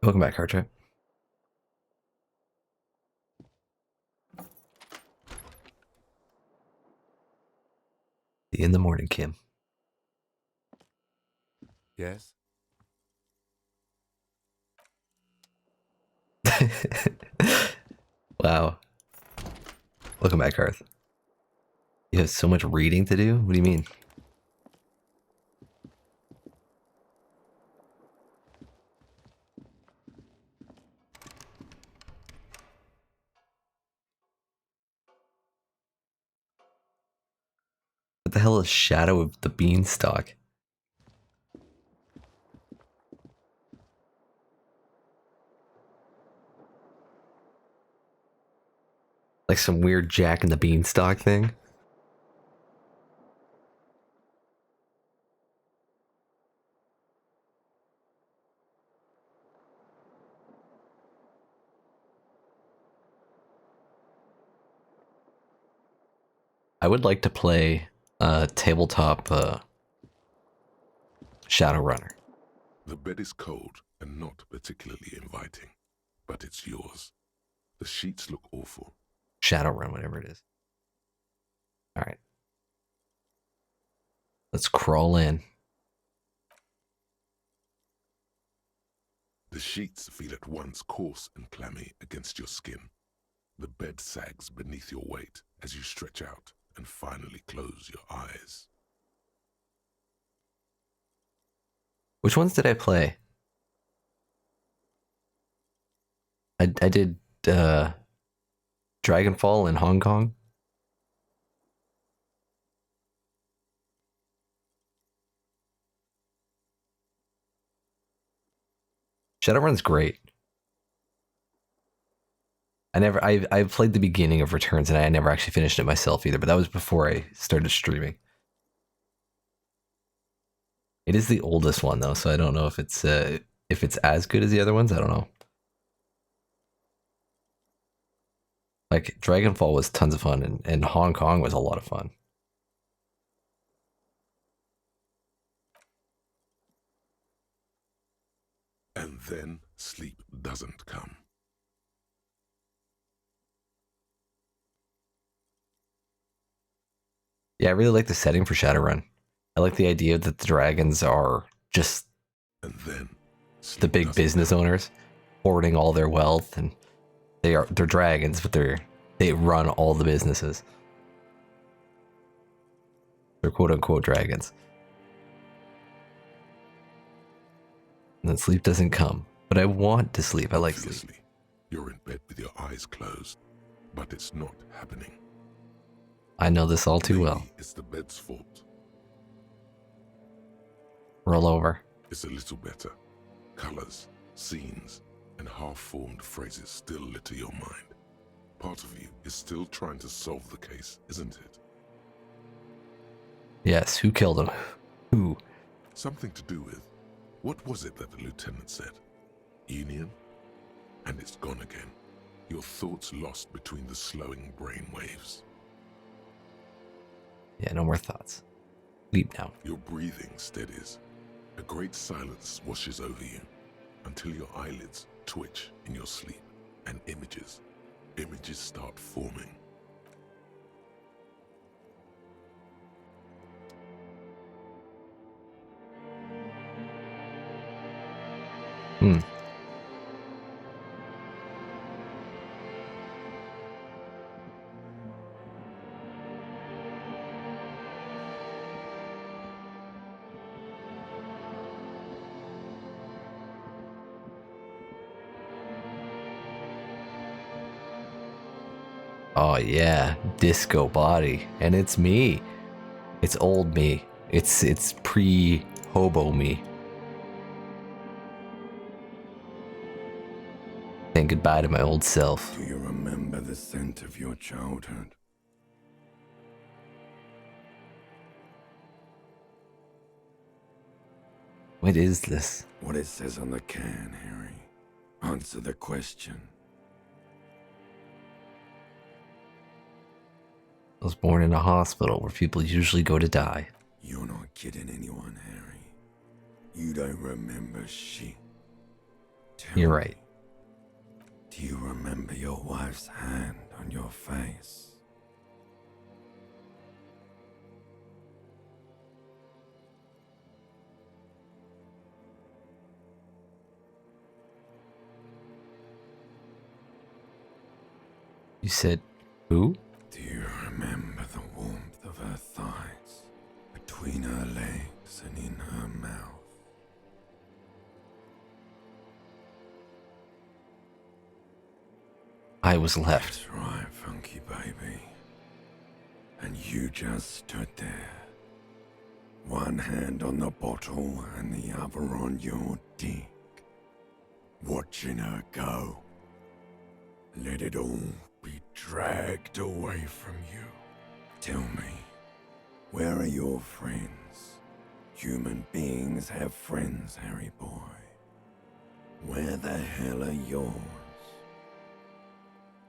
Welcome back, Archer. In the morning, Kim. Yes? Wow. Welcome back, Garth. You have so much reading to do? What do you mean? What the hell is Shadow of the Beanstalk? Like some weird Jack and the Beanstalk thing? I would like to play tabletop Shadowrunner. The bed is cold and not particularly inviting, but it's yours. The sheets look awful. Shadowrun, whatever it is. Alright. Let's crawl in. The sheets feel at once coarse and clammy against your skin. The bed sags beneath your weight as you stretch out and finally close your eyes. Which ones did I play? I did Dragonfall in Hong Kong. Shadowrun's great. I played the beginning of Returns and I never actually finished it myself either, but that was before I started streaming. It is the oldest one though, so I don't know if it's as good as the other ones. I don't know. Like Dragonfall was tons of fun, and Hong Kong was a lot of fun. And then sleep doesn't come. Yeah, I really like the setting for Shadowrun. I like the idea that the dragons are just And then the big business owners hoarding all their wealth, and they're dragons, but they run all the businesses. They're quote unquote dragons. And then sleep doesn't come. But I want to sleep. I like sleep. You're in bed with your eyes closed, but it's not happening. I know this all too well. It's the bed's fault. Roll over. It's a little better. Colors, scenes, and half-formed phrases still litter your mind. Part of you is still trying to solve the case, isn't it? Yes, who killed him? Who? Something to do with, what was it that the lieutenant said? Union? And it's gone again. Your thoughts lost between the slowing brain waves. Yeah, no more thoughts. Sleep now. Your breathing steadies. A great silence washes over you until your eyelids twitch in your sleep and images start forming. Hmm. Oh yeah, disco body, and it's me. It's old me. It's pre-hobo me. Saying goodbye to my old self. Do you remember the scent of your childhood? What is this? What it says on the can, Harry. Answer the question. I was born in a hospital where people usually go to die. You're not kidding anyone, Harry. You don't remember shit. Tell You're me, right. do you remember your wife's hand on your face? You said, who? Do you remember the warmth of her thighs, between her legs and in her mouth? I was left. That's right, funky baby. And you just stood there. One hand on the bottle and the other on your dick. Watching her go. Let it all be dragged away from you. Tell me, where are your friends? Human beings have friends, Harry boy. Where the hell are yours?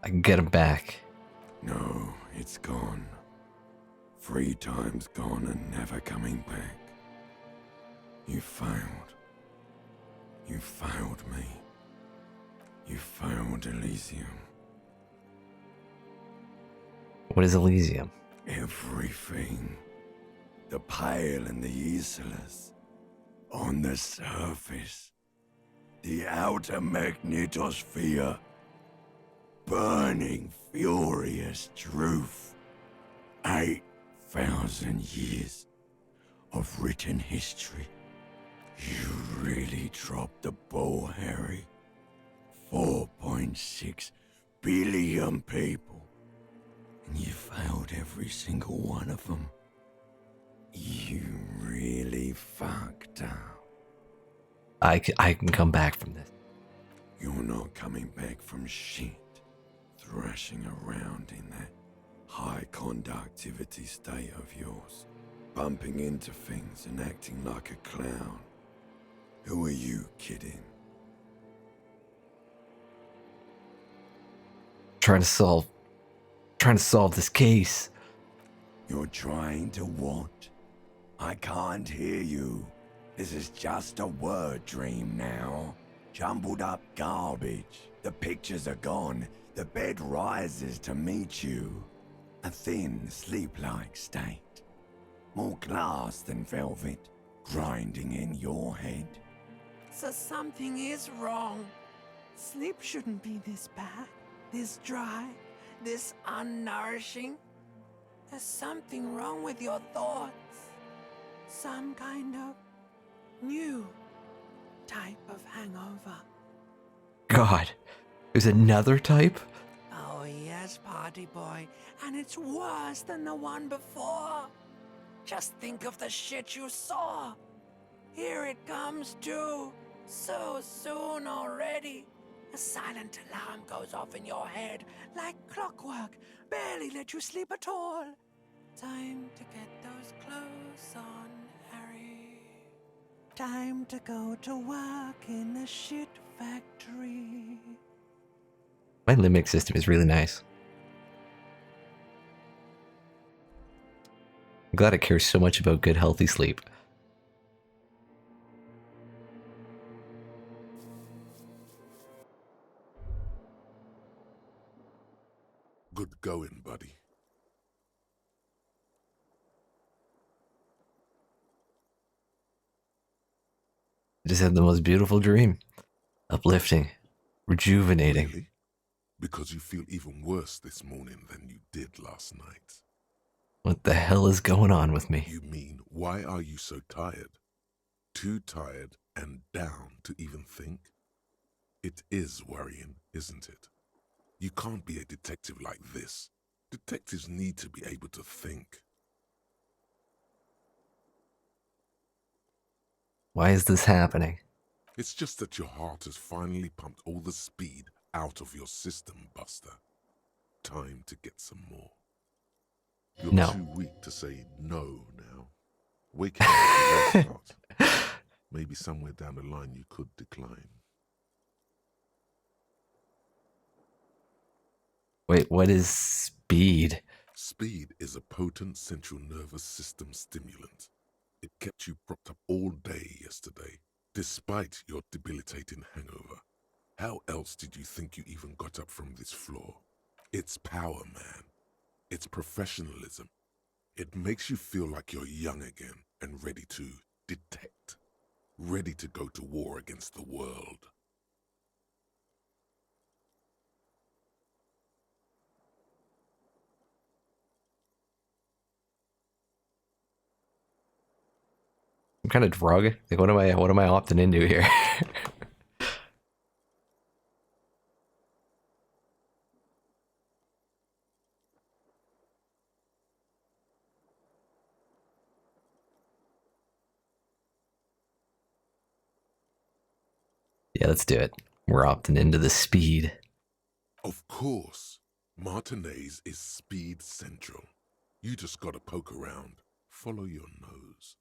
I can get him back. No, it's gone. 3 times gone and never coming back. You failed. You failed me. You failed Elysium. What is Elysium? Everything. The pale and the useless. On the surface. The outer magnetosphere. Burning, furious truth. 8,000 years of written history. You really dropped the ball, Harry. 4.6 billion people. And you failed every single one of them. You really fucked up. I can come back from this. You're not coming back from shit. Thrashing around in that high conductivity state of yours. Bumping into things and acting like a clown. Who are you kidding? Trying to solve this case. You're trying to what? I can't hear you. This is just a word dream now. Jumbled up garbage. The pictures are gone. The bed rises to meet you. A thin, sleep-like state. More glass than velvet, grinding in your head. So something is wrong. Sleep shouldn't be this bad, this dry, this unnourishing. There's something wrong with your thoughts. Some kind of new type of hangover. God, there's another type? Oh yes, party boy, and it's worse than the one before. Just think of the shit you saw. Here it comes too, so soon already. A silent alarm goes off in your head like clockwork, barely let you sleep at all. Time to get those clothes on, Harry. Time to go to work in the shit factory. My limbic system is really nice. I'm glad I care so much about good, healthy sleep. Good going, buddy. I just had the most beautiful dream. Uplifting. Rejuvenating. Really? Because you feel even worse this morning than you did last night. What the hell is going on with me? You mean, why are you so tired? Too tired and down to even think? It is worrying, isn't it? You can't be a detective like this. Detectives need to be able to think. Why is this happening? It's just that your heart has finally pumped all the speed out of your system, Buster. Time to get some more. You're No. too weak to say no now. Waking up is the worst part. Maybe somewhere down the line you could decline. Wait, what is speed? Speed is a potent central nervous system stimulant. It kept you propped up all day yesterday, despite your debilitating hangover. How else did you think you even got up from this floor? It's power, man. It's professionalism. It makes you feel like you're young again and ready to detect. Ready to go to war against the world. Some kind of drug? Like what am I opting into here? Yeah, let's do it. We're opting into the speed. Of course, Martinez is speed central. You just gotta poke around, follow your nose.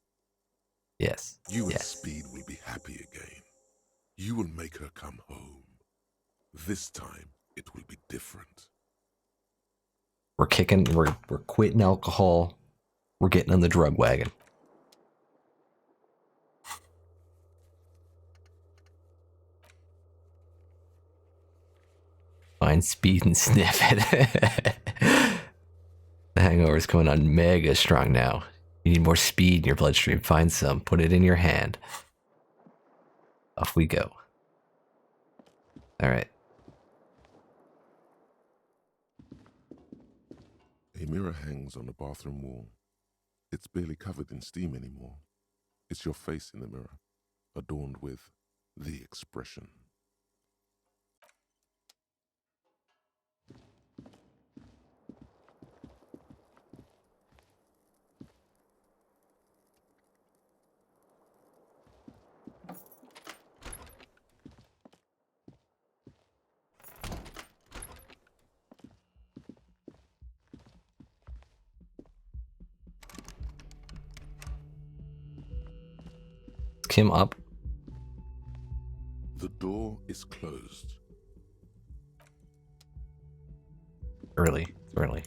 Yes. You and Yes. Speed will be happy again. You will make her come home. This time, it will be different. We're quitting alcohol. We're getting on the drug wagon. Find speed and sniff it. The hangover's coming on mega strong now. You need more speed in your bloodstream. Find some. Put it in your hand. Off we go. Alright. A mirror hangs on the bathroom wall. It's barely covered in steam anymore. It's your face in the mirror, adorned with the expression. Kim up. The door is closed. Early. It's early.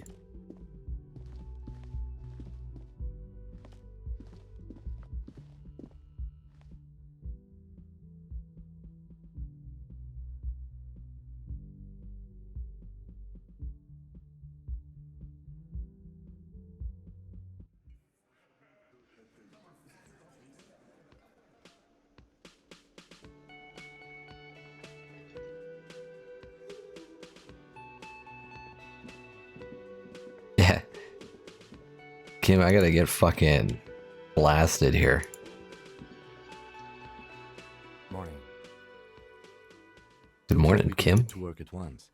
Yeah. Kim, I gotta get fucking blasted here. Morning. Good morning, We can Kim. get to work at once.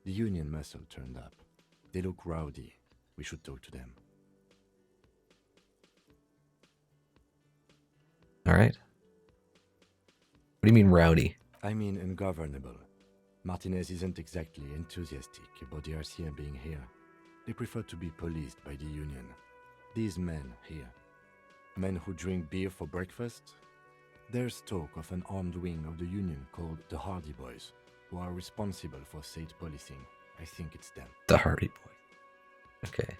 The union muscle turned up. They look rowdy. We should talk to them. Alright. What do you mean rowdy? I mean ungovernable. Martinez isn't exactly enthusiastic about the RCM being here. They prefer to be policed by the union. These men here, men who drink beer for breakfast, there's talk of an armed wing of the union called the Hardy Boys, who are responsible for state policing. I think it's them. The Hardy Boy. Okay.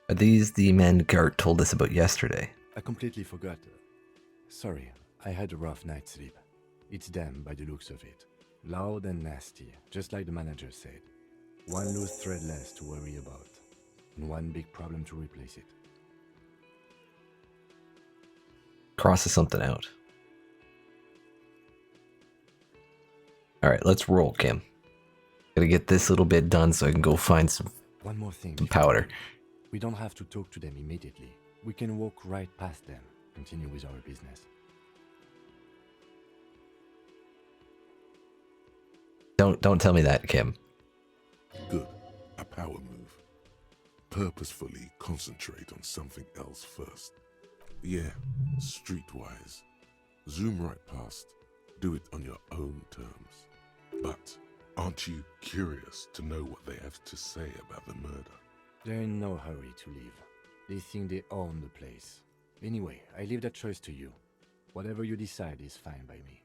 Are these the men Gart told us about yesterday? I completely forgot. Sorry, I had a rough night's sleep. It's them by the looks of it. Loud and nasty, just like the manager said. One loose thread less to worry about, and one big problem to replace it. Crosses something out. Alright, let's roll, Kim. Gotta get this little bit done so I can go find some One more thing. Some before powder. we leave. We don't have to talk to them immediately. We can walk right past them, continue with our business. Don't tell me that, Kim. Good. A power move. Purposefully concentrate on something else first. Yeah, streetwise. Zoom right past. Do it on your own terms. But aren't you curious to know what they have to say about the murder? They're in no hurry to leave. They think they own the place. Anyway, I leave that choice to you. Whatever you decide is fine by me.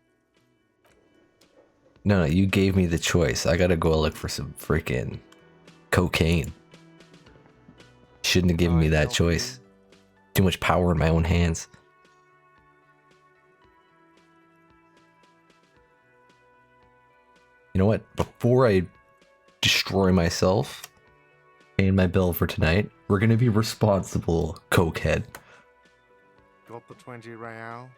No, you gave me the choice. I gotta go look for some freaking cocaine. Shouldn't have given me that choice. Too much power in my own hands. You know what? Before I destroy myself, paying my bill for tonight, we're gonna be responsible, cokehead. Got the 20 real?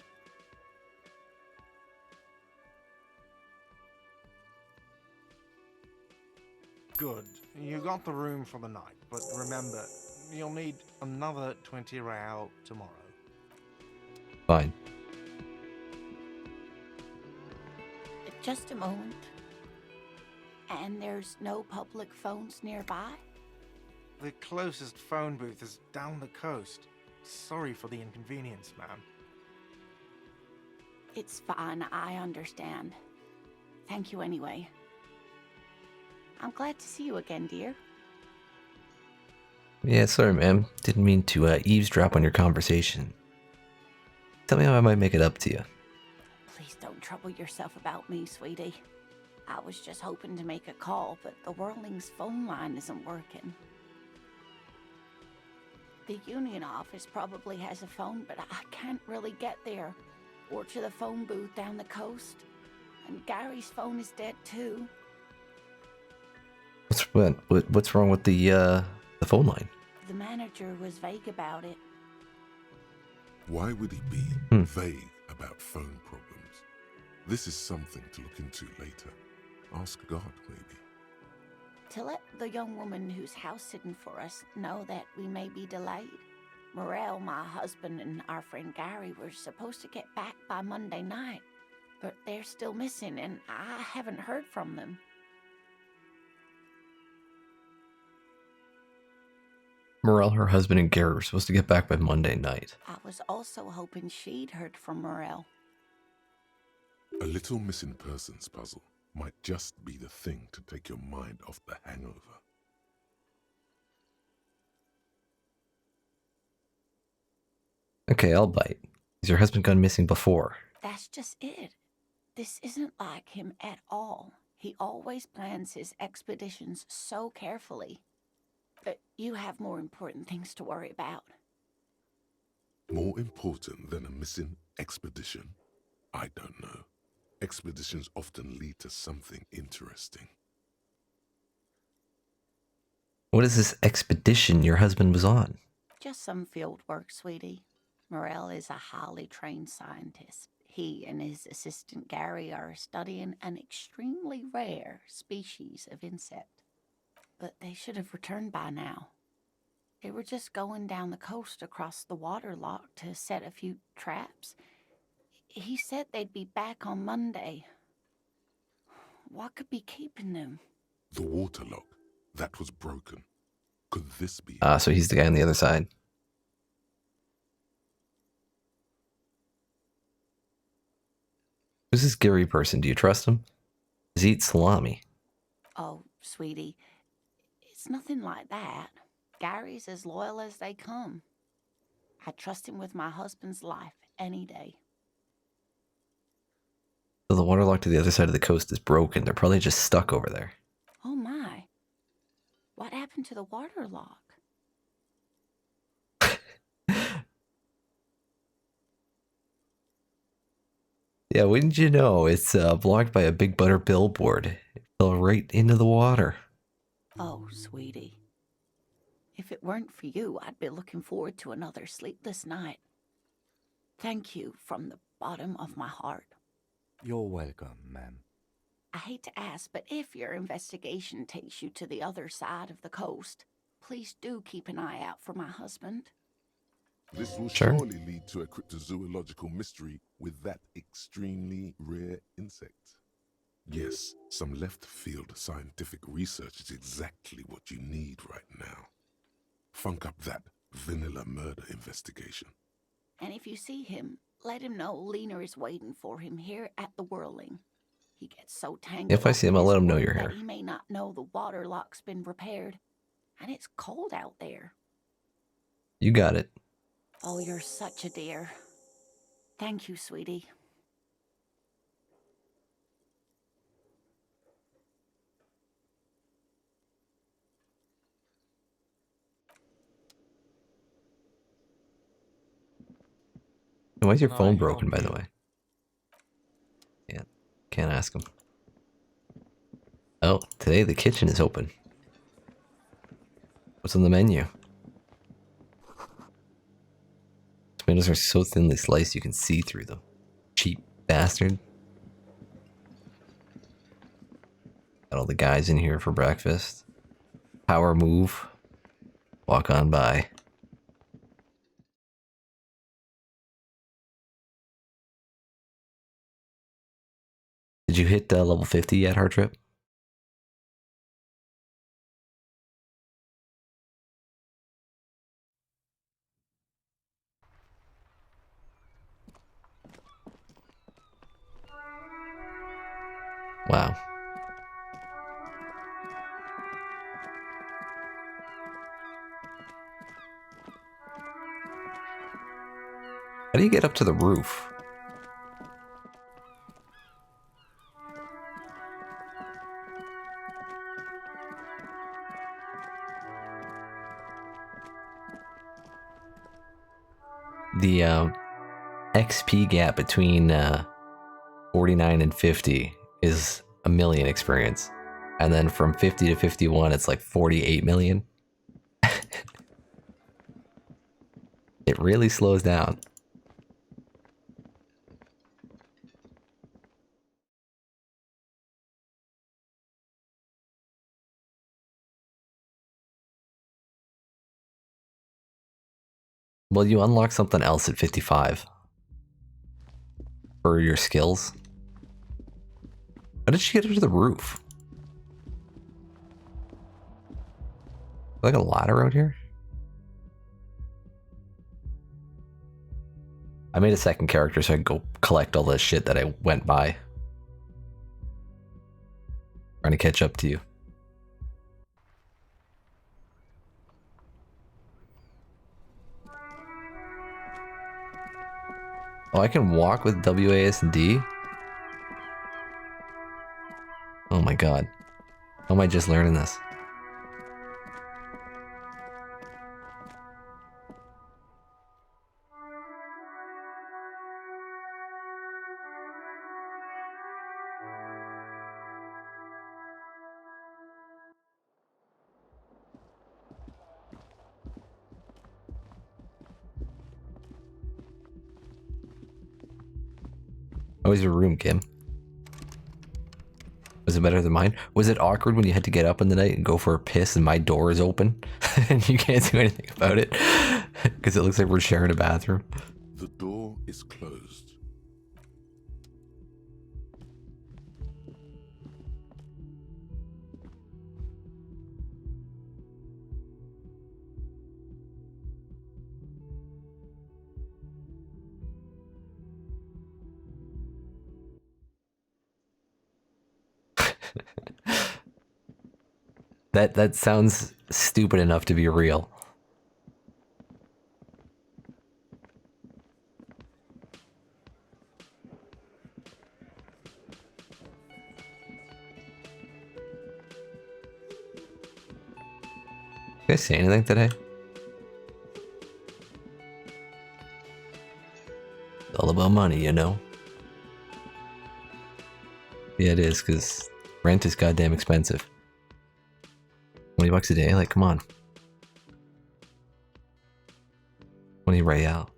Good. You got the room for the night, but remember, you'll need another 20 real tomorrow. Fine. Just a moment. And there's no public phones nearby? The closest phone booth is down the coast. Sorry for the inconvenience, ma'am. It's fine, I understand. Thank you anyway. I'm glad to see you again, dear. Yeah, sorry, ma'am. Didn't mean to eavesdrop on your conversation. Tell me how I might make it up to you. Please don't trouble yourself about me, sweetie. I was just hoping to make a call, but the Whirling's phone line isn't working. The Union office probably has a phone, but I can't really get there. Or to the phone booth down the coast. And Gary's phone is dead too. What's wrong with the phone line? The manager was vague about it. Why would he be vague about phone problems? This is something to look into later. Ask God, maybe. To let the young woman who's house-sitting for us know that we may be delayed. Morel, my husband, and our friend Gary were supposed to get back by Monday night, but they're still missing, and I haven't heard from them. Morel, her husband, and Gary were supposed to get back by Monday night. I was also hoping she'd heard from Morel. A little missing persons puzzle might just be the thing to take your mind off the hangover. Okay, I'll bite. Has your husband gone missing before? That's just it. This isn't like him at all. He always plans his expeditions so carefully. But you have more important things to worry about. More important than a missing expedition? I don't know. Expeditions often lead to something interesting. What is this expedition your husband was on? Just some field work, sweetie. Morel is a highly trained scientist. He and his assistant Gary are studying an extremely rare species of insect. But they should have returned by now. They were just going down the coast across the waterlock to set a few traps. He said they'd be back on Monday. What could be keeping them? The waterlock, that was broken. Could this be? So he's the guy on the other side. Who's this Gary person? Do you trust him? Does he eat salami? Oh, sweetie, it's nothing like that. Gary's as loyal as they come. I trust him with my husband's life any day. So the waterlock to the other side of the coast is broken. They're probably just stuck over there. Oh my. What happened to the waterlock? Yeah, wouldn't you know? It's blocked by a big butter billboard. It fell right into the water. Oh, sweetie. If it weren't for you, I'd be looking forward to another sleepless night. Thank you from the bottom of my heart. You're welcome, ma'am. I hate to ask, but if your investigation takes you to the other side of the coast, please do keep an eye out for my husband. This will Sure. surely lead to a cryptozoological mystery with that extremely rare insect. Yes, some left-field scientific research is exactly what you need right now. Funk up that vanilla murder investigation. And if you see him, let him know Lena is waiting for him here at the Whirling. He gets so tangled If I up see him, in I'll his let him know work you're that here. He may not know the water lock's been repaired, and it's cold out there. You got it. Oh, you're such a dear. Thank you, sweetie. Why is your I phone broken, help by the you? way? Yeah, can't ask him. Oh, today the kitchen is open. What's on the menu? Tomatoes are so thinly sliced you can see through them. Cheap bastard. Got all the guys in here for breakfast. Power move. Walk on by. Did you hit level 50 yet, Hard Trip? Wow. How do you get up to the roof? The XP gap between 49 and 50 is a million experience. And then from 50 to 51, it's like 48 million. It really slows down. Well, you unlock something else at 55 for your skills. How did she get up to the roof? Like a ladder out here? I made a second character so I could go collect all this shit that I went by. Trying to catch up to you. Oh, I can walk with WASD? Oh my god. How am I just learning this? How was your room, Kim? Was it better than mine? Was it awkward when you had to get up in the night and go for a piss and my door is open and you can't do anything about it? Because it looks like we're sharing a bathroom. The door is closed. That sounds stupid enough to be real. Did I say anything today? It's all about money, you know? Yeah, it is, because rent is goddamn expensive. 20 bucks a day? Like, come on. 20 real.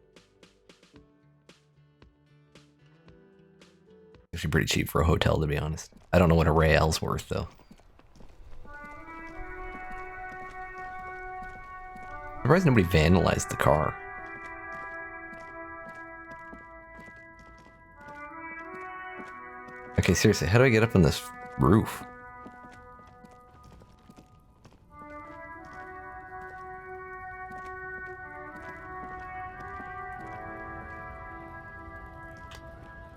Actually pretty cheap for a hotel, to be honest. I don't know what a real's worth, though. Surprised nobody vandalized the car. Okay, seriously, how do I get up on this roof?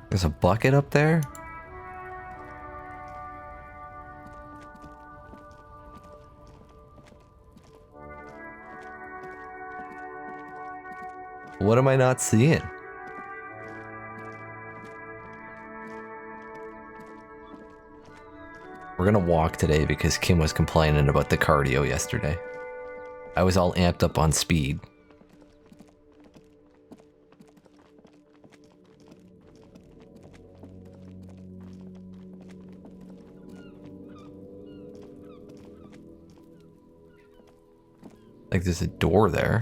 There's a bucket up there? What am I not seeing? We're gonna walk today because Kim was complaining about the cardio yesterday. I was all amped up on speed. Like there's a door there.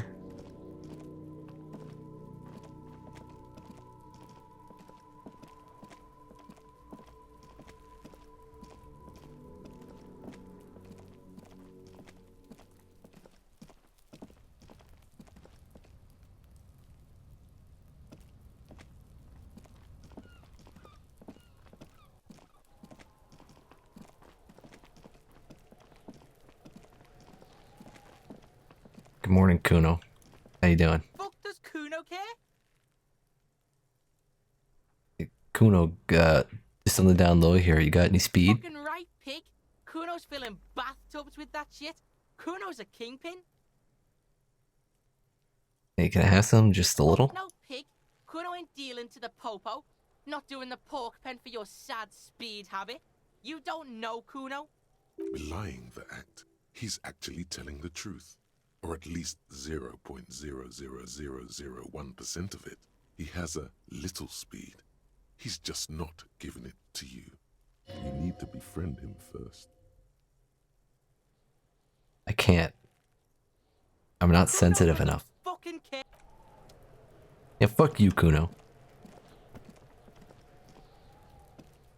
Good morning, Kuno. How you doing? Fuck does Kuno care? Kuno, just on the down low here, you got any speed? Fucking right, pig. Kuno's filling bathtubs with that shit. Kuno's a kingpin. Hey, can I have some? Just a little? No, pig. Kuno ain't dealing to the popo. Not doing the pork pen for your sad speed habit. You don't know Kuno. Belying the act, he's actually telling the truth. Or at least 0.00001% of it. He has a little speed. He's just not giving it to you. You need to befriend him first. I can't. I'm not sensitive enough. Fucking care. Yeah, fuck you, Kuno.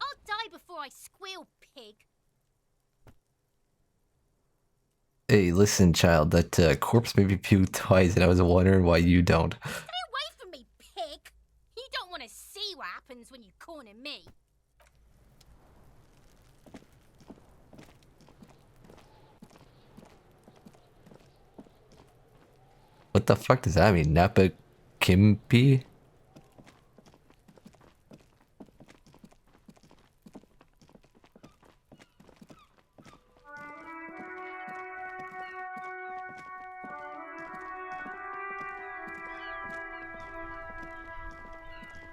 I'll die before I squeal, pig. Hey, listen, child, that corpse made me puke twice, and I was wondering why you don't. Stay away from me, pig! You don't want to see what happens when you corner me. What the fuck does that mean? Napa Kimpi?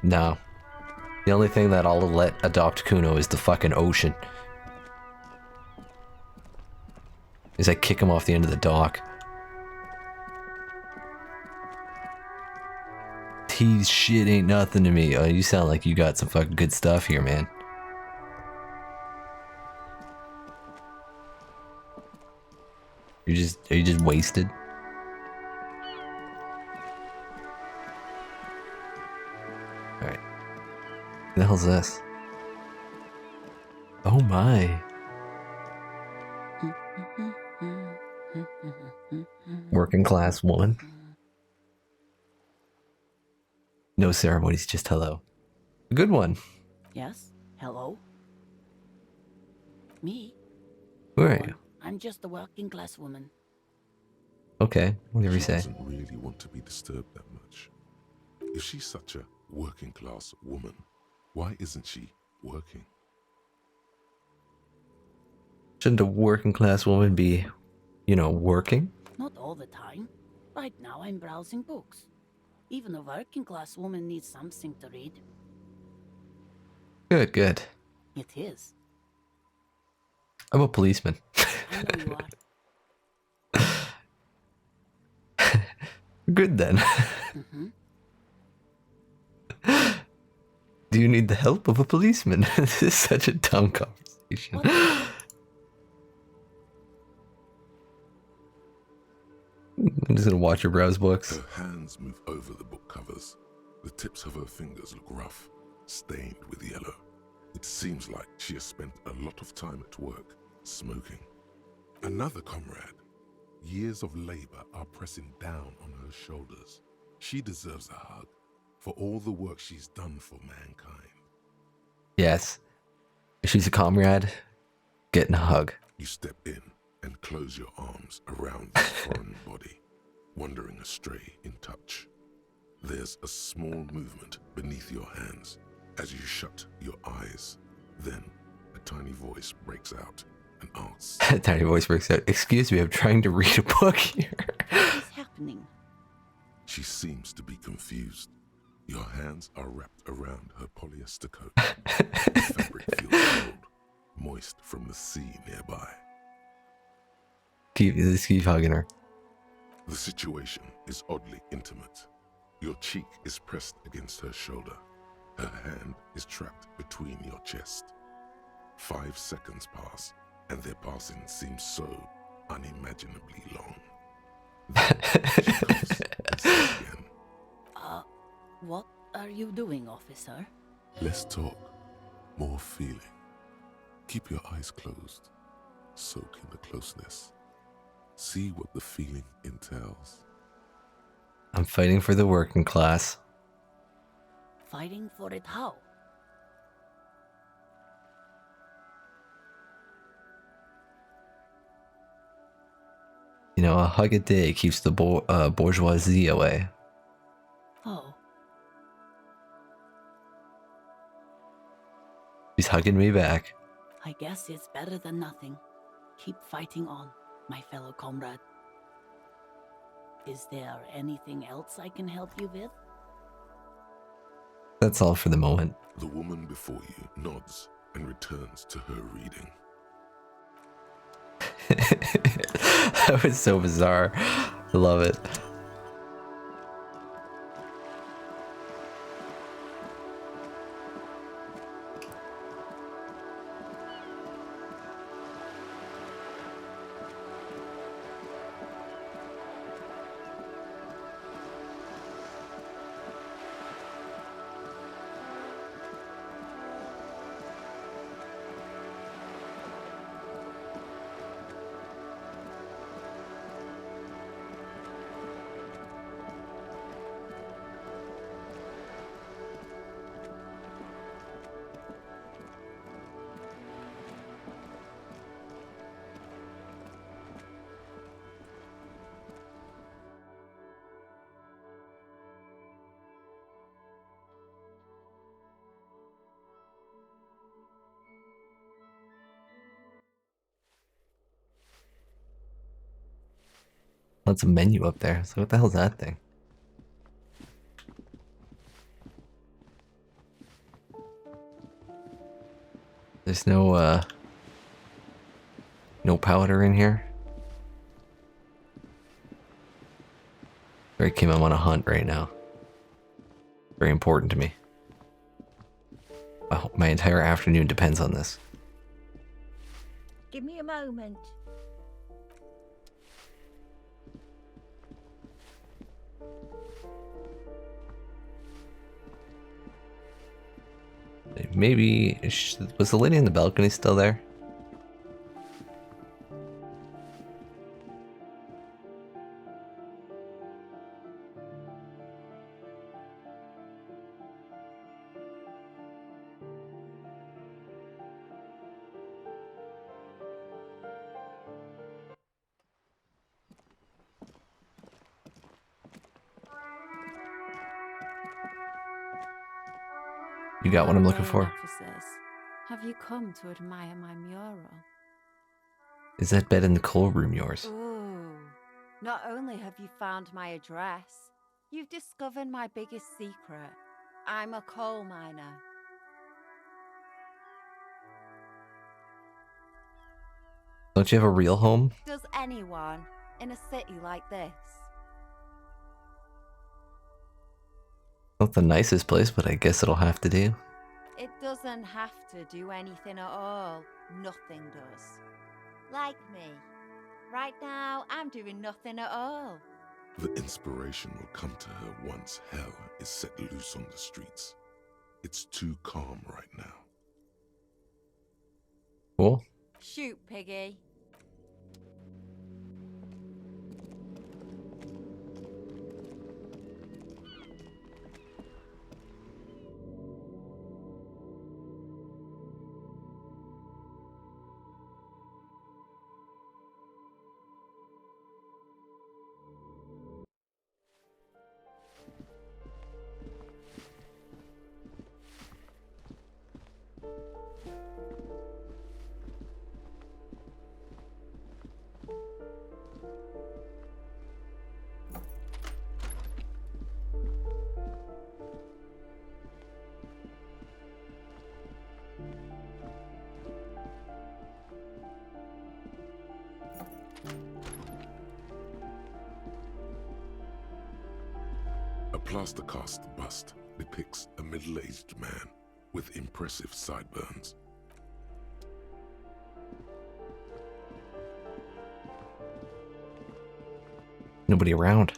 No. The only thing that I'll let adopt Kuno is the fucking ocean. Is I kick him off the end of the dock. Tease shit ain't nothing to me. Oh, you sound like you got some fucking good stuff here, man. Are you just wasted? Alright. What the hell's this? Oh my. Working class woman. No ceremonies, just hello. A good one. Yes? Hello? Me? Who are you? I'm just a working class woman. Okay, whatever you She say. doesn't really want to be disturbed that much. If she's such a working class woman, why isn't she working? Shouldn't a working class woman be, you know, working? Not all the time. Right now I'm browsing books. Even a working class woman needs something to read. Good, good. It is. I'm a policeman. I know you are. Good then. Do you need the help of a policeman? This is such a dumb conversation. I'm just gonna watch her browse books. Her hands move over the book covers. The tips of her fingers look rough, stained with yellow. It seems like she has spent a lot of time at work, smoking. Another comrade. Years of labor are pressing down on her shoulders. She deserves a hug for all the work she's done for mankind. Yes. If she's a comrade, getting a hug. You step in and close your arms around this foreign body, wandering astray in touch. There's a small movement beneath your hands as you shut your eyes. Then a tiny voice breaks out and asks, A tiny voice breaks out. Excuse me, I'm trying to read a book here. What is happening? She seems to be confused. Your hands are wrapped around her polyester coat. The fabric feels cold, moist from the sea nearby. Keep hugging her. The situation is oddly intimate. Your cheek is pressed against her shoulder. Her hand is trapped between your chest. 5 seconds pass, and their passing seems so unimaginably long. She comes and says again, What are you doing, officer? less talk, more feeling. Keep your eyes closed. Soak in the closeness. See what the feeling entails. I'm fighting for the working class. Fighting for it how? You know, a hug a day keeps the bourgeoisie away. Oh, She's hugging me back. I guess it's better than nothing. Keep fighting on, my fellow comrade. Is there anything else I can help you with? That's all for the moment. The woman before you nods and returns to her reading. That was so bizarre. I love it. That's a menu up there. So what the hell's that thing? There's no powder in here. Very Kim, I'm on a hunt right now. Very important to me. My entire afternoon depends on this. Give me a moment. Maybe was the lady in the balcony still there? You got what I'm looking for. Officers, have you come to admire my mural? Is that bed in the coal room yours? Ooh, not only have you found my address, you've discovered my biggest secret. I'm a coal miner. Don't you have a real home? Does anyone in a city like this? Not the nicest place, but I guess it'll have to do. It doesn't have to do anything at all. Nothing does. Like me. Right now, I'm doing nothing at all. The inspiration will come to her once hell is set loose on the streets. It's too calm right now. Cool. Shoot, Piggy. A plaster cast bust depicts a middle-aged man with impressive sideburns. Nobody around.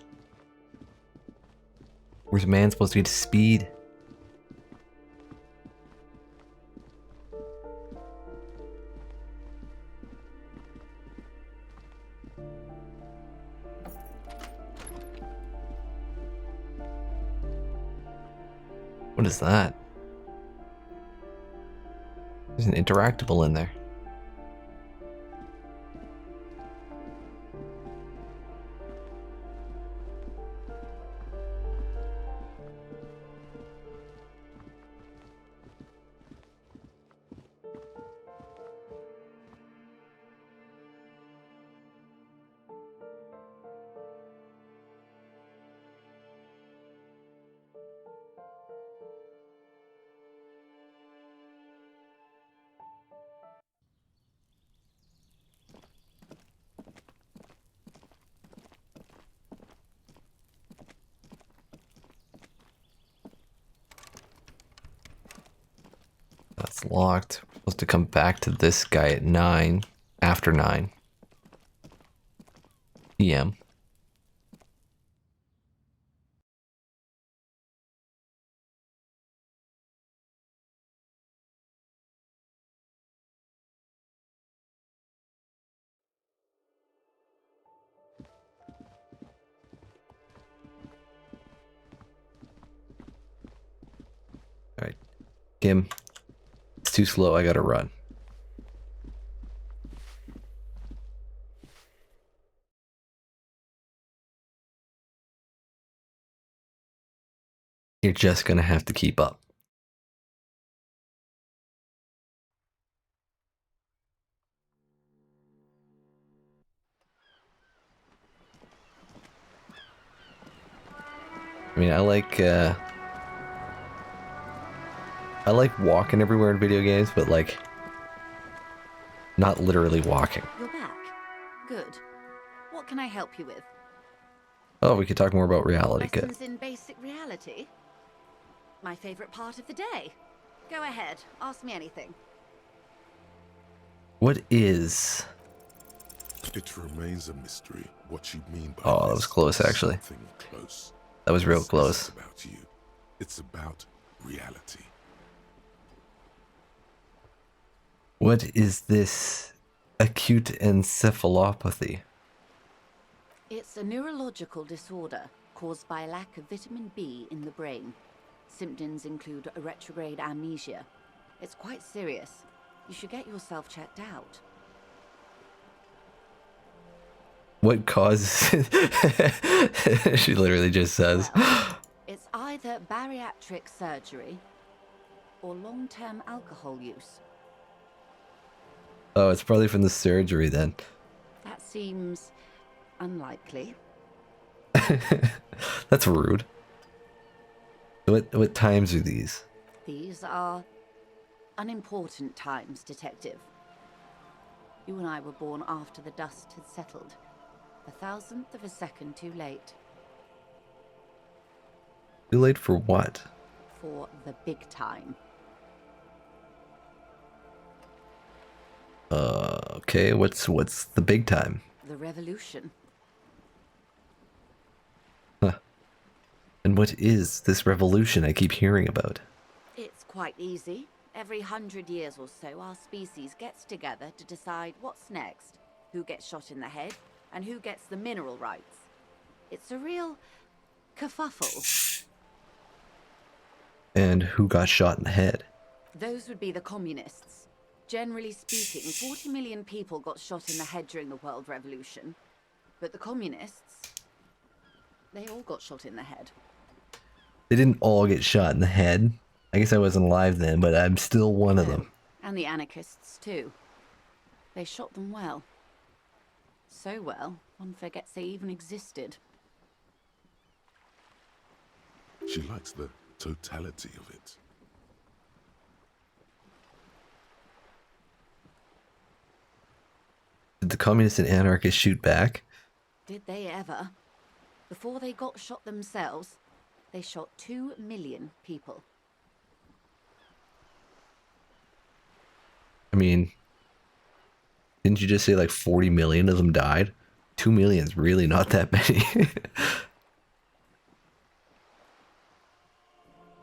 Where's a man supposed to get speed? What is that? There's an interactable in there. That's locked. We're supposed to come back to this guy at 9, after 9 p.m. Alright. Kim. It's too slow, I gotta run. You're just gonna have to keep up. I mean, I like walking everywhere in video games, but like, not literally walking. You're back. Good. What can I help you with? Oh, we could talk more about reality. Good. Lessons in basic reality? My favorite part of the day. Go ahead, ask me anything. What is... It remains a mystery what you mean by Oh, that was this. close, actually. Something close. That was real This close. isn't about you. It's about reality. What is this acute encephalopathy? It's a neurological disorder caused by lack of vitamin B in the brain. Symptoms include a retrograde amnesia. It's quite serious. You should get yourself checked out. What causes it? She literally just says. Well, it's either bariatric surgery or long-term alcohol use. Oh, it's probably from the surgery then. That seems unlikely. That's rude. What times are these? These are unimportant times, Detective. You and I were born after the dust had settled. 1,000th of a second too late. Too late for what? For the big time. Okay, what's the big time? The revolution. Huh. And what is this revolution I keep hearing about? It's quite easy. Every 100 years or so, our species gets together to decide what's next, who gets shot in the head, and who gets the mineral rights. It's a real kerfuffle. And who got shot in the head? Those would be the communists. Generally speaking, 40 million people got shot in the head during the World Revolution. But the communists, they all got shot in the head. They didn't all get shot in the head. I guess I wasn't alive then, but I'm still one of them. And the anarchists, too. They shot them well. So well, one forgets they even existed. She likes the totality of it. Did the communists and anarchists shoot back? Did they ever? Before they got shot themselves, they shot 2 million people. I mean, didn't you just say like 40 million of them died? 2 million is really not that many.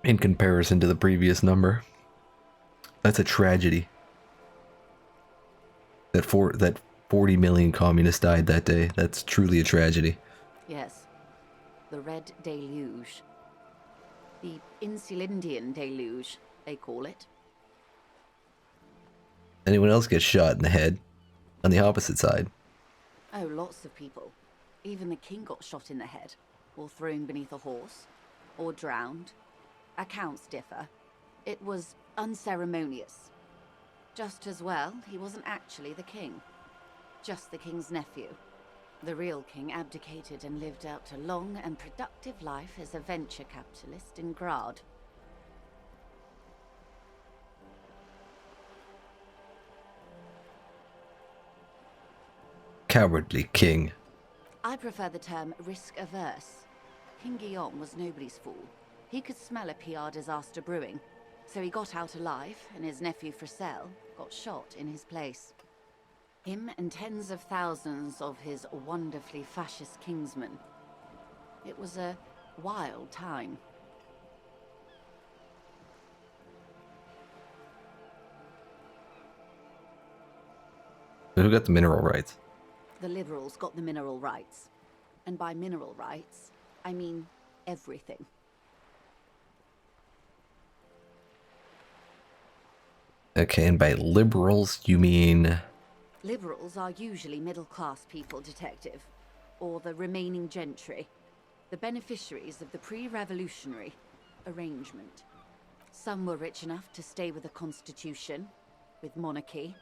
In comparison to the previous number. That's a tragedy. That 40 million communists died that day. That's truly a tragedy. Yes. The Red Deluge. The Insulindian Deluge, they call it. Anyone else get shot in the head? On the opposite side. Oh, lots of people. Even the king got shot in the head, or thrown beneath a horse, or drowned. Accounts differ. It was unceremonious. Just as well, he wasn't actually the king. Just the king's nephew. The real king abdicated and lived out a long and productive life as a venture capitalist in Grad. Cowardly king. I prefer the term risk-averse. King Guillaume was nobody's fool. He could smell a PR disaster brewing, so he got out alive, and his nephew Fricelle got shot in his place. Him and tens of thousands of his wonderfully fascist kingsmen. It was a wild time. Who got the mineral rights? The liberals got the mineral rights. And by mineral rights, I mean everything. Okay, and by liberals, you mean... Liberals are usually middle-class people, Detective. Or the remaining gentry. The beneficiaries of the pre-revolutionary arrangement. Some were rich enough to stay with the Constitution, with monarchy.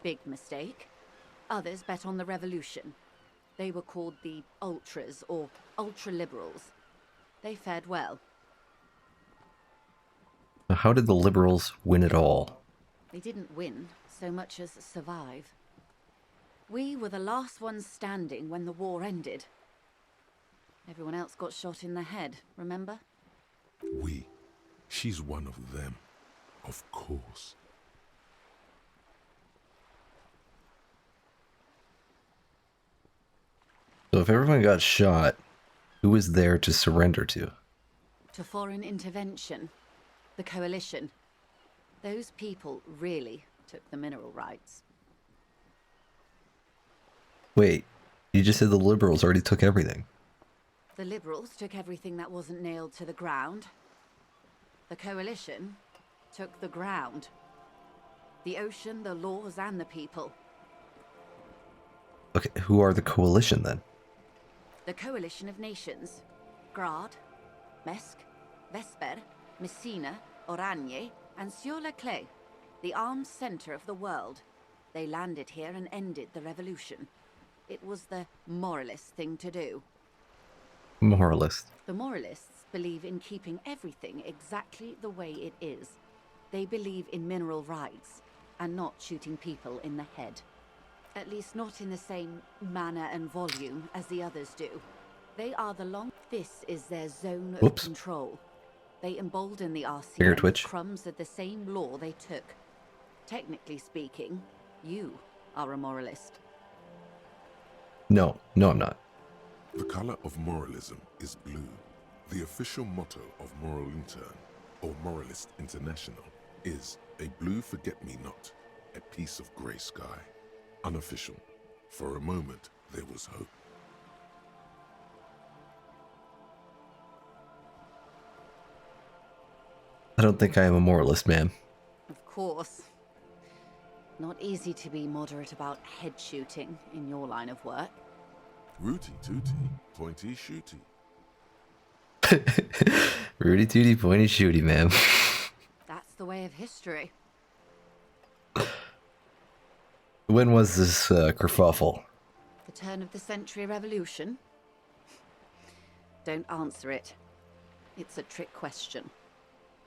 Big mistake. Others bet on the revolution. They were called the ultras, or ultra-liberals. They fared well. How did the liberals win it all? They didn't win so much as survive. We were the last ones standing when the war ended. Everyone else got shot in the head, remember? We. She's one of them. Of course. So if everyone got shot, who was there to surrender to? To foreign intervention. The coalition. Those people really took the mineral rights. Wait, you just said the liberals already took everything. The liberals took everything that wasn't nailed to the ground. The coalition took the ground. The ocean, the laws, and the people. Okay, who are the coalition then? The coalition of nations. Grad, Mesk, Vesper, Messina, Oranje, and Sur-la-Clay. The armed center of the world. They landed here and ended the revolution. It was the moralist thing to do. Moralist. The moralists believe in keeping everything exactly the way it is. They believe in mineral rights, and not shooting people in the head. At least not in the same manner and volume as the others do. They are the long... This is their zone of control. They embolden the RC Finger and the twitch. crumbs of the same law they took. Technically speaking, you are a moralist. No, I'm not. The color of moralism is blue. The official motto of Moral Intern, or Moralist International, is a blue forget-me-not, a piece of grey sky. Unofficial. For a moment, there was hope. I don't think I am a moralist, ma'am. Of course. Not easy to be moderate about head shooting in your line of work. Rooty tooty, pointy shooty. Rudy tooty pointy shooty, ma'am. That's the way of history. When was this kerfuffle? The turn of the century revolution? Don't answer it. It's a trick question.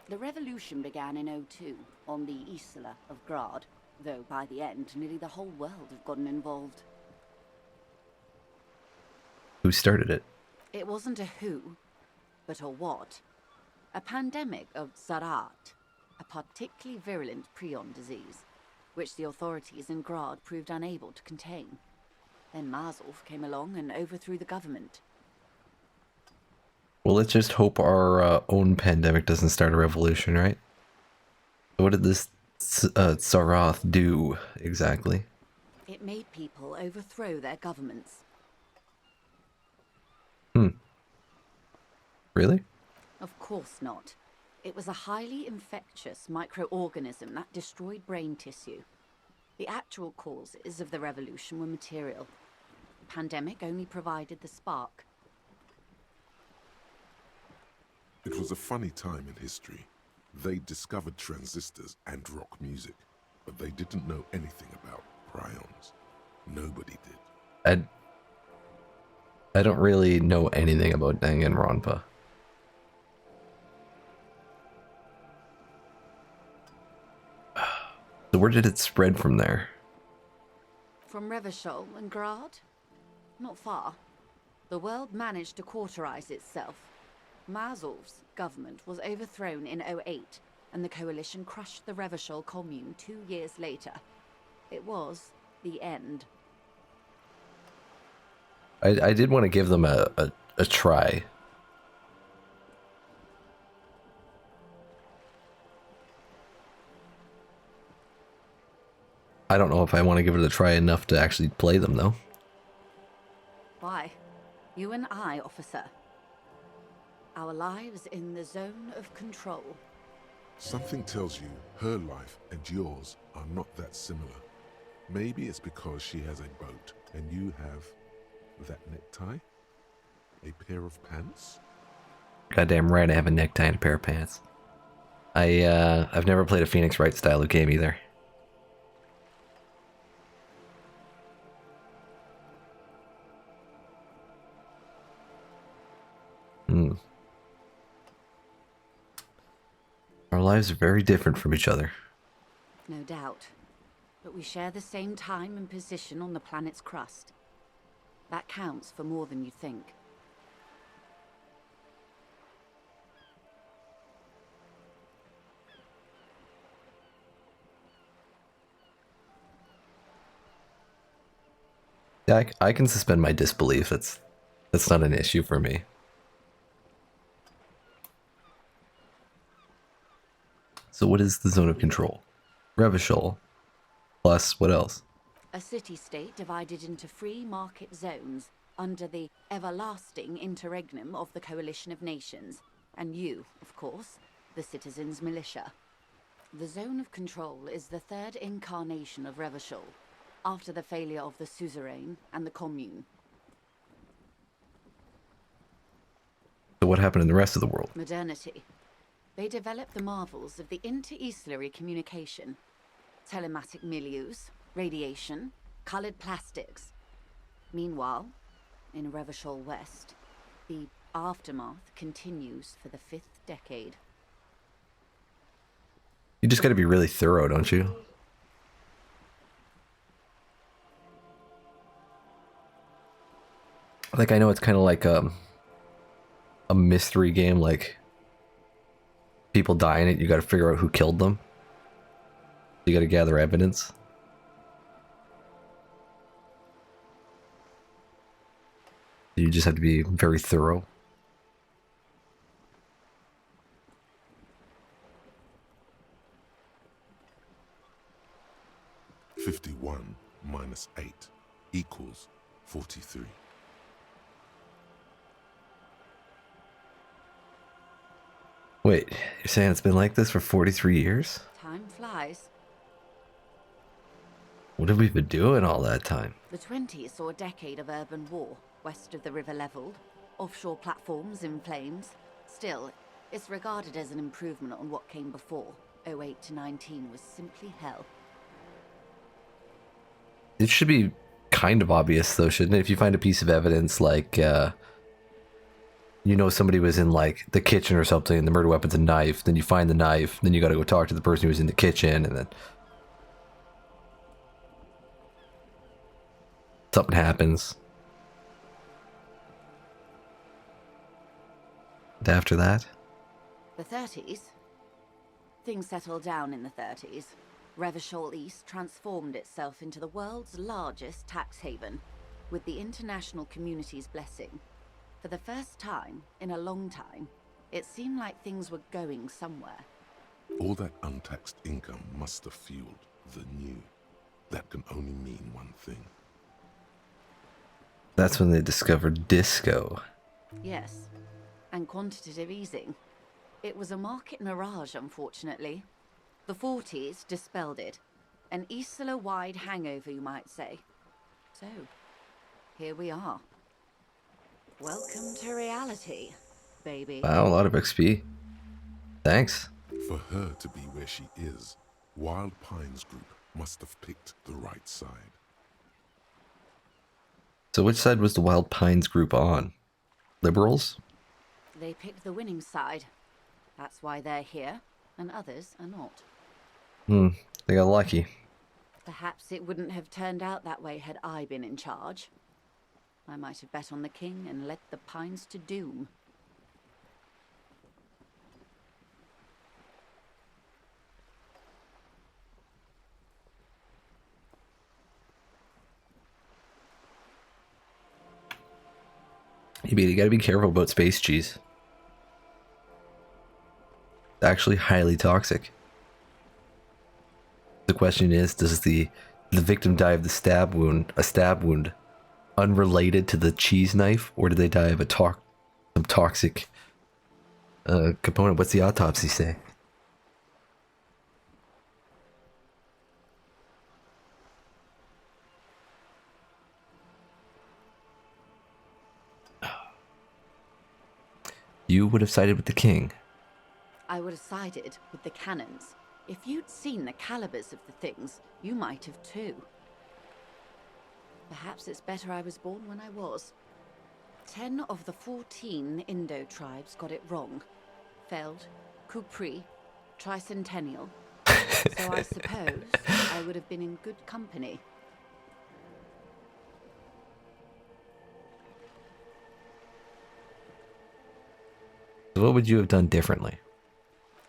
The revolution began in '02 on the Isla of Grad, though by the end, nearly the whole world had gotten involved. Who started it? It wasn't a who, but a what. A pandemic of Zarat, a particularly virulent prion disease, which the authorities in Grad proved unable to contain. Then Marzolf came along and overthrew the government. Well, let's just hope our own pandemic doesn't start a revolution, right? What did this Sarath do exactly? It made people overthrow their governments. Really? Of course not. It was a highly infectious microorganism that destroyed brain tissue. The actual causes of the revolution were material. The pandemic only provided the spark. It was a funny time in history. They discovered transistors and rock music, but they didn't know anything about prions. Nobody did. I don't really know anything about Danganronpa. So where did it spread from there? From Revachol and Grad? Not far. The world managed to cauterize itself. Marzolf's government was overthrown in 08, and the coalition crushed the Revachol commune 2 years later. It was the end. I did want to give them a try. I don't know if I want to give it a try enough to actually play them, though. Why? You and I, officer. Our lives in the zone of control. Something tells you her life and yours are not that similar. Maybe it's because she has a boat and you have that necktie? A pair of pants? Goddamn right, I have a necktie and a pair of pants. I've never played a Phoenix Wright style of game either. Our lives are very different from each other. No doubt. But we share the same time and position on the planet's crust. That counts for more than you think. Yeah, I can suspend my disbelief. That's not an issue for me. So what is the zone of control? Revachol. Plus, what else? A city-state divided into free market zones under the everlasting interregnum of the Coalition of Nations. And you, of course, the citizens' militia. The zone of control is the third incarnation of Revachol, after the failure of the suzerain and the commune. So what happened in the rest of the world? Modernity. They developed the marvels of the inter-eastlery communication. Telematic milieus, radiation, colored plastics. Meanwhile, in Revachol West, the aftermath continues for the 5th decade. You just gotta be really thorough, don't you? Like, I know it's kind of like a mystery game, like people die in it, you gotta figure out who killed them. You gotta gather evidence. You just have to be very thorough. "51 minus 8 equals 43. Wait, you're saying it's been like this for 43 years? Time flies. What have we been doing all that time? The 20s saw a decade of urban war, west of the river leveled, offshore platforms in flames. Still, it's regarded as an improvement on what came before. 08 to 19 was simply hell. It should be kind of obvious, though, shouldn't it? If you find a piece of evidence, like, you know somebody was in, like, the kitchen or something, and the murder weapon's a knife, then you find the knife, then you gotta go talk to the person who was in the kitchen, and then something happens. And after that? The 30s? Things settled down in the 30s. Revachol East transformed itself into the world's largest tax haven. with the international community's blessing, for the first time in a long time, it seemed like things were going somewhere. All that untaxed income must have fueled the new. That can only mean one thing. That's when they discovered disco. Yes, and quantitative easing. It was a market mirage, unfortunately. The 40s dispelled it. An Isola-wide hangover, you might say. So, here we are. Welcome to reality, baby. Wow, a lot of XP. Thanks. For her to be where she is, Wild Pines Group must have picked the right side. So which side was the Wild Pines group on? Liberals? They picked the winning side. That's why they're here, and others are not. They got lucky. Perhaps it wouldn't have turned out that way had I been in charge. I might have bet on the king and led the Pines to doom. You gotta be careful about space cheese. It's actually highly toxic. The question is, does the victim die of a stab wound, unrelated to the cheese knife, or did they die of some toxic component? What's the autopsy say? You would have sided with the king. I would have sided with the cannons. If you'd seen the calibers of the things, you might have too. Perhaps it's better I was born when I was. 10 of the 14 Indo tribes got it wrong. Feld, Kupri, Tricentennial. So I suppose I would have been in good company. What would you have done differently?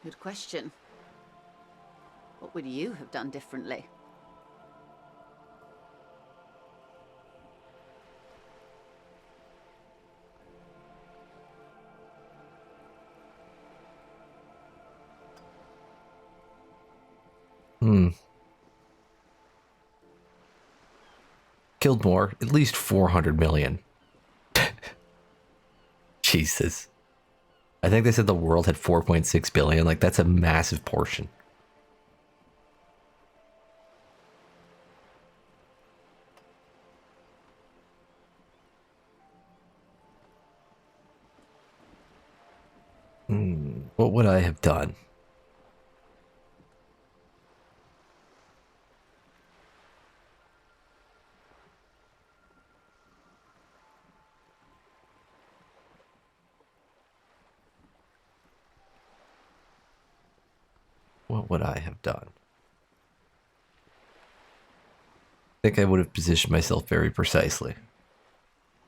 Good question. What would you have done differently? Killed more, at least 400 million. Jesus. I think they said the world had 4.6 billion. Like, that's a massive portion. What would I have done? What would I have done? I think I would have positioned myself very precisely.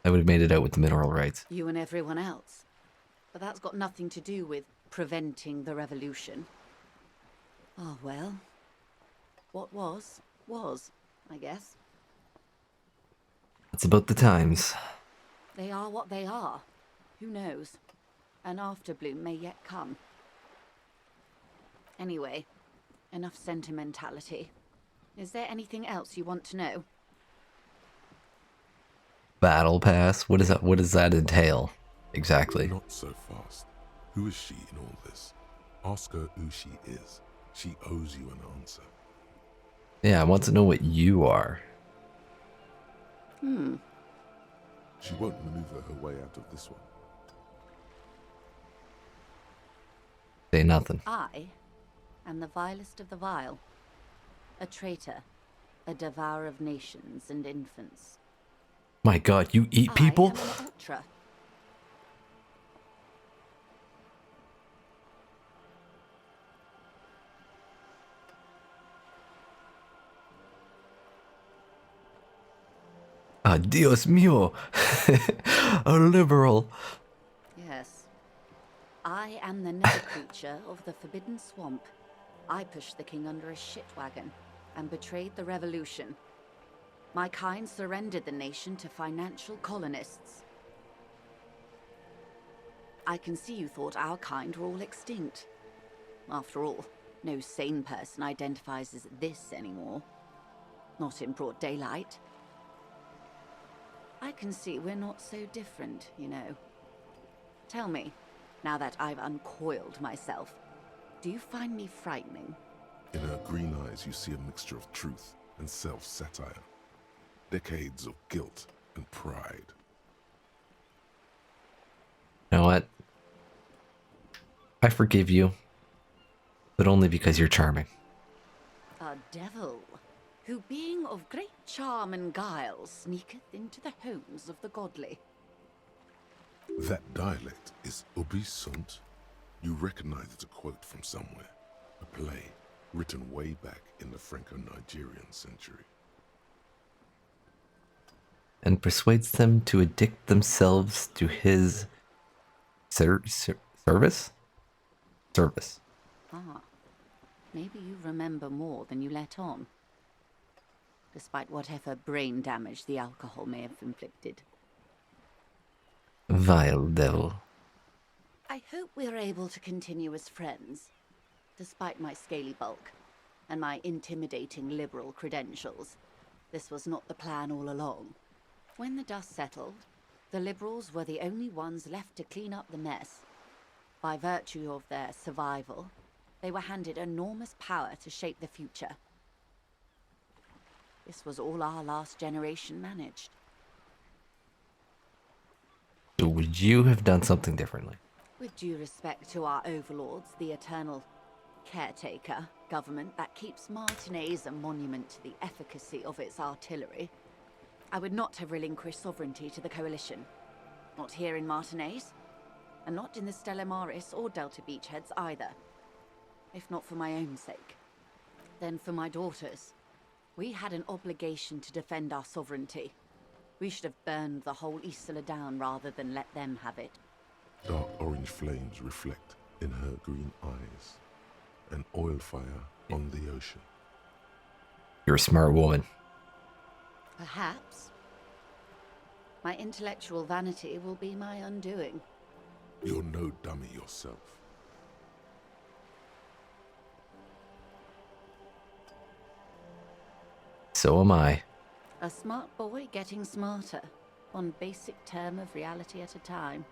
I would have made it out with the mineral rights. You and everyone else. But that's got nothing to do with preventing the revolution. Oh well. What was, I guess. It's about the times. They are what they are. Who knows? An afterbloom may yet come. Anyway, enough sentimentality. Is there anything else you want to know? Battle pass? What is that? What does that entail? Exactly. Not so fast. Who is she in all this? Ask her who she is. She owes you an answer. Yeah, I want to know what you are. She won't maneuver her way out of this one. Say nothing. I am the vilest of the vile. A traitor. A devourer of nations and infants. My god, you eat people? I am an ultra. Ah, Dios mío. A liberal. Yes. I am the nether creature of the Forbidden Swamp. I pushed the king under a shit wagon and betrayed the revolution. My kind surrendered the nation to financial colonists. I can see you thought our kind were all extinct. After all, no sane person identifies as this anymore. Not in broad daylight. I can see we're not so different, you know. Tell me, now that I've uncoiled myself, do you find me frightening? In her green eyes, you see a mixture of truth and self-satire. Decades of guilt and pride. You know what? I forgive you, but only because you're charming. A devil, who being of great charm and guile, sneaketh into the homes of the godly. That dialect is ubi sunt. You recognize it's a quote from somewhere. A play written way back in the Franco-Nigerian century. And persuades them to addict themselves to his service? Service. Ah, maybe you remember more than you let on. Despite whatever brain damage the alcohol may have inflicted. Vile devil. I hope we're able to continue as friends, despite my scaly bulk and my intimidating liberal credentials. This was not the plan all along. When the dust settled, the liberals were the only ones left to clean up the mess. By virtue of their survival, they were handed enormous power to shape the future. This was all our last generation managed. So would you have done something differently? With due respect to our overlords, the eternal caretaker government that keeps Martinez a monument to the efficacy of its artillery, I would not have relinquished sovereignty to the Coalition. Not here in Martinez, and not in the Stella Maris or Delta Beachheads either. If not for my own sake, then for my daughters. We had an obligation to defend our sovereignty. We should have burned the whole Isola down rather than let them have it. Dark orange flames reflect in her green eyes. An oil fire on the ocean. You're a smart woman. Perhaps. My intellectual vanity will be my undoing. You're no dummy yourself. So am I. A smart boy getting smarter, one basic term of reality at a time.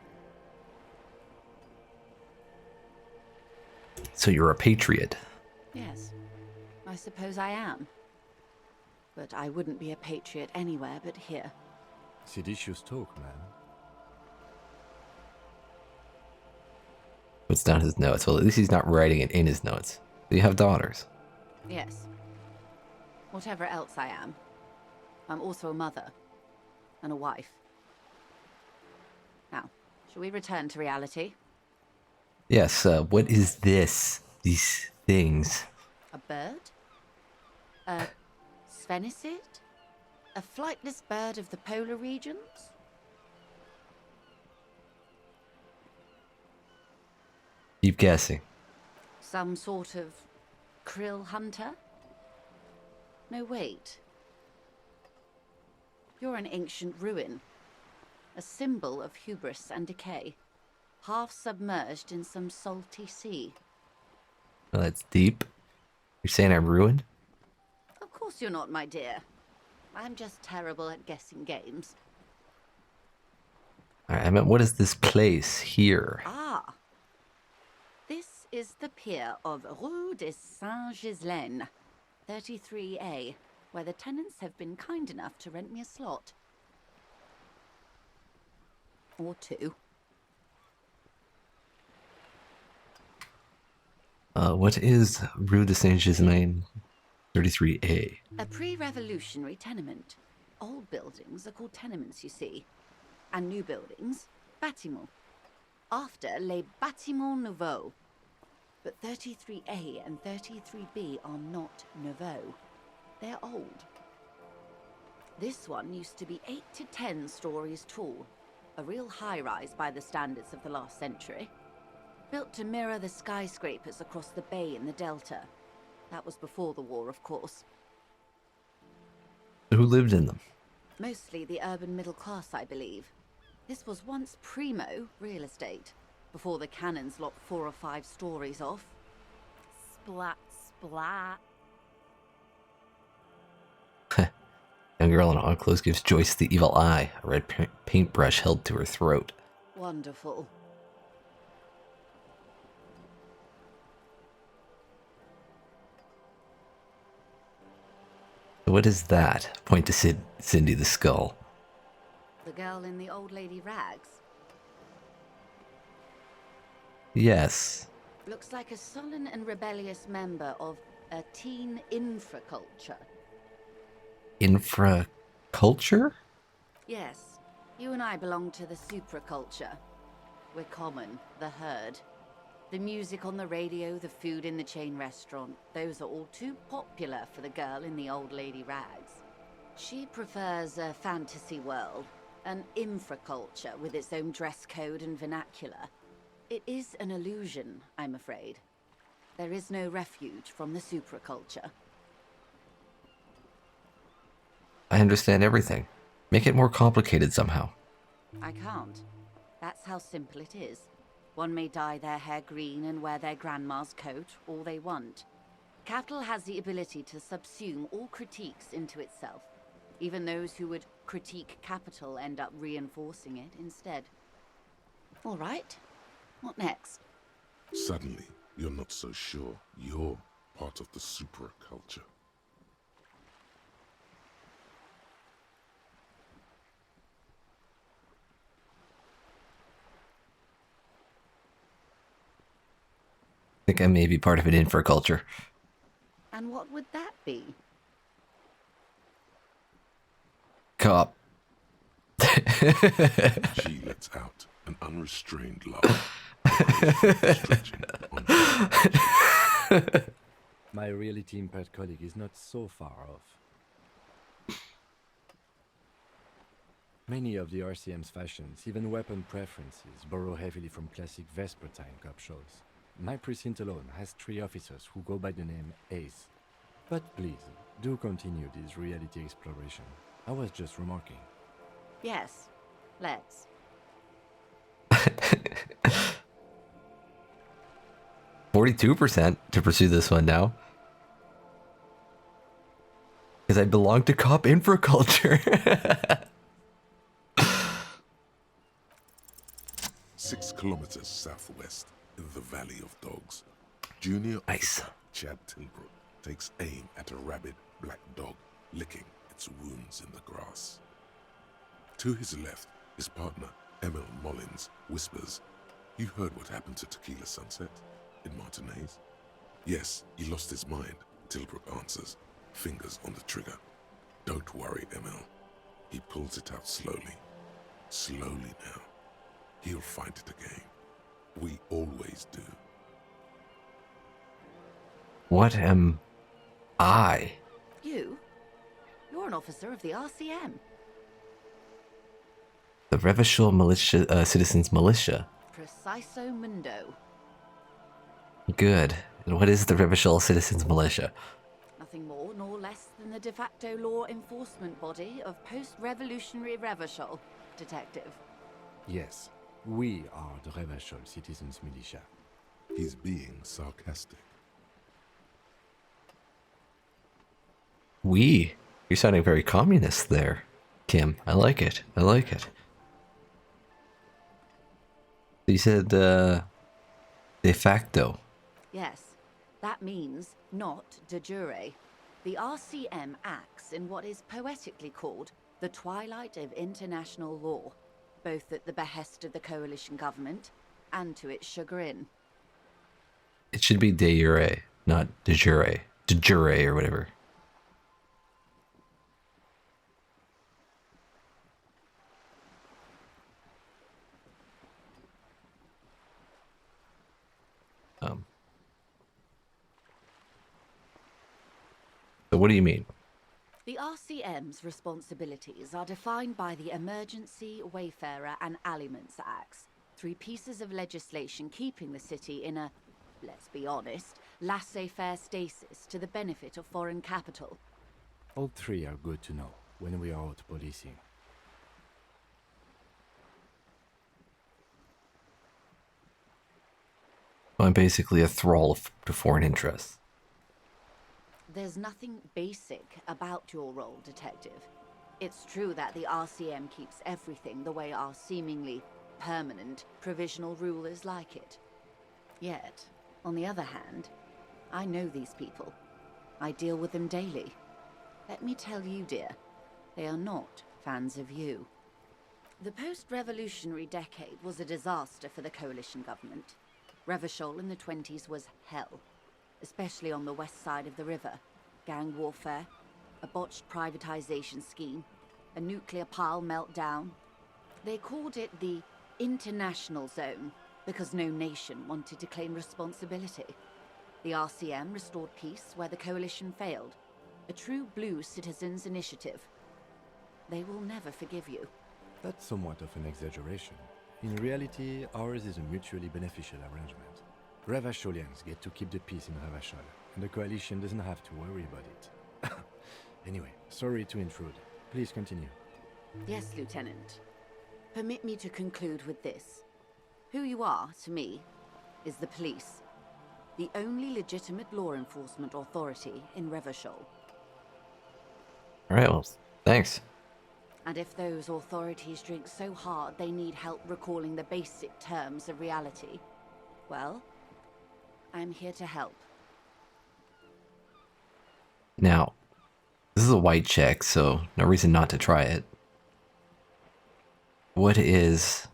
So you're a patriot. Yes, I suppose I am. But I wouldn't be a patriot anywhere but here. Seditious talk, man. Puts down his notes. Well, at least he's not writing it in his notes. You have daughters. Yes. Whatever else I am, I'm also a mother and a wife. Now, shall we return to reality? Yes, what is this? These things. A bird? A sphenicid? A flightless bird of the polar regions? Keep guessing. Some sort of krill hunter? No, wait. You're an ancient ruin. A symbol of hubris and decay. Half submerged in some salty sea. Well, that's deep. You're saying I'm ruined? Of course you're not, my dear. I'm just terrible at guessing games. I meant, what is this place here? Ah. This is the pier of Rue de Saint-Ghislain, 33A, where the tenants have been kind enough to rent me a slot. Or two. What is Rue de Saint-Ghislain 33A? A pre-revolutionary tenement. Old buildings are called tenements, you see. And new buildings, bâtiments. After les bâtiments nouveaux. But 33A and 33B are not nouveaux. They're old. This one used to be 8 to 10 stories tall. A real high-rise by the standards of the last century. Built to mirror the skyscrapers across the bay in the Delta. That was before the war, of course. Who lived in them? Mostly the urban middle class, I believe. This was once primo real estate, before the cannons lopped 4 or 5 stories off. Splat, splat. Young girl in all clothes gives Joyce the evil eye, a red paintbrush held to her throat. Wonderful. What is that? Point to Cindy the skull. The girl in the old lady rags. Yes. Looks like a sullen and rebellious member of a teen infraculture. Infraculture? Yes, you and I belong to the supraculture. We're common, the herd. The music on the radio, the food in the chain restaurant, those are all too popular for the girl in the old lady rags. She prefers a fantasy world, an infraculture with its own dress code and vernacular. It is an illusion, I'm afraid. There is no refuge from the supraculture. I understand everything. Make it more complicated somehow. I can't. That's how simple it is. One may dye their hair green and wear their grandma's coat all they want. Capital has the ability to subsume all critiques into itself. Even those who would critique capital end up reinforcing it instead. All right. What next? Suddenly, you're not so sure you're part of the supraculture. I think I may be part of an infraculture. And what would that be? Cop. She lets out an unrestrained laugh. Stretching on My reality impaired colleague is not so far off. Many of the RCM's fashions, even weapon preferences, borrow heavily from classic Vespertine cop shows. My precinct alone has 3 officers who go by the name Ace. But please, do continue this reality exploration. I was just remarking. Yes, let's. 42% to pursue this one now. Because I belong to cop infraculture. 6 kilometers southwest in the Valley of Dogs, Junior Nice. Officer Chad Tilbrook takes aim at a rabid black dog licking its wounds in the grass. To his left, his partner, Emil Mullins, whispers, "You heard what happened to Tequila Sunset in Martinez?" "Yes, he lost his mind," Tilbrook answers, fingers on the trigger. "Don't worry, Emil." He pulls it out slowly. Slowly now. He'll find it again. We always do. What am I? You? You're an officer of the RCM. The Revachol Militia, Citizens Militia. Preciso mundo. Good. And what is the Revachol Citizens Militia? Nothing more nor less than the de facto law enforcement body of post-revolutionary Revachol, Detective. Yes, we are the Revachol Citizens Militia. He's being sarcastic. We? You're sounding very communist there, Kim. I like it. I like it. You said, de facto. Yes, that means not de jure. The RCM acts in what is poetically called the twilight of international law, both at the behest of the coalition government and to its chagrin. It should be de jure, not de jure. De jure or whatever. So what do you mean? The RCM's responsibilities are defined by the Emergency, Wayfarer and Aliments Acts, 3 pieces of legislation keeping the city in a, let's be honest, laissez-faire stasis to the benefit of foreign capital. All three are good to know when we are out policing. I'm basically a thrall to foreign interests. There's nothing basic about your role, Detective. It's true that the RCM keeps everything the way our seemingly permanent provisional rulers like it. Yet, on the other hand, I know these people. I deal with them daily. Let me tell you, dear, they are not fans of you. The post-revolutionary decade was a disaster for the coalition government. Revachol in the 20s was hell, especially on the west side of the river. Gang warfare, a botched privatization scheme, a nuclear pile meltdown. They called it the International Zone because no nation wanted to claim responsibility. The RCM restored peace where the coalition failed. A true blue citizens' initiative. They will never forgive you. That's somewhat of an exaggeration. In reality, ours is a mutually beneficial arrangement. Ravacholians get to keep the peace in Ravachol, and the coalition doesn't have to worry about it. Anyway, sorry to intrude. Please continue. Yes, Lieutenant. Permit me to conclude with this. Who you are, to me, is the police. The only legitimate law enforcement authority in Revachol. Alright, well, thanks. And if those authorities drink so hard they need help recalling the basic terms of reality, well, I'm here to help. Now, this is a white check, so no reason not to try it. What is...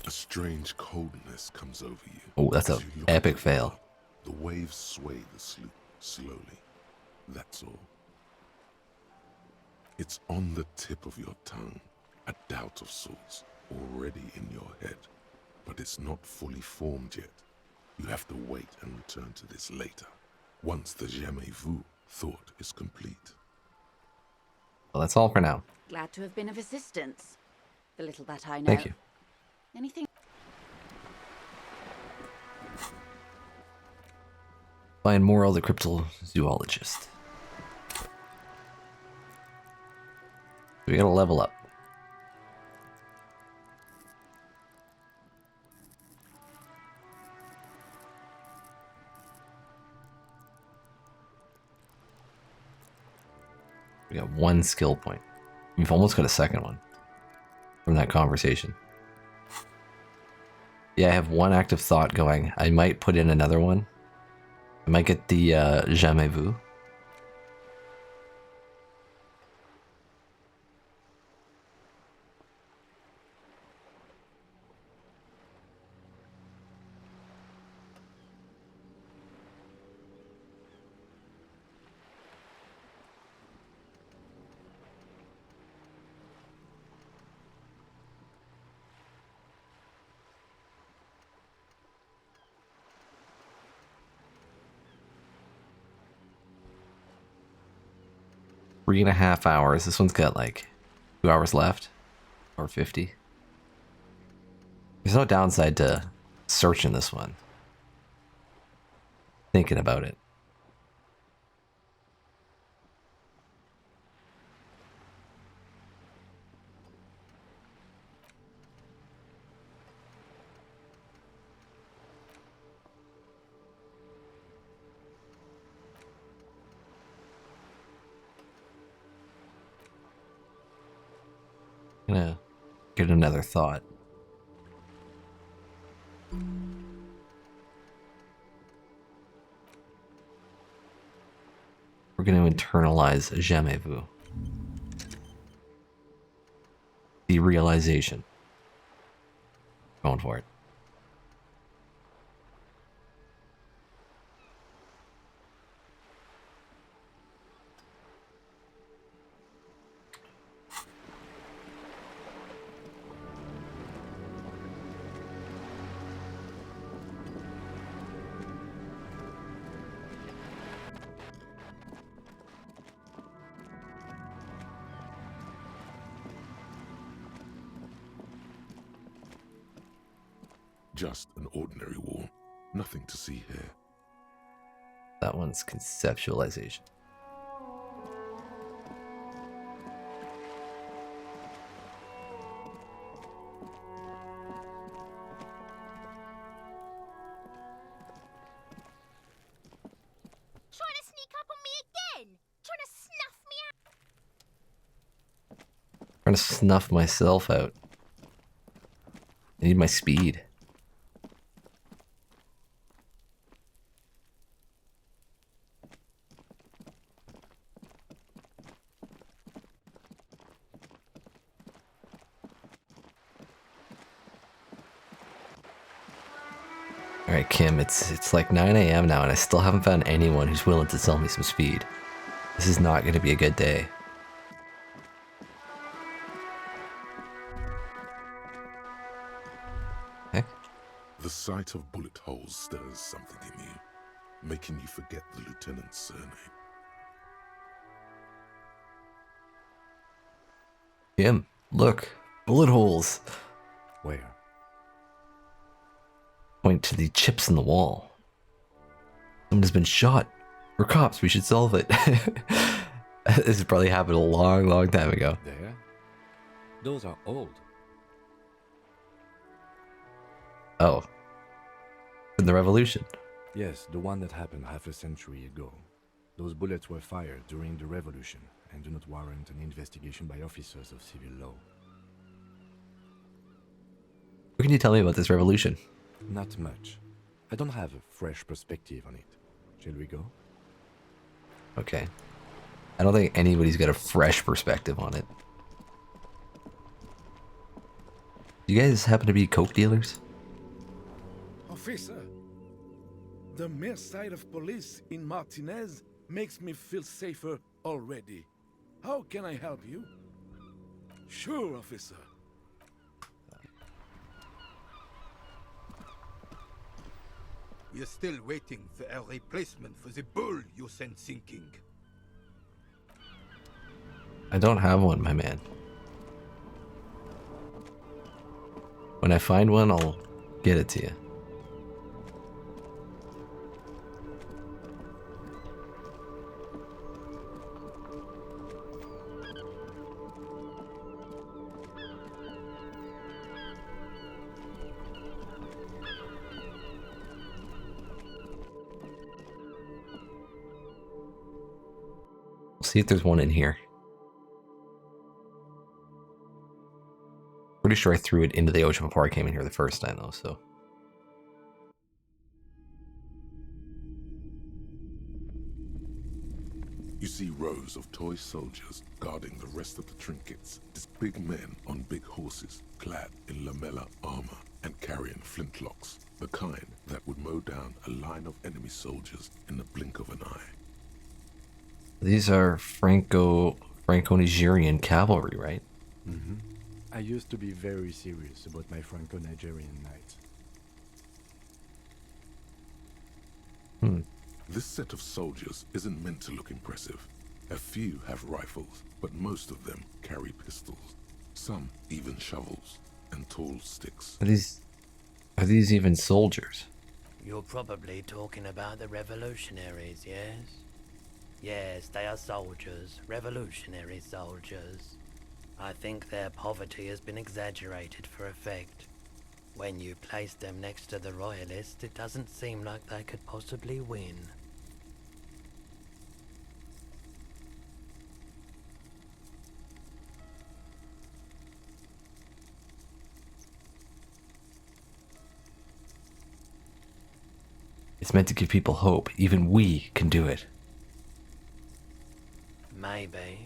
A strange coldness comes over you. Oh, that's as a you look epic at the fail. water. The waves sway the sloop slowly. That's all. It's on the tip of your tongue, a doubt of sorts, already in your head. But it's not fully formed yet. You have to wait and return to this later, once the jamais vu thought is complete. Well, that's all for now. Glad to have been of assistance. The little that I know. Thank you. Anything? Find Moral the cryptozoologist. We gotta level up. We got one skill point. We've almost got a second one from that conversation. Yeah, I have one active thought going. I might put in another one. I might get the jamais vu. Three and a half hours. This one's got like 2 hours left. Or 50. There's no downside to searching this one. Thinking about it. Gonna get another thought. We're going to internalize jamais vu. The realization. Going for it. Just an ordinary wall. Nothing to see here. That one's conceptualization. trying to snuff myself out. I need my speed. Alright, Kim, it's like 9 a.m. now and I still haven't found anyone who's willing to sell me some speed. This is not going to be a good day. Heck? The sight of bullet holes stirs something in you, making you forget the lieutenant's surname. Kim, look. Bullet holes. Where? Point to the chips in the wall. Someone has been shot. We're cops, we should solve it. This has probably happened a long, long time ago. There? Those are old. Oh. In the revolution. Yes, the one that happened half a century ago. Those bullets were fired during the revolution and do not warrant an investigation by officers of civil law. What can you tell me about this revolution? Not much. I don't have a fresh perspective on it. Shall we go? Okay. I don't think anybody's got a fresh perspective on it. You guys happen to be coke dealers? Officer, the mere sight of police in Martinez makes me feel safer already. How can I help you? Sure, officer. We are still waiting for a replacement for the bull you sent sinking. I don't have one, my man. When I find one, I'll get it to you. See if there's one in here. Pretty sure I threw it into the ocean before I came in here the first time though, so. You see rows of toy soldiers guarding the rest of the trinkets. It's big men on big horses, clad in lamella armor and carrying flintlocks, the kind that would mow down a line of enemy soldiers in the blink of an eye. These are Franco-Nigerian cavalry, right? Mm-hmm. I used to be very serious about my Franco-Nigerian knights. This set of soldiers isn't meant to look impressive. A few have rifles, but most of them carry pistols. Some even shovels and tall sticks. Are these even soldiers? You're probably talking about the revolutionaries, yes? Yes, they are soldiers, revolutionary soldiers. I think their poverty has been exaggerated for effect. When you place them next to the royalists, it doesn't seem like they could possibly win. It's meant to give people hope. Even we can do it. Maybe.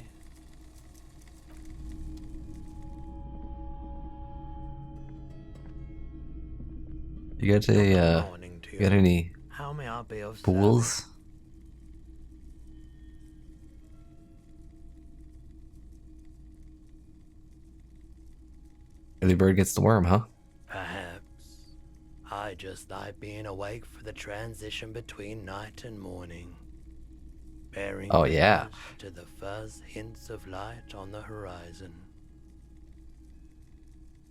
You got a, you got any How may I be of service? pools? Early bird gets the worm, huh? Perhaps. I just like being awake for the transition between night and morning. Bearing Oh, yeah. witness to the first hints of light on the horizon.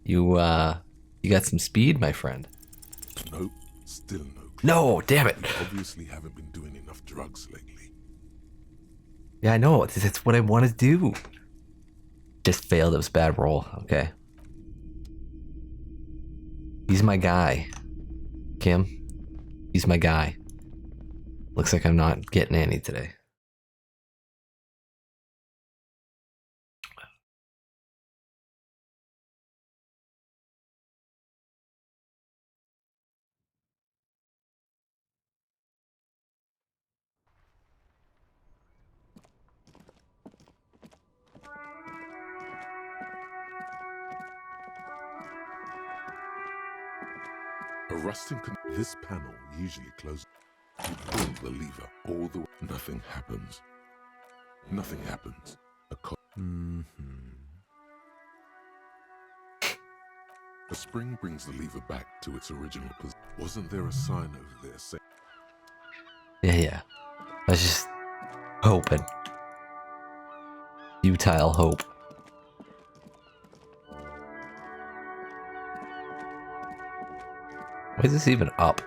You got some speed, my friend. Nope, still no clue. No, damn it. You obviously haven't been doing enough drugs lately. Yeah, I know. That's what I want to do. Just failed. It was a bad roll. Okay. He's my guy. Kim, he's my guy. Looks like I'm not getting any today. This panel usually closes. You pull the lever all the way. Nothing happens. Nothing happens. A spring brings the lever back to its original position. Wasn't there a sign over there saying... Yeah. I was just hoping. Futile hope. Why is this even up?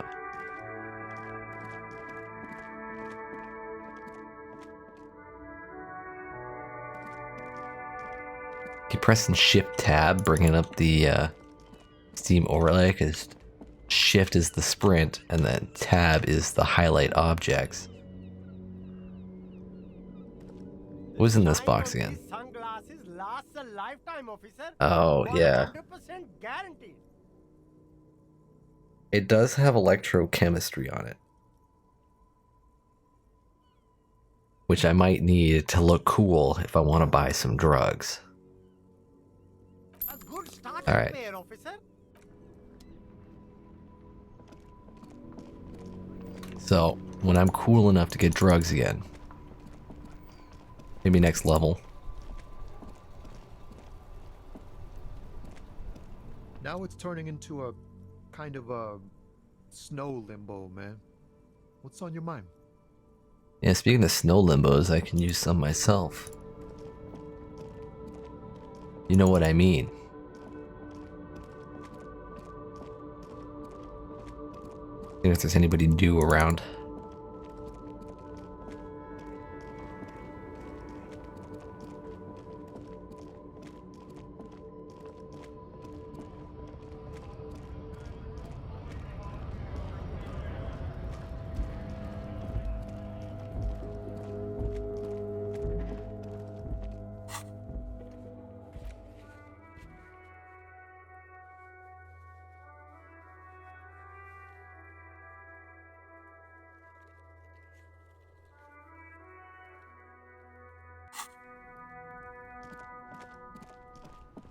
Keep pressing Shift Tab, bringing up the Steam overlay, because Shift is the sprint, and then Tab is the highlight objects. What's in this box again? Sunglasses lasts a lifetime, officer. Oh, yeah. 100% guaranteed. It does have electrochemistry on it, which I might need to look cool if I want to buy some drugs. All right. So, when I'm cool enough to get drugs again, maybe next level. Now it's turning into a kind of a snow limbo, man. What's on your mind? Yeah, speaking of snow limbos, I can use some myself. You know what I mean. See if there's anybody new around.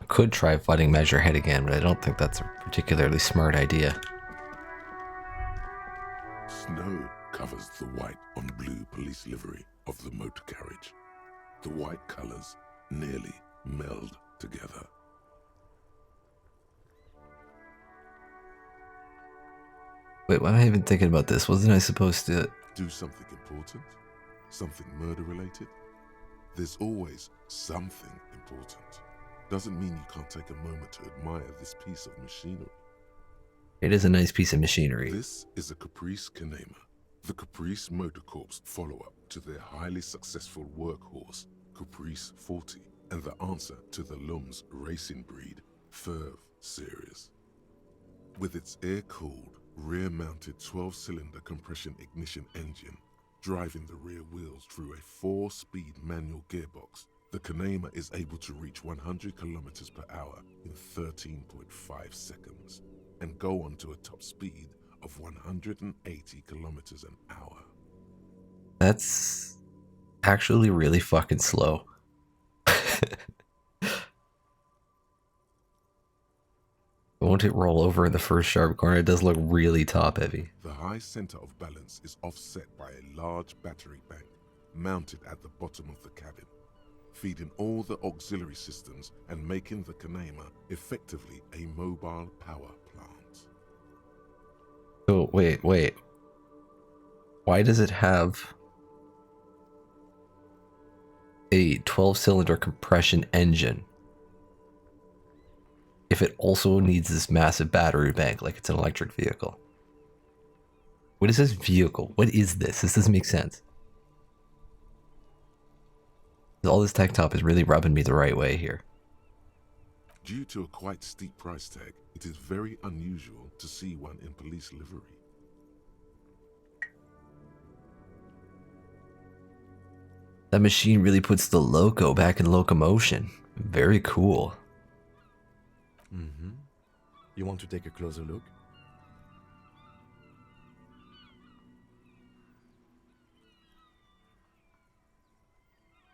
Could try fighting Measurehead again, but I don't think that's a particularly smart idea. Snow covers the white on blue police livery of the motor carriage. The white colors nearly meld together. Wait, why am I even thinking about this? Wasn't I supposed to... Do something important? Something murder-related? There's always something important. Doesn't mean you can't take a moment to admire this piece of machinery. It is a nice piece of machinery. This is a Caprice Canema, the Caprice Motor Corps follow-up to their highly successful workhorse, Caprice 40, and the answer to the Lum's racing breed, Ferv series. With its air-cooled, rear-mounted 12-cylinder compression ignition engine, driving the rear wheels through a 4-speed manual gearbox, the Canema is able to reach 100 kilometers per hour in 13.5 seconds and go on to a top speed of 180 kilometers an hour. That's actually really fucking slow. Won't it roll over in the first sharp corner? It does look really top heavy. The high center of balance is offset by a large battery bank mounted at the bottom of the cabin, feeding all the auxiliary systems and making the Canema effectively a mobile power plant. Oh, wait. Why does it have a 12-cylinder compression engine if it also needs this massive battery bank like it's an electric vehicle? What is this vehicle? What is this? This doesn't make sense. All this tech talk is really rubbing me the right way here. Due to a quite steep price tag, it is very unusual to see one in police livery. That machine really puts the loco back in locomotion. Very cool. Mm-hmm. You want to take a closer look?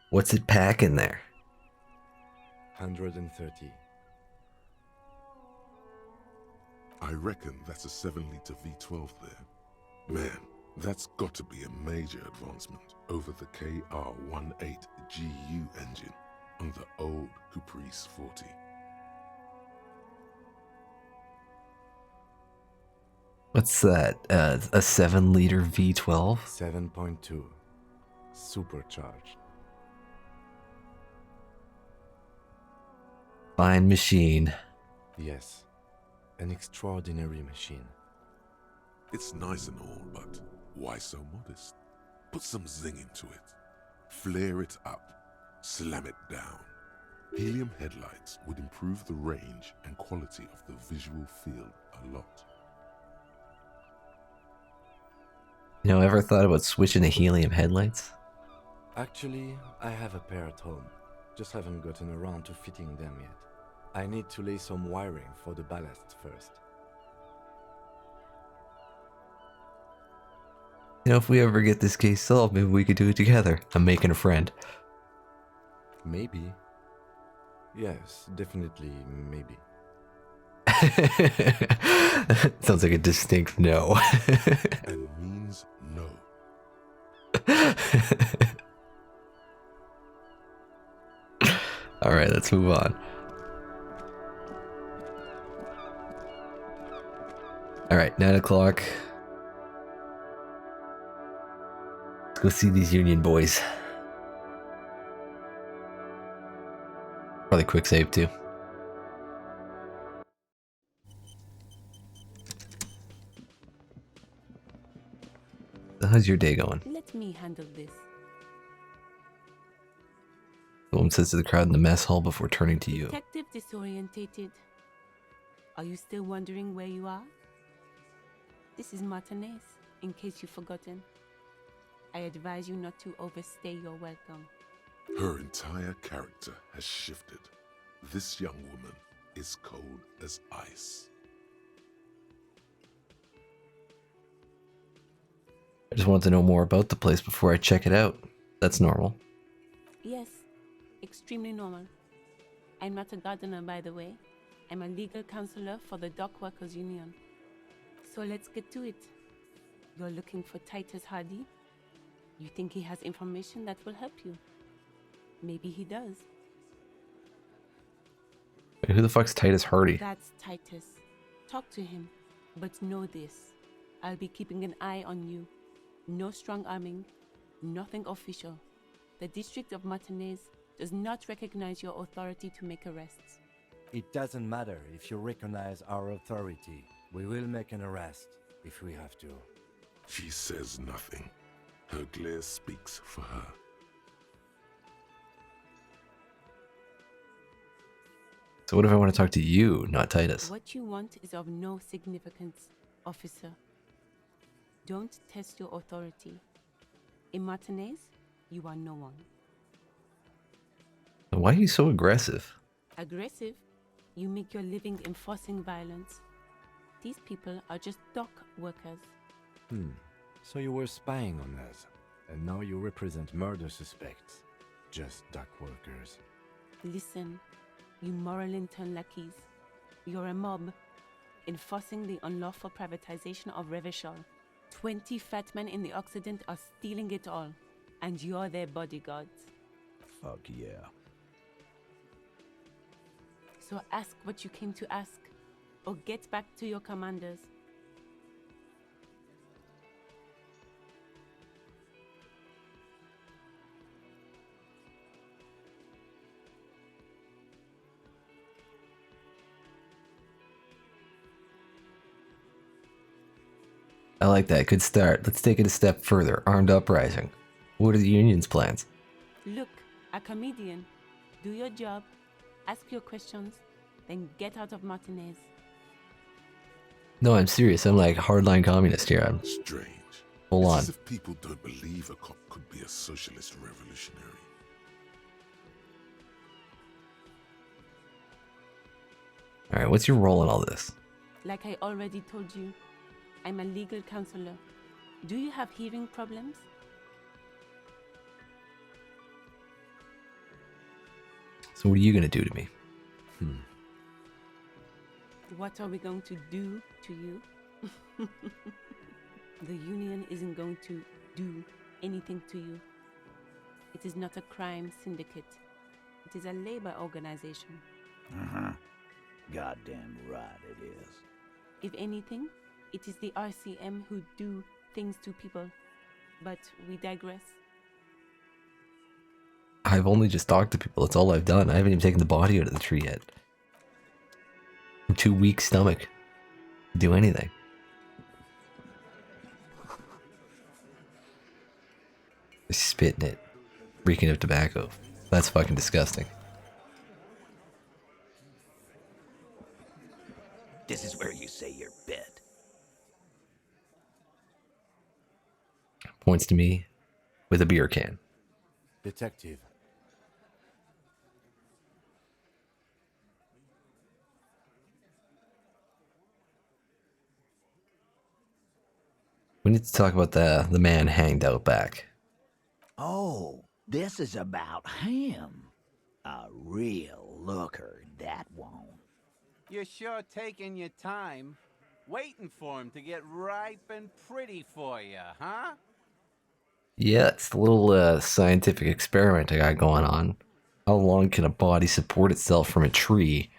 What's it packing there? 130. I reckon that's a 7-liter V12 there. Man, that's got to be a major advancement over the KR-18GU engine on the old Caprice 40. What's that? A 7-liter V12? 7.2. Supercharged. Fine machine. Yes. An extraordinary machine. It's nice and all, but why so modest? Put some zing into it. Flare it up. Slam it down. Helium headlights would improve the range and quality of the visual field a lot. You know, ever thought about switching to helium headlights? Actually, I have a pair at home. Just haven't gotten around to fitting them yet. I need to lay some wiring for the ballast first. You know, if we ever get this case solved, maybe we could do it together. I'm making a friend. Maybe. Yes, definitely maybe. Sounds like a distinct no. And means no. Alright, let's move on. Alright, 9 o'clock. Let's go see these Union boys. Probably quick save too. So how's your day going? Let me handle this. Someone says to the crowd in the mess hall before turning to you. Detective disorientated. Are you still wondering where you are? This is Martinez, in case you've forgotten. I advise you not to overstay your welcome. Her entire character has shifted. This young woman is cold as ice. I just want to know more about the place before I check it out. That's normal. Yes, extremely normal. I'm not a gardener, by the way. I'm a legal counselor for the Dock Workers Union. So let's get to it. You're looking for Titus Hardy? You think he has information that will help you? Maybe he does. Wait, who the fuck's Titus Hardy? That's Titus. Talk to him. But know this. I'll be keeping an eye on you. No strong arming. Nothing official. The District of Martinez does not recognize your authority to make arrests. It doesn't matter if you recognize our authority. We will make an arrest if we have to. She says nothing. Her glare speaks for her. So what if I want to talk to you, not Titus? What you want is of no significance, officer. Don't test your authority. In Martinez, you are no one. Why are you so aggressive? Aggressive? You make your living enforcing violence. These people are just dock workers. So you were spying on us, and now you represent murder suspects. Just dock workers. Listen, you moral intern lackeys. You're a mob, enforcing the unlawful privatization of Revachol. 20 fat men in the Occident are stealing it all, and you're their bodyguards. Fuck yeah. So ask what you came to ask, or get back to your commanders. I like that. Good start. Let's take it a step further. Armed uprising. What are the union's plans? Look, a comedian. Do your job, ask your questions, then get out of Martinez. No, I'm serious. I'm like hardline communist here. I'm strange. Hold It's on. as if people don't believe a cop could be a socialist revolutionary. All right, what's your role in all this? Like I already told you, I'm a legal counselor. Do you have hearing problems? So what are you gonna do to me? What are we going to do to you? The Union isn't going to do anything to you. It is not a crime syndicate. It is a labor organization. Uh-huh. Goddamn right it is. If anything, it is the RCM who do things to people. But we digress. I've only just talked to people. That's all I've done. I haven't even taken the body out of the tree yet. I'm too weak stomach to do anything. Spitting it. Reeking of tobacco. That's fucking disgusting. This is where you say your bit. Points to me with a beer can. Detective. We need to talk about the man hanged out back. Oh, this is about him. A real looker, that won't. You're sure taking your time, waiting for him to get ripe and pretty for you, huh? Yeah, it's the little scientific experiment I got going on. How long can a body support itself from a tree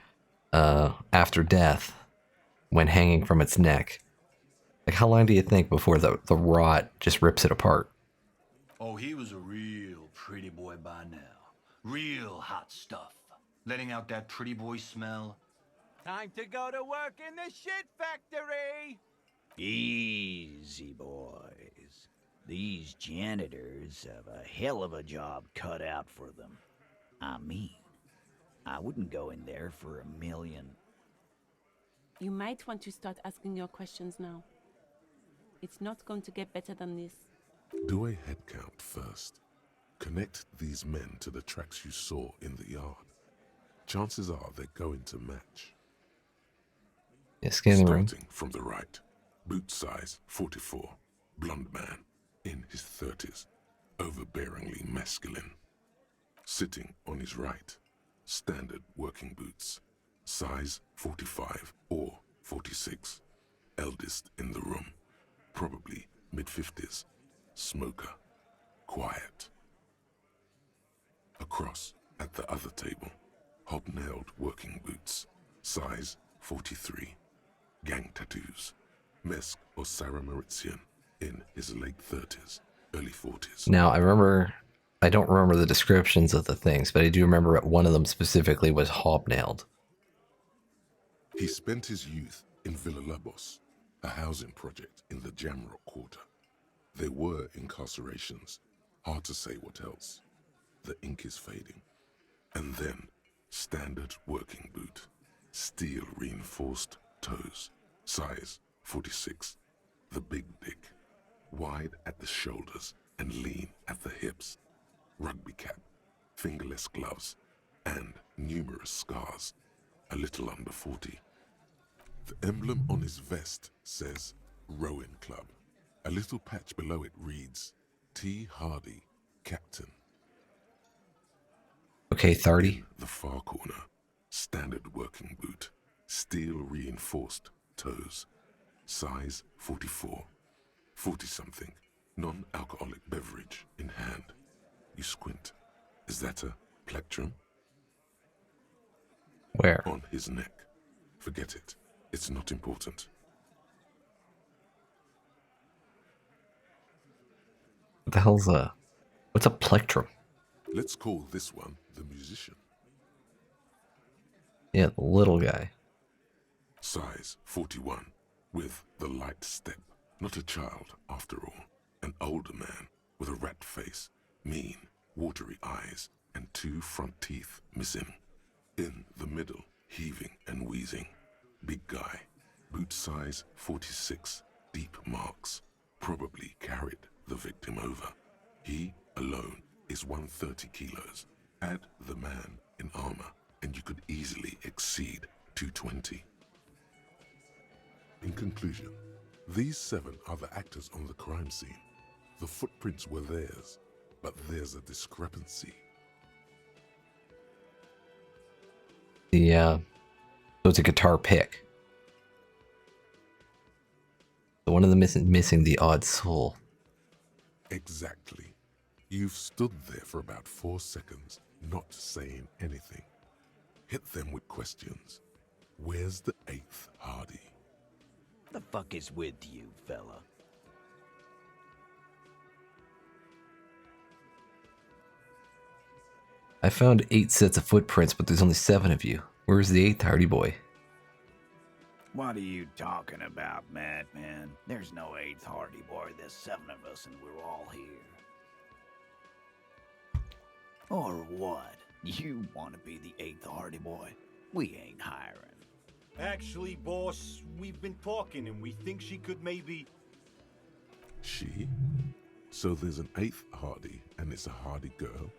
after death when hanging from its neck? Like, how long do you think before the rot just rips it apart? Oh, he was a real pretty boy by now. Real hot stuff. Letting out that pretty boy smell. Time to go to work in the shit factory! Easy, boys. These janitors have a hell of a job cut out for them. I mean, I wouldn't go in there for $1 million. You might want to start asking your questions now. It's not going to get better than this. Do a head count first. Connect these men to the tracks you saw in the yard. Chances are they're going to match. Yeah, scan the room. Starting from the right. Boot size 44. Blonde man. In his 30s. Overbearingly masculine. Sitting on his right. Standard working boots. Size 45 or 46. Eldest in the room. Probably mid-50s. Smoker. Quiet. Across at the other table. Hobnailed working boots. Size 43. Gang tattoos. Mesk or Sarah Mauritian. In his late 30s, early 40s. Now, I don't remember the descriptions of the things, but I do remember one of them specifically was hobnailed. He spent his youth in Villa Labos, a housing project in the Jamrock Quarter. There were incarcerations, hard to say what else. The ink is fading. And then, standard working boot, steel reinforced toes, size 46, the big dick, wide at the shoulders and lean at the hips, rugby cap, fingerless gloves, and numerous scars, a little under 40. The emblem on his vest says Rowing Club. A little patch below it reads T. Hardy, Captain. Okay, 30. In the far corner, standard working boot, steel reinforced toes, size 44, 40-something, non-alcoholic beverage in hand. You squint. Is that a plectrum? Where? On his neck. Forget it. It's not important. What the hell's what's a plectrum? Let's call this one the musician. Yeah, the little guy. Size 41, with the light step. Not a child, after all. An older man with a rat face, mean, watery eyes, and 2 front teeth missing. In the middle, heaving and wheezing. Big guy. Boot size 46, deep marks. Probably carried the victim over. He, alone, is 130 kilos. Add the man in armor, and you could easily exceed 220. In conclusion, these 7 are the actors on the crime scene. The footprints were theirs, but there's a discrepancy. So it's a guitar pick. So one of them isn't missing the odd soul. Exactly. You've stood there for about 4 seconds, not saying anything. Hit them with questions. Where's the 8th Hardy? The fuck is with you, fella? I found 8 sets of footprints, but there's only 7 of you. Where's the 8th Hardy boy? What are you talking about, madman? There's no 8th Hardy boy. There's 7 of us and we're all here. Or what? You want to be the 8th Hardy boy? We ain't hiring. Actually, boss, we've been talking and we think she could maybe... She? So there's an 8th Hardy and it's a Hardy girl?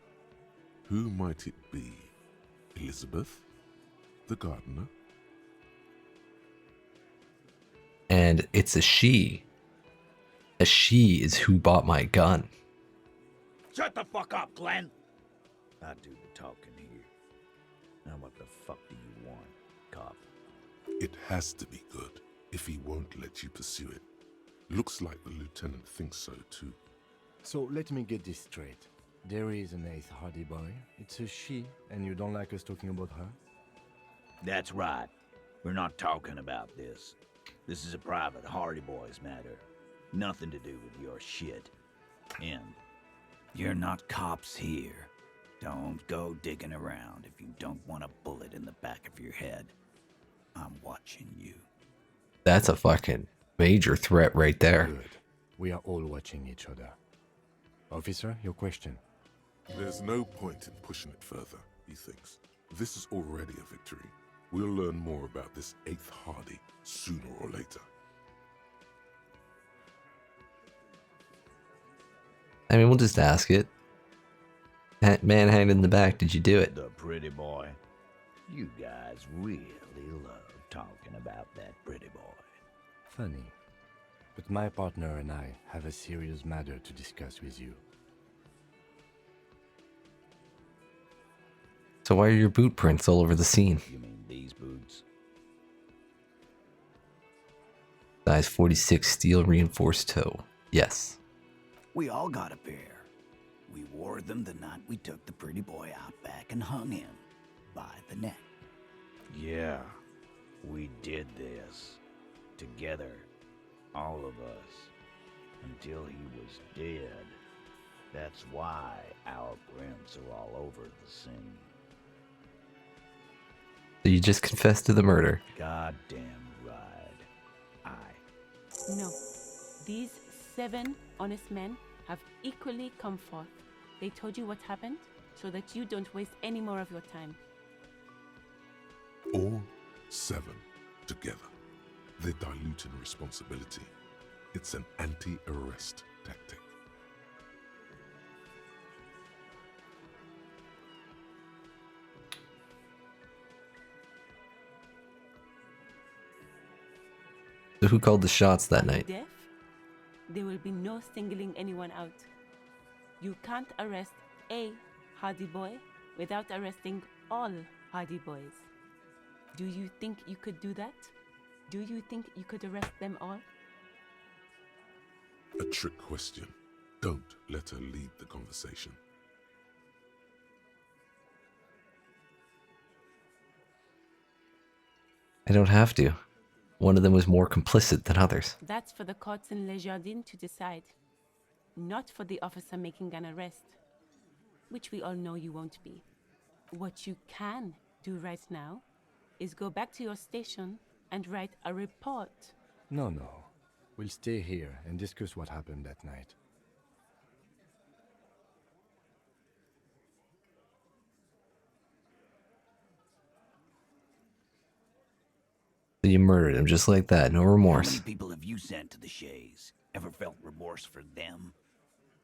Who might it be? Elizabeth? The gardener? And it's a she. A she is who bought my gun. Shut the fuck up, Glenn! I do the talking here. Now what the fuck do you want, cop? It has to be good if he won't let you pursue it. Looks like the lieutenant thinks so too. So let me get this straight. There is an 8th Hardy boy. It's a she, and you don't like us talking about her? That's right. We're not talking about this. This is a private Hardy Boys matter. Nothing to do with your shit. And you're not cops here. Don't go digging around if you don't want a bullet in the back of your head. I'm watching you. That's a fucking major threat right there. Good. We are all watching each other. Officer, your question. There's no point in pushing it further, he thinks. This is already a victory. We'll learn more about this 8th Hardy sooner or later. I mean, we'll just ask it. Man hanging in the back, did you do it? The pretty boy. You guys really love talking about that pretty boy. Funny. But my partner and I have a serious matter to discuss with you. So why are your boot prints all over the scene? You mean these boots? Size 46 steel reinforced toe. Yes. We all got a pair. We wore them the night we took the pretty boy out back and hung him by the neck. Yeah, we did this. Together. All of us. Until he was dead. That's why our prints are all over the scene. So you just confessed to the murder. Goddamn right. No. These 7 honest men have equally come forth. They told you what happened so that you don't waste any more of your time. All 7 together. They're diluting responsibility. It's an anti-arrest tactic. So who called the shots that night? Deaf? There will be no singling anyone out. You can't arrest a Hardy boy without arresting all Hardy boys. Do you think you could do that? Do you think you could arrest them all? A trick question. Don't let her lead the conversation. I don't have to. One of them was more complicit than others. That's for the courts in Le Jardin to decide. Not for the officer making an arrest. Which we all know you won't be. What you can do right now is go back to your station and write a report. No. We'll stay here and discuss what happened that night. So you murdered him just like that, no How remorse. many people have you sent to the Shays? Ever felt remorse for them?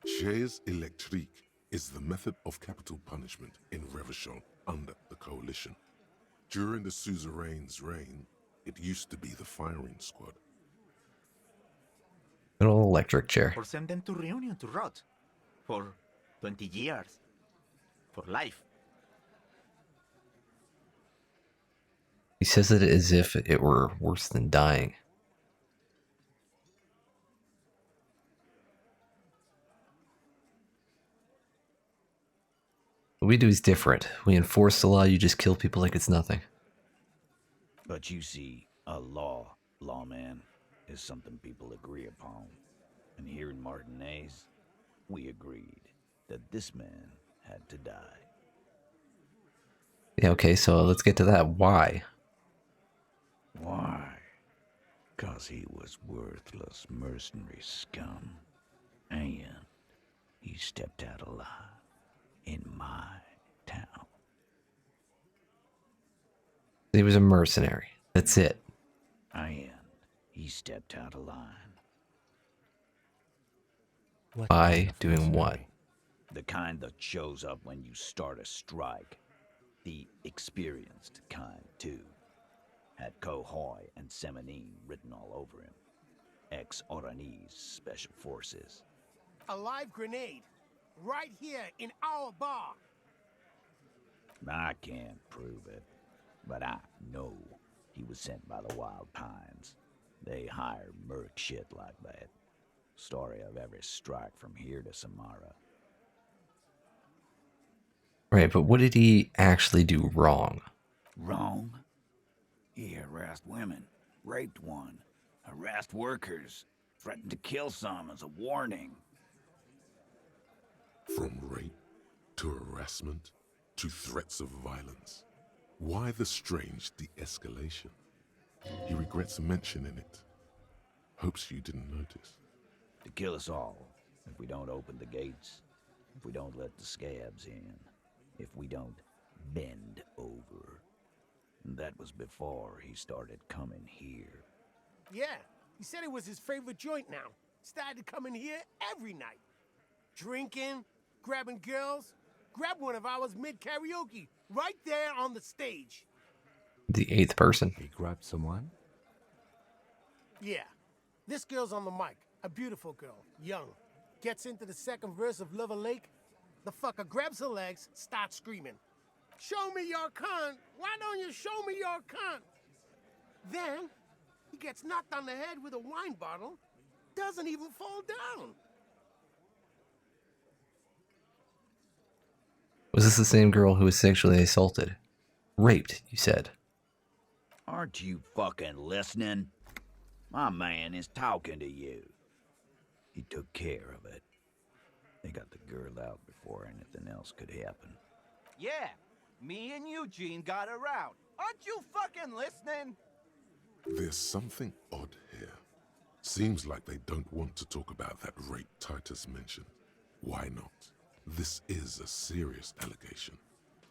Chaise électrique is the method of capital punishment in Revachol under the Coalition. During the suzerain's reign, it used to be the firing squad. An old electric chair. Or send them to Reunion to rot. For 20 years. For life. He says it as if it were worse than dying. What we do is different. We enforce the law, you just kill people like it's nothing. But you see, a lawman, is something people agree upon. And here in Martinez, we agreed that this man had to die. Yeah, okay, so let's get to that. Why? Why? 'Cause he was worthless mercenary scum. And he stepped out alive in my town. He was a mercenary. That's it. And he stepped out of line. By doing what? The kind that shows up when you start a strike. The experienced kind, too. Had Cohoy and Semenine written all over him. Ex-Oranese Special Forces. A live grenade. Right here in our bar. I can't prove it, but I know he was sent by the Wild Pines. They hire merc shit like that. Story of every strike from here to Samara. Right, but what did he actually do wrong? Wrong? He harassed women, raped one, harassed workers, threatened to kill some as a warning. From rape to harassment to threats of violence. Why the strange de-escalation? He regrets mentioning it. Hopes you didn't notice. To kill us all, if we don't open the gates, if we don't let the scabs in, if we don't bend over. That was before he started coming here. Yeah, he said it was his favorite joint now. Started coming here every night. Drinking, grabbing girls. Grab one of ours mid-karaoke, right there on the stage. The eighth person. He grabbed someone? Yeah. This girl's on the mic. A beautiful girl, young. Gets into the second verse of Lover Lake. The fucker grabs her legs, starts screaming. Show me your cunt! Why don't you show me your cunt? Then, he gets knocked on the head with a wine bottle. Doesn't even fall down. Was this the same girl who was sexually assaulted? Raped, you said. Aren't you fucking listening? My man is talking to you. He took care of it. They got the girl out before anything else could happen. Yeah, me and Eugene got her out. Aren't you fucking listening? There's something odd here. Seems like they don't want to talk about that rape Titus mentioned. Why not? This is a serious allegation.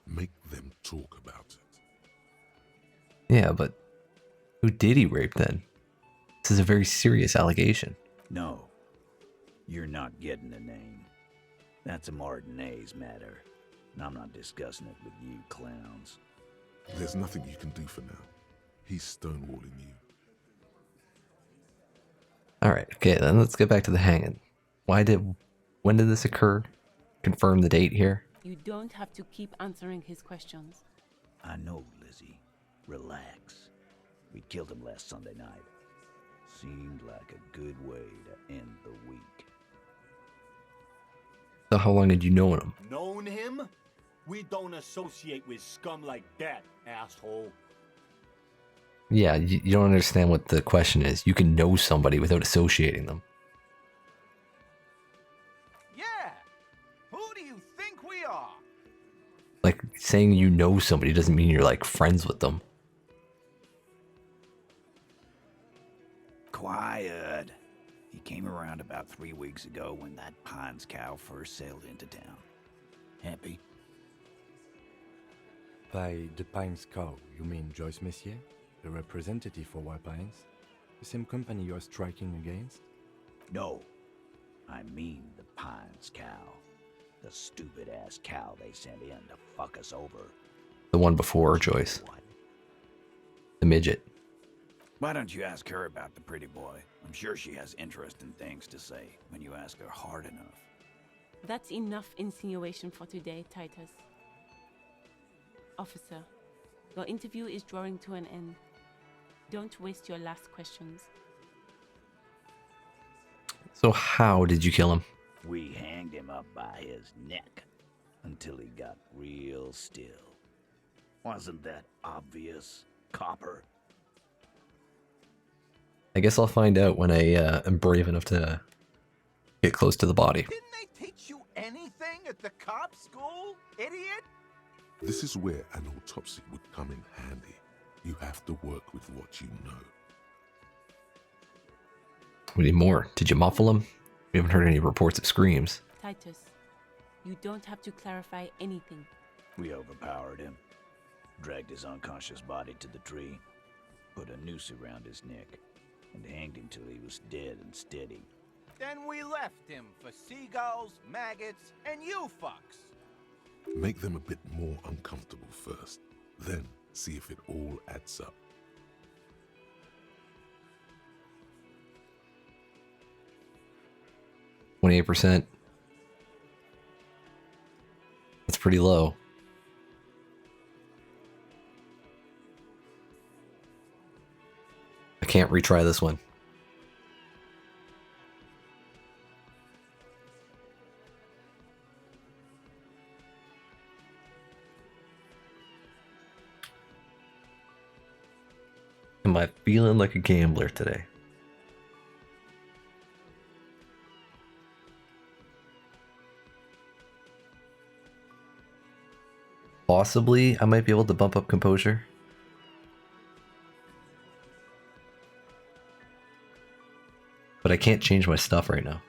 Make them talk about it. Yeah, but who did he rape then? This is a very serious allegation. No, you're not getting the name. That's a Martinez matter, and I'm not discussing it with you clowns. There's nothing you can do for now. He's stonewalling you. Alright, okay, then let's get back to the hanging. When did this occur? Confirm the date here. You don't have to keep answering his questions. I know, Lizzie. Relax. We killed him last Sunday night. Seemed like a good way to end the week. So how long had you known him? Known him? We don't associate with scum like that, asshole. Yeah, you don't understand what the question is. You can know somebody without associating them. Yeah! Who do you think we are? Like, saying you know somebody doesn't mean you're, like, friends with them. Quiet. He came around about 3 weeks ago when that Pines cow first sailed into town. Happy? By the Pines cow, you mean Joyce Messier? The representative for Wild Pines? The same company you are striking against? No. I mean the Pines cow. The stupid-ass cow they sent in to fuck us over. The one before Joyce. The midget. Why don't you ask her about the pretty boy? I'm sure she has interesting things to say when you ask her hard enough. That's enough insinuation for today, Titus. Officer, your interview is drawing to an end. Don't waste your last questions. So how did you kill him? We hanged him up by his neck. until he got real still. Wasn't that obvious, Copper? I guess I'll find out when I am brave enough to get close to the body. Didn't they teach you anything at the cop school, idiot? This is where an autopsy would come in handy. You have to work with what you know. We need more. Did you muffle him? We haven't heard any reports of screams. Titus, you don't have to clarify anything. We overpowered him, dragged his unconscious body to the tree, put a noose around his neck, and hanged him till he was dead and steady. Then we left him for seagulls, maggots, and you fucks. Make them a bit more uncomfortable first, then see if it all adds up. %. That's pretty low. I can't retry this one. Am I feeling like a gambler today? Possibly, I might be able to bump up composure. But I can't change my stuff right now.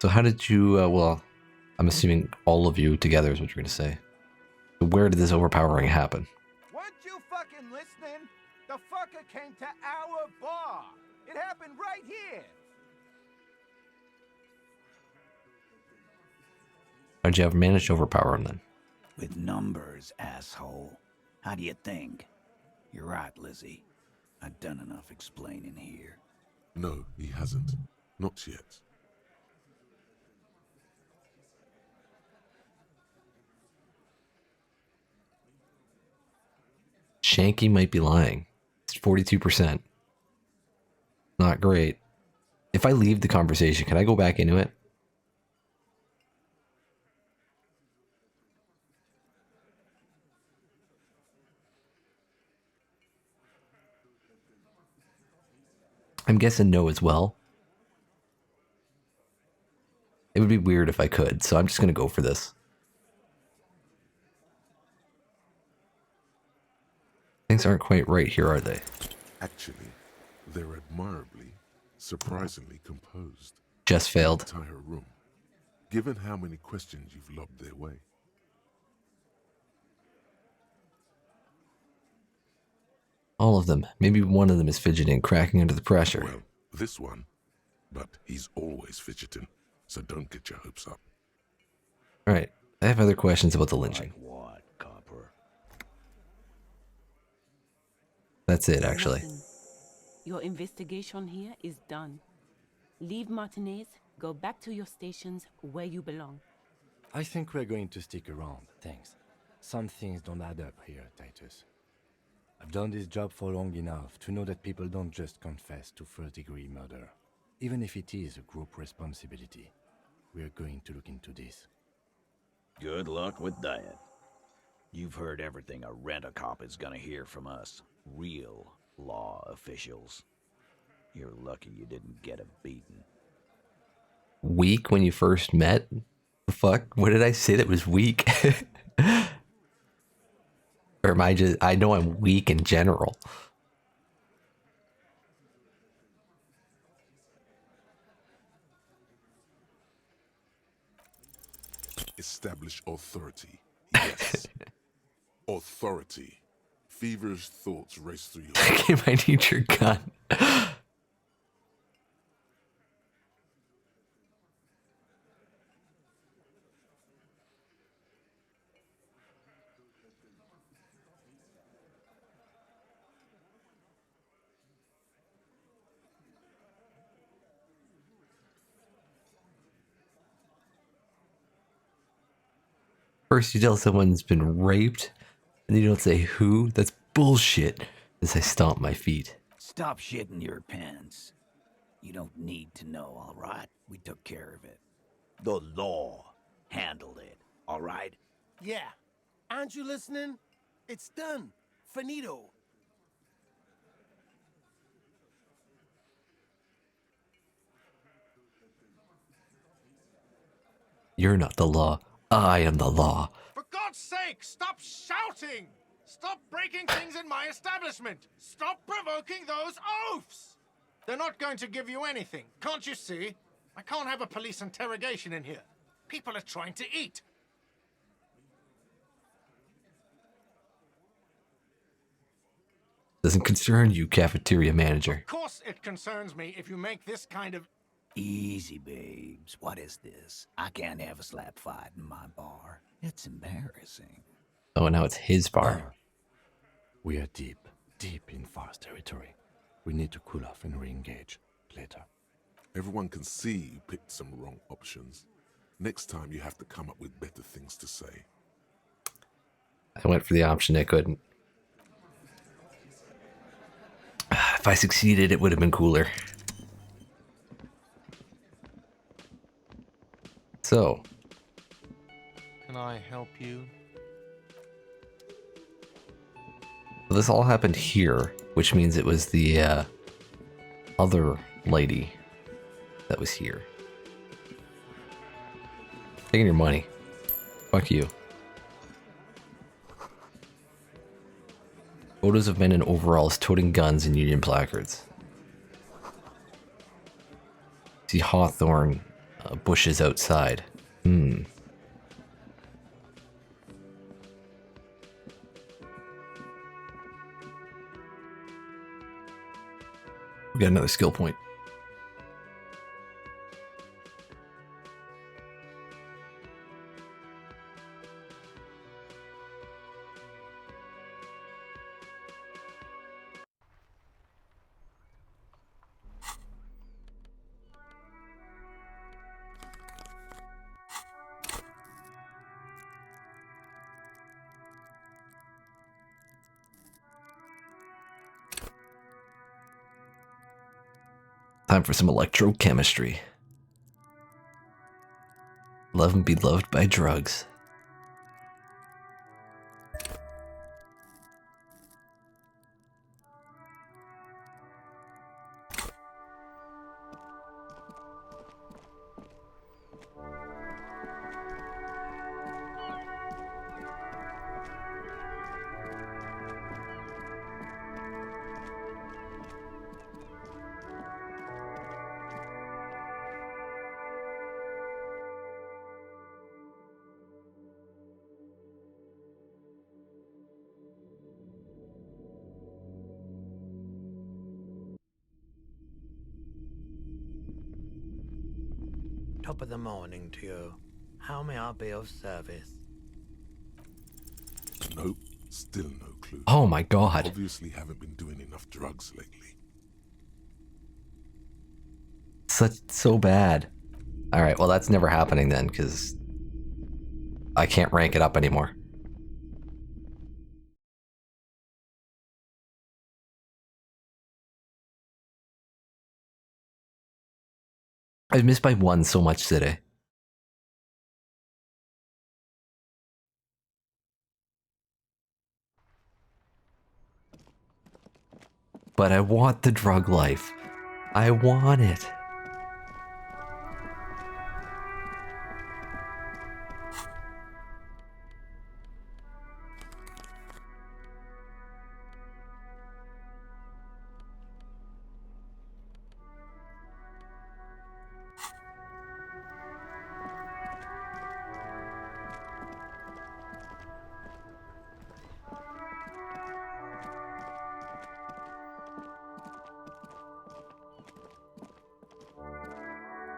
So how did you, well, I'm assuming all of you together is what you're going to say. So where did this overpowering happen? Weren't you fucking listening? The fucker came to our bar. It happened right here. How'd you have managed to overpower him then? With numbers, asshole. How do you think? You're right, Lizzie. I've done enough explaining here. No, he hasn't. Not yet. Shanky might be lying. It's 42%. Not great. If I leave the conversation, can I go back into it? I'm guessing no as well. It would be weird if I could, so I'm just going to go for this. Things aren't quite right here, are they? Actually, they're admirably, surprisingly composed. Just failed. The entire room, given how many questions you've lobbed their way. All of them. Maybe one of them is fidgeting, cracking under the pressure. Well, this one. But he's always fidgeting, so don't get your hopes up. Alright, I have other questions about the lynching. Like what, Copper? That's it, actually. Listen, your investigation here is done. Leave Martinez, go back to your stations where you belong. I think we're going to stick around, thanks. Some things don't add up here, Titus. I've done this job for long enough to know that people don't just confess to first-degree murder. Even if it is a group responsibility, we are going to look into this. Good luck with that. You've heard everything a rent-a-cop is gonna hear from us. Real law officials. You're lucky you didn't get a beating. Weak when you first met? The fuck? What did I say that was weak? Or am I just... I know I'm weak in general. Establish authority. Yes. Authority. Feverish thoughts race through your head. Okay, I need your gun. First you tell someone's been raped, and then you don't say who? That's bullshit. As I stomp my feet. Stop shitting your pants. You don't need to know, all right? We took care of it. The law handled it, all right? Yeah. Aren't you listening? It's done. Finito. You're not the law. I am the law. For God's sake, stop shouting! Stop breaking things in my establishment! Stop provoking those oafs! They're not going to give you anything, can't you see? I can't have a police interrogation in here. People are trying to eat. Doesn't concern you, cafeteria manager. Of course it concerns me if you make this kind of... Easy, babes. What is this? I can't have a slap fight in my bar. It's embarrassing. Oh, now it's his bar. We are deep, deep in Far's territory. We need to cool off and re-engage later. Everyone can see you picked some wrong options. Next time you have to come up with better things to say. I went for the option I couldn't. If I succeeded, it would have been cooler. So. Can I help you? So this all happened here, which means it was the other lady that was here. Taking your money. Fuck you. Photos of men in overalls toting guns and Union placards. See hawthorn bushes outside. We got another skill point. Time for some electrochemistry. Love and be loved by drugs. Top of the morning to you. How may I be of service? Nope, still no clue. Oh my god. Obviously haven't been doing enough drugs lately. So bad. Alright, well that's never happening then, because I can't rank it up anymore. I've missed by one so much today. But I want the drug life. I want it.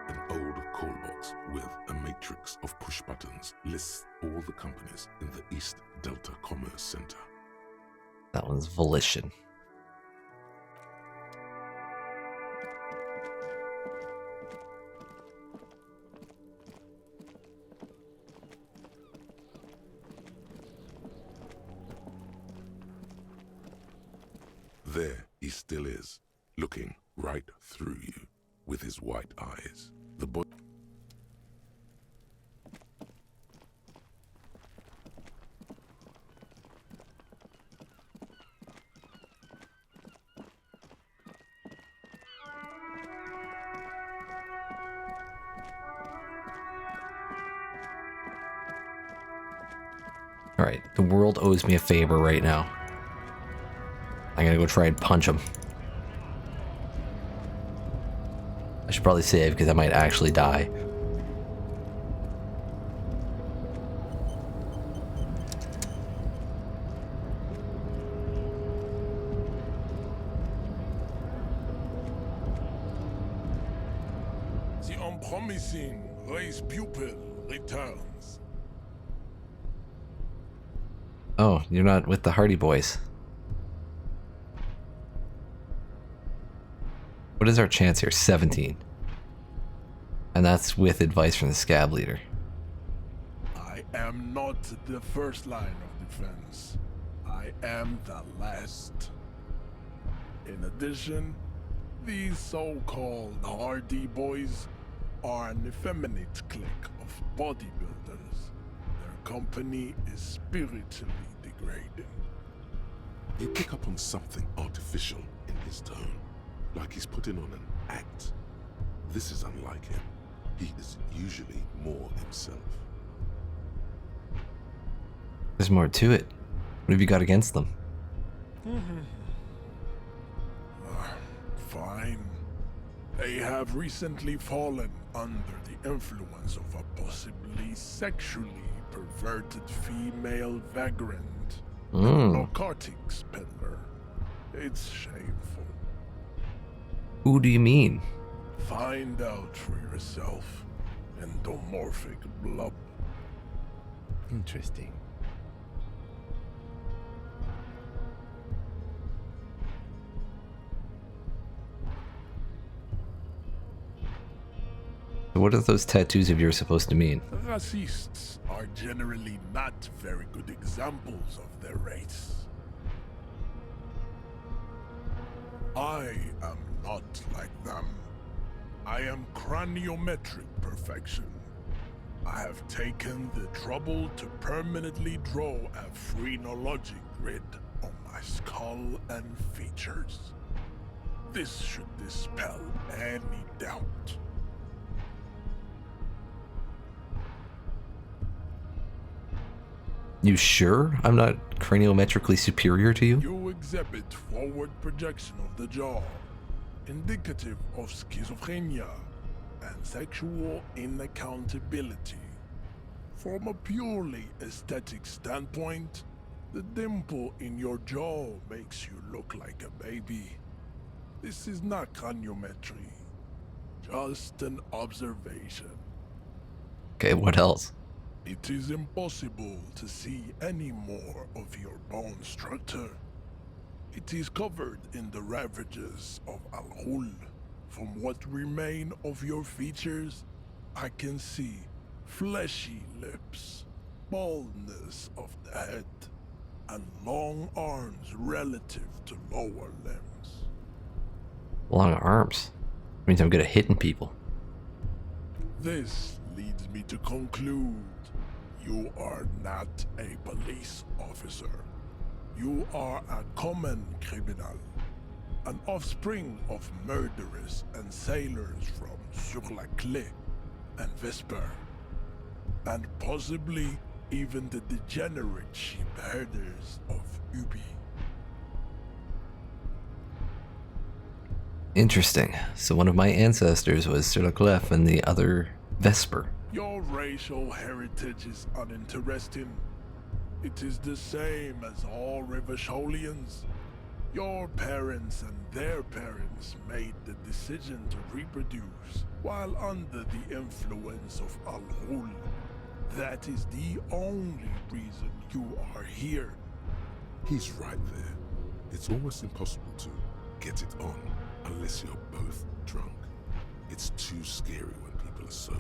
An old call box with a matrix of push buttons lists all the companies in the East Delta Commerce Center. That one's Volition. There he still is, looking right through you with his white eyes. The boy... Alright, the world owes me a favor right now. I'm gonna go try and punch him. I should probably save because I might actually die. The unpromising race pupil returns. Oh, you're not with the Hardy Boys. What is our chance here? 17. And that's with advice from the scab leader. I am not the first line of defense. I am the last. In addition, these so-called Hardy Boys are an effeminate clique of bodybuilders. Their company is spiritually degrading. You pick up on something artificial in his tone, like he's putting on an act. This is unlike him. He is usually more himself. There's more to it. What have you got against them? Fine. They have recently fallen under the influence of a possibly sexually perverted female vagrant. And a narcotics peddler. It's shameful. Who do you mean? Find out for yourself. Endomorphic blob. Interesting. So what are those tattoos of yours supposed to mean? Racists are generally not very good examples of their race. I am not like them. I am craniometric perfection. I have taken the trouble to permanently draw a phrenologic grid on my skull and features. This should dispel any doubt. You sure I'm not craniometrically superior to you? You exhibit forward projection of the jaw, indicative of schizophrenia and sexual inaccountability. From a purely aesthetic standpoint, the dimple in your jaw makes you look like a baby. This is not craniometry, just an observation. Okay, what else? It is impossible to see any more of your bone structure. It is covered in the ravages of Al-Hul. From what remain of your features, I can see fleshy lips, baldness of the head, and long arms relative to lower limbs. Long arms. Means I'm good at hitting people. This leads me to conclude you are not a police officer. You are a common criminal, an offspring of murderers and sailors from Sur-la-Clé and Vesper, and possibly even the degenerate sheep herders of Ubi. Interesting. So one of my ancestors was Sur-la-Clef and the other Vesper. Your racial heritage is uninteresting. It is the same as all Rivasholians. Your parents and their parents made the decision to reproduce while under the influence of Al-Hul. That is the only reason you are here. He's right there. It's almost impossible to get it on unless you're both drunk. It's too scary when people are sober.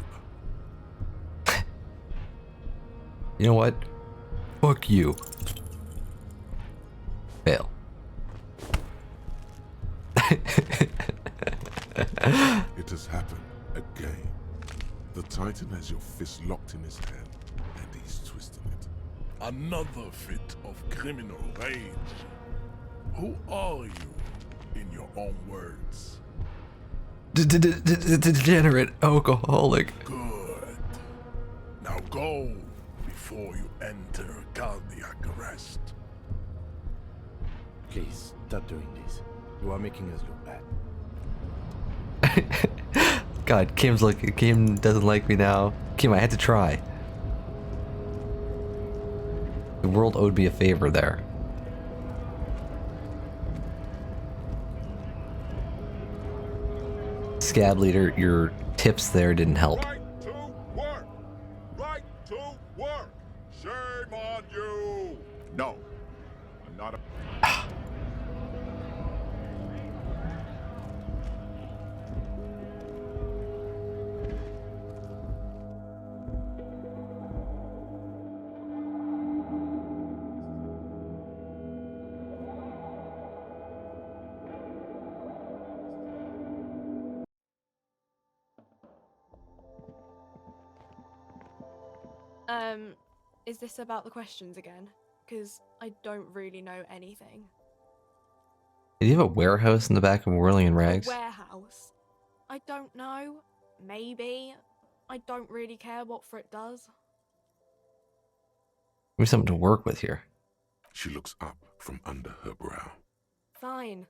You know what? Fuck you. Fail. has happened again. The Titan has your fist locked in his hand, and he's twisting it. Another fit of criminal rage. Who are you, in your own words? Degenerate alcoholic. Good. Now go before you enter cardiac arrest. Please, stop doing this. You are making us look bad. God, Kim doesn't like me now. Kim, I had to try. The world owed me a favor there. Scab leader, your tips there didn't help. Right to work! Right to work! Shame on you! No, I'm not a... Is this about the questions again? Because I don't really know anything. Did you have a warehouse in the back of Whirling in Rags? A warehouse? I don't know. Maybe. I don't really care what Frit does. Give me something to work with here. She looks up from under her brow. Fine.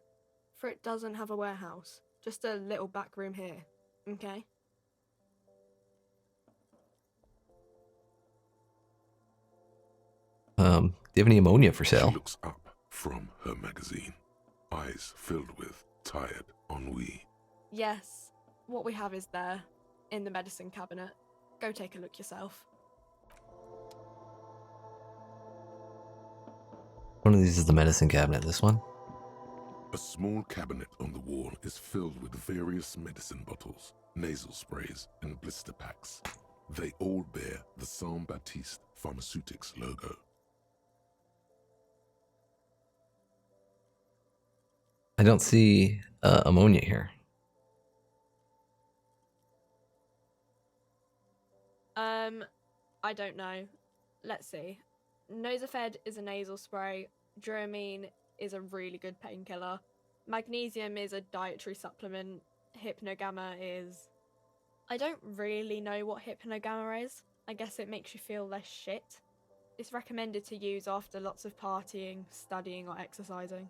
Frit doesn't have a warehouse. Just a little back room here. Okay? Do you have any ammonia for sale? She looks up from her magazine, eyes filled with tired ennui. Yes. What we have is there, in the medicine cabinet. Go take a look yourself. One of these is the medicine cabinet, this one? A small cabinet on the wall is filled with various medicine bottles, nasal sprays, and blister packs. They all bear the Saint Baptiste Pharmaceutics logo. I don't see ammonia here. I don't know. Let's see. Nosafed is a nasal spray. Dramamine is a really good painkiller. Magnesium is a dietary supplement. Hypnogamma is... I don't really know what hypnogamma is. I guess it makes you feel less shit. It's recommended to use after lots of partying, studying, or exercising.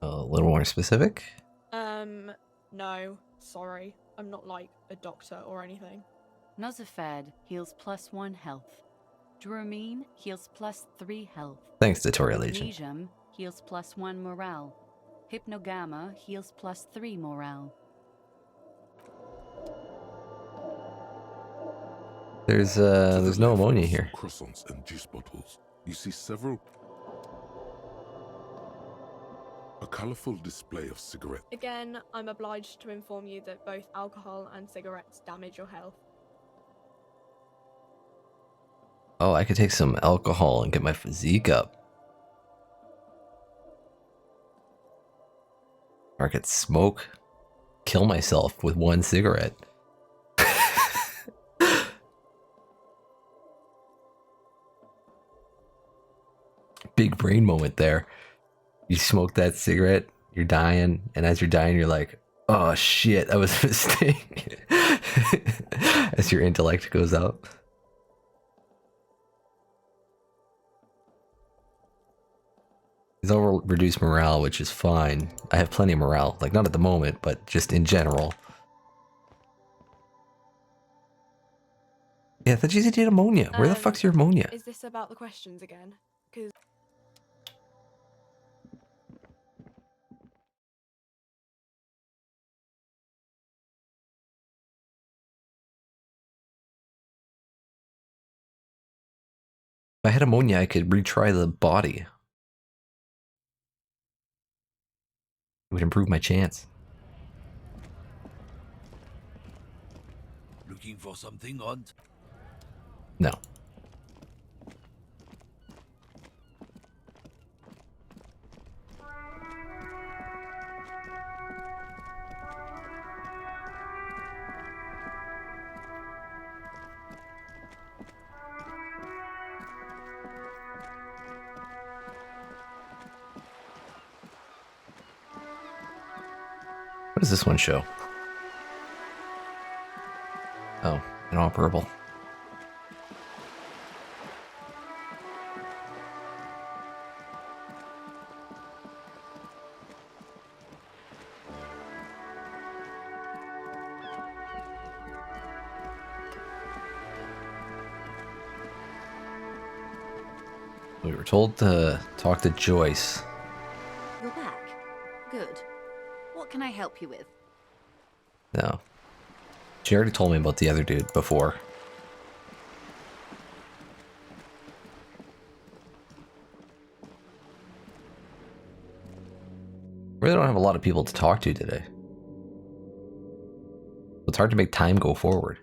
A little more specific? No. Sorry. I'm not like a doctor or anything. Nosafed heals +1 health. Dramamine heals +3 health. Thanks, Tutorial Agent. Magnesium heals +1 morale. Hypnogamma heals +3 morale. There's no ammonia here. Croissants and juice bottles. You see several... A colorful display of cigarettes. Again, I'm obliged to inform you that both alcohol and cigarettes damage your health. Oh, I could take some alcohol and get my physique up. Or I could smoke, kill myself with one cigarette. Big brain moment there. You smoke that cigarette, you're dying, and as you're dying, you're like, oh shit, that was a mistake. As your intellect goes out. These all reduce morale, which is fine. I have plenty of morale. Like, not at the moment, but just in general. Yeah, I thought you said you had ammonia. Where the fuck's your ammonia? Is this about the questions again? Because... If I had ammonia, I could retry the body. It would improve my chance. Looking for something, Hunt? No. What does this one show? Oh, inoperable. We were told to talk to Joyce. You're back. Good. What can I help you with? No. She already told me about the other dude before. Really don't have a lot of people to talk to today. It's hard to make time go forward.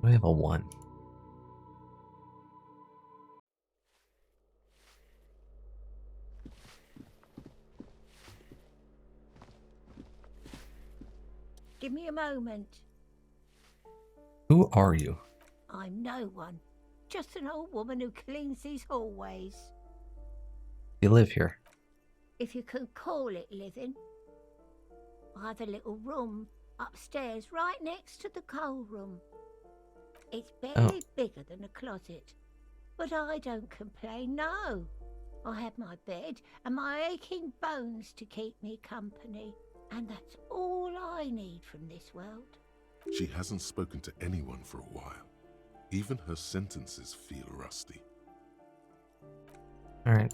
I have a 1. Give me a moment. Who are you? I'm no one. Just an old woman who cleans these hallways. You live here. If you can call it living. I have a little room upstairs right next to the coal room. It's barely bigger than a closet. But I don't complain, no. I have my bed and my aching bones to keep me company. And that's all I need from this world. She hasn't spoken to anyone for a while. Even her sentences feel rusty. Alright.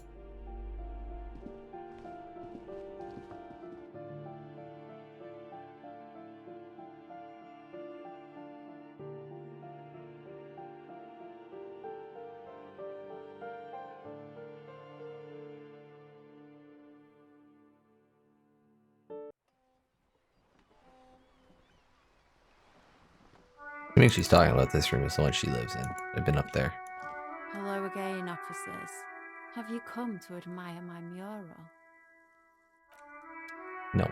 I think she's talking about this room is the one she lives in. I've been up there. Hello again, officers. Have you come to admire my mural? No.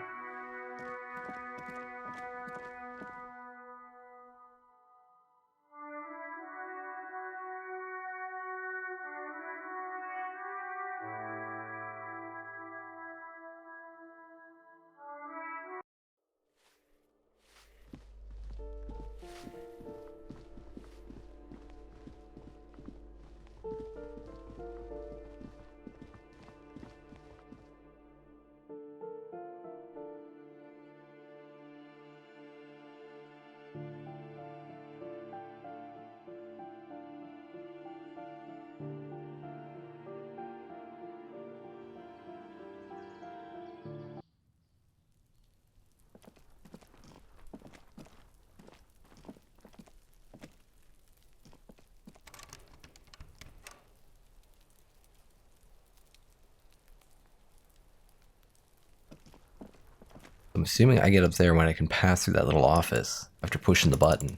I'm assuming I get up there when I can pass through that little office after pushing the button.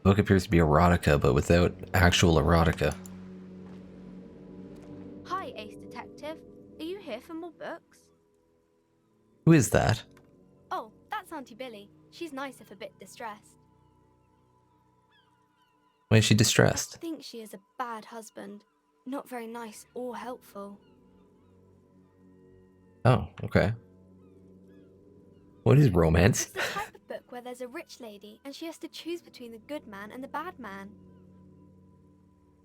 The book appears to be erotica, but without actual erotica. Hi, Ace Detective. Are you here for more books? Who is that? Oh, that's Auntie Billy. She's nice if a bit distressed. Why is she distressed? I think she is a bad husband. Not very nice or helpful. Oh, okay. What is romance? It's the type of book where there's a rich lady and she has to choose between the good man and the bad man.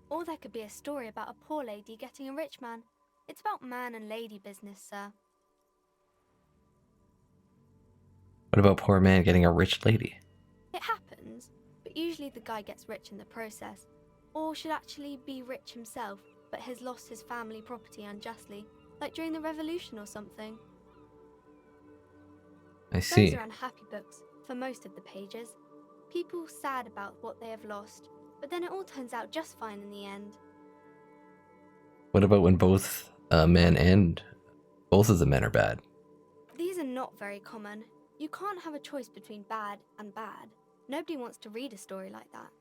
Or there could be a story about a poor lady getting a rich man. It's about man and lady business, sir. What about poor man getting a rich lady? It happens, but usually the guy gets rich in the process. Or should actually be rich himself, but has lost his family property unjustly, like during the revolution or something. I see. Those are unhappy books, for most of the pages. People sad about what they have lost, but then it all turns out just fine in the end. What about when both men and both of the men are bad? These are not very common. You can't have a choice between bad and bad. Nobody wants to read a story like that.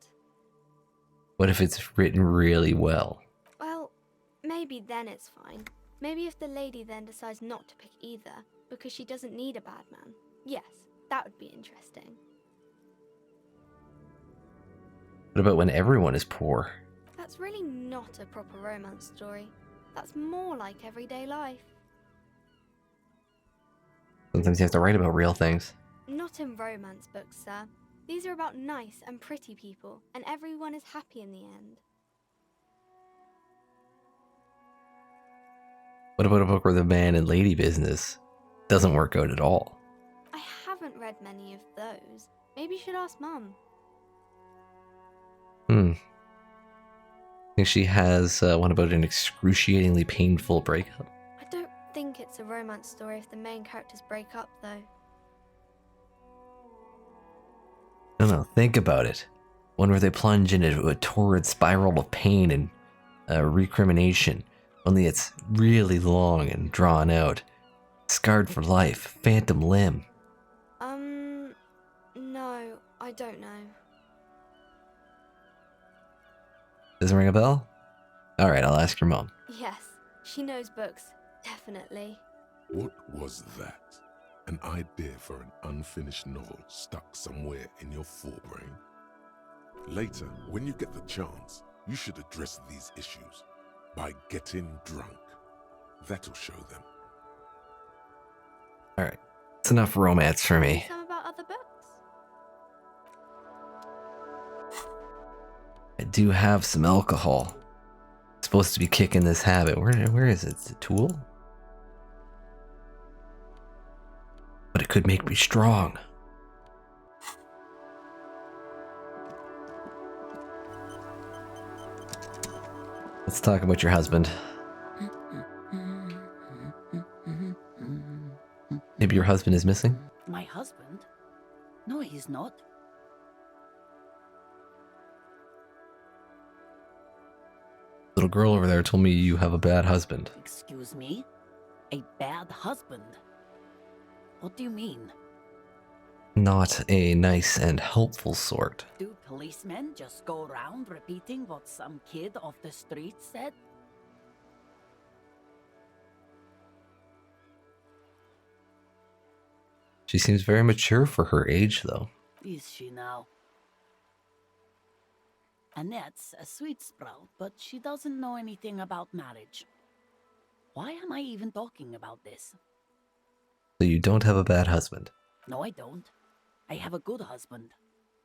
What if it's written really well? Well, maybe then it's fine. Maybe if the lady then decides not to pick either, because she doesn't need a bad man. Yes, that would be interesting. What about when everyone is poor? That's really not a proper romance story. That's more like everyday life. Sometimes you have to write about real things. Not in romance books, sir. These are about nice and pretty people, and everyone is happy in the end. What about a book where the man and lady business doesn't work out at all? I haven't read many of those. Maybe you should ask Mum. I think she has one about an excruciatingly painful breakup. I don't think it's a romance story if the main characters break up, though. I don't know, think about it. One where they plunge into a torrid spiral of pain and recrimination, only it's really long and drawn out. Scarred for life, phantom limb. No, I don't know. Doesn't ring a bell? Alright, I'll ask your mom. Yes, she knows books, definitely. What was that? An idea for an unfinished novel stuck somewhere in your forebrain? Later, when you get the chance, you should address these issues by getting drunk. That'll show them. Alright, it's enough romance for me. Some about other books? I do have some alcohol. It's supposed to be kicking this habit. Where is it? Is it Tool? But it could make me strong. Let's talk about your husband. Maybe your husband is missing? My husband? No, he's not. Little girl over there told me you have a bad husband. Excuse me? A bad husband? What do you mean? Not a nice and helpful sort. Do policemen just go around repeating what some kid off the street said? She seems very mature for her age, though. Is she now? Annette's a sweet sprout, but she doesn't know anything about marriage. Why am I even talking about this? So you don't have a bad husband? No, I don't. I have a good husband.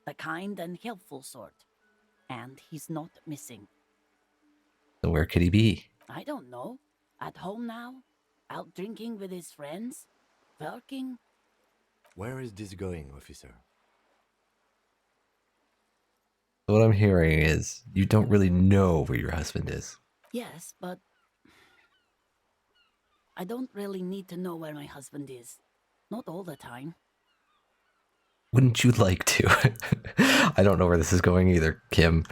The kind and helpful sort. And he's not missing. So where could he be? I don't know. At home now? Out drinking with his friends? Working? Where is this going, officer? What I'm hearing is you don't really know where your husband is. Yes, but I don't really need to know where my husband is. Not all the time. Wouldn't you like to? I don't know where this is going either, Kim.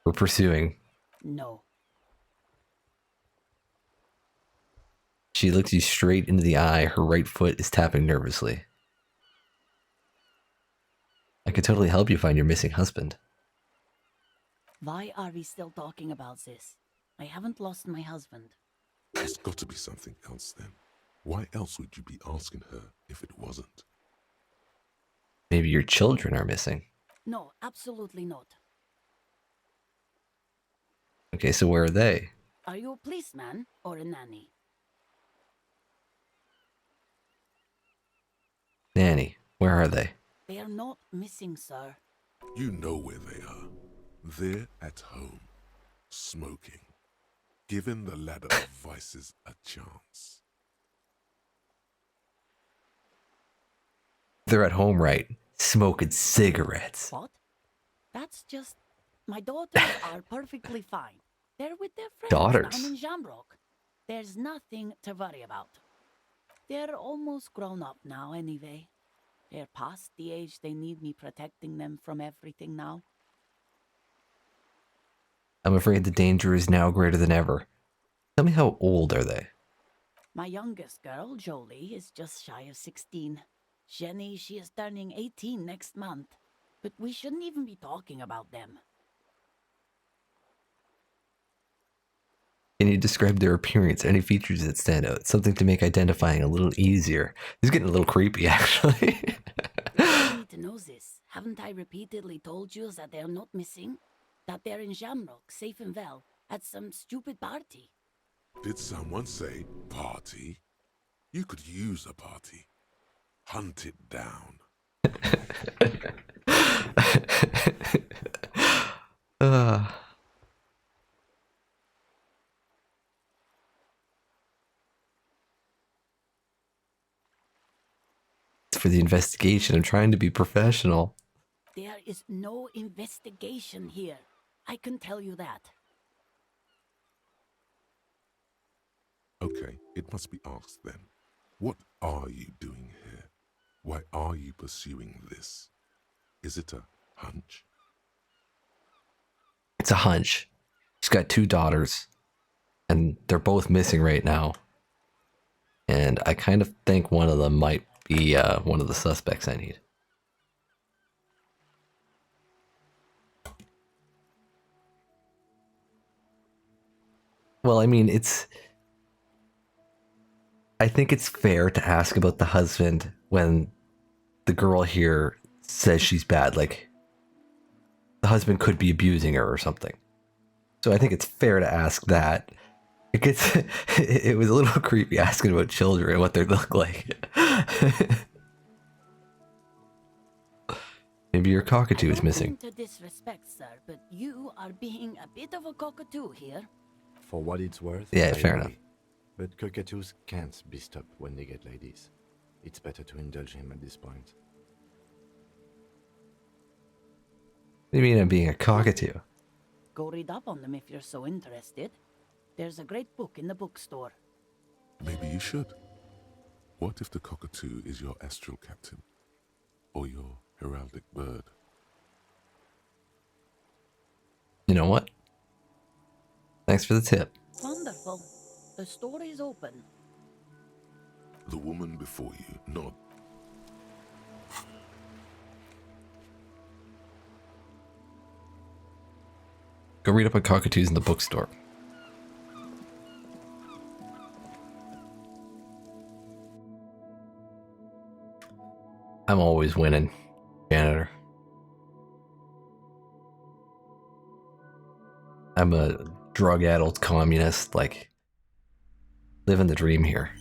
We're pursuing. No. She looks you straight into the eye. Her right foot is tapping nervously. I could totally help you find your missing husband. Why are we still talking about this? I haven't lost my husband. There's got to be something else then. Why else would you be asking her if it wasn't? Maybe your children are missing. No, absolutely not. Okay, so where are they? Are you a policeman or a nanny? Nanny, where are they? They are not missing, sir. You know where they are. They're at home, smoking, giving the ladder of vices a chance. They're at home, right? Smoking cigarettes. What? That's just... My daughters are perfectly fine. They're with their friends Daughters? down in Jamrock. There's nothing to worry about. They're almost grown up now anyway. They're past the age they need me protecting them from everything now. I'm afraid the danger is now greater than ever. Tell me, how old are they? My youngest girl, Jolie, is just shy of 16. Jenny, she is turning 18 next month. But we shouldn't even be talking about them. Can you describe their appearance? Any features that stand out? Something to make identifying a little easier. This is getting a little creepy, actually. You need to know this. Haven't I repeatedly told you that they're not missing? That they're in Shamrock, safe and well, at some stupid party. Did someone say party? You could use a party. Hunt it down. For the investigation, I'm trying to be professional. There is no investigation here. I can tell you that. Okay, it must be asked then. What are you doing here? Why are you pursuing this? Is it a hunch? It's a hunch. She's got 2 daughters, and they're both missing right now. And I kind of think one of them might be one of the suspects I need. Well, I mean, I think it's fair to ask about the husband when the girl here says she's bad. Like, the husband could be abusing her or something. So I think it's fair to ask that. It was a little creepy asking about children and what they look like. Maybe your cockatoo is missing. To disrespect, sir, but you are being a bit of a cockatoo here. For what it's worth, Yeah, I fair agree. enough. But cockatoos can't be stopped when they get ladies. It's better to indulge him at this point. What do you mean I'm being a cockatoo? Go read up on them if you're so interested. There's a great book in the bookstore. Maybe you should. What if the cockatoo is your astral captain? Or your heraldic bird? You know what? Thanks for the tip. Wonderful. The store is open. The woman before you nod. Go read up on cockatoos in the bookstore. I'm always winning, janitor. I'm a drug-addled communist, like, living the dream here.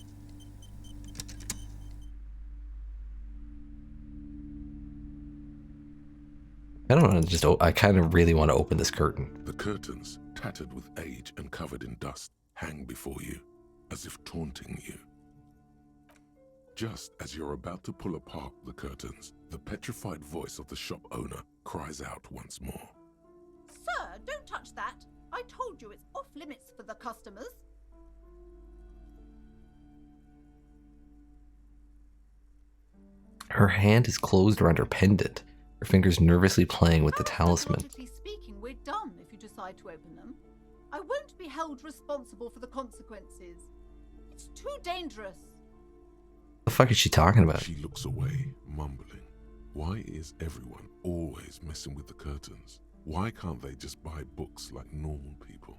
I don't want to just, I kind of really want to open this curtain. The curtains, tattered with age and covered in dust, hang before you, as if taunting you. Just as you're about to pull apart the curtains, the petrified voice of the shop owner cries out once more. Sir, don't touch that. I told you it's off limits for the customers. Her hand is closed around her pendant, her fingers nervously playing with the talisman. Logically speaking, we're done if you decide to open them. I won't be held responsible for the consequences. It's too dangerous. What the fuck is she talking about? She looks away, mumbling. Why is everyone always messing with the curtains? Why can't they just buy books like normal people?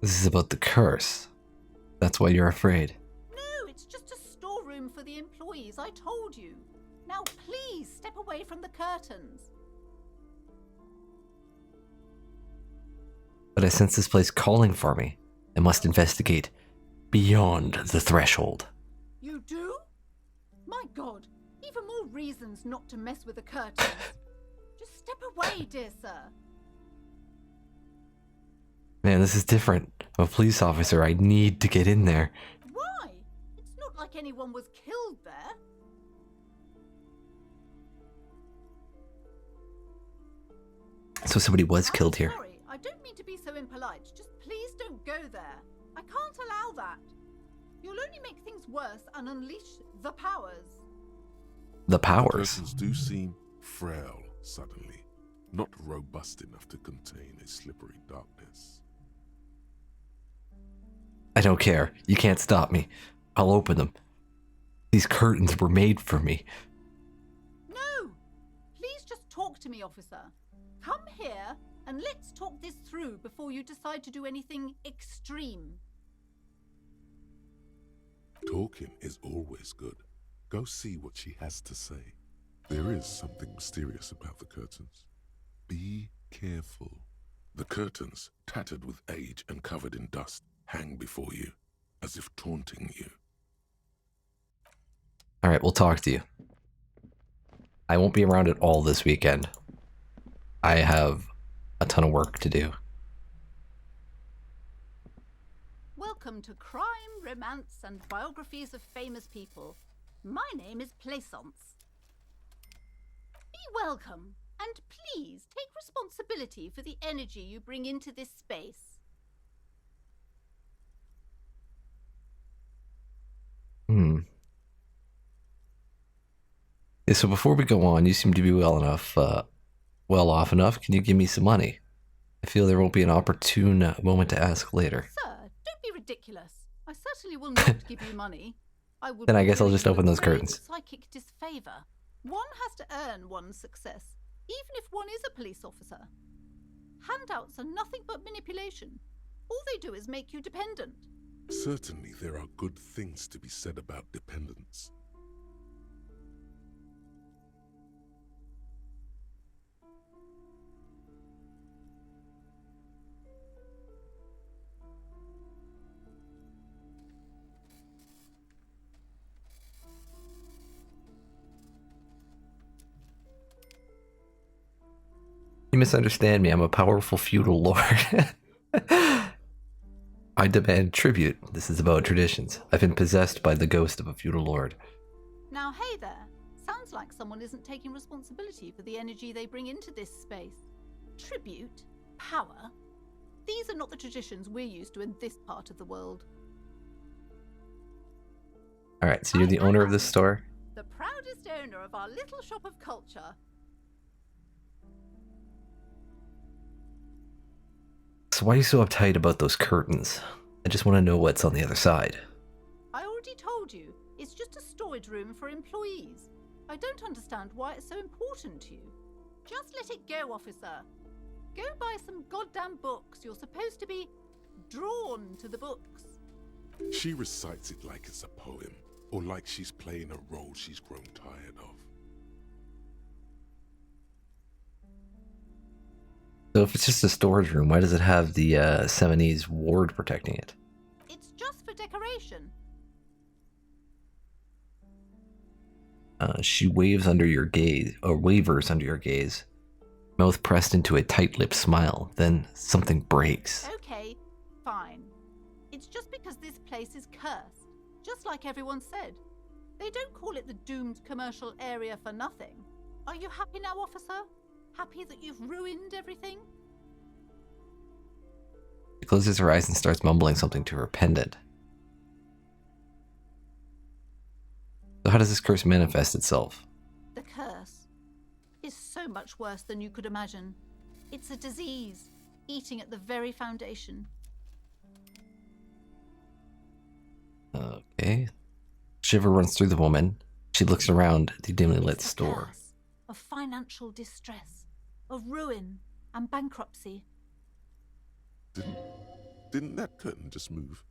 This is about the curse. That's why you're afraid. No, it's just a storeroom for the employees, I told you. Now please step away from the curtains. But I sense this place calling for me. I must investigate beyond the threshold. You do? My God, even more reasons not to mess with the curtains. Just step away, dear sir. Man, this is different. I'm a police officer. I need to get in there. Why? It's not like anyone was killed there. So somebody was killed here. Sorry, I don't mean to be so impolite. Just please don't go there. I can't allow that. the powers. Curtains do seem frail suddenly, not robust enough to contain a slippery darkness. I don't care. You can't stop me. I'll open them. These curtains were made for me. No! Please just talk to me, officer. Come here and let's talk this through before you decide to do anything extreme. Talking is always good. Go see what she has to say. There is something mysterious about the curtains. Be careful. The curtains, tattered with age and covered in dust, hang before you, as if taunting you. All right, we'll talk to you. I won't be around at all this weekend. I have a ton of work to do. Welcome to Crime, Romance, and Biographies of Famous People. My name is Plaisance. Be welcome, and please take responsibility for the energy you bring into this space. Yeah, so before we go on, you seem to be well off enough. Can you give me some money? I feel there won't be an opportune moment to ask later. Sir, don't be ridiculous. I certainly will not give you money. Then I guess I'll just open those grave curtains. Psychic disfavor. One has to earn one's success, even if one is a police officer. Handouts are nothing but manipulation. All they do is make you dependent. Certainly there are good things to be said about dependence. You misunderstand me. I'm a powerful feudal lord. I demand tribute. This is about traditions. I've been possessed by the ghost of a feudal lord. Now, hey there. Sounds like someone isn't taking responsibility for the energy they bring into this space. Tribute? Power? These are not the traditions we're used to in this part of the world. Alright, so you're the owner of this store? The proudest owner of our little shop of culture. So why are you so uptight about those curtains? I just want to know what's on the other side. I already told you, it's just a storage room for employees. I don't understand why it's so important to you. Just let it go, officer. Go buy some goddamn books. You're supposed to be drawn to the books. She recites it like it's a poem, or like she's playing a role she's grown tired of. So if it's just a storage room, why does it have the Seminese ward protecting it? It's just for decoration. She waves under your gaze, or wavers under your gaze, mouth pressed into a tight-lipped smile. Then something breaks. Okay, fine. It's just because this place is cursed, just like everyone said. They don't call it the doomed commercial area for nothing. Are you happy now, officer? Happy that you've ruined everything? She closes her eyes and starts mumbling something to her pendant. So how does this curse manifest itself? The curse is so much worse than you could imagine. It's a disease, eating at the very foundation. Okay. Shiver runs through the woman. She looks around the dimly lit store. Of financial distress, of ruin and bankruptcy. Didn't that curtain just move?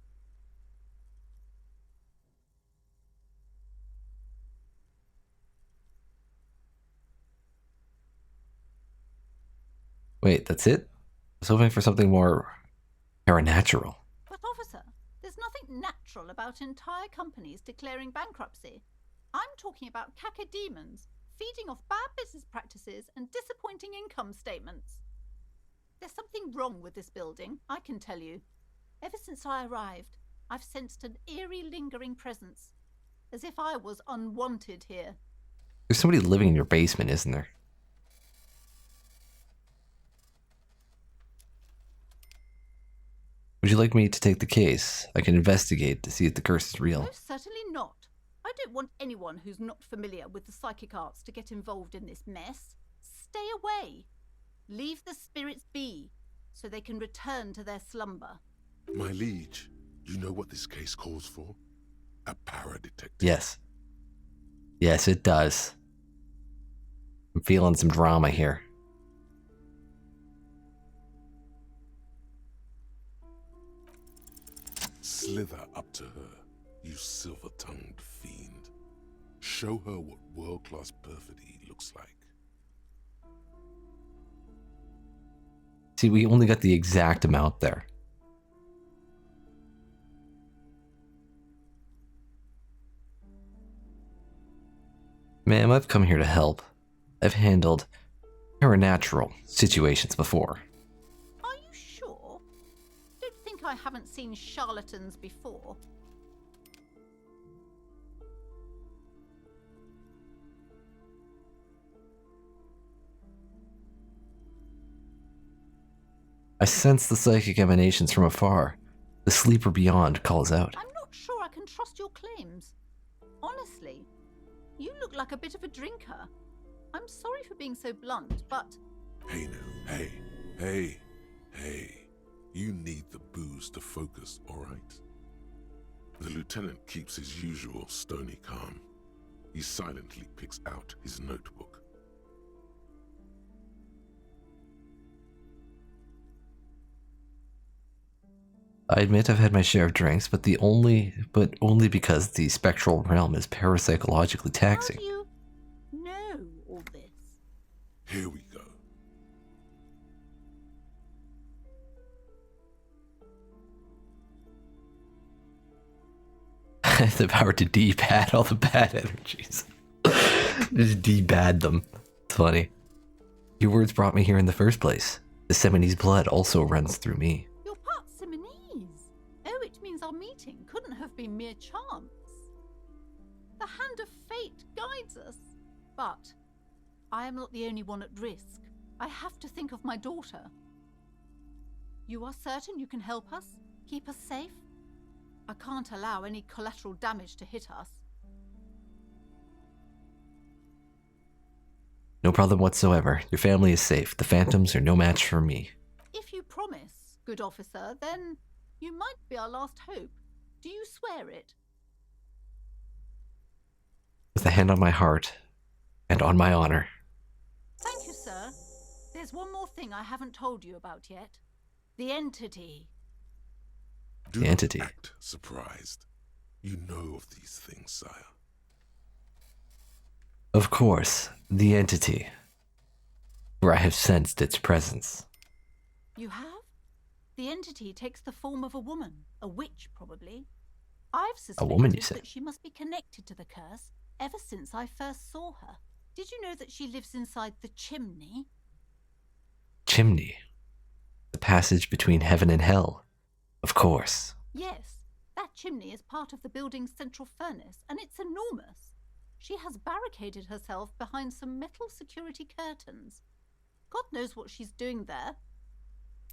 Wait, that's it? I was hoping for something more paranatural. But officer, there's nothing natural about entire companies declaring bankruptcy. I'm talking about cacodemons feeding off bad business practices and disappointing income statements. There's something wrong with this building, I can tell you. Ever since I arrived, I've sensed an eerie lingering presence, as if I was unwanted here. There's somebody living in your basement, isn't there? Would you like me to take the case? I can investigate to see if the curse is real. Most certainly not. I'd don't want anyone who's not familiar with the psychic arts to get involved in this mess. Stay away. Leave the spirits be, so they can return to their slumber. My liege, you know what this case calls for? A para-detective. Yes. Yes, it does. I'm feeling some drama here. Slither up to her, you silver-tongued fiend. Show her what world-class perfidy looks like. See, we only got the exact amount there. Ma'am, I've come here to help. I've handled paranatural situations before. Are you sure? Don't think I haven't seen charlatans before. I sense the psychic emanations from afar. The sleeper beyond calls out. I'm not sure I can trust your claims. Honestly, you look like a bit of a drinker. I'm sorry for being so blunt, but... Hey now, hey. You need the booze to focus, alright? The lieutenant keeps his usual stony calm. He silently picks out his notebook. I admit I've had my share of drinks, but only because the spectral realm is parapsychologically taxing. How do you know all this? Here we go. The power to de-bad all the bad energies. Just de-bad them. It's funny. Your words brought me here in the first place. The Seminole's blood also runs through me. You're part Simonese. Oh, it means our meeting couldn't have been mere chance. The hand of fate guides us. But I am not the only one at risk. I have to think of my daughter. You are certain you can help us? Keep us safe? I can't allow any collateral damage to hit us. No problem whatsoever. Your family is safe. The phantoms are no match for me. If you promise, good officer, then you might be our last hope. Do you swear it? With a hand on my heart and on my honor. Thank you, sir. There's one more thing I haven't told you about yet. The entity. Do the entity. Not act surprised. You know of these things, sire. Of course, the entity. For I have sensed its presence. You have? The entity takes the form of a woman, a witch probably. I've suspected A woman, you say? that she must be connected to the curse ever since I first saw her. Did you know that she lives inside the chimney? Chimney. The passage between heaven and hell. Of course. Yes, that chimney is part of the building's central furnace, and it's enormous. She has barricaded herself behind some metal security curtains. God knows what she's doing there.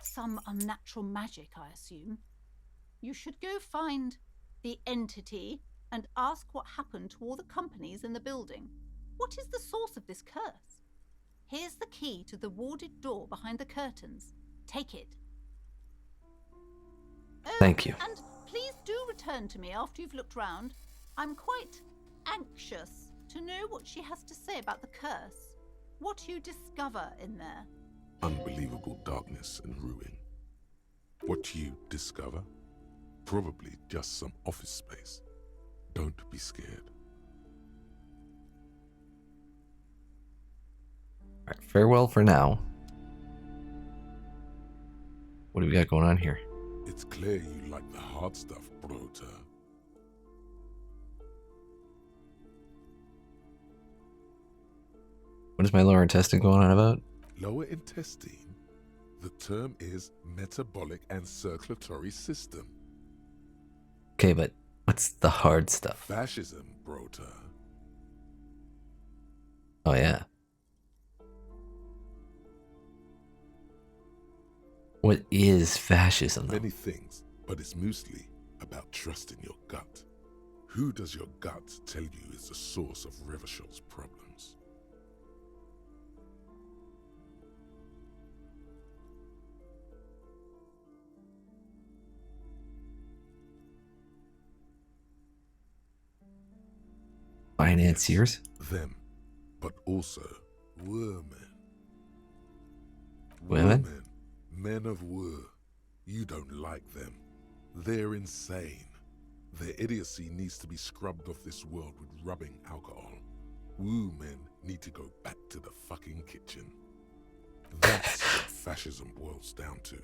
Some unnatural magic, I assume. You should go find the entity and ask what happened to all the companies in the building. What is the source of this curse? Here's the key to the warded door behind the curtains. Take it. Oh, thank you. And please do return to me after you've looked round. I'm quite anxious to know what she has to say about the curse. What you discover in there. Unbelievable darkness and ruin. What you discover? Probably just some office space. Don't be scared. Alright, farewell for now. What do we got going on here? It's clear you like the hard stuff, Brota. What is my lower intestine going on about? Lower intestine? The term is metabolic and circulatory system. Okay, but what's the hard stuff? Fascism, Brota. Oh, yeah. What is fascism, though? Many things, but it's mostly about trusting your gut. Who does your gut tell you is the source of Revershot's problems? Financiers? Them, but also Women. Women? Men of Wur. You don't like them. They're insane. Their idiocy needs to be scrubbed off this world with rubbing alcohol. Woo men need to go back to the fucking kitchen. That's what fascism boils down to.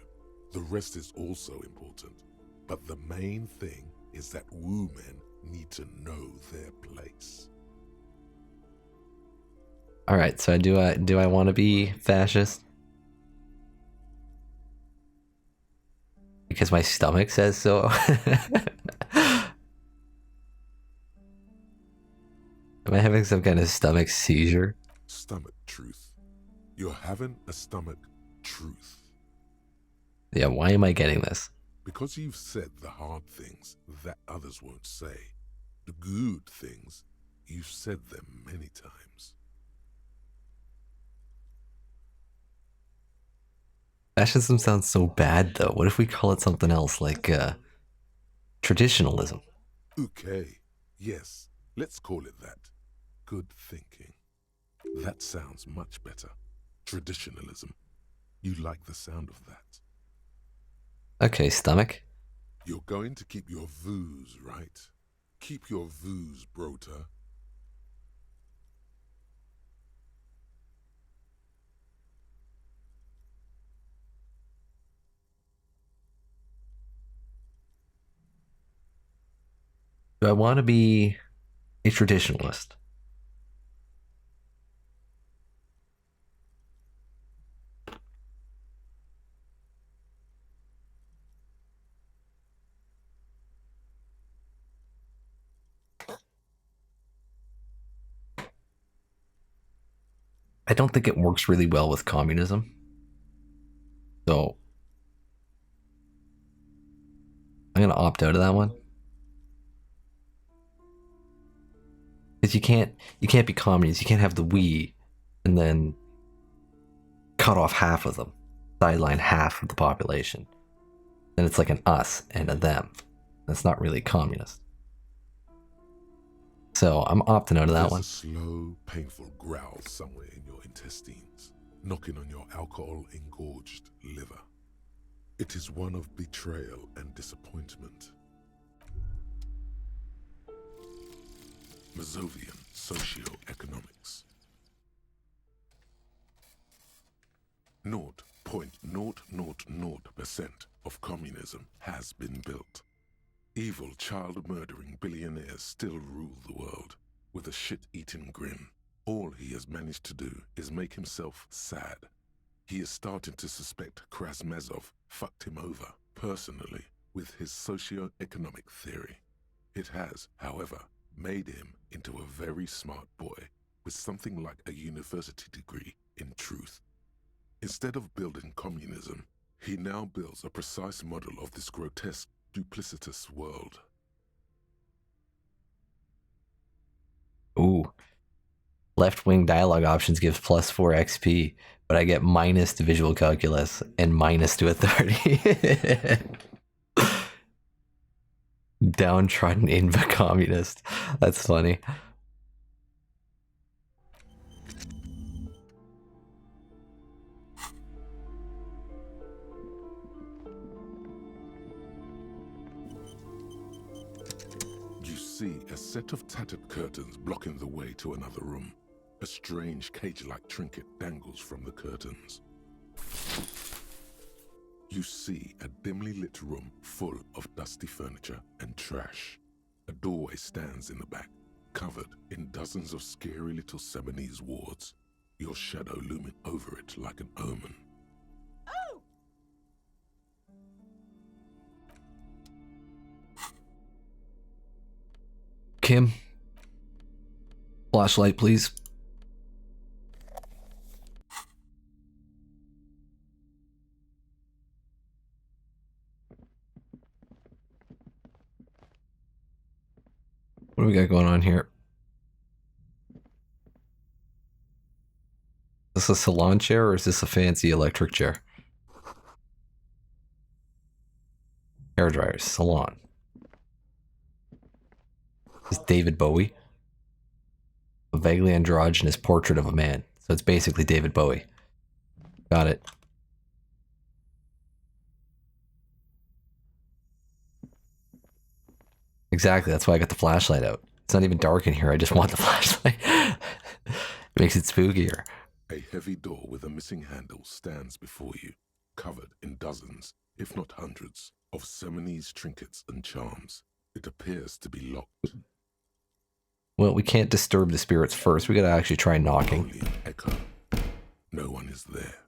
The rest is also important. But the main thing is that Woo men need to know their place. Alright, so do I want to be fascist? Because my stomach says so? Am I having some kind of stomach seizure? Stomach truth. You're having a stomach truth. Yeah, why am I getting this? Because you've said the hard things that others won't say. The good things, you've said them many times. Fascism sounds so bad though. What if we call it something else, like traditionalism? Okay, yes, let's call it that. Good thinking. That sounds much better. Traditionalism. You like the sound of that. Okay, stomach. You're going to keep your vooz, right? Keep your vooz, brota. Do I want to be a traditionalist? I don't think it works really well with communism. So I'm gonna opt out of that one. Because you can't be communist. You can't have the we and then cut off half of them. Sideline half of the population. Then it's like an us and a them. That's not really communist. So I'm opting out of that There's one. a slow, painful growl somewhere in your intestines, knocking on your alcohol-engorged liver. It is one of betrayal and disappointment. Mazovian Socioeconomics. 0.000% of communism has been built. Evil child-murdering billionaires still rule the world with a shit-eating grin. All he has managed to do is make himself sad. He is starting to suspect Krasmazov fucked him over, personally, with his socio-economic theory. It has, however, made him into a very smart boy with something like a university degree in truth. Instead of building communism, he now builds a precise model of this grotesque, duplicitous world. Ooh. Left-wing dialogue options gives +4 XP, but I get minus to visual calculus and minus to authority. Downtrodden inva communist. That's funny. You see a set of tattered curtains blocking the way to another room. A strange cage-like trinket dangles from the curtains. You see a dimly lit room full of dusty furniture and trash. A doorway stands in the back, covered in dozens of scary little Seminese wards, your shadow looming over it like an omen. Oh! Kim, flashlight, please. we got going on here? Is this a salon chair or is this a fancy electric chair? Hairdryers, salon. This is David Bowie. A vaguely androgynous portrait of a man. So it's basically David Bowie. Got it. Exactly, that's why I got the flashlight out. It's not even dark in here, I just want the flashlight. It makes it spookier. A heavy door with a missing handle stands before you, covered in dozens, if not hundreds, of Seminese trinkets and charms. It appears to be locked. Well, we can't disturb the spirits first. We gotta actually try knocking. Only an echo. No one is there.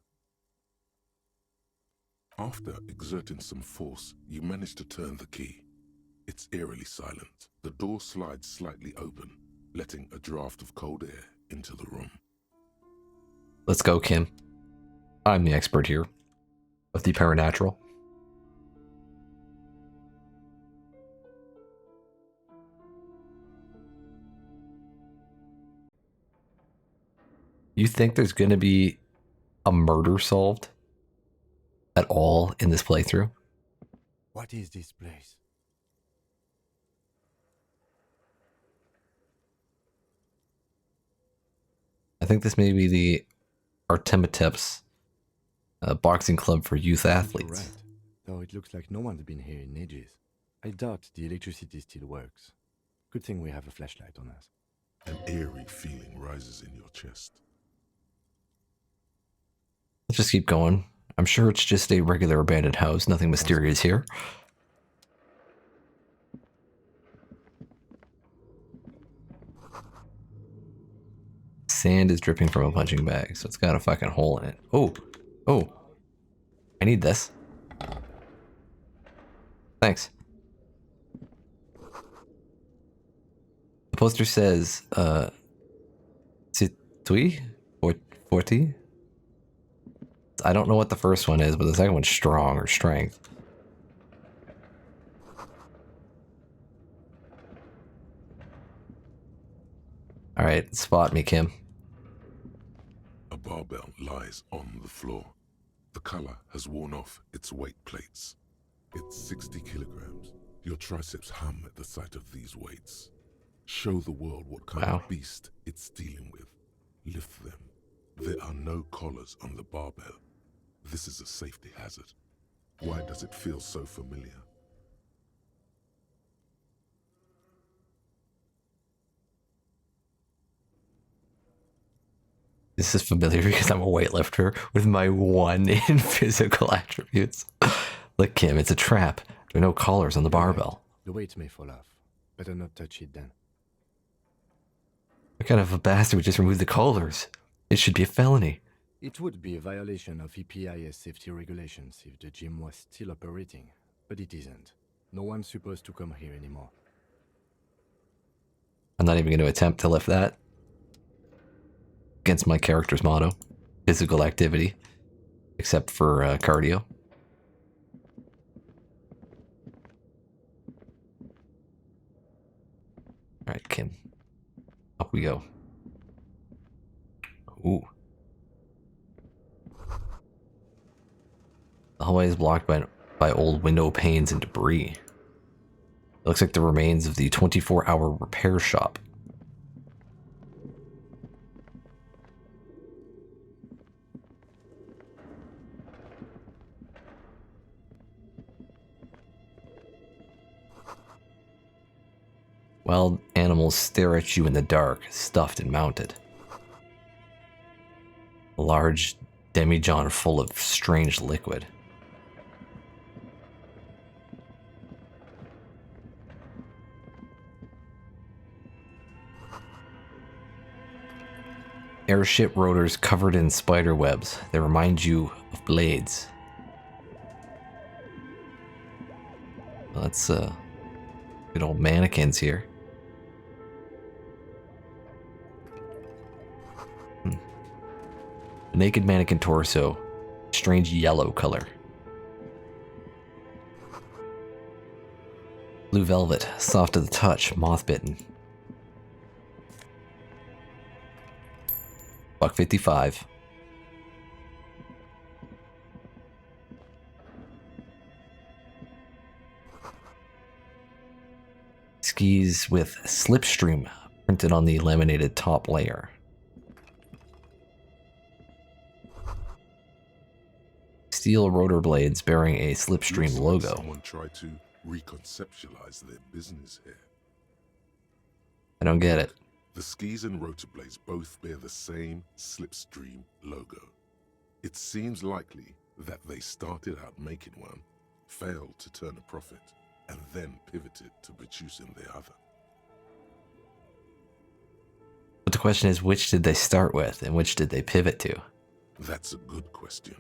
After exerting some force, you manage to turn the key. It's eerily silent. The door slides slightly open, letting a draft of cold air into the room. Let's go, Kim. I'm the expert here of the paranatural. You think there's going to be a murder solved at all in this playthrough? What is this place? I think this may be the Artemitep's boxing club for youth athletes. Right. Though it looks like no one's been here in ages. I doubt the electricity still works. Good thing we have a flashlight on us. An eerie feeling rises in your chest. Let's just keep going. I'm sure it's just a regular abandoned house. Nothing mysterious here. Sand is dripping from a punching bag, so it's got a fucking hole in it. Oh, oh, I need this. Thanks. The poster says, c'est toi? 40? I don't know what the first one is, but the second one's strong or strength. Alright, spot me, Kim. A barbell lies on the floor. The color has worn off its weight plates. It's 60 kilograms. Your triceps hum at the sight of these weights. Show the world what kind of beast it's dealing with. Lift them. There are no collars on the barbell. This is a safety hazard. Why does it feel so familiar? This is familiar because I'm a weightlifter with my 1 in physical attributes. Look, Kim, it's a trap. There are no collars on the barbell. The weight may fall off. Better not touch it then. What kind of a bastard would just remove the collars? It should be a felony. It would be a violation of EPIS safety regulations if the gym was still operating, but it isn't. No one's supposed to come here anymore. I'm not even going to attempt to lift that. Against my character's motto. Physical activity. Except for cardio. Alright, Kim. Up we go. Ooh. The hallway is blocked by old window panes and debris. It looks like the remains of the 24-hour repair shop. Wild animals stare at you in the dark, stuffed and mounted. A large demijohn full of strange liquid. Airship rotors covered in spider webs. They remind you of blades. Well, that's good old mannequins here. A naked mannequin torso, strange yellow color. Blue velvet, soft to the touch, moth-bitten. $1.55. Skis with Slipstream printed on the laminated top layer. Steel rotor blades bearing a Slipstream Looks like logo. someone tried to reconceptualize their business here. I don't get it. The skis and rotor blades both bear the same Slipstream logo. It seems likely that they started out making one, failed to turn a profit, and then pivoted to producing the other. But the question is, which did they start with and which did they pivot to? That's a good question.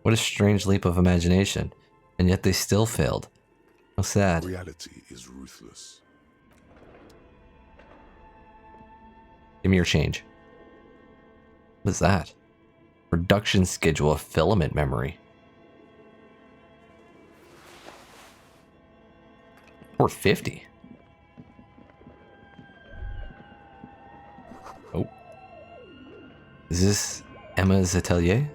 What a strange leap of imagination. And yet they still failed. How sad. Reality is ruthless. Give me your change. What is that? Production schedule of filament memory. $4.50. Oh. Is this Emma's atelier?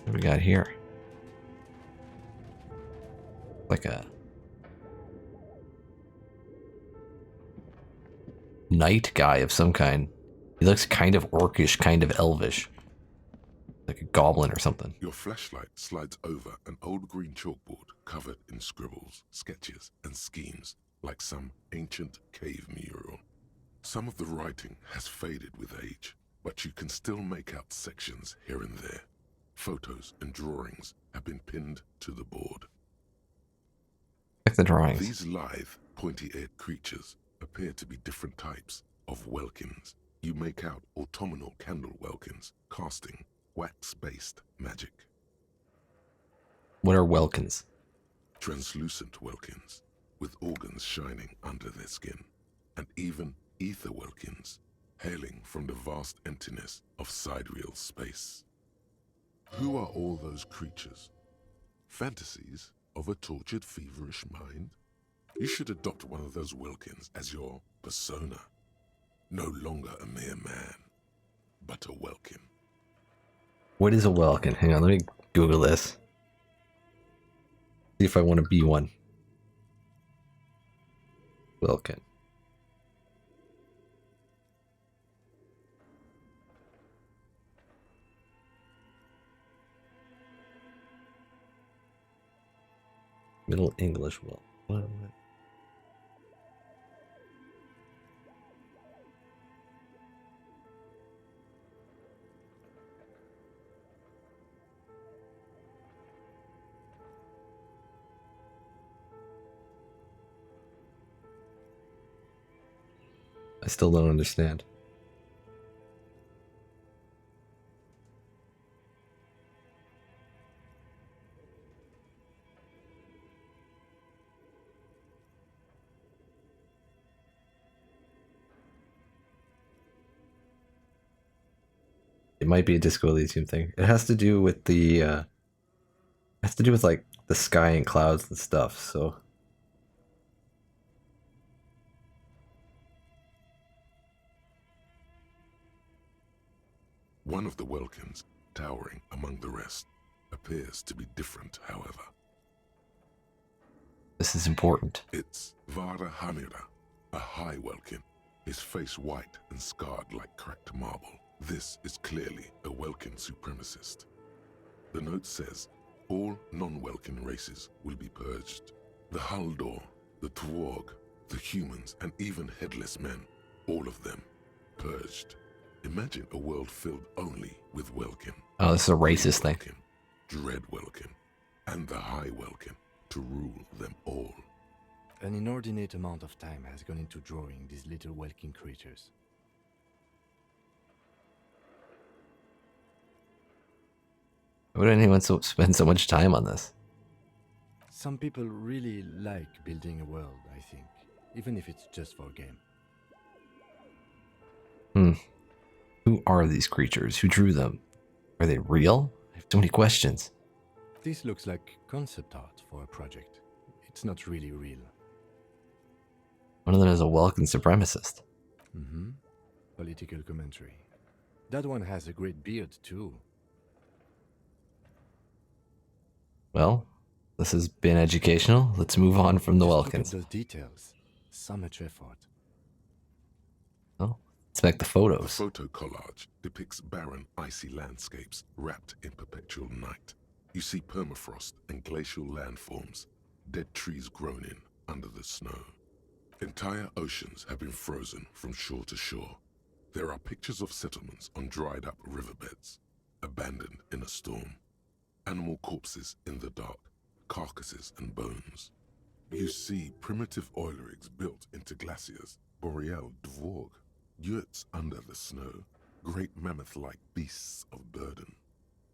What do we got here? Like a knight guy of some kind. He looks kind of orcish, kind of elvish. Like a goblin or something. Your flashlight slides over an old green chalkboard covered in scribbles, sketches, and schemes like some ancient cave mural. Some of the writing has faded with age, but you can still make out sections here and there. Photos and drawings have been pinned to the board. Check the drawings. These lithe, pointy-eared creatures appear to be different types of welkins. You make out autumnal candle welkins, casting wax-based magic. What are welkins? Translucent welkins, with organs shining under their skin, and even ether welkins, hailing from the vast emptiness of sidereal space. Who are all those creatures? Fantasies of a tortured, feverish mind? You should adopt one of those welkins as your persona. No longer a mere man, but a welkin. What is a welkin? Hang on, let me Google this. See if I want to be one. Welkin. Middle English well. What? I still don't understand. It might be a Disco Elysium thing. It has to do with the has to do with like the sky and clouds and stuff, so One of the welkins, towering among the rest, appears to be different, however. this is important. It's Vara Hamira, a high welkin, his face white and scarred like cracked marble. This is clearly a welkin supremacist. The note says, all non-welkin races will be purged. The Haldor, the Twarg, the humans, and even headless men, all of them, purged. Imagine a world filled only with welkin. Oh, this is a racist thing. Dread welkin, and the high welkin, to rule them all. An inordinate amount of time has gone into drawing these little welkin creatures. Why would anyone spend so much time on this? Some people really like building a world, I think, even if it's just for a game. Who are these creatures? Who drew them? Are they real? I have so many questions. This looks like concept art for a project. It's not really real. One of them is a Welcome supremacist. Mm-hmm. Political commentary. That one has a great beard, too. Well, this has been educational. Let's move on from the Just Welkins. look at those details. So much effort. Oh, let's make the photos. The photo collage depicts barren, icy landscapes wrapped in perpetual night. You see permafrost and glacial landforms, dead trees grown in under the snow. Entire oceans have been frozen from shore to shore. There are pictures of settlements on dried-up riverbeds, abandoned in a storm. Animal corpses in the dark, carcasses and bones. You see primitive oil rigs built into glaciers, boreal dvorg, yurts under the snow, great mammoth-like beasts of burden.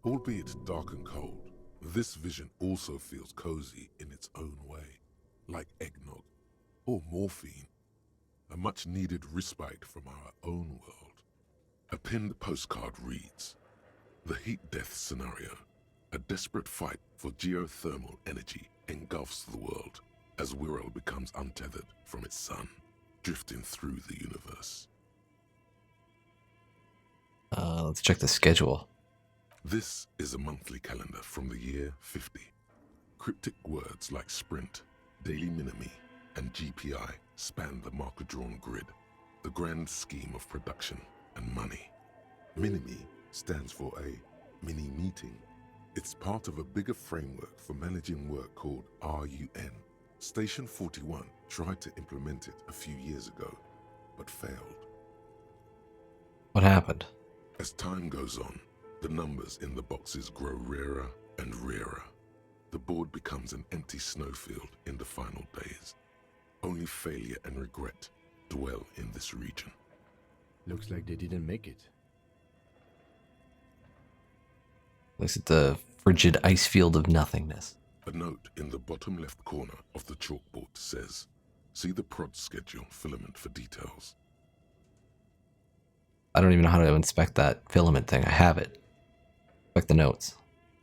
Albeit dark and cold, this vision also feels cozy in its own way, like eggnog or morphine, a much-needed respite from our own world. A pinned postcard reads, "The heat death scenario. A desperate fight for geothermal energy engulfs the world as Wirral becomes untethered from its sun, drifting through the universe." Let's check the schedule. This is a monthly calendar from the year 50. Cryptic words like sprint, daily minimi, and GPI span the marker-drawn grid, the grand scheme of production and money. Minimi stands for a mini-meeting. It's part of a bigger framework for managing work called RUN. Station 41 tried to implement it a few years ago, but failed. What happened? As time goes on, the numbers in the boxes grow rarer and rarer. The board becomes an empty snowfield in the final days. Only failure and regret dwell in this region. Looks like they didn't make it. Looks at the frigid ice field of nothingness. A note in the bottom left corner of the chalkboard says, "See the prod schedule filament for details." I don't even know how to inspect that filament thing. I have it. Check the notes.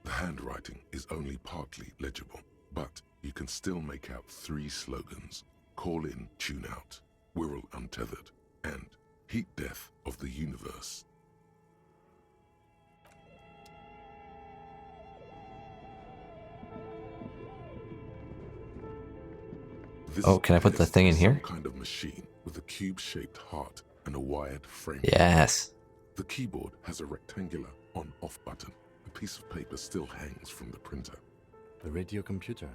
The handwriting is only partly legible, but you can still make out 3 slogans: "Call in, tune out," "Wirral untethered," and "Heat death of the universe." This Can I put the is thing in here? Some kind of machine with a cube-shaped heart and a wired frame. Yes. The keyboard has a rectangular on-off button. A piece of paper still hangs from the printer. A radio computer.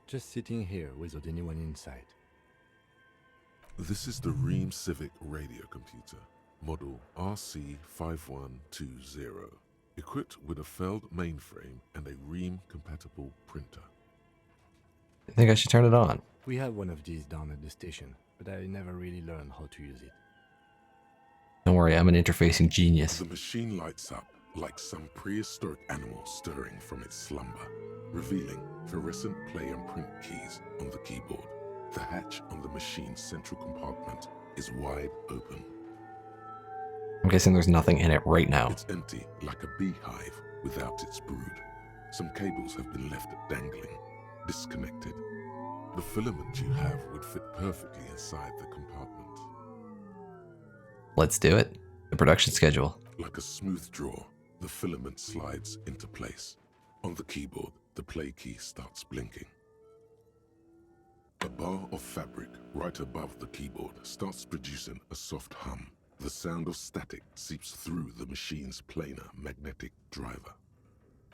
Just sitting here without anyone inside. This is the Ream Civic radio computer, model RC5120, equipped with a Feld mainframe and a Ream-compatible printer. I think I should turn it on. We have one of these down at the station, but I never really learned how to use it. Don't worry, I'm an interfacing genius. The machine lights up like some prehistoric animal stirring from its slumber, revealing fluorescent play and print keys on the keyboard. The hatch on the machine's central compartment is wide open. I'm guessing there's nothing in it right now. It's empty, like a beehive without its brood. Some cables have been left dangling, disconnected. The filament you have would fit perfectly inside the compartment. Let's do it. The production schedule. Like a smooth draw, the filament slides into place. On the keyboard, the play key starts blinking. A bar of fabric right above the keyboard starts producing a soft hum. The sound of static seeps through the machine's planar magnetic driver.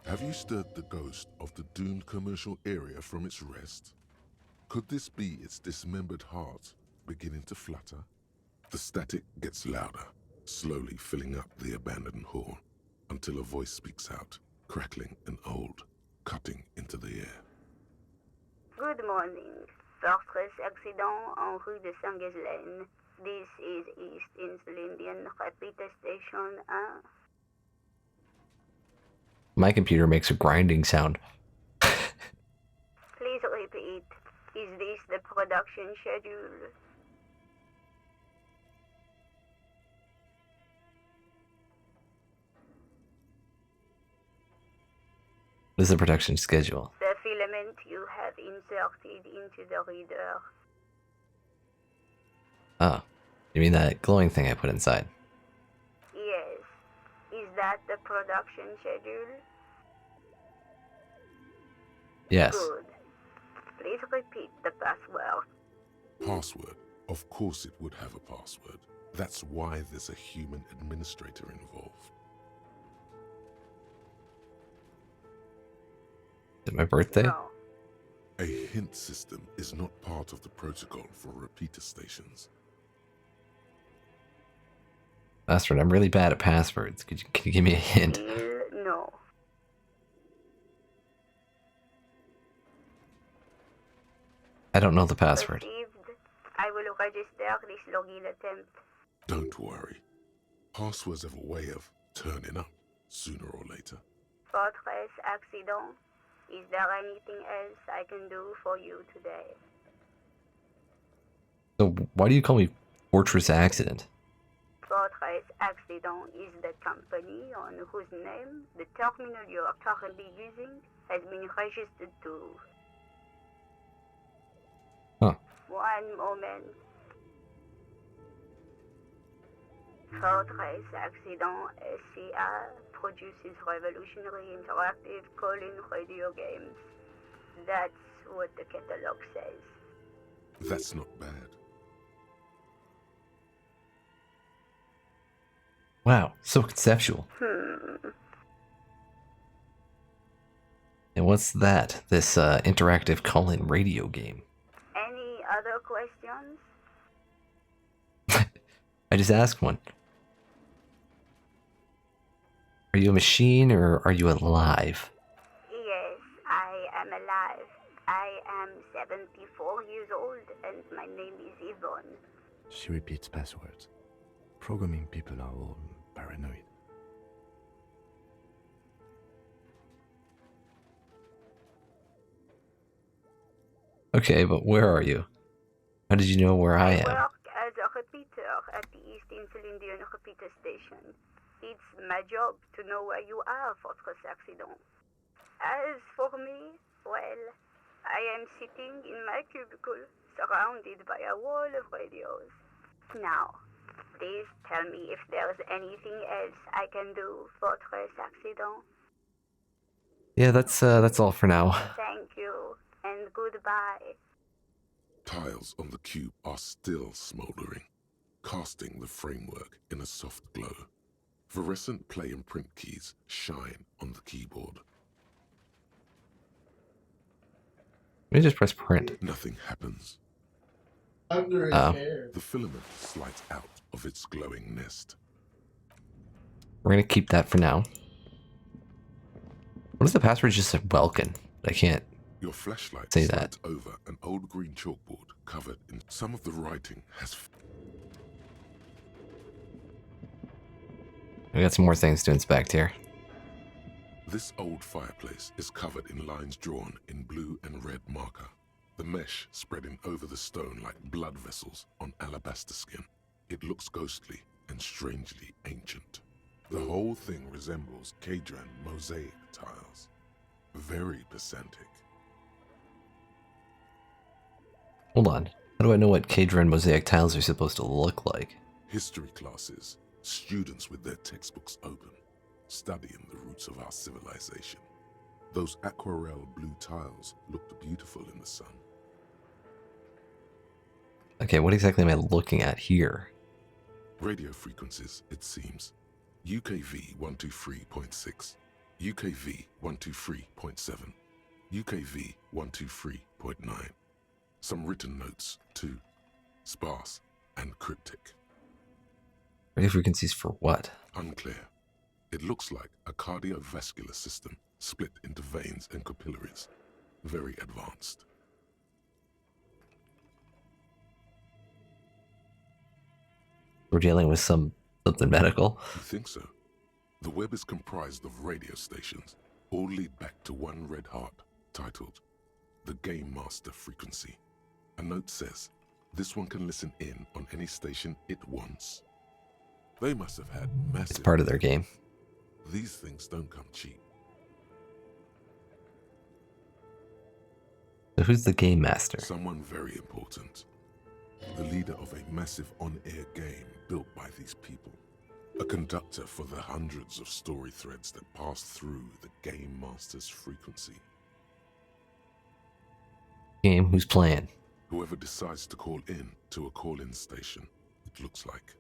Have you stirred the ghost of the doomed commercial area from its rest? Could this be its dismembered heart beginning to flutter? The static gets louder, slowly filling up the abandoned hall, until a voice speaks out, crackling and old, cutting into the air. Good morning. Fortress accident en rue de Saint-Ghislaine. This is East Insulindian Repeater Station 1. My computer makes a grinding sound. Please repeat. Is this the production schedule? is the production schedule? The filament you have inserted into the reader. Oh, you mean that glowing thing I put inside? Yes. Is that the production schedule? Yes. Good. Please repeat the password. Password? Of course it would have a password. That's why there's a human administrator involved. Is it my birthday? No. A hint system is not part of the protocol for repeater stations. Password. I'm really bad at passwords. Can you give me a hint? Still no. I don't know the password. Received. I will register this login attempt. Don't worry. Passwords have a way of turning up sooner or later. Fortress accident. Is there anything else I can do for you today? So why do you call me Fortress Accident? Fortress Accident is the company on whose name the terminal you are currently using has been registered to. Huh. One moment. Fortress Accident SCA produces revolutionary interactive call-in radio games. That's what the catalog says. That's not bad. Wow, so conceptual. And what's that? This interactive call-in radio game? Any other questions? I just asked one. Are you a machine or are you alive? Yes, I am alive. I am 74 years old and my name is Yvonne. She repeats passwords. Programming people are all paranoid. Okay, but where are you? How did you know where I am? work as a repeater at the East Insulindian repeater station. It's my job to know where you are, Fortress Accident. As for me, well, I am sitting in my cubicle, surrounded by a wall of radios. Now, please tell me if there's anything else I can do, Fortress Accident. Yeah, that's all for now. Thank you, and goodbye. Tiles on the cube are still smoldering, casting the framework in a soft glow. Fluorescent play and print keys shine on the keyboard. Let me just press print. Nothing happens. Under his Oh. hair. The filament slides out of its glowing nest. We're gonna keep that for now. What is the password? Just a Welkin. I can't Your flashlight say slides that. over an old green chalkboard covered in some of the writing has. We got some more things to inspect here. This old fireplace is covered in lines drawn in blue and red marker. The mesh spreading over the stone like blood vessels on alabaster skin. It looks ghostly and strangely ancient. The whole thing resembles Cadran mosaic tiles. Very pedantic. Hold on. How do I know what Cadran mosaic tiles are supposed to look like? History classes, students with their textbooks open, studying the roots of our civilization. Those aquarelle blue tiles looked beautiful in the sun. Okay, what exactly am I looking at here? Radio frequencies, it seems. UKV 123.6, UKV 123.7, UKV 123.9. Some written notes, too. Sparse and cryptic. Radio frequencies for what? Unclear. It looks like a cardiovascular system split into veins and capillaries. Very advanced. We're dealing with something medical. You think so? The web is comprised of radio stations, all lead back to one red heart, titled The Game Master Frequency. A note says, this one can listen in on any station it wants. They must have had massive... It's part of their game. These things don't come cheap. So who's the game master? Someone very important. The leader of a massive on-air game built by these people. A conductor for the hundreds of story threads that pass through the game master's frequency. Game who's playing? Whoever decides to call in to a call-in station, it looks like.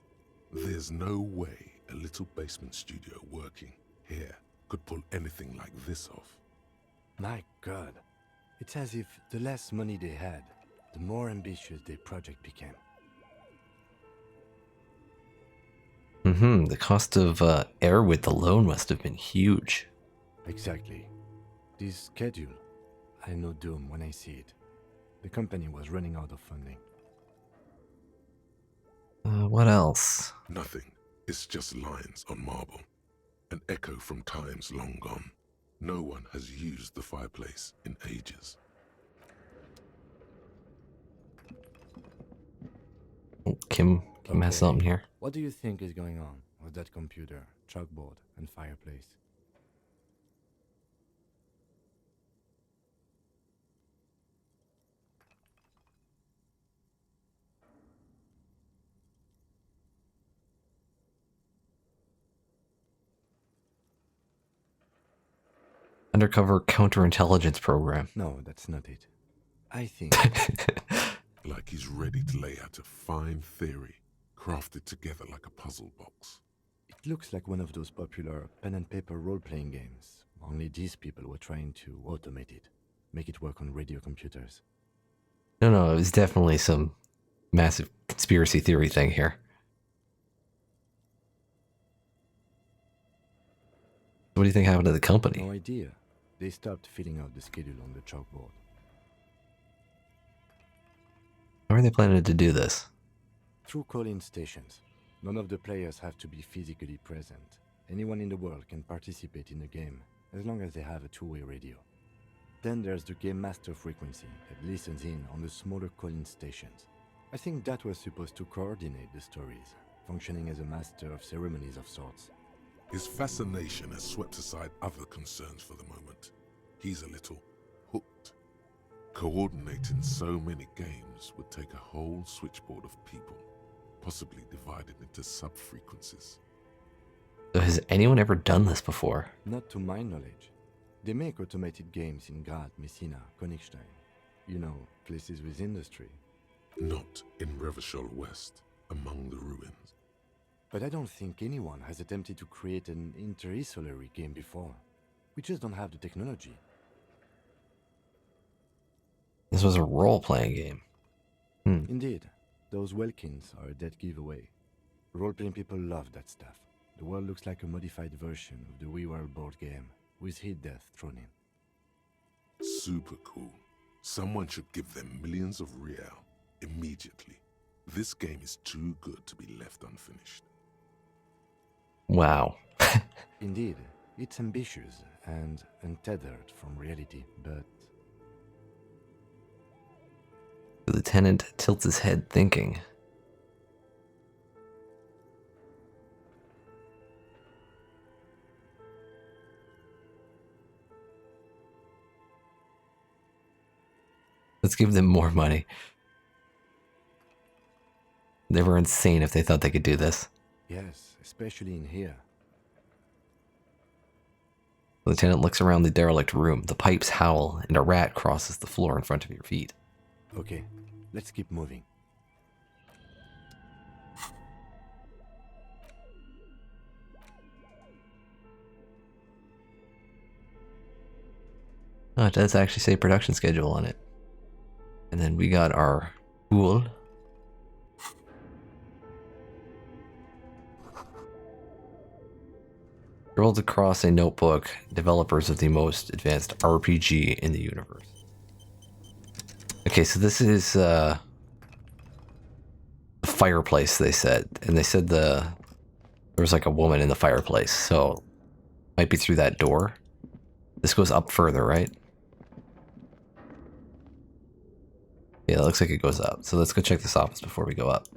There's no way a little basement studio working here could pull anything like this off. My God. It's as if the less money they had, the more ambitious their project became. The cost of air width alone must have been huge. Exactly. This schedule, I know doom when I see it. The company was running out of funding. What else? Nothing. It's just lines on marble. An echo from times long gone. No one has used the fireplace in ages. Kim has something here. What do you think is going on with that computer, chalkboard, and fireplace? Undercover counterintelligence program. No, that's not it. I think... Like he's ready to lay out a fine theory, crafted together like a puzzle box. It looks like one of those popular pen and paper role-playing games. Only these people were trying to automate it, make it work on radio computers. No, it was definitely some massive conspiracy theory thing here. What do you think happened to the company? No idea. They stopped filling out the schedule on the chalkboard. How are they planning to do this? Through call-in stations. None of the players have to be physically present. Anyone in the world can participate in the game, as long as they have a two-way radio. Then there's the game master frequency that listens in on the smaller call-in stations. I think that was supposed to coordinate the stories, functioning as a master of ceremonies of sorts. His fascination has swept aside other concerns for the moment. He's a little hooked. Coordinating so many games would take a whole switchboard of people, possibly divided into sub-frequencies. So has anyone ever done this before? Not to my knowledge. They make automated games in Graz, Messina, Königstein. You know, places with industry. Not in Revachol West, among the ruins. But I don't think anyone has attempted to create an inter-isolary game before. We just don't have the technology. This was a role-playing game. Indeed. Those Welkins are a dead giveaway. Role-playing people love that stuff. The world looks like a modified version of the WeWorld board game, with hit death thrown in. Super cool. Someone should give them millions of real immediately. This game is too good to be left unfinished. Wow. Indeed, it's ambitious and untethered from reality, but... The lieutenant tilts his head, thinking. Let's give them more money. They were insane if they thought they could do this. Yes, especially in here. The lieutenant looks around the derelict room. The pipes howl, and a rat crosses the floor in front of your feet. Okay, let's keep moving. Oh, it does actually say production schedule on it. And then we got our pool. Scrolled across a notebook, developers of the most advanced RPG in the universe. Okay, so this is the fireplace, they said. And they said there was like a woman in the fireplace, so might be through that door. This goes up further, right? Yeah, it looks like it goes up. So let's go check this office before we go up.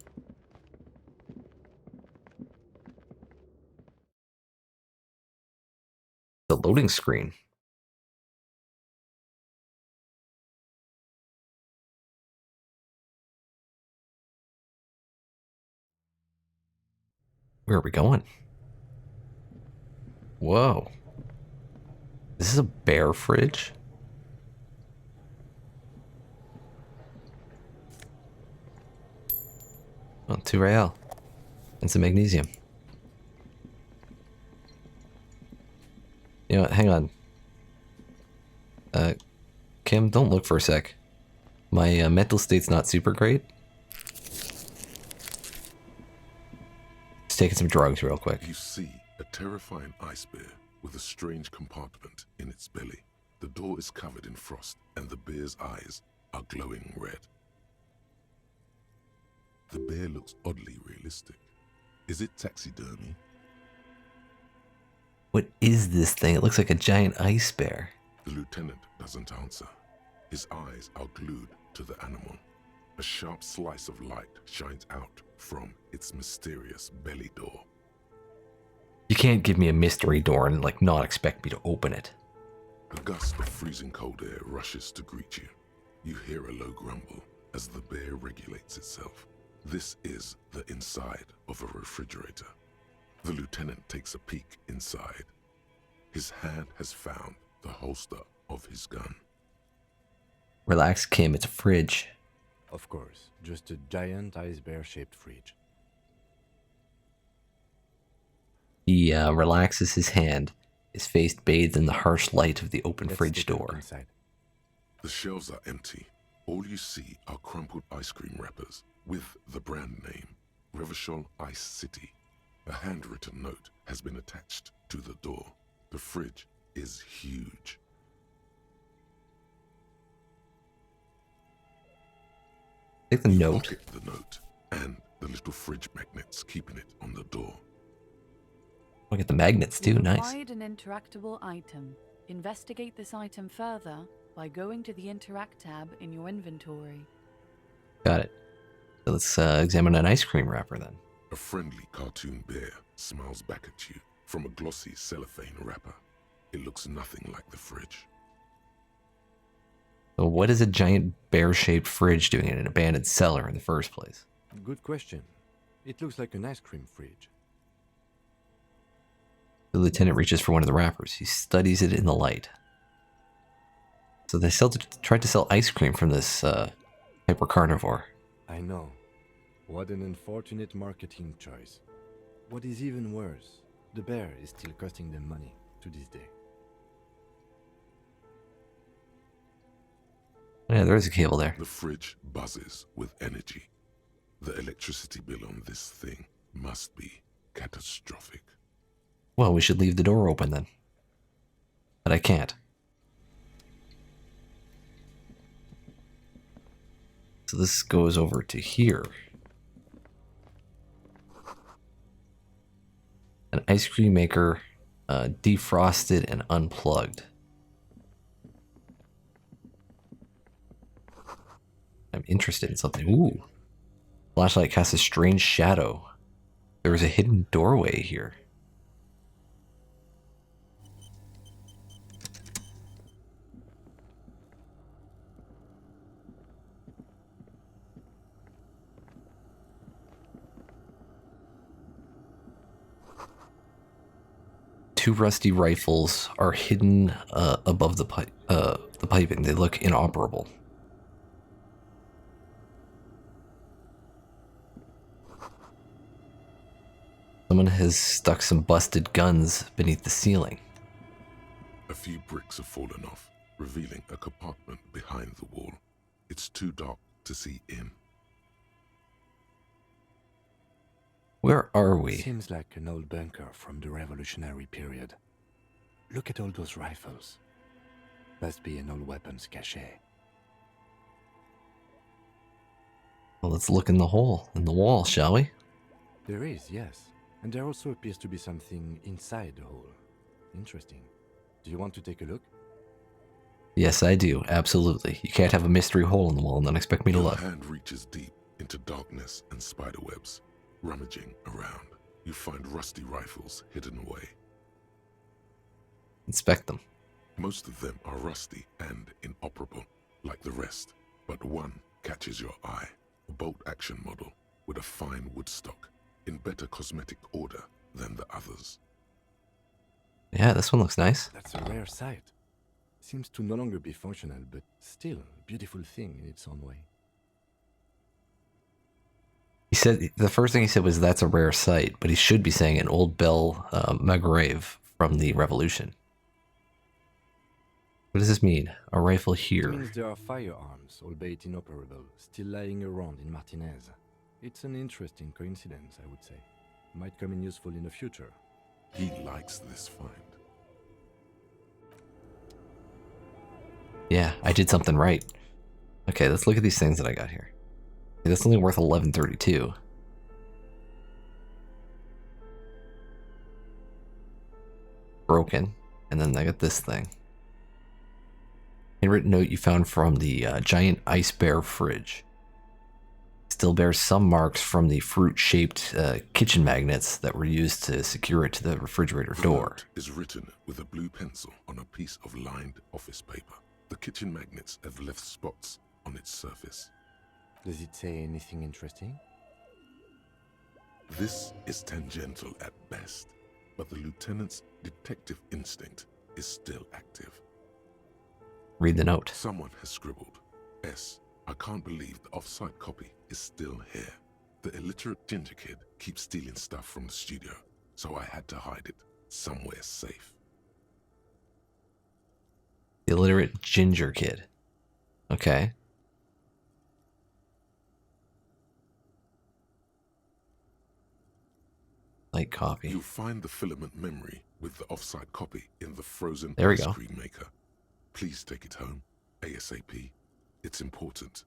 The loading screen. Where are we going? Whoa. This is a bear fridge? Oh, 2 real. And some magnesium. You know what? Hang on. Kim, don't look for a sec. My mental state's not super great. Just taking some drugs real quick. You see a terrifying ice bear with a strange compartment in its belly. The door is covered in frost, and the bear's eyes are glowing red. The bear looks oddly realistic. Is it taxidermy? What is this thing? It looks like a giant ice bear. The lieutenant doesn't answer. His eyes are glued to the animal. A sharp slice of light shines out from its mysterious belly door. You can't give me a mystery door and like not expect me to open it. A gust of freezing cold air rushes to greet you. You hear a low grumble as the bear regulates itself. This is the inside of a refrigerator. The lieutenant takes a peek inside. His hand has found the holster of his gun. Relax, Kim, it's a fridge. Of course, just a giant ice bear-shaped fridge. He relaxes his hand, his face bathed in the harsh light of the open Let's fridge take a look door. inside. The shelves are empty. All you see are crumpled ice cream wrappers with the brand name, Revachol Ice City. A handwritten note has been attached to the door. The fridge is huge. Take the You note. pocket the note and the little fridge magnets keeping it on the door. Look at the magnets too, nice. Provide an interactable item. Investigate this item further by going to the Interact tab in your inventory. Got it. So let's examine an ice cream wrapper then. A friendly cartoon bear smiles back at you from a glossy cellophane wrapper. It looks nothing like the fridge. So what is a giant bear-shaped fridge doing in an abandoned cellar in the first place? Good question. It looks like an ice cream fridge. The lieutenant reaches for one of the wrappers. He studies it in the light. So they tried to sell ice cream from this hyper carnivore. I know. What an unfortunate marketing choice. What is even worse, the bear is still costing them money to this day. Yeah, there is a cable there. The fridge buzzes with energy. The electricity bill on this thing must be catastrophic. Well, we should leave the door open then. But I can't. So this goes over to here. An ice cream maker, defrosted and unplugged. I'm interested in something. Ooh. Flashlight casts a strange shadow. There was a hidden doorway here. Two rusty rifles are hidden above the piping. They look inoperable. Someone has stuck some busted guns beneath the ceiling. A few bricks have fallen off, revealing a compartment behind the wall. It's too dark to see in. Where are we? Seems like an old bunker from the revolutionary period. Look at all those rifles. Must be an old weapons cache. Well, let's look in the hole in the wall, shall we? There is, yes. And there also appears to be something inside the hole. Interesting. Do you want to take a look? Yes, I do. Absolutely. You can't have a mystery hole in the wall and then expect me to Your look. hand reaches deep into darkness and spider webs. Rummaging around, you find rusty rifles hidden away. Inspect them. Most of them are rusty and inoperable, like the rest, but one catches your eye. A bolt-action model with a fine wood stock. in better cosmetic order than the others. Yeah, this one looks nice. That's a rare sight. Seems to no longer be functional, but still a beautiful thing in its own way. He said the first thing he said was that's a rare sight, but he should be saying an old bell Magrave from the Revolution. What does this mean? A rifle here. It means there are firearms, albeit inoperable, still lying around in Martinez. It's an interesting coincidence, I would say. Might come in useful in the future. He likes this find. Yeah, I did something right. Okay, let's look at these things that I got here. That's only worth 1132. Broken. And then I got this thing. Handwritten note you found from the giant ice bear fridge. Still bears some marks from the fruit-shaped kitchen magnets that were used to secure it to the refrigerator door. The note is written with a blue pencil on a piece of lined office paper. The kitchen magnets have left spots on its surface. Does it say anything interesting? This is tangential at best, but the lieutenant's detective instinct is still active. Read the note. Someone has scribbled, S. I can't believe the off-site copy is still here. The illiterate ginger kid keeps stealing stuff from the studio, so I had to hide it somewhere safe. The illiterate ginger kid. Okay. Light copy. You'll find the filament memory with the off-site copy in the frozen There we ice go. cream maker. Please take it home, ASAP. It's important.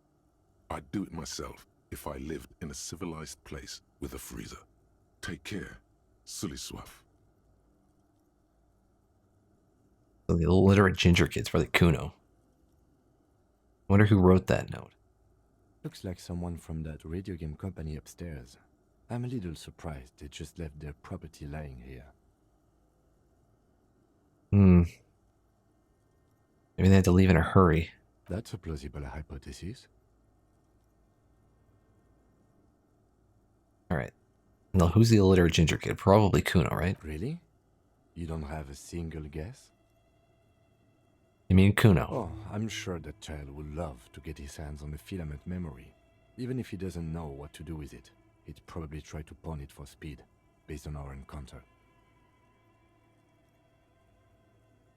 I'd do it myself if I lived in a civilized place with a freezer. Take care. Sully Swaff. So the illiterate ginger kid's probably Kuno. Wonder who wrote that note. Looks like someone from that radio game company upstairs. I'm a little surprised they just left their property lying here. Maybe they had to leave in a hurry. That's a plausible hypothesis. Alright. Now, who's the illiterate ginger kid? Probably Kuno, right? Really? You don't have a single guess? You mean Kuno? Oh, I'm sure that child would love to get his hands on the filament memory. Even if he doesn't know what to do with it, he'd probably try to pawn it for speed, based on our encounter.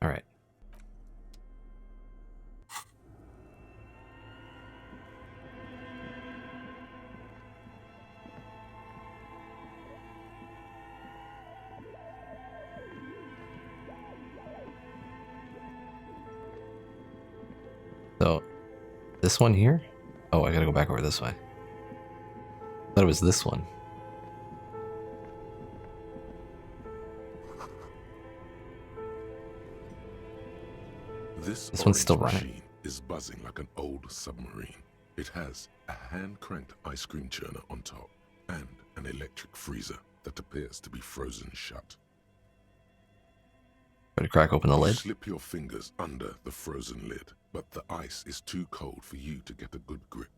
Alright. So, this one here? Oh, I gotta go back over this way. I thought it was this one. This one's still orange running. machine is buzzing like an old submarine. It has a hand-cranked ice cream churner on top and an electric freezer that appears to be frozen shut. Try to crack open the lid. Slip your fingers under the frozen lid, but the ice is too cold for you to get a good grip.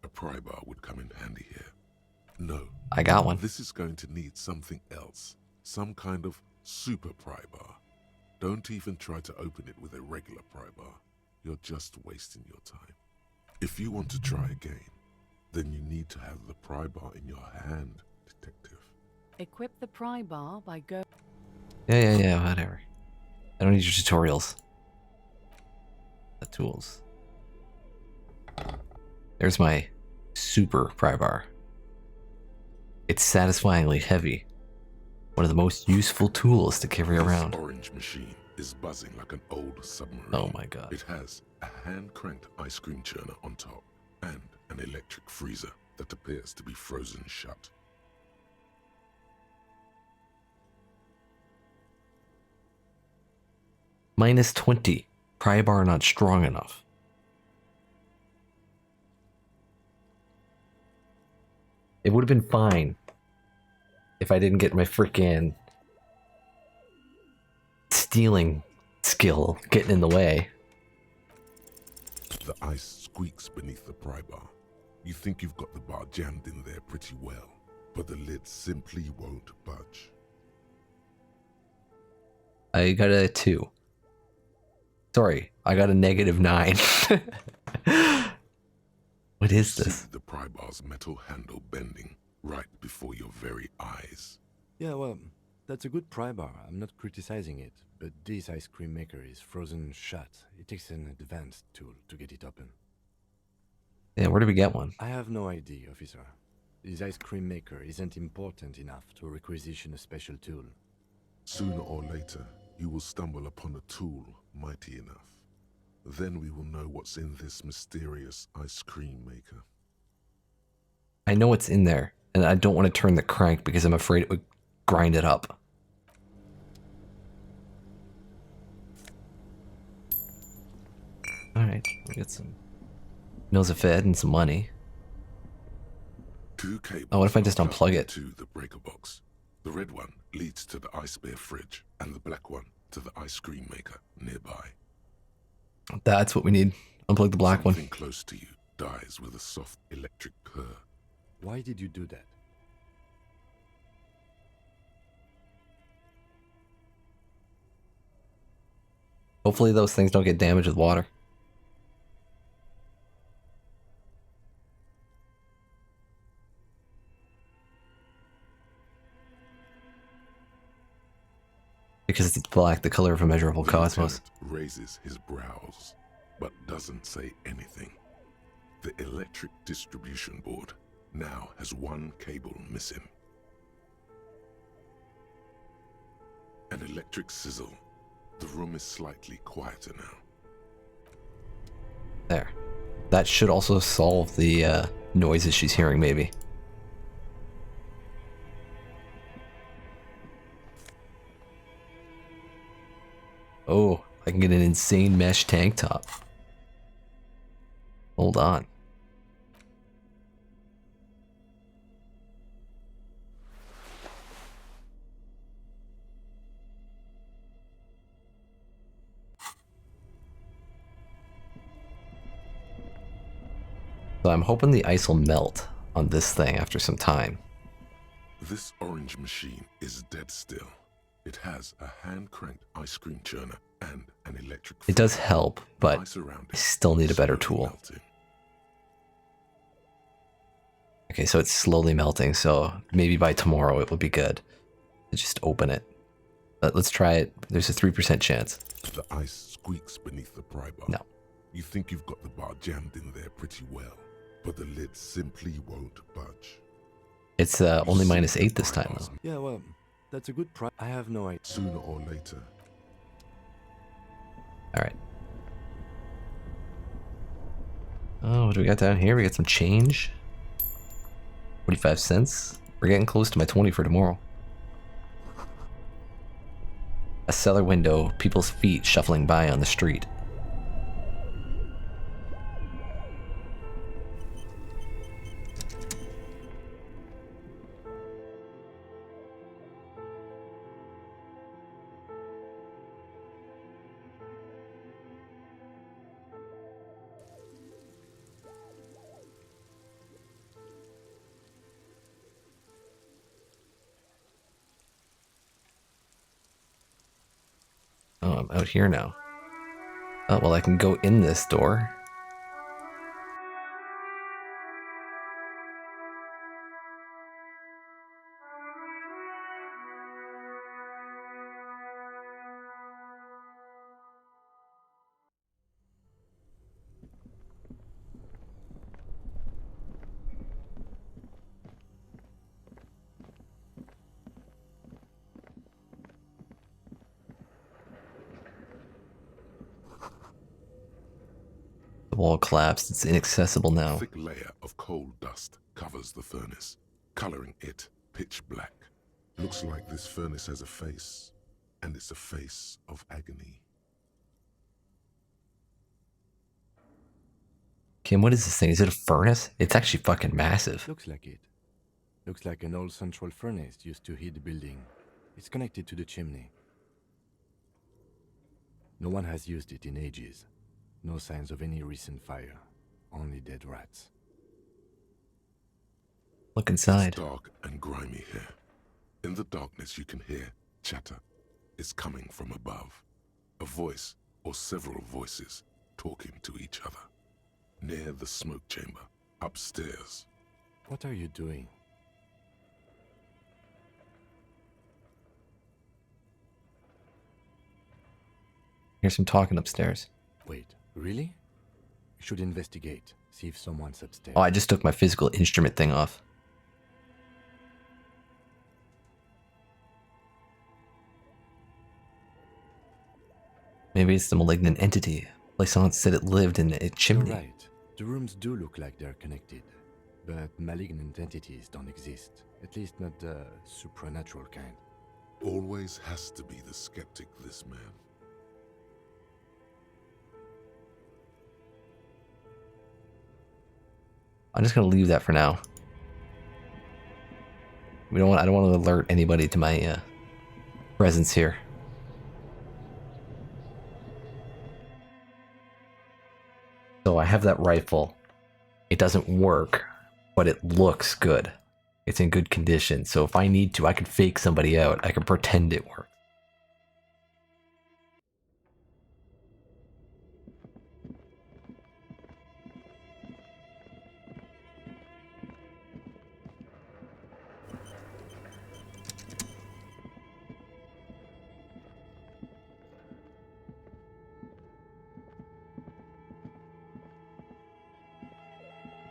A pry bar would come in handy here. No. I got one. This is going to need something else. Some kind of super pry bar. Don't even try to open it with a regular pry bar. You're just wasting your time. If you want to try again, then you need to have the pry bar in your hand, detective. Equip the pry bar by go. Yeah, whatever. I don't need your tutorials. The tools. There's my super pry bar. It's satisfyingly heavy. One of the most useful tools to carry around. This orange machine is buzzing like an old submarine. Oh my god. It has a hand-cranked ice cream churner on top and an electric freezer that appears to be frozen shut. Minus 20. Pry bar not strong enough. It would have been fine if I didn't get my freaking stealing skill getting in the way. The ice squeaks beneath the pry bar. You think you've got the bar jammed in there pretty well. but the lid simply won't budge. I got a 2. Sorry, I got a -9. What is You this? see the pry bar's metal handle bending right before your very eyes. Yeah, well, that's a good pry bar. I'm not criticizing it, but this ice cream maker is frozen shut. It takes an advanced tool to get it open. Yeah, where do we get one? I have no idea, officer. This ice cream maker isn't important enough to requisition a special tool. Sooner or later, you will stumble upon a tool mighty enough. Then we will know what's in this mysterious ice cream maker. I know what's in there, and I don't want to turn the crank because I'm afraid it would grind it up. Alright, we got some meals of fed and some money. Two cables Oh, what if I just are unplug it? to the breaker box. The red one leads to the ice bear fridge, and the black one to the ice cream maker nearby. That's what we need. Unplug the black one. Something close to you dies with a soft electric purr. Why did you do that? Hopefully those things don't get damaged with water. Because it's black, the color of immeasurable The cosmos. lieutenant raises his brows, but doesn't say anything. The electric distribution board now has one cable missing. An electric sizzle. The room is slightly quieter now. There. That should also solve the noises she's hearing, maybe. Oh, I can get an insane mesh tank top. Hold on. So I'm hoping the ice will melt on this thing after some time. This orange machine is dead still. It has a hand-cranked ice cream churner and an electric. It does help, but I still need a better tool. Okay, so it's slowly melting, so maybe by tomorrow it will be good. Just open it. Let's try it. There's a 3% chance. The ice squeaks beneath the pry bar. No. You think you've got the bar jammed in there pretty well, but the lid simply won't budge. It's only -8 this time, though. Yeah, well, that's a good price. I have no idea. Sooner or later. Alright. Oh, what do we got down here? We got some change. 45 cents. We're getting close to my 20 for tomorrow. A cellar window, people's feet shuffling by on the street. Oh, I'm out here now. Oh, well, I can go in this door. The wall collapsed. It's inaccessible now. A thick layer of coal dust covers the furnace, coloring it pitch black. Looks like this furnace has a face, and it's a face of agony. Kim, what is this thing? Is it a furnace? It's actually fucking massive. Looks like it. Looks like an old central furnace used to heat the building. It's connected to the chimney. No one has used it in ages. No signs of any recent fire. Only dead rats. Look inside. It's dark and grimy here. In the darkness you can hear chatter. It's coming from above. A voice or several voices talking to each other. Near the smoke chamber, upstairs. What are you doing? Here's some talking upstairs. Wait, really? We should investigate, see if someone's upstairs. Oh, I just took my physical instrument thing off. Maybe it's the malignant entity. Like someone said it lived in a chimney. You're right. The rooms do look like they're connected. But malignant entities don't exist. At least not the supernatural kind. Always has to be the skeptic, this man. I'm just gonna leave that for now. I don't want to alert anybody to my presence here. So I have that rifle. It doesn't work, but it looks good. It's in good condition. So if I need to, I can fake somebody out. I can pretend it works.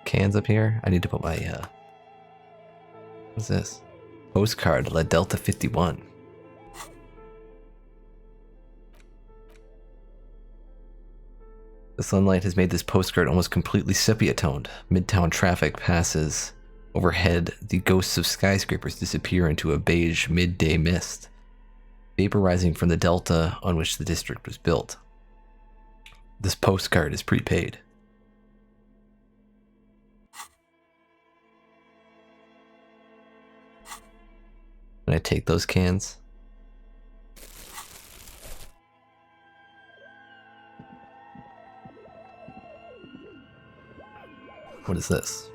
Cans up here. I need to put my what's this? Postcard, La Delta 51. The sunlight has made this postcard almost completely sepia toned. Midtown traffic passes overhead. The ghosts of skyscrapers disappear into a beige midday mist, vaporizing from the delta on which the district was built. This postcard is prepaid. Can I take those cans? What is this?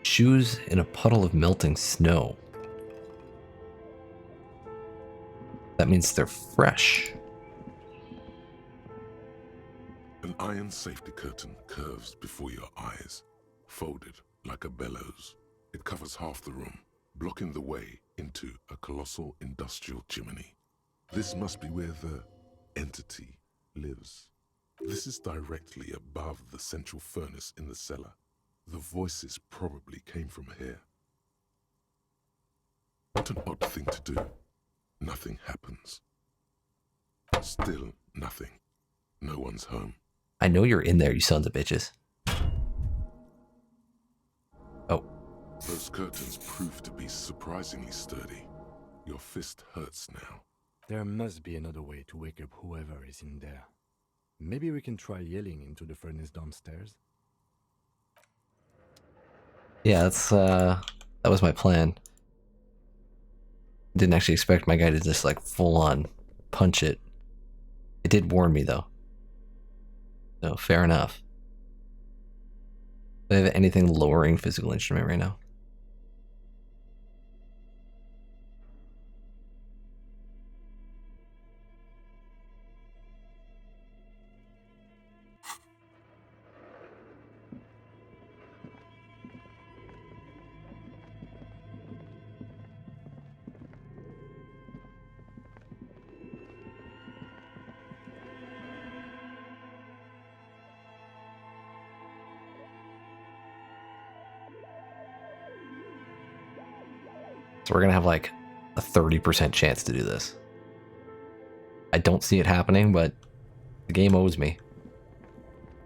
Shoes in a puddle of melting snow. That means they're fresh. An iron safety curtain curves before your eyes, folded like a bellows. It covers half the room, blocking the way into a colossal industrial chimney. This must be where the entity lives. This is directly above the central furnace in the cellar. The voices probably came from here. What an odd thing to do. Nothing happens. Still nothing. No one's home. I know you're in there, you sons of bitches. Oh. Those curtains prove to be surprisingly sturdy. Your fist hurts now. There must be another way to wake up whoever is in there. Maybe we can try yelling into the furnace downstairs. Yeah, that was my plan. Didn't actually expect my guy to just like full on punch it. It did warn me though. So fair enough. Do I have anything lowering physical instrument right now? So we're gonna have like a 30% chance to do this. I don't see it happening, but the game owes me.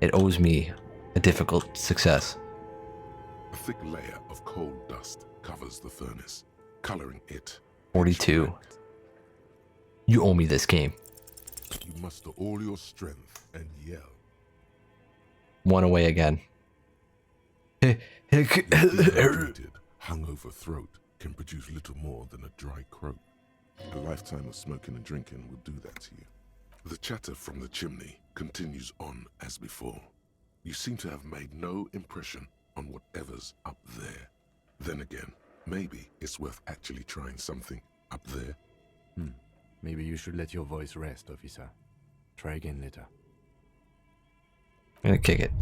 It owes me a difficult success. A thick layer of coal dust covers the furnace, coloring it. 42. You owe me this game. You muster all your strength and yell. One away again. The irritated, hungover throat can produce little more than a dry croak. A lifetime of smoking and drinking will do that to you. The chatter from the chimney continues on as before. You seem to have made no impression on whatever's up there. Then again, maybe it's worth actually trying something up there. Maybe you should let your voice rest, officer. Try again later. I'm gonna kick it.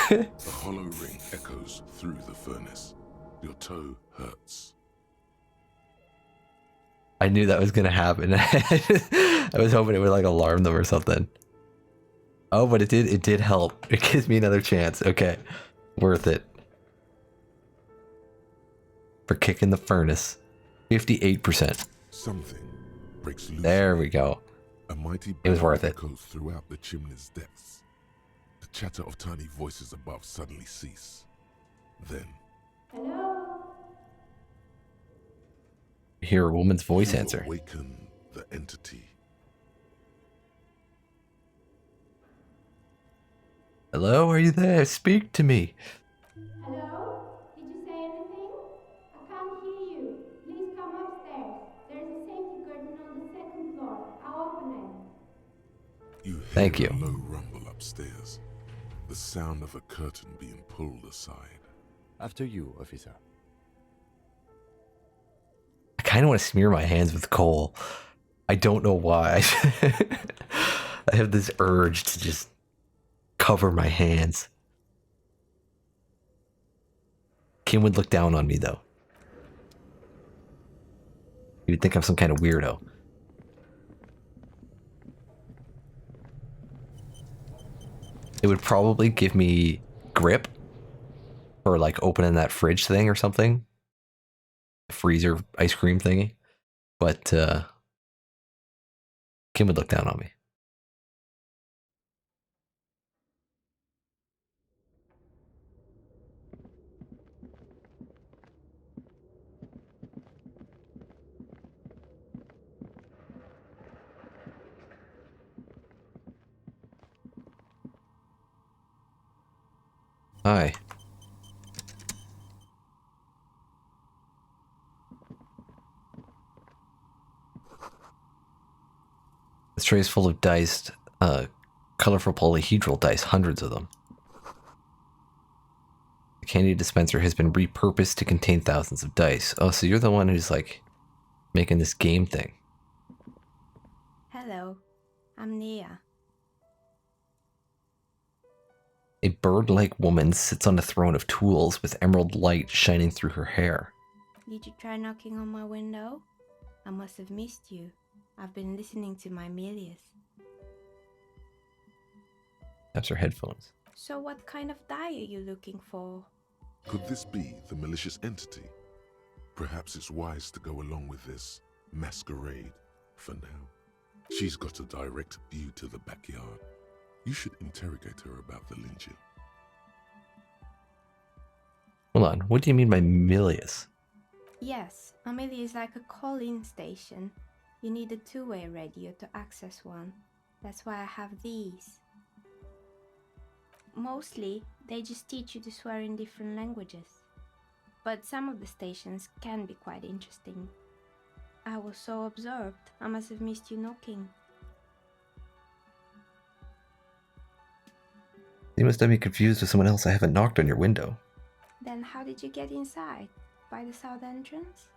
The hollow ring echoes through the furnace. Your toe hurts. I knew that was gonna happen. I was hoping it would like alarm them or something. Oh, but it did help. It gives me another chance. Okay. Worth it. For kicking the furnace. 58%. Something breaks loose. There we go. A mighty It was bell worth it. echoes throughout the chimney's depths. The chatter of tiny voices above suddenly cease. Then You hear a woman's voice you answer. awaken the entity. Hello, are you there? Speak to me. Hello? Did you say anything? I can't hear you. Please come upstairs. There's a safety curtain on the second floor. I'll open it. You hear Thank a you. low rumble upstairs. The sound of a curtain being pulled aside. After you, officer. I kind of want to smear my hands with coal. I don't know why. I have this urge to just cover my hands. Kim would look down on me though. He would think I'm some kind of weirdo. It would probably give me grip for like opening that fridge thing or something. Freezer ice cream thingy. But Kim would look down on me. Hi. This tray is full of diced, colorful polyhedral dice, hundreds of them. The candy dispenser has been repurposed to contain thousands of dice. Oh, so you're the one who's like making this game thing. Hello. I'm Nia. A bird-like woman sits on a throne of tools with emerald light shining through her hair. Did you try knocking on my window? I must have missed you. I've been listening to my Milius. Taps her headphones. So what kind of die are you looking for? Could this be the malicious entity? Perhaps it's wise to go along with this masquerade for now. She's got a direct view to the backyard. You should interrogate her about the lynching. Hold on, what do you mean by Milius? Yes, Amelia is like a call-in station. You need a two-way radio to access one. That's why I have these. Mostly, they just teach you to swear in different languages. But some of the stations can be quite interesting. I was so absorbed, I must have missed you knocking. You must have me confused with someone else. I haven't knocked on your window. Then how did you get inside? By the south entrance?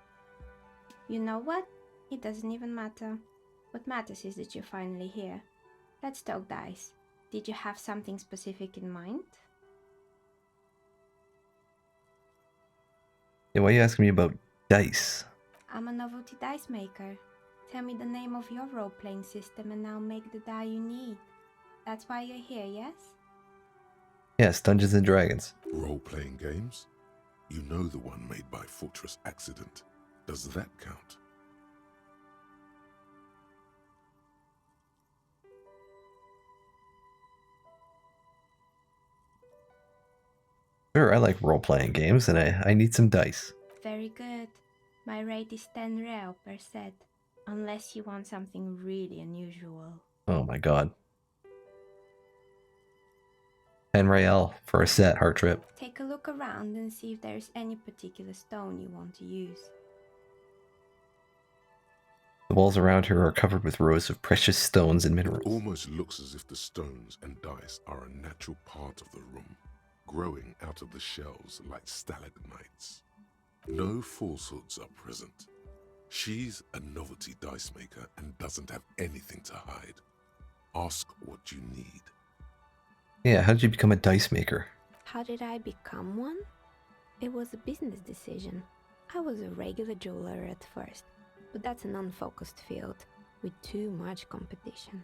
You know what? It doesn't even matter. What matters is that you're finally here. Let's talk dice. Did you have something specific in mind? Yeah, why are you asking me about dice? I'm a novelty dice maker. Tell me the name of your role-playing system and I'll make the die you need. That's why you're here, yes? Yes, Dungeons and Dragons. Role-playing games? You know the one made by Fortress Accident. Does that count? Sure, I like role-playing games, and I need some dice. Very good. My rate is 10 real per set. Unless you want something really unusual. Oh my god. 10 real for a set, Heart Trip. Take a look around and see if there's any particular stone you want to use. The walls around her are covered with rows of precious stones and minerals. It almost looks as if the stones and dice are a natural part of the room. growing out of the shells like stalagmites. No falsehoods are present. She's a novelty dice maker and doesn't have anything to hide. Ask what you need. Yeah, how did you become a dice maker? How did I become one? It was a business decision. I was a regular jeweler at first, but that's an unfocused field with too much competition.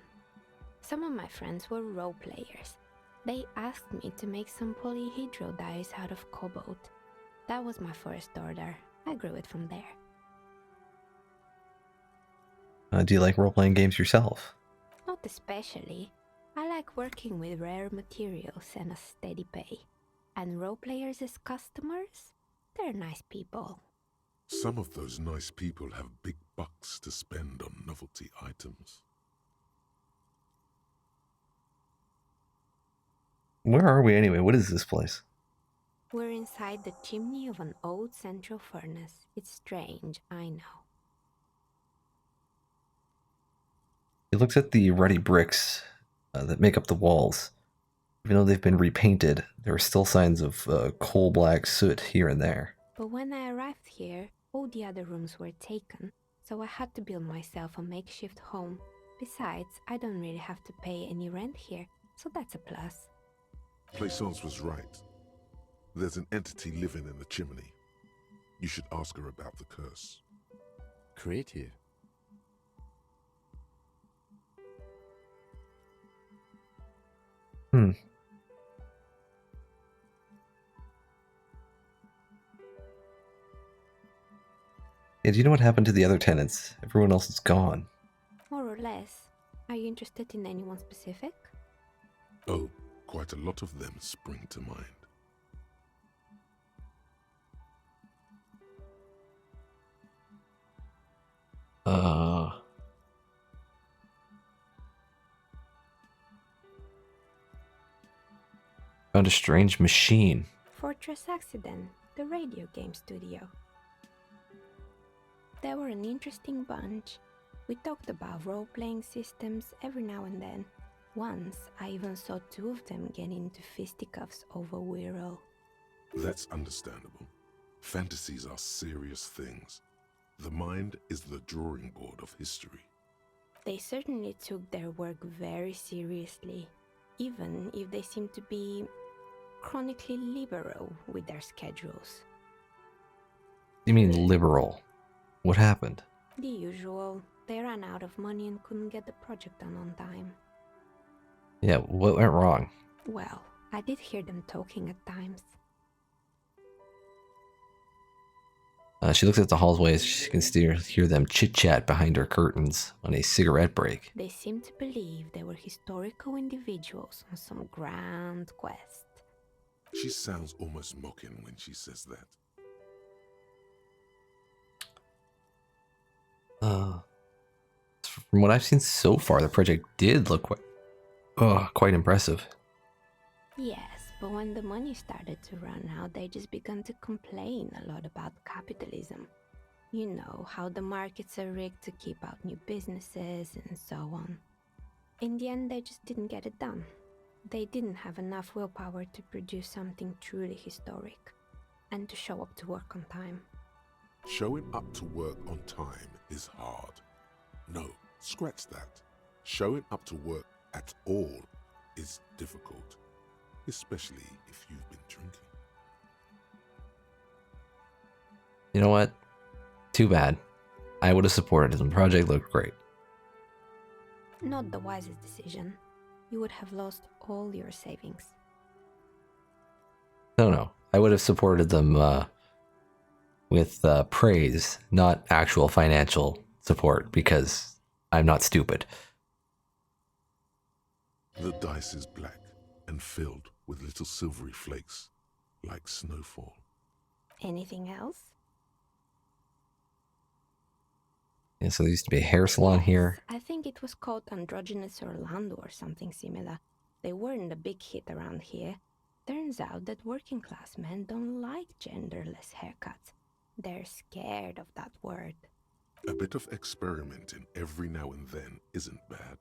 Some of my friends were role players. They asked me to make some polyhedral dice out of cobalt. That was my first order. I grew it from there. Do you like role-playing games yourself? Not especially. I like working with rare materials and a steady pay. And role players as customers? They're nice people. Some of those nice people have big bucks to spend on novelty items. Where are we anyway? What is this place? We're inside the chimney of an old central furnace. It's strange, I know. He looks at the ruddy bricks that make up the walls. Even though they've been repainted, there are still signs of coal-black soot here and there. But when I arrived here, all the other rooms were taken, so I had to build myself a makeshift home. Besides, I don't really have to pay any rent here, so that's a plus. Plaisance was right. There's an entity living in the chimney. You should ask her about the curse. Creative. Yeah, do you know what happened to the other tenants? Everyone else is gone. More or less. Are you interested in anyone specific? Oh, quite a lot of them spring to mind. Found a strange machine. Fortress Accident, the radio game studio. They were an interesting bunch. We talked about role-playing systems every now and then. Once, I even saw two of them get into fisticuffs over Wirral. That's understandable. Fantasies are serious things. The mind is the drawing board of history. They certainly took their work very seriously, even if they seemed to be chronically liberal with their schedules. You mean liberal? What happened? The usual. They ran out of money and couldn't get the project done on time. Yeah, what went wrong? Well, I did hear them talking at times. She looks at the hallways. She can still hear them chit-chat behind her curtains on a cigarette break. They seemed to believe they were historical individuals on some grand quest. She sounds almost mocking when she says that. From what I've seen so far, the project did look quite impressive. Yes, but when the money started to run out, they just began to complain a lot about capitalism. You know, how the markets are rigged to keep out new businesses and so on. In the end, they just didn't get it done. They didn't have enough willpower to produce something truly historic, and to show up to work on time. Showing up to work on time is hard. No, scratch that. Showing up to work at all is difficult, especially if you've been drinking. You know what? Too bad. I would have supported it. The project looked great. Not the wisest decision. You would have lost all your savings. No. I would have supported them with praise, not actual financial support, because I'm not stupid. The dice is black and filled with little silvery flakes, like snowfall. Anything else? Yeah, so there used to be a hair salon here. I think it was called Androgynous Orlando or something similar. They weren't a big hit around here. Turns out that working class men don't like genderless haircuts. They're scared of that word. A bit of experimenting every now and then isn't bad.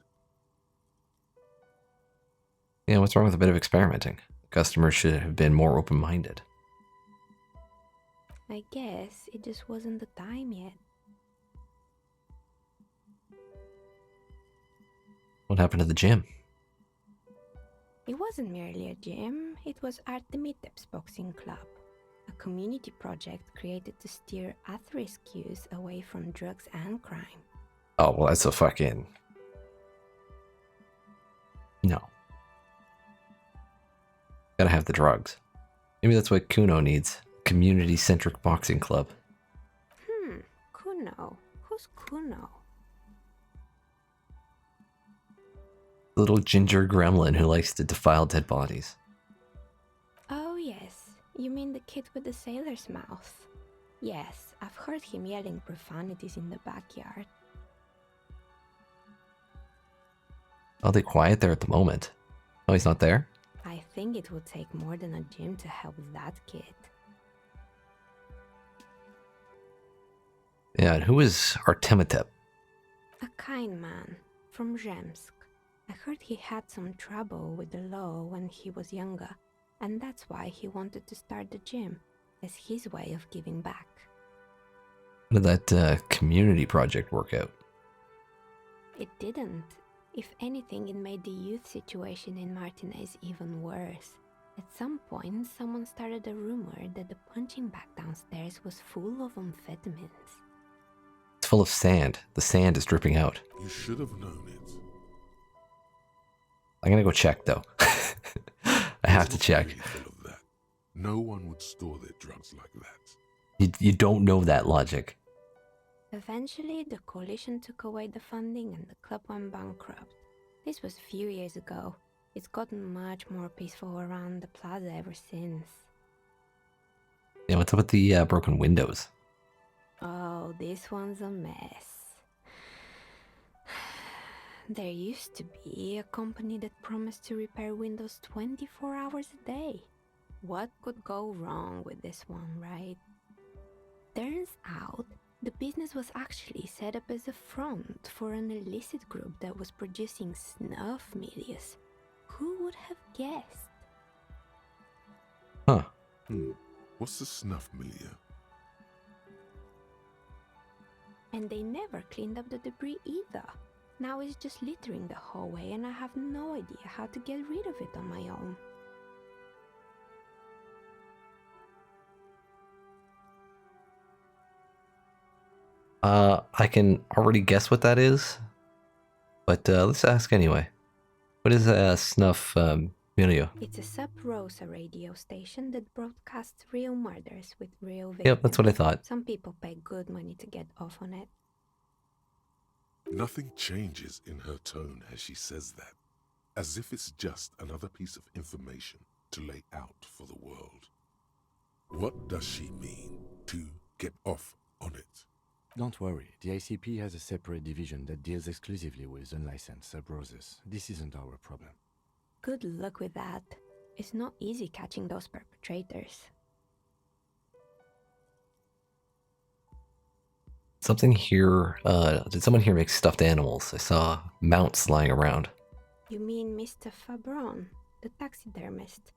Yeah, what's wrong with a bit of experimenting? Customers should have been more open-minded. I guess it just wasn't the time yet. What happened to the gym? It wasn't merely a gym, it was Artemitep's boxing club, a community project created to steer at-risk youth away from drugs and crime. Oh, well, that's a fucking... No. Gotta have the drugs. Maybe that's what Kuno needs. Community-centric boxing club. Kuno. Who's Kuno? Little ginger gremlin who likes to defile dead bodies. Oh yes, you mean the kid with the sailor's mouth. Yes, I've heard him yelling profanities in the backyard. Are they quiet there at the moment? Oh, he's not there? I think it would take more than a gym to help that kid. Yeah, and who is Artemitep? A kind man from Zemsk. I heard he had some trouble with the law when he was younger, and that's why he wanted to start the gym, as his way of giving back. How did that community project work out? It didn't. If anything, it made the youth situation in Martinez even worse. At some point, someone started a rumor that the punching bag downstairs was full of amphetamines. It's full of sand. The sand is dripping out. You should have known it. I'm gonna go check, though. I have to check. Really full of that. No one would store their drugs like that. You don't know that logic. Eventually, the coalition took away the funding and the club went bankrupt. This was a few years ago. It's gotten much more peaceful around the plaza ever since. Yeah, what's up with the broken windows? Oh, this one's a mess. There used to be a company that promised to repair windows 24 hours a day. What could go wrong with this one, right? Turns out, the business was actually set up as a front for an illicit group that was producing snuff milias. Who would have guessed? Huh. What's the snuff milieu? And they never cleaned up the debris either. Now it's just littering the hallway and I have no idea how to get rid of it on my own. I can already guess what that is, but let's ask anyway. What is a snuff milieu? It's a sub-Rosa radio station that broadcasts real murders with real victims. Yep, that's what I thought. Some people pay good money to get off on it. Nothing changes in her tone as she says that, as if it's just another piece of information to lay out for the world. What does she mean to get off on it? Don't worry, the ICP has a separate division that deals exclusively with unlicensed sub-roses. This isn't our problem. Good luck with that. It's not easy catching those perpetrators. Something here, did someone here make stuffed animals? I saw mounts lying around. You mean Mr. Fabron, the taxidermist?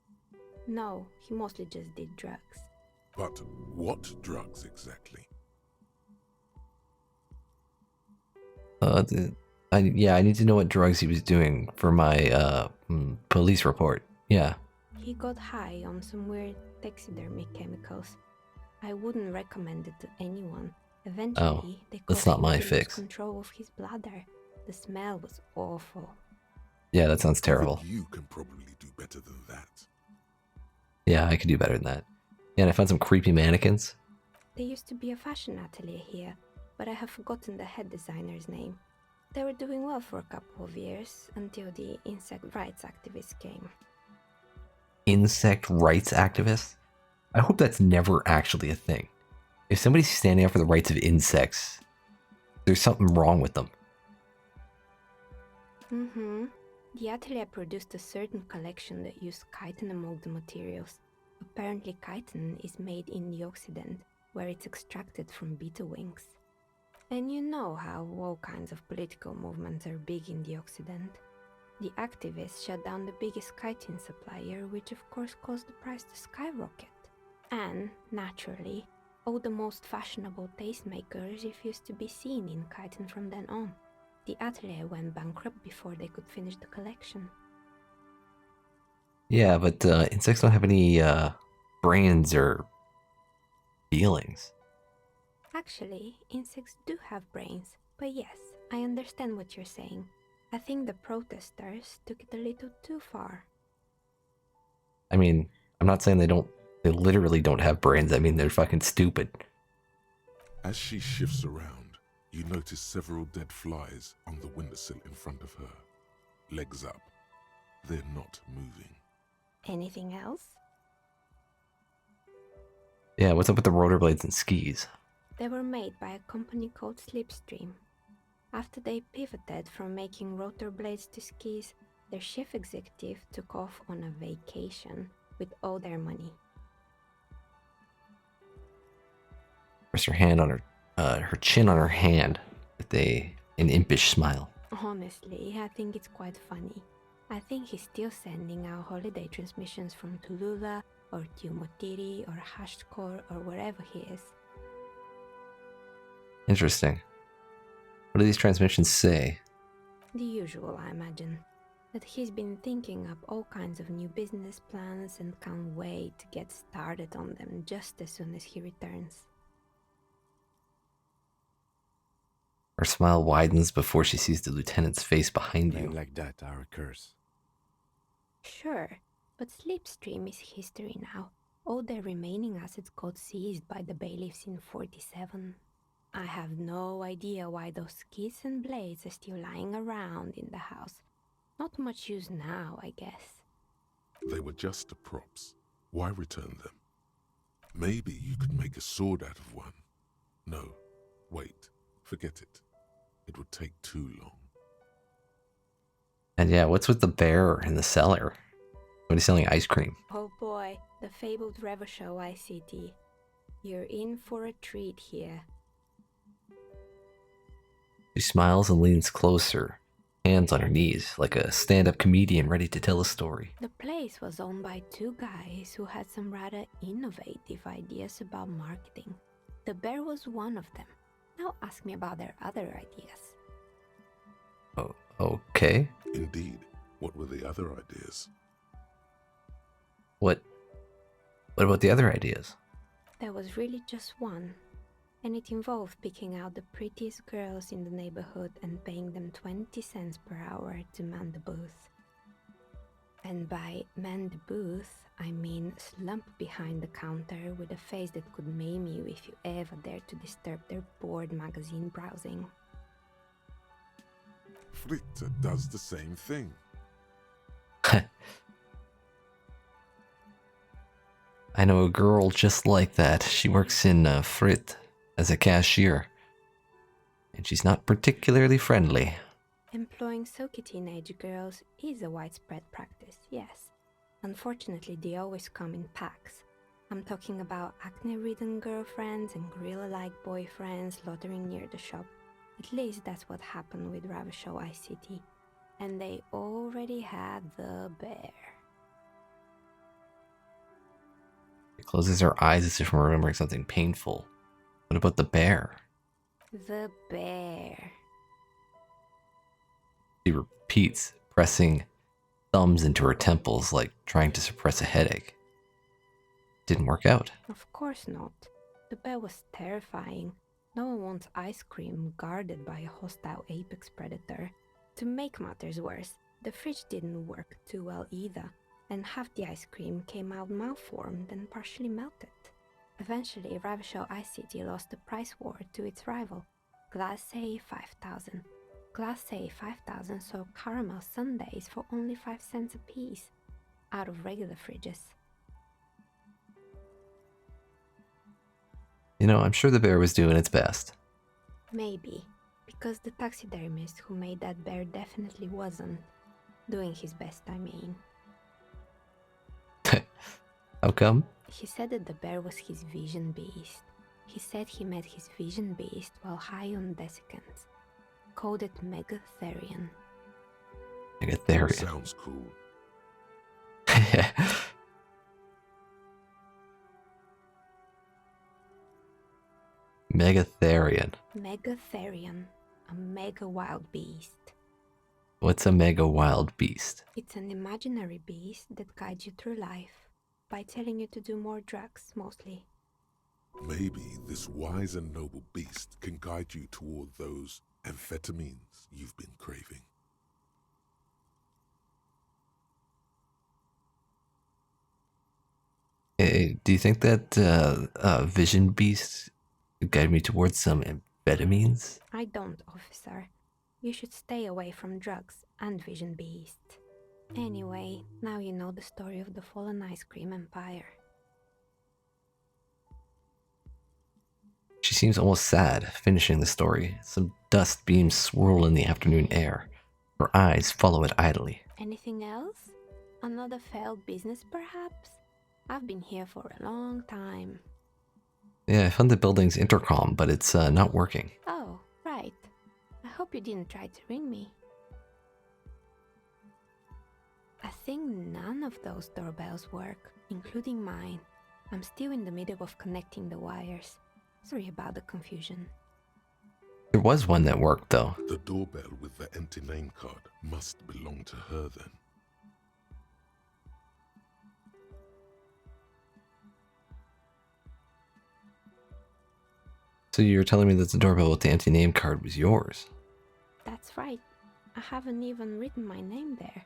No, he mostly just did drugs. But what drugs exactly? I need to know what drugs he was doing for my police report. Yeah. He got high on some weird taxidermy chemicals. I wouldn't recommend it to anyone. Eventually, they that's caused not him my to lose fix. control of his bladder. The smell was awful. Yeah, that sounds I terrible. think you can probably do better than that. Yeah, I could do better than that. Yeah, and I found some creepy mannequins. There used to be a fashion atelier here, but I have forgotten the head designer's name. They were doing well for a couple of years, until the insect rights activists came. Insect rights activists? I hope that's never actually a thing. If somebody's standing up for the rights of insects, there's something wrong with them. The atelier produced a certain collection that used chitin among the materials. Apparently chitin is made in the Occident, where it's extracted from beetle wings. And you know how all kinds of political movements are big in the Occident. The activists shut down the biggest chitin supplier, which of course caused the price to skyrocket. And, naturally, all the most fashionable tastemakers refused to be seen in chitin from then on. The atelier went bankrupt before they could finish the collection. Yeah, but insects don't have any brains or feelings. Actually, insects do have brains, but yes, I understand what you're saying. I think the protesters took it a little too far. I mean, I'm not saying they literally don't have brains. I mean, they're fucking stupid. As she shifts around, you notice several dead flies on the windowsill in front of her. Legs up. They're not moving. Anything else? Yeah, what's up with the rollerblades and skis? They were made by a company called Slipstream. After they pivoted from making rotor blades to skis, their chief executive took off on a vacation with all their money. Press her hand on her chin on her hand with an impish smile. Honestly, I think it's quite funny. I think he's still sending out holiday transmissions from Tulula or Tiumotiri or Hashtkor or wherever he is. Interesting. What do these transmissions say? The usual, I imagine. That he's been thinking up all kinds of new business plans and can't wait to get started on them just as soon as he returns. Her smile widens before she sees the lieutenant's face behind you. Men like that are a curse. Sure, but Slipstream is history now. All their remaining assets got seized by the bailiffs in 47. I have no idea why those skis and blades are still lying around in the house. Not much use now, I guess. They were just the props. Why return them? Maybe you could make a sword out of one. No, wait, forget it. It would take too long. And yeah, what's with the bear in the cellar? Somebody's selling ice cream. Oh boy, the fabled Revachol ICT. You're in for a treat here. She smiles and leans closer, hands on her knees, like a stand-up comedian ready to tell a story. The place was owned by two guys who had some rather innovative ideas about marketing. The bear was one of them. Now ask me about their other ideas. Oh, okay. Indeed. What were the other ideas? What about the other ideas? There was really just one. And it involved picking out the prettiest girls in the neighborhood and paying them 20 cents per hour to man the booth. And by man the booth, I mean slump behind the counter with a face that could maim you if you ever dared to disturb their bored magazine browsing. Fritte does the same thing. I know a girl just like that. She works in Frit as a cashier. And she's not particularly friendly. Employing Soki teenage girls is a widespread practice, yes. Unfortunately, they always come in packs. I'm talking about acne-ridden girlfriends and gorilla-like boyfriends loitering near the shop. At least that's what happened with Revachol ICT. And they already had the bear. She closes her eyes as if from remembering something painful. What about the bear? The bear. She repeats, pressing thumbs into her temples like trying to suppress a headache. Didn't work out. Of course not. The bear was terrifying. No one wants ice cream guarded by a hostile apex predator. To make matters worse, the fridge didn't work too well either, and half the ice cream came out malformed and partially melted. Eventually, Revachol ICT lost the price war to its rival, Glacé 5000. Glacé 5000 sold caramel sundaes for only 5 cents a piece, out of regular fridges. You know, I'm sure the bear was doing its best. Maybe, because the taxidermist who made that bear definitely wasn't. Doing his best, I mean. How come? He said that the bear was his vision beast. He said he met his vision beast while high on desiccants. Called it Megatherion. Megatherian. Sounds cool. Megatherian. Megatherian, a mega wild beast. What's a mega wild beast? It's an imaginary beast that guides you through life by telling you to do more drugs, mostly. Maybe this wise and noble beast can guide you toward those amphetamines you've been craving. Hey, do you think that vision beast could guide me towards some amphetamines? I don't, officer. You should stay away from drugs and vision beasts. Anyway, now you know the story of the fallen ice cream empire. She seems almost sad, finishing the story. Some dust beams swirl in the afternoon air. Her eyes follow it idly. Anything else? Another failed business, perhaps? I've been here for a long time. Yeah, I found the building's intercom, but it's not working. Oh, right. I hope you didn't try to ring me. I think none of those doorbells work, including mine. I'm still in the middle of connecting the wires. Sorry about the confusion. There was one that worked, though. The doorbell with the empty name card must belong to her then. So you're telling me that the doorbell with the empty name card was yours? That's right. I haven't even written my name there.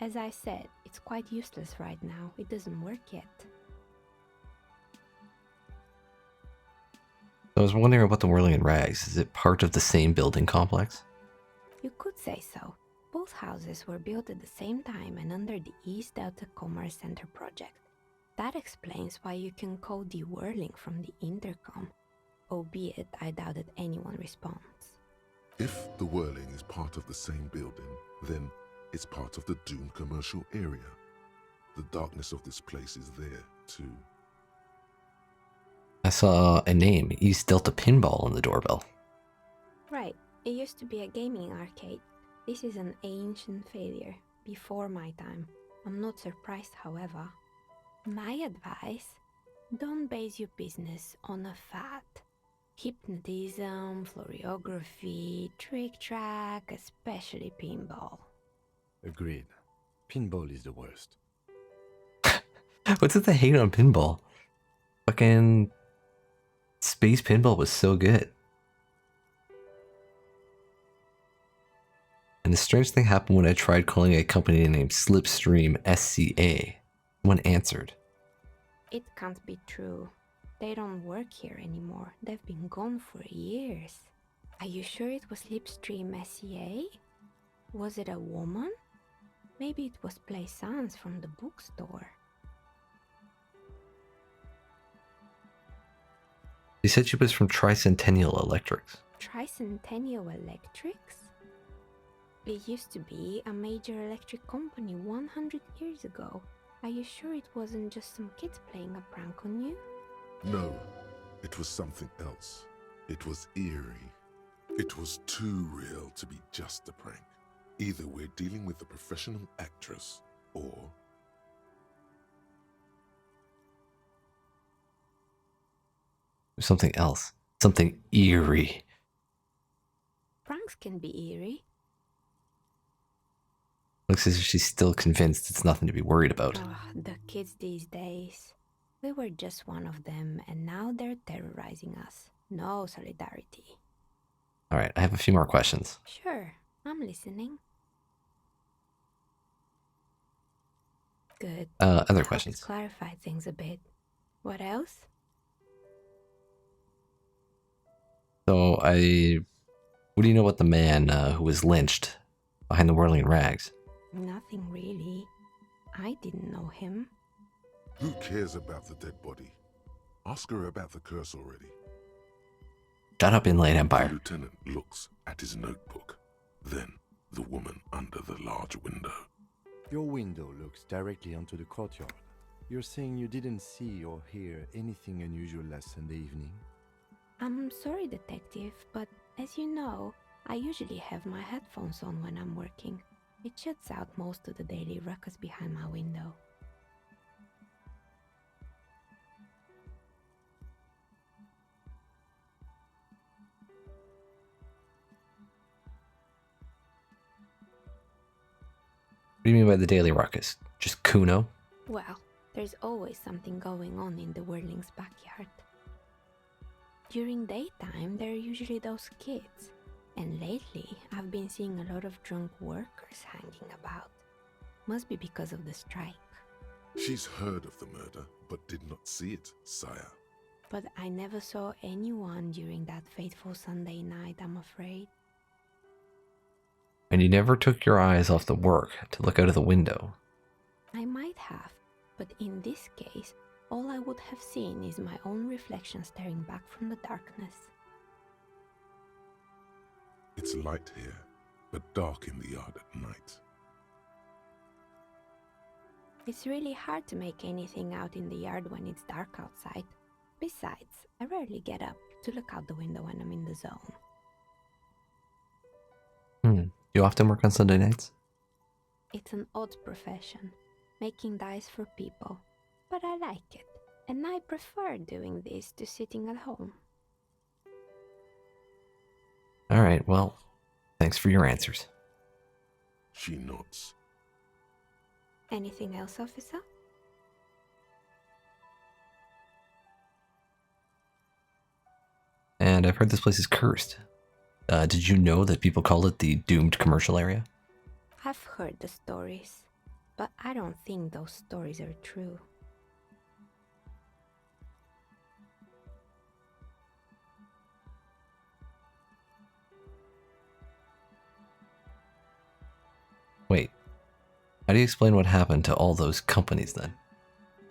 As I said, it's quite useless right now. It doesn't work yet. I was wondering about the Whirling in Rags. Is it part of the same building complex? You could say so. Both houses were built at the same time and under the East Delta Commerce Center project. That explains why you can call the whirling from the intercom, albeit I doubt that anyone responds. If the whirling is part of the same building, then it's part of the Dune commercial area. The darkness of this place is there, too. I saw a name, East Delta Pinball, on the doorbell. Right, it used to be a gaming arcade. This is an ancient failure, before my time. I'm not surprised, however. My advice, don't base your business on a fad. Hypnotism, floriography, trick-track, especially pinball. Agreed. Pinball is the worst. What's with the hate on pinball? Fucking Space Pinball was so good. And the strange thing happened when I tried calling a company named Slipstream SCA. One answered. It can't be true. They don't work here anymore. They've been gone for years. Are you sure it was Slipstream SCA? Was it a woman? Maybe it was Plaisance from the bookstore. She said she was from Tricentennial Electrics. Tricentennial Electrics? It used to be a major electric company 100 years ago. Are you sure it wasn't just some kids playing a prank on you? No, it was something else. It was eerie. It was too real to be just a prank. Either we're dealing with a professional actress, or... Something else. Something eerie. Pranks can be eerie. Looks as if she's still convinced it's nothing to be worried about. The kids these days. We were just one of them, and now they're terrorizing us. No solidarity. Alright, I have a few more questions. Sure, I'm listening. Good. Other questions. Let's clarify things a bit. What else? So, what do you know about the man who was lynched behind the Whirling Rags? Nothing really. I didn't know him. Who cares about the dead body? Ask her about the curse already. Shut up, Inland Empire. The lieutenant looks at his notebook. Then, the woman under the large window. Your window looks directly onto the courtyard. You're saying you didn't see or hear anything unusual last Sunday evening? I'm sorry, detective, but as you know, I usually have my headphones on when I'm working. It shuts out most of the daily ruckus behind my window. What do you mean by the daily ruckus? Just Kuno? Well, there's always something going on in the Whirling's backyard. During daytime, there are usually those kids, and lately I've been seeing a lot of drunk workers hanging about. Must be because of the strike. She's heard of the murder, but did not see it, sire. But I never saw anyone during that fateful Sunday night, I'm afraid. And you never took your eyes off the work to look out of the window. I might have, but in this case, all I would have seen is my own reflection staring back from the darkness. It's light here, but dark in the yard at night. It's really hard to make anything out in the yard when it's dark outside. Besides, I rarely get up to look out the window when I'm in the zone. Do you often work on Sunday nights? It's an odd profession, making dice for people, but I like it, and I prefer doing this to sitting at home. Alright, well, thanks for your answers. She nods. Anything else, officer? And I've heard this place is cursed. Did you know that people call it the doomed commercial area? I've heard the stories, but I don't think those stories are true. Wait, how do you explain what happened to all those companies then?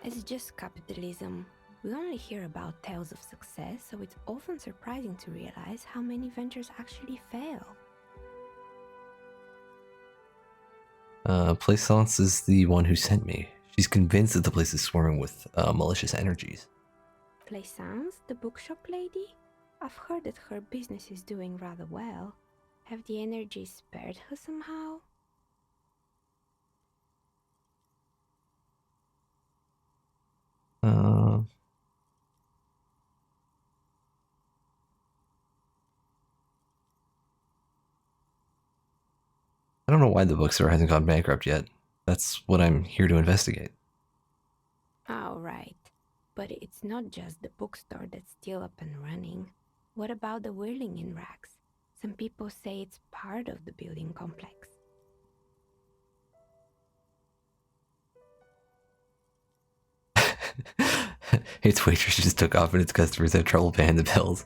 It's just capitalism. We only hear about tales of success, so it's often surprising to realize how many ventures actually fail. Plaisance is the one who sent me. She's convinced that the place is swarming with malicious energies. Plaisance, the bookshop lady? I've heard that her business is doing rather well. Have the energies spared her somehow? I don't know why the bookstore hasn't gone bankrupt yet. That's what I'm here to investigate. Oh, right. But it's not just the bookstore that's still up and running. What about the whirling in rags? Some people say it's part of the building complex. Its waitress just took off and its customers have trouble paying the bills.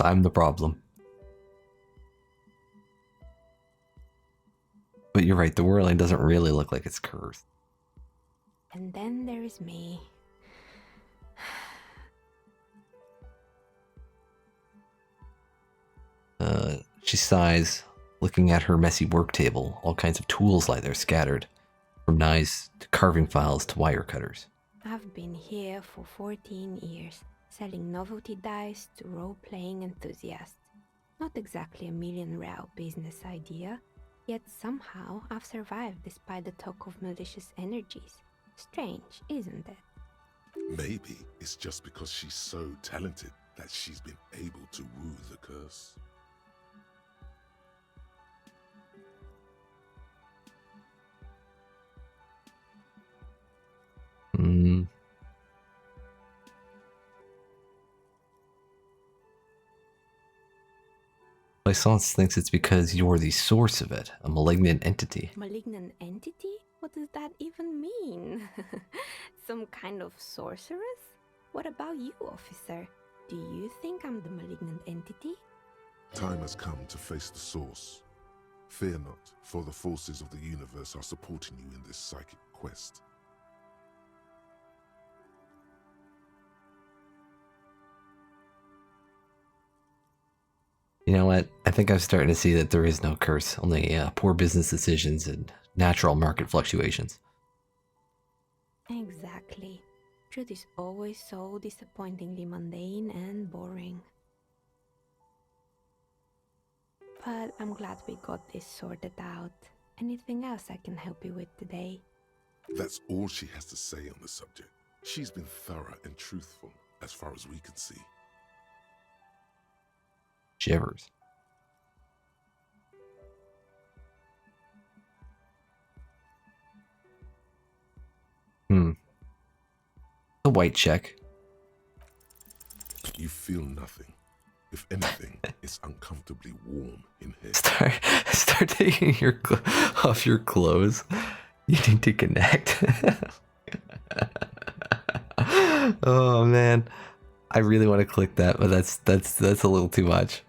I'm the problem. But you're right, the whirling doesn't really look like it's cursed. And then there is me. She sighs, looking at her messy work table. All kinds of tools lie there scattered, from knives to carving files to wire cutters. I've been here for 14 years, selling novelty dice to role-playing enthusiasts. Not exactly a million-real business idea, yet somehow I've survived despite the talk of malicious energies. Strange, isn't it? Maybe it's just because she's so talented that she's been able to woo the curse. Plaisance thinks it's because you're the source of it, a malignant entity. Malignant entity? What does that even mean? Some kind of sorceress? What about you, officer? Do you think I'm the malignant entity? Time has come to face the source. Fear not, for the forces of the universe are supporting you in this psychic quest. You know what? I think I'm starting to see that there is no curse, only poor business decisions and natural market fluctuations. Exactly. Truth is always so disappointingly mundane and boring. But I'm glad we got this sorted out. Anything else I can help you with today? That's all she has to say on the subject. She's been thorough and truthful, as far as we can see. Shivers. A white check. You feel nothing. If anything, it's uncomfortably warm in here. Start taking off your clothes. You need to connect. Oh man, I really want to click that, but that's a little too much.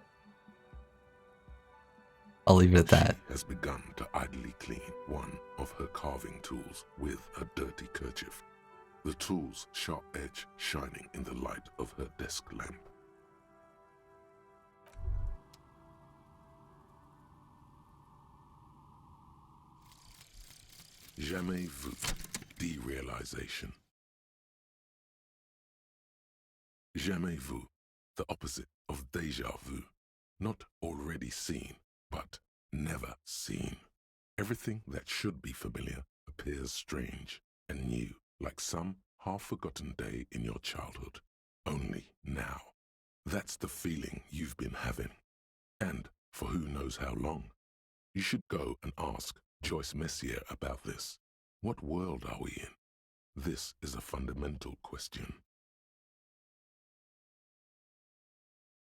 I'll leave it at that. She has begun to idly clean one of her carving tools with a dirty kerchief. The tool's sharp edge shining in the light of her desk lamp. Jamais vu. Derealization. Jamais vu. The opposite of déjà vu. Not already seen, but never seen. Everything that should be familiar appears strange and new, like some half-forgotten day in your childhood. Only now. That's the feeling you've been having. And for who knows how long. You should go and ask Joyce Messier about this. What world are we in? This is a fundamental question.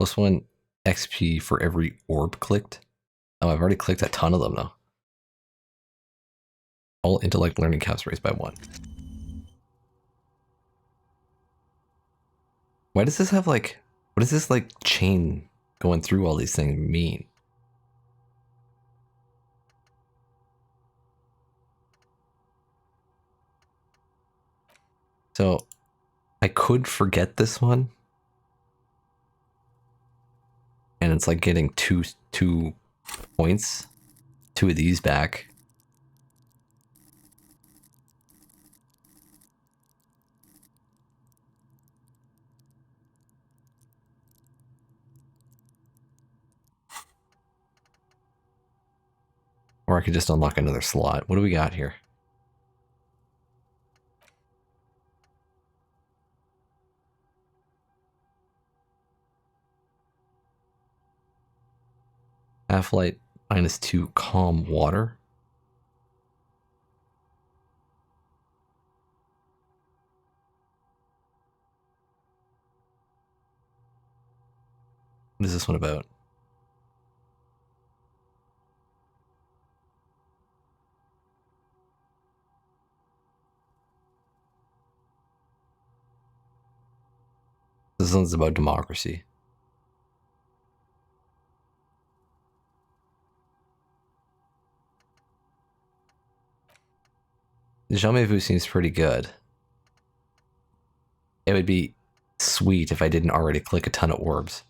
+1 XP for every orb clicked. Oh, I've already clicked a ton of them though. All intellect learning caps raised by 1. Why does this have like, what does this like chain going through all these things mean? So I could forget this one. And it's like getting two points, 2 of these back. Or I could just unlock another slot. What do we got here? Half-light -2 calm water. What is this one about? This one's about democracy. Jamais vu seems pretty good. It would be sweet if I didn't already click a ton of orbs.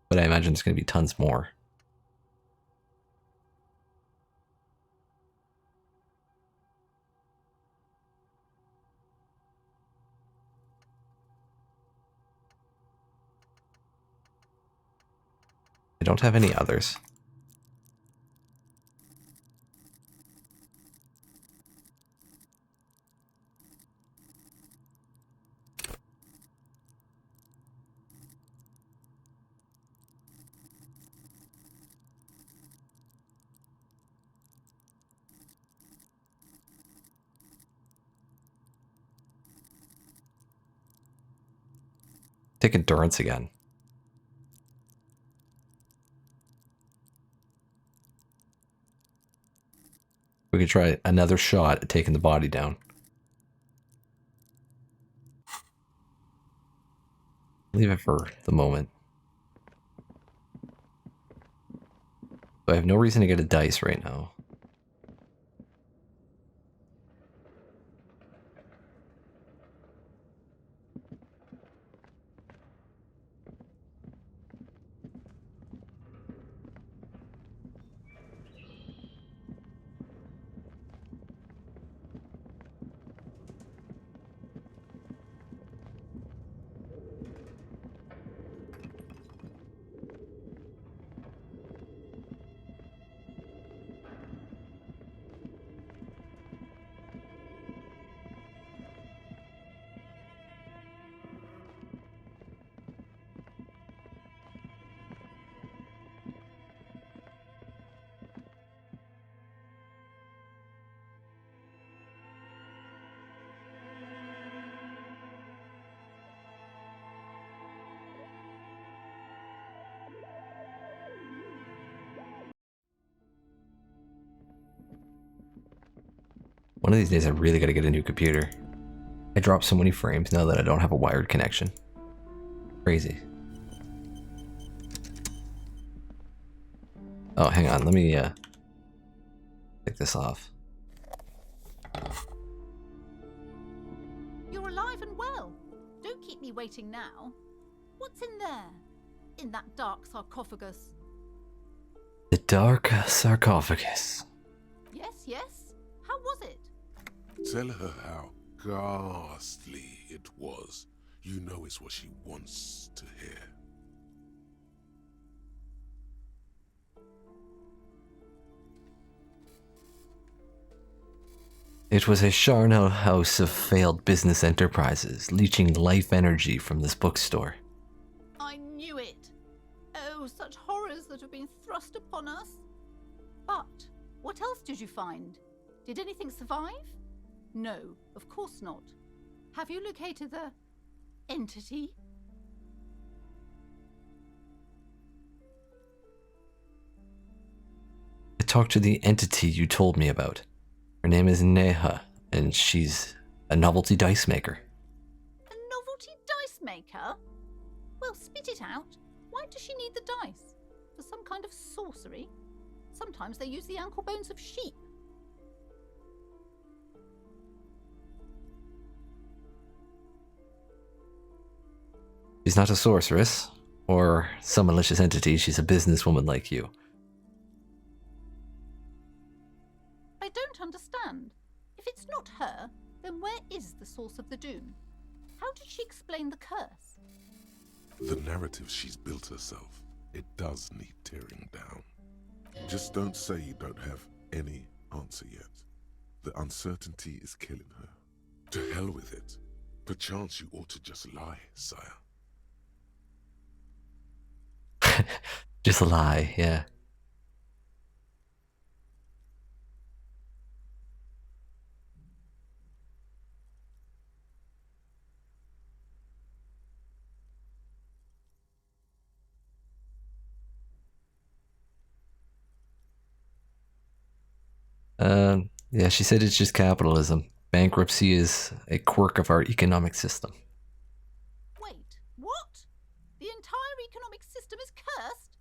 But I imagine it's going to be tons more. I don't have any others. Take endurance again. We could try another shot at taking the body down. Leave it for the moment. So I have no reason to get a dice right now. One of these days I really gotta get a new computer. I dropped so many frames now that I don't have a wired connection. Crazy. Oh, hang on, let me take this off. You're alive and well. Don't keep me waiting now. What's in there? In that dark sarcophagus? The dark sarcophagus. Yes, yes. How was it? Tell her how ghastly it was. You know it's what she wants to hear. It was a charnel house of failed business enterprises, leeching life energy from this bookstore. I knew it. Oh, such horrors that have been thrust upon us. But what else did you find? Did anything survive? No, of course not. Have you located the entity? I talked to the entity you told me about. Her name is Neha, and she's a novelty dice maker. A novelty dice maker? Well, spit it out. Why does she need the dice? For some kind of sorcery? Sometimes they use the ankle bones of sheep. She's not a sorceress, or some malicious entity. She's a businesswoman like you. I don't understand. If it's not her, then where is the source of the doom? How did she explain the curse? The narrative she's built herself, it does need tearing down. Just don't say you don't have any answer yet. The uncertainty is killing her. To hell with it. Perchance you ought to just lie, sire. Just a lie, yeah. Yeah, she said it's just capitalism. Bankruptcy is a quirk of our economic system. Wait, what? The entire economic system is cursed?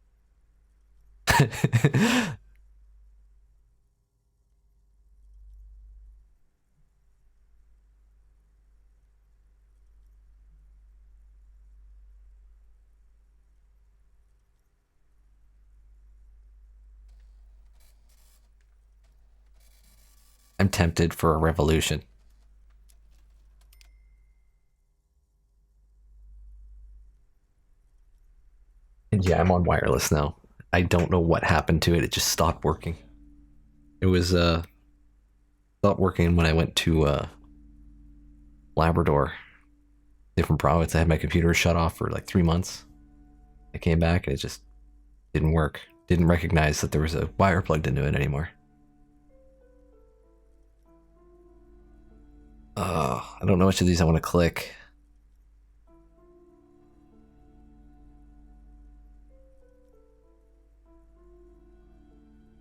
I'm tempted for a revolution. And yeah, I'm on wireless now. I don't know what happened to it. It just stopped working. It was stopped working when I went to Labrador, different province. I had my computer shut off for like 3 months. I came back and it just didn't work. Didn't recognize that there was a wire plugged into it anymore. I don't know which of these I want to click.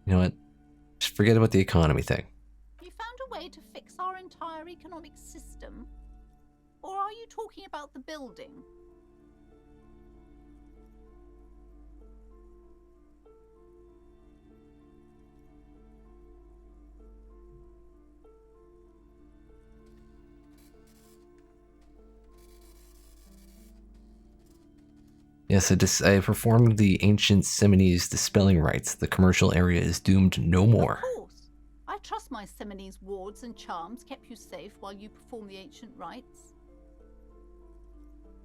You know what? Just forget about the economy thing. You found a way to fix our entire economic system? Or are you talking about the building? Yes, I performed the ancient Semines dispelling rites. The commercial area is doomed no more. Of course. I trust my Semines wards and charms kept you safe while you perform the ancient rites.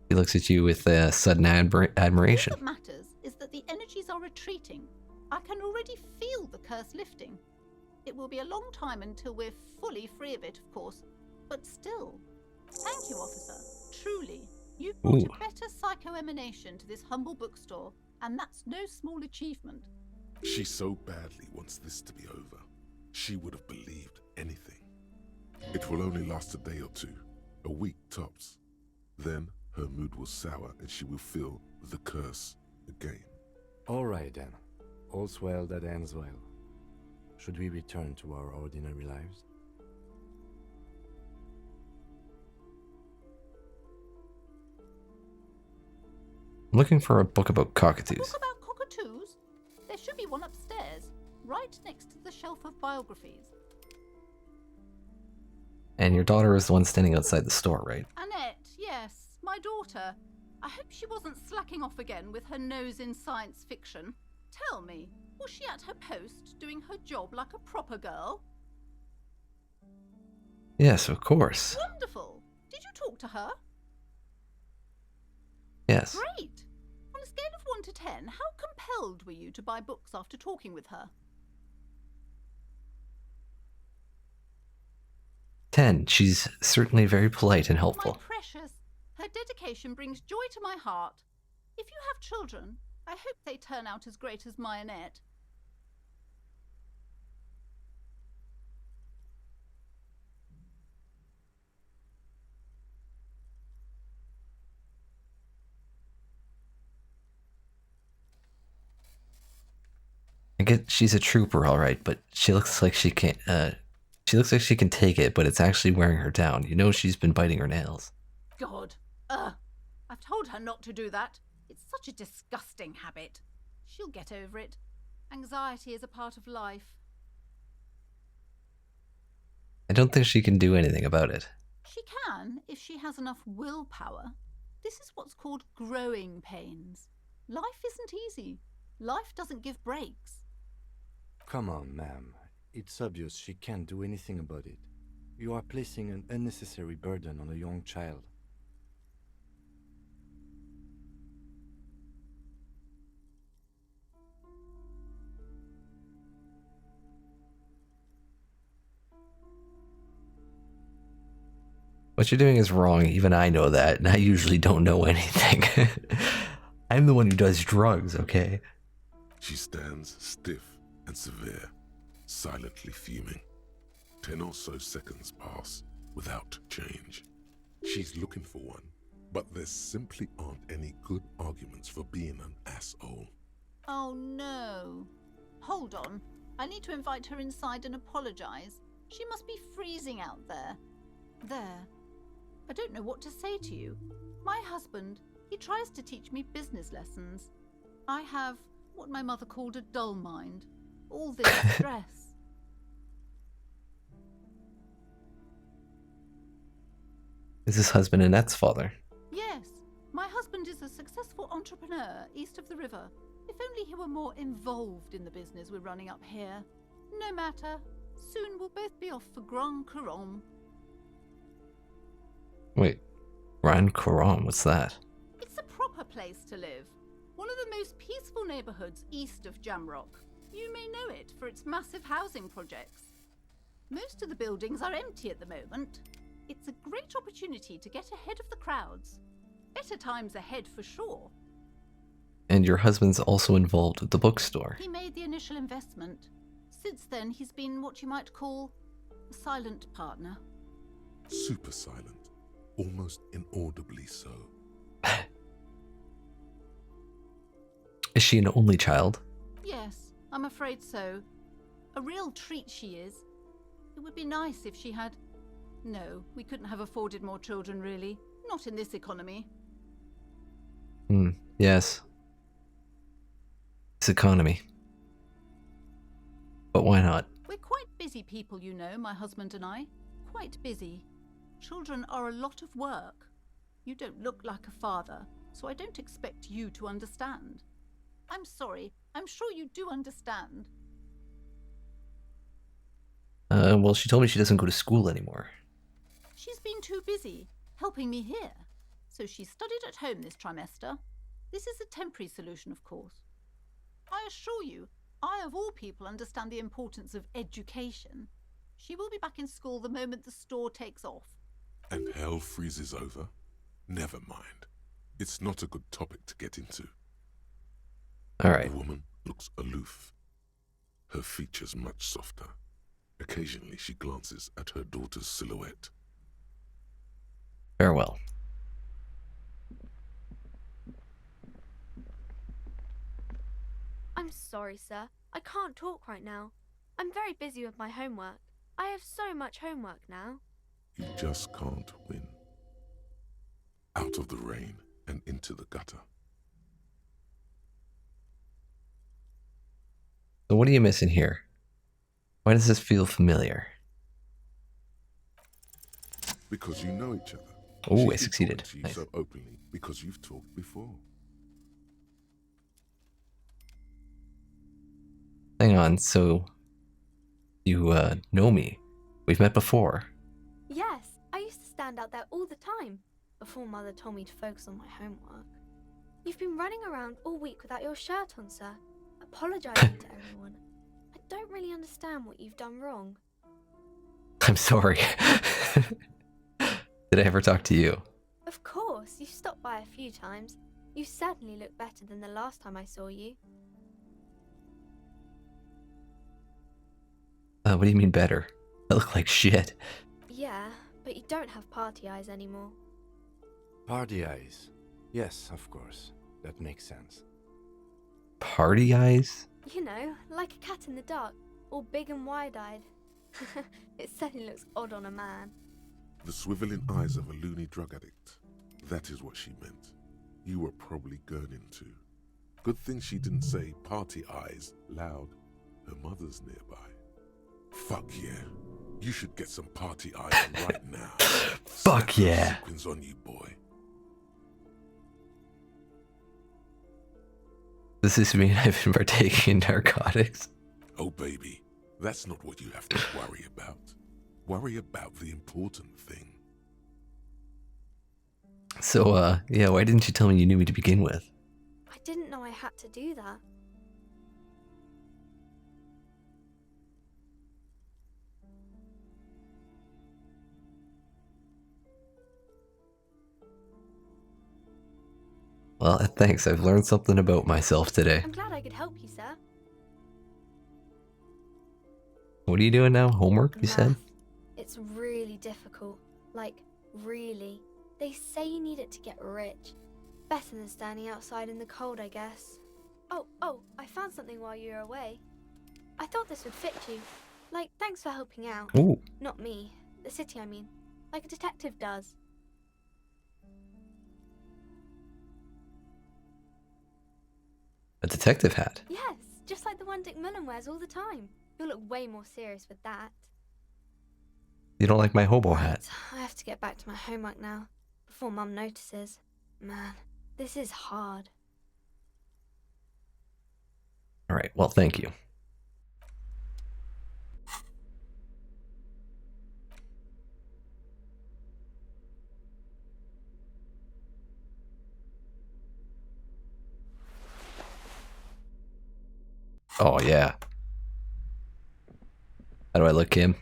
He looks at you with sudden admiration. All that matters is that the energies are retreating. I can already feel the curse lifting. It will be a long time until we're fully free of it, of course. But still. Thank you, officer. Truly. You've brought a better psycho-emanation to this humble bookstore, and that's no small achievement. She so badly wants this to be over. She would have believed anything. It will only last a day or two, a week tops. Then her mood will sour and she will feel the curse again. All right then. All's well that ends well. Should we return to our ordinary lives? I'm looking for a book about cockatoos. Book about cockatoos? There should be one upstairs, right next to the shelf of biographies. And your daughter is the one standing outside the store, right? Annette, yes, my daughter. I hope she wasn't slacking off again with her nose in science fiction. Tell me, was she at her post doing her job like a proper girl? Yes, of course. Wonderful. Did you talk to her? Yes. Great. On a scale of 1 to 10, how compelled were you to buy books after talking with her? 10. She's certainly very polite and helpful. My precious, her dedication brings joy to my heart. If you have children, I hope they turn out as great as my Annette. I get she's a trooper, all right, but she looks like she can't. She looks like she can take it, but it's actually wearing her down. You know she's been biting her nails. God, I've told her not to do that. It's such a disgusting habit. She'll get over it. Anxiety is a part of life. I don't think she can do anything about it. She can, if she has enough willpower. This is what's called growing pains. Life isn't easy. Life doesn't give breaks. Come on, ma'am. It's obvious she can't do anything about it. You are placing an unnecessary burden on a young child. What you're doing is wrong, even I know that, and I usually don't know anything. I'm the one who does drugs, okay? She stands stiff and severe, silently fuming. 10 or so seconds pass without change. She's looking for one, but there simply aren't any good arguments for being an asshole. Oh no. Hold on. I need to invite her inside and apologize. She must be freezing out there. There. I don't know what to say to you. My husband, he tries to teach me business lessons. I have what my mother called a dull mind. All this stress. Is this husband Annette's father? Yes, my husband is a successful entrepreneur east of the river. If only he were more involved in the business we're running up here. No matter. Soon we'll both be off for Grand Couronne. Wait, Grand Couronne, what's that? It's a proper place to live. One of the most peaceful neighborhoods east of Jamrock. You may know it for its massive housing projects. Most of the buildings are empty at the moment. It's a great opportunity to get ahead of the crowds. Better times ahead for sure. And your husband's also involved with the bookstore. He made the initial investment. Since then, he's been what you might call a silent partner. Super silent. Almost inaudibly so. Is she an only child? Yes, I'm afraid so. A real treat she is. It would be nice if she had... No, we couldn't have afforded more children, really. Not in this economy. Yes. This economy. But why not? We're quite busy people, you know, my husband and I. Quite busy. Children are a lot of work. You don't look like a father, so I don't expect you to understand. I'm sorry. I'm sure you do understand. Well, she told me she doesn't go to school anymore. She's been too busy helping me here, so she studied at home this trimester. This is a temporary solution, of course. I assure you, I of all people understand the importance of education. She will be back in school the moment the store takes off. And hell freezes over? Never mind. It's not a good topic to get into. All right. The woman looks aloof. Her features much softer. Occasionally she glances at her daughter's silhouette. Farewell. I'm sorry, sir. I can't talk right now. I'm very busy with my homework. I have so much homework now. You just can't win. Out of the rain and into the gutter. what are you missing here? Why does this feel familiar? Because you know each other. Oh, I She's been succeeded. talking to you Nice. so openly because you've talked before. Hang on, so you know me. We've met before. Yes, I used to stand out there all the time, before Mother told me to focus on my homework. You've been running around all week without your shirt on, sir, apologising to everyone. I don't really understand what you've done wrong. I'm sorry. Did I ever talk to you? Of course, you've stopped by a few times. You certainly look better than the last time I saw you. What do you mean better? I look like shit. Yeah, but you don't have party eyes anymore. Party eyes. Yes, of course. That makes sense. Party eyes? You know, like a cat in the dark, all big and wide-eyed. It certainly looks odd on a man. The swiveling eyes of a loony drug addict. That is what she meant. You were probably gurning too. Good thing she didn't say party eyes loud. Her mother's nearby. Fuck yeah. You should get some party eyes right now. Fuck Snap yeah. those sequins on you, boy. Does this mean I've been partaking in narcotics? Oh, baby. That's not what you have to worry about. Worry about the important thing. So, yeah, why didn't you tell me you knew me to begin with? I didn't know I had to do that. Well, thanks. I've learned something about myself today. I'm glad I could help you, sir. What are you doing now? Homework, you said? It's really difficult. Like, really. They say you need it to get rich. Better than standing outside in the cold, I guess. Oh, I found something while you were away. I thought this would fit you. Like, thanks for helping out. Ooh. Not me. The city, I mean. Like a detective does. A detective hat? Yes, just like the one Dick Mullen wears all the time. You'll look way more serious with that. You don't like my hobo hat? I have to get back to my homework now, before Mum notices. Man, this is hard. Alright, well, thank you. Oh, yeah. How do I look, Kim?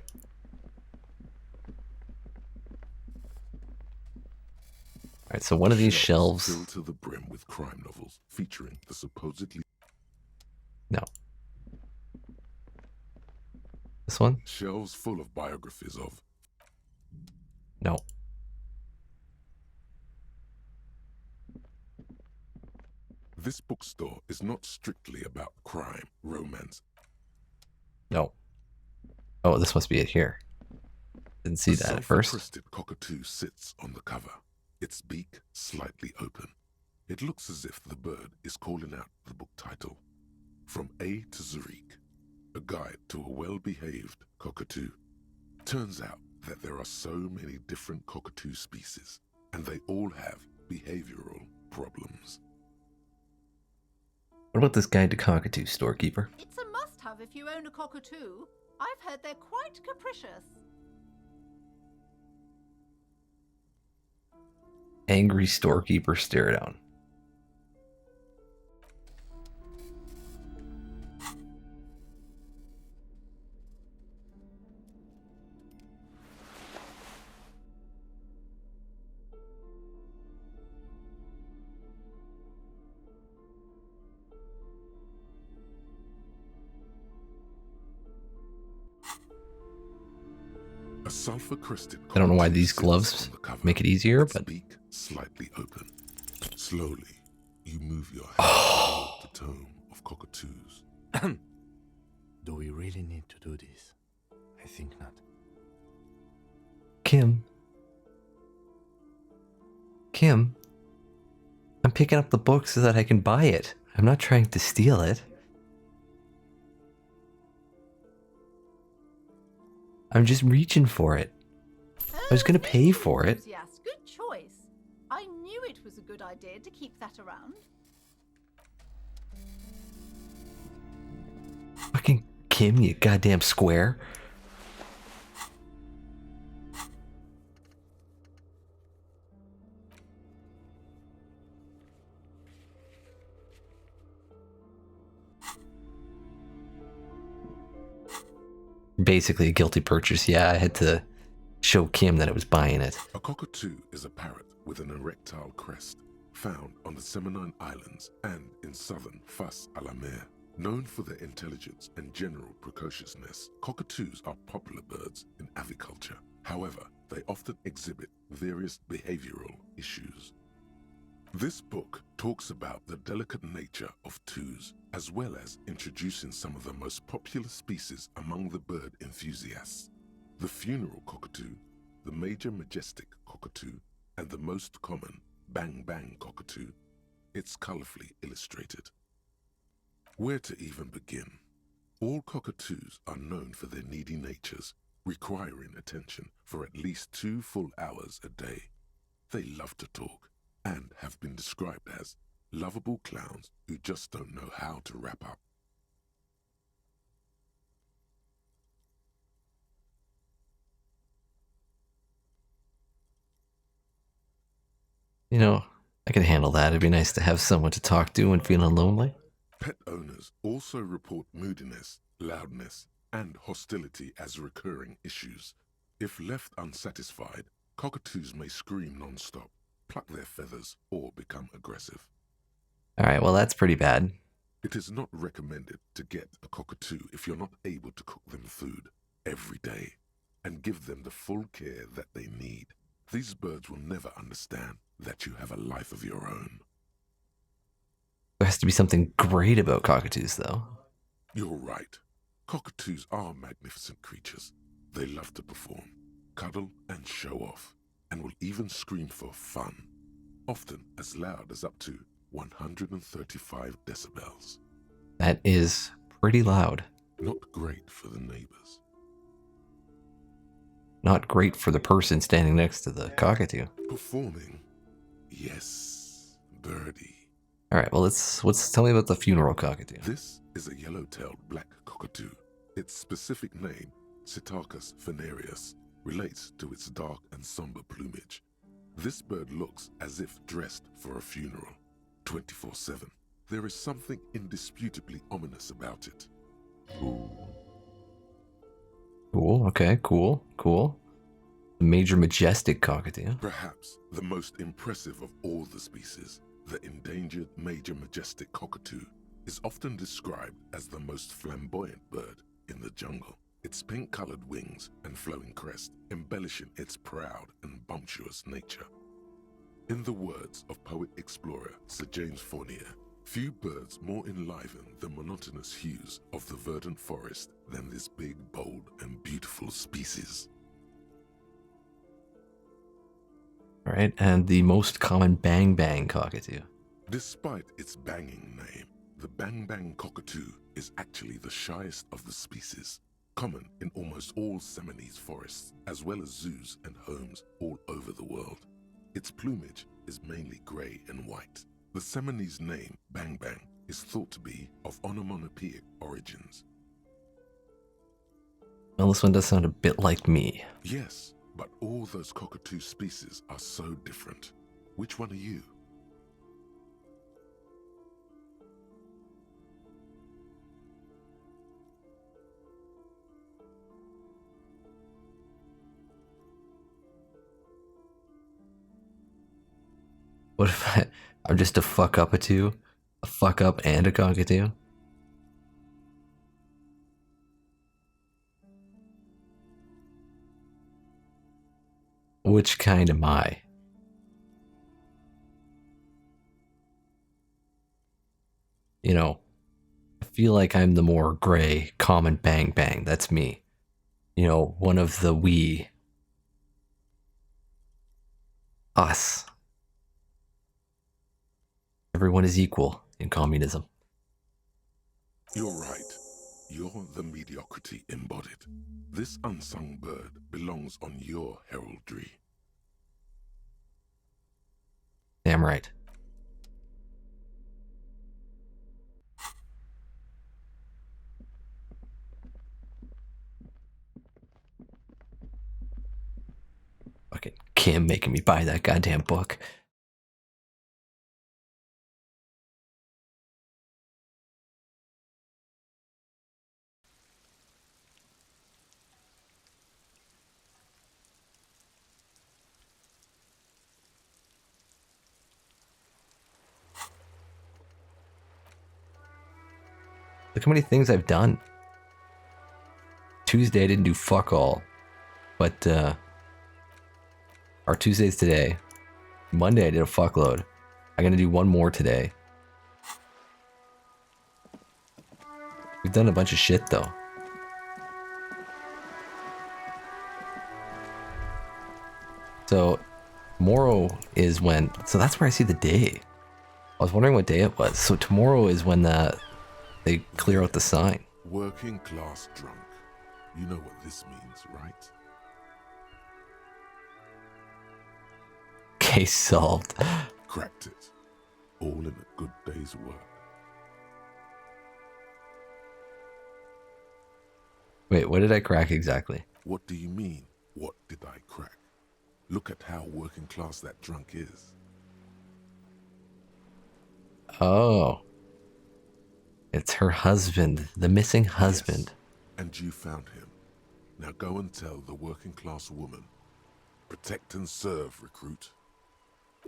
Alright, so one of these shelves... filled to the brim with crime novels featuring the supposedly... No. This one? Shelves full of biographies of... No. This bookstore is not strictly about crime, romance. No. Oh, this must be it here. Didn't see that at first. A sulfur-crested cockatoo sits on the cover, its beak slightly open. It looks as if the bird is calling out the book title, From A to Zurich, a guide to a well-behaved cockatoo. Turns out that there are so many different cockatoo species, and they all have behavioral problems. What about this guide to cockatoo, storekeeper? It's a must-have if you own a cockatoo. I've heard they're quite capricious. Angry storekeeper stare down. A sulfur-crested I don't know why these sits gloves on the cover, make it easier, its but... beak slightly open. Slowly, you move your hand toward the tome of cockatoos. Do we really need to do this? I think not. Kim? Kim? I'm picking up the book so that I can buy it. I'm not trying to steal it. I'm just reaching for it. I was gonna pay for it. Enthusiast, good choice. I knew it was a good idea to keep that around. Fucking Kim, you goddamn square. Basically a guilty purchase. Yeah, I had to show Kim that I was buying it. A cockatoo is a parrot with an erectile crest, found on the Seminine Islands and in southern Fas a la Mer. Known for their intelligence and general precociousness, cockatoos are popular birds in aviculture. However, they often exhibit various behavioral issues. This book talks about the delicate nature of toos, as well as introducing some of the most popular species among the bird enthusiasts. The funeral cockatoo, the major majestic cockatoo, and the most common bang bang cockatoo. It's colorfully illustrated. Where to even begin? All cockatoos are known for their needy natures, requiring attention for at least 2 full hours a day. They love to talk and have been described as lovable clowns who just don't know how to wrap up. You know, I could handle that. It'd be nice to have someone to talk to when feeling lonely. Pet owners also report moodiness, loudness, and hostility as recurring issues. If left unsatisfied, cockatoos may scream non-stop, pluck their feathers, or become aggressive. Alright, well that's pretty bad. It is not recommended to get a cockatoo if you're not able to cook them food every day and give them the full care that they need. These birds will never understand that you have a life of your own. There has to be something great about cockatoos, though. You're right. Cockatoos are magnificent creatures. They love to perform, cuddle, and show off, and will even scream for fun, often as loud as up to 135 decibels. That is pretty loud. Not great for the neighbors. Not great for the person standing next to the cockatoo. Performing? Yes, birdie. Alright, well let's tell me about the funeral cockatoo. This is a yellow-tailed black cockatoo. Its specific name, Psittacus venereus, relates to its dark and somber plumage. This bird looks as if dressed for a funeral, 24/7. There is something indisputably ominous about it. Ooh. Cool, okay, cool. The major majestic cockatoo. Perhaps the most impressive of all the species, the endangered major majestic cockatoo, is often described as the most flamboyant bird in the jungle. Its pink-colored wings and flowing crest embellishing its proud and bumptious nature. In the words of poet-explorer Sir James Fournier, few birds more enliven the monotonous hues of the verdant forest than this big, bold, and beautiful species. Alright, and the most common bang bang cockatoo. Despite its banging name, the bang bang cockatoo is actually the shyest of the species, common in almost all Seminoese forests, as well as zoos and homes all over the world. Its plumage is mainly grey and white. The Seminoese name, bang bang, is thought to be of onomatopoeic origins. Well, this one does sound a bit like me. Yes, but all those cockatoo species are so different. Which one are you? What if I'm just a fuck up and a cockatoo? Which kind am I? You know, I feel like I'm the more gray, common bang bang. That's me. You know, one of the we. Us. Everyone is equal in communism. You're right. You're the mediocrity embodied. This unsung bird belongs on your heraldry. Damn right. Fucking Kim making me buy that goddamn book. Look how many things I've done. Tuesday I didn't do fuck all. But our Tuesday's today. Monday I did a fuckload. I'm gonna do one more today. We've done a bunch of shit though. So tomorrow is when, so that's where I see the day. I was wondering what day it was. So tomorrow is when they clear out the sign. Working class drunk. You know what this means, right? Case solved. Cracked it. All in a good day's work. Wait, what did I crack exactly? What do you mean, what did I crack? Look at how working class that drunk is. Oh. It's her husband, the missing husband. Yes, and you found him. Now go and tell the working class woman. Protect and serve, recruit.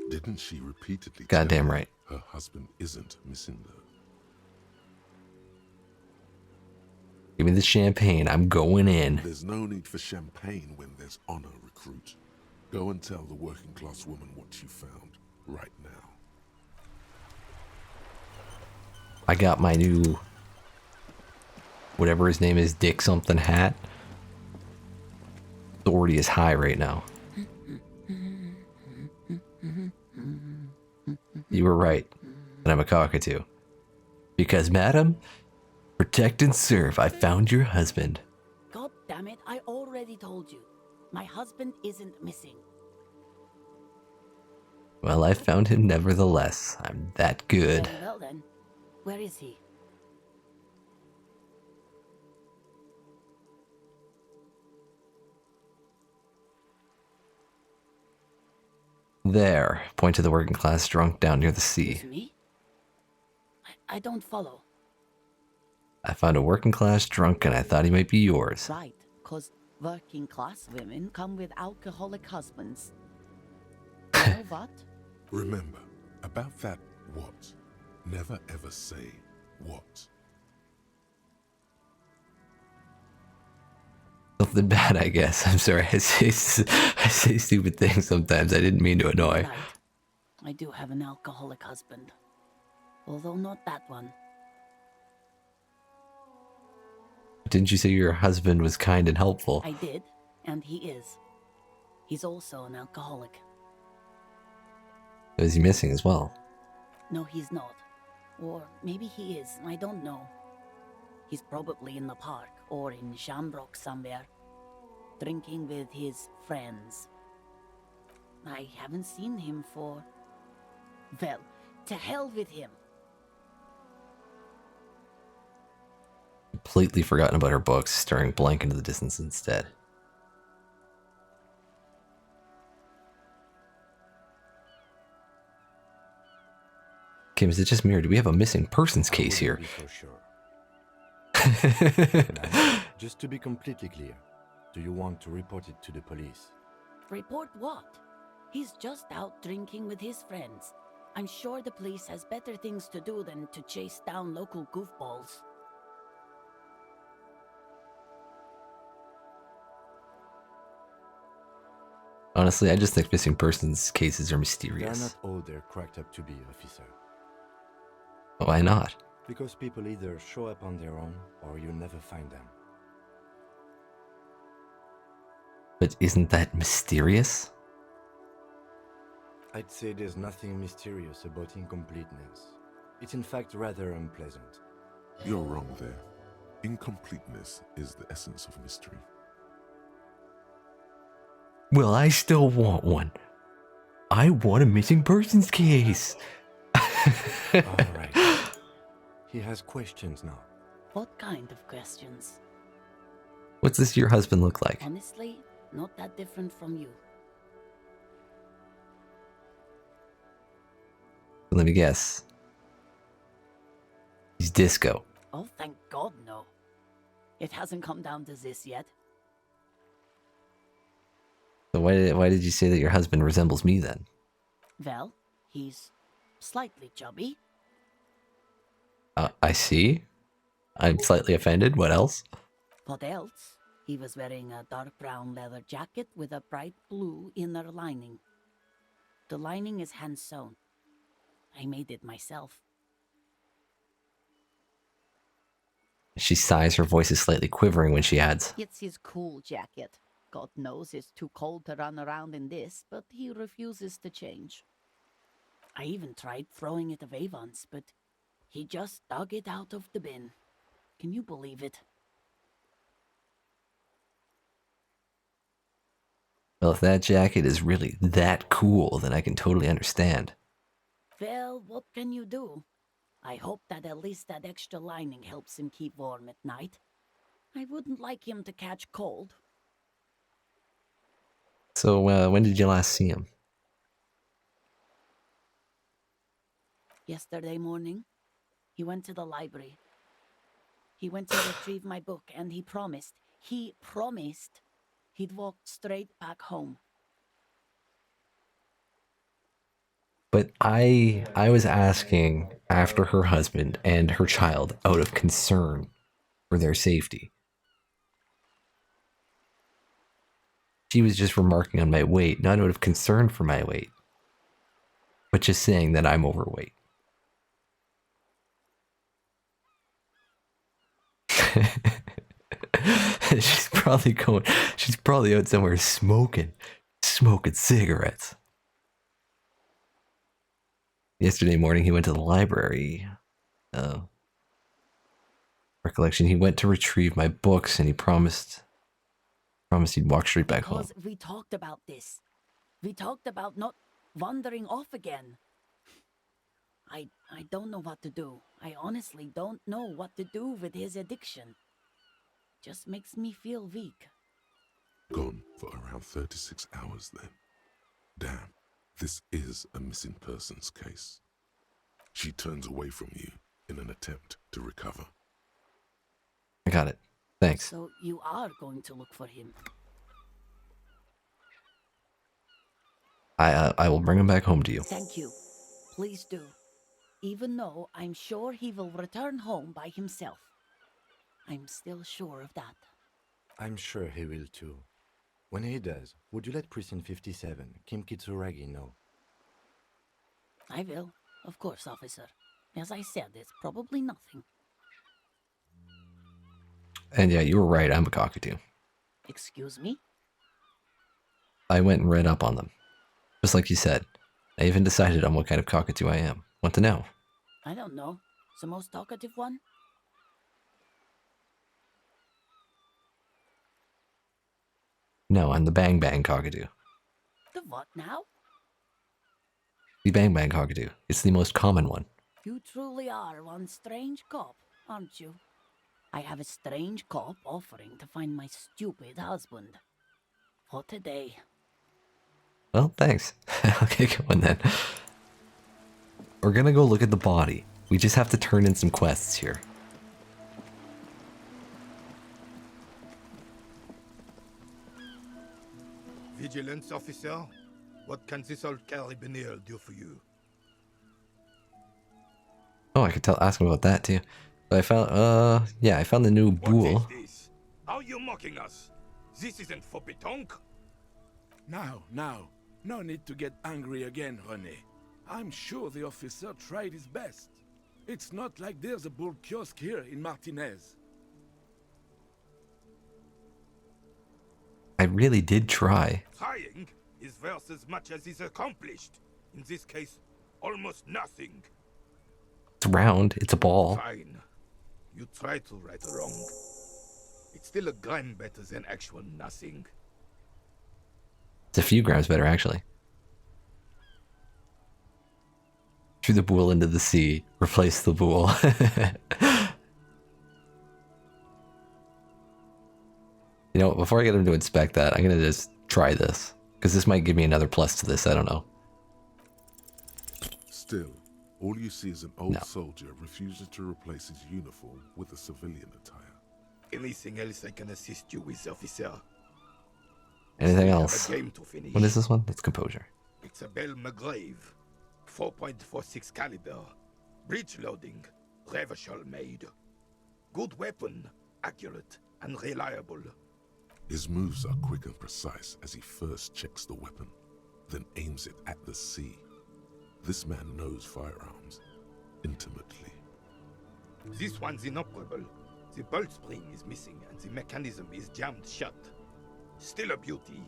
Didn't she repeatedly Goddamn tell right. her husband isn't missing her? Give me the champagne, I'm going in. There's no need for champagne when there's honor, recruit. Go and tell the working class woman what you found right now. I got my new, whatever his name is, Dick something hat. Authority is high right now. You were right, and I'm a cockatoo. Because, madam, protect and serve, I found your husband. God damn it, I already told you. My husband isn't missing. Well, I found him nevertheless. I'm that good. Well then, where is he? There, point to the working class drunk down near the sea. Me? I don't follow. I found a working class drunk and I thought he might be yours. Right, because working class women come with alcoholic husbands. You know what? Remember, about that what, never ever say what. Something bad, I guess. I'm sorry. I say stupid things sometimes. I didn't mean to annoy. Right. I do have an alcoholic husband. Although not that one. Didn't you say your husband was kind and helpful? I did, and he is. He's also an alcoholic. Is he missing as well? No, he's not. Or maybe he is, I don't know. He's probably in the park or in Shamrock somewhere, drinking with his friends. I haven't seen him for... Well, to hell with him. Completely forgotten about her books, staring blank into the distance instead. Kim, is it just me or do we have a missing persons case here? Now, just to be completely clear, do you want to report it to the police? Report what? He's just out drinking with his friends. I'm sure the police has better things to do than to chase down local goofballs. Honestly, I just think missing persons cases are They are mysterious. not all they're cracked up to be, officer. Why not? Because people either show up on their own, or you never find them. But isn't that mysterious? I'd say there's nothing mysterious about incompleteness. It's in fact rather unpleasant. You're wrong there. Incompleteness is the essence of mystery. Well, I still want one. I want a missing persons case. Alright. He has questions now. What kind of questions? What's this your husband look like? Honestly, not that different from you. Let me guess. He's disco. Oh, thank God, no. It hasn't come down to this yet. So why did you say that your husband resembles me then? Well, he's slightly chubby. I see. I'm slightly offended. What else? What else? He was wearing a dark brown leather jacket with a bright blue inner lining. The lining is hand-sewn. I made it myself. She sighs, her voice is slightly quivering when she adds, It's his cool jacket. God knows it's too cold to run around in this, but he refuses to change. I even tried throwing it away once, but he just dug it out of the bin. Can you believe it? well, if that jacket is really that cool, then I can totally understand. Well, what can you do? I hope that at least that extra lining helps him keep warm at night. I wouldn't like him to catch cold. So, when did you last see him? Yesterday morning, he went to the library. He went to retrieve my book, and he promised he'd walk straight back home. But I was asking after her husband and her child out of concern for their safety. She was just remarking on my weight, not out of concern for my weight, but just saying that I'm overweight. she's probably out somewhere smoking cigarettes. Yesterday morning he went to the library. Recollection, he went to retrieve my books and he promised he'd walk straight back home. Because we talked about this. We talked about not wandering off again. I don't know what to do. I honestly don't know what to do with his addiction. Just makes me feel weak. Gone for around 36 hours then. Damn, this is a missing persons case. She turns away from you in an attempt to recover. I got it. Thanks. So you are going to look for him. I will bring him back home to you. Thank you. Please do. Even though I'm sure he will return home by himself. I'm still sure of that. I'm sure he will too. When he does, would you let Precinct 57, Kim Kitsuragi, know? I will. Of course, officer. As I said, it's probably nothing. And yeah, you were right, I'm a cockatoo. Excuse me? I went and read up on them. Just like you said. I even decided on what kind of cockatoo I am. Want to know? I don't know. The most talkative one? No, I'm the Bang Bang cockatoo. The what now? The Bang Bang cockatoo. It's the most common one. You truly are one strange cop, aren't you? I have a strange cop offering to find my stupid husband. What a day. Well, thanks. I'll get going then. We're gonna go look at the body. We just have to turn in some quests here. Vigilance officer, what can this old carabiner do for you? Oh, I could ask him about that too. But I found the new bull. What is this? Are you mocking us? This isn't for pétanque. Now, no need to get angry again, René. I'm sure the officer tried his best. It's not like there's a bull kiosk here in Martinez. I really did try. Trying is worth as much as is accomplished. In this case, almost nothing. It's round. It's a ball. Fine. You try to right a wrong. It's still a gram better than actual nothing. It's a few grams better, actually. Threw the bool into the sea. Replace the bool. You know, before I get him to inspect that, I'm gonna just try this. Because this might give me another plus to this, I don't know. Still, all you see is an old soldier refusing to replace his uniform with a civilian attire. Anything else I can assist you with, officer? Anything We have else? a game to finish. What is this one? It's composure. It's a Bell McGrave. 4.46 caliber. Breech loading. Revachol made. Good weapon. Accurate and reliable. His moves are quick and precise as he first checks the weapon, then aims it at the sea. This man knows firearms intimately. This one's inoperable. The bolt spring is missing and the mechanism is jammed shut. Still a beauty.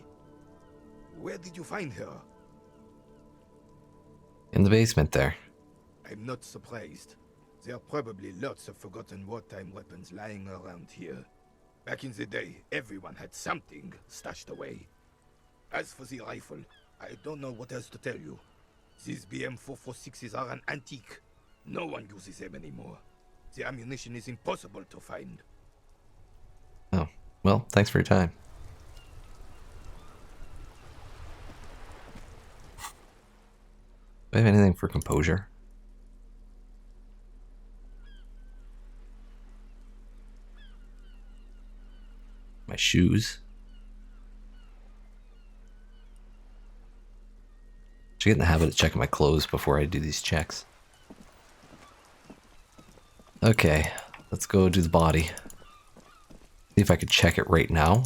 Where did you find her? In the basement there. I'm not surprised. There are probably lots of forgotten wartime weapons lying around here. Back in the day, everyone had something stashed away. As for the rifle, I don't know what else to tell you. These BM-446s are an antique. No one uses them anymore. The ammunition is impossible to find. Oh, well, thanks for your time. Do I have anything for composure? My shoes. Should get in the habit of checking my clothes before I do these checks. Okay, let's go do the body. See if I could check it right now.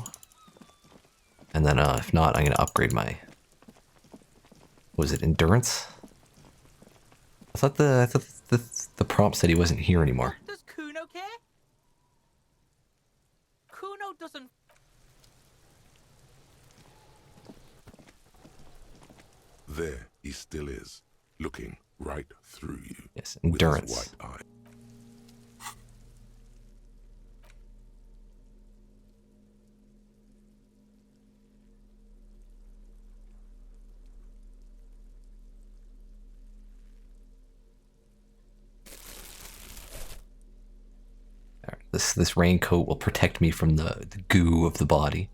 And then if not, I'm going to upgrade my... Was it endurance? I thought the prompt said he wasn't here anymore. Does Kuno care? Kuno doesn't. There he still is, looking right through you. Yes, endurance. With his white eye. This raincoat will protect me from the goo of the body.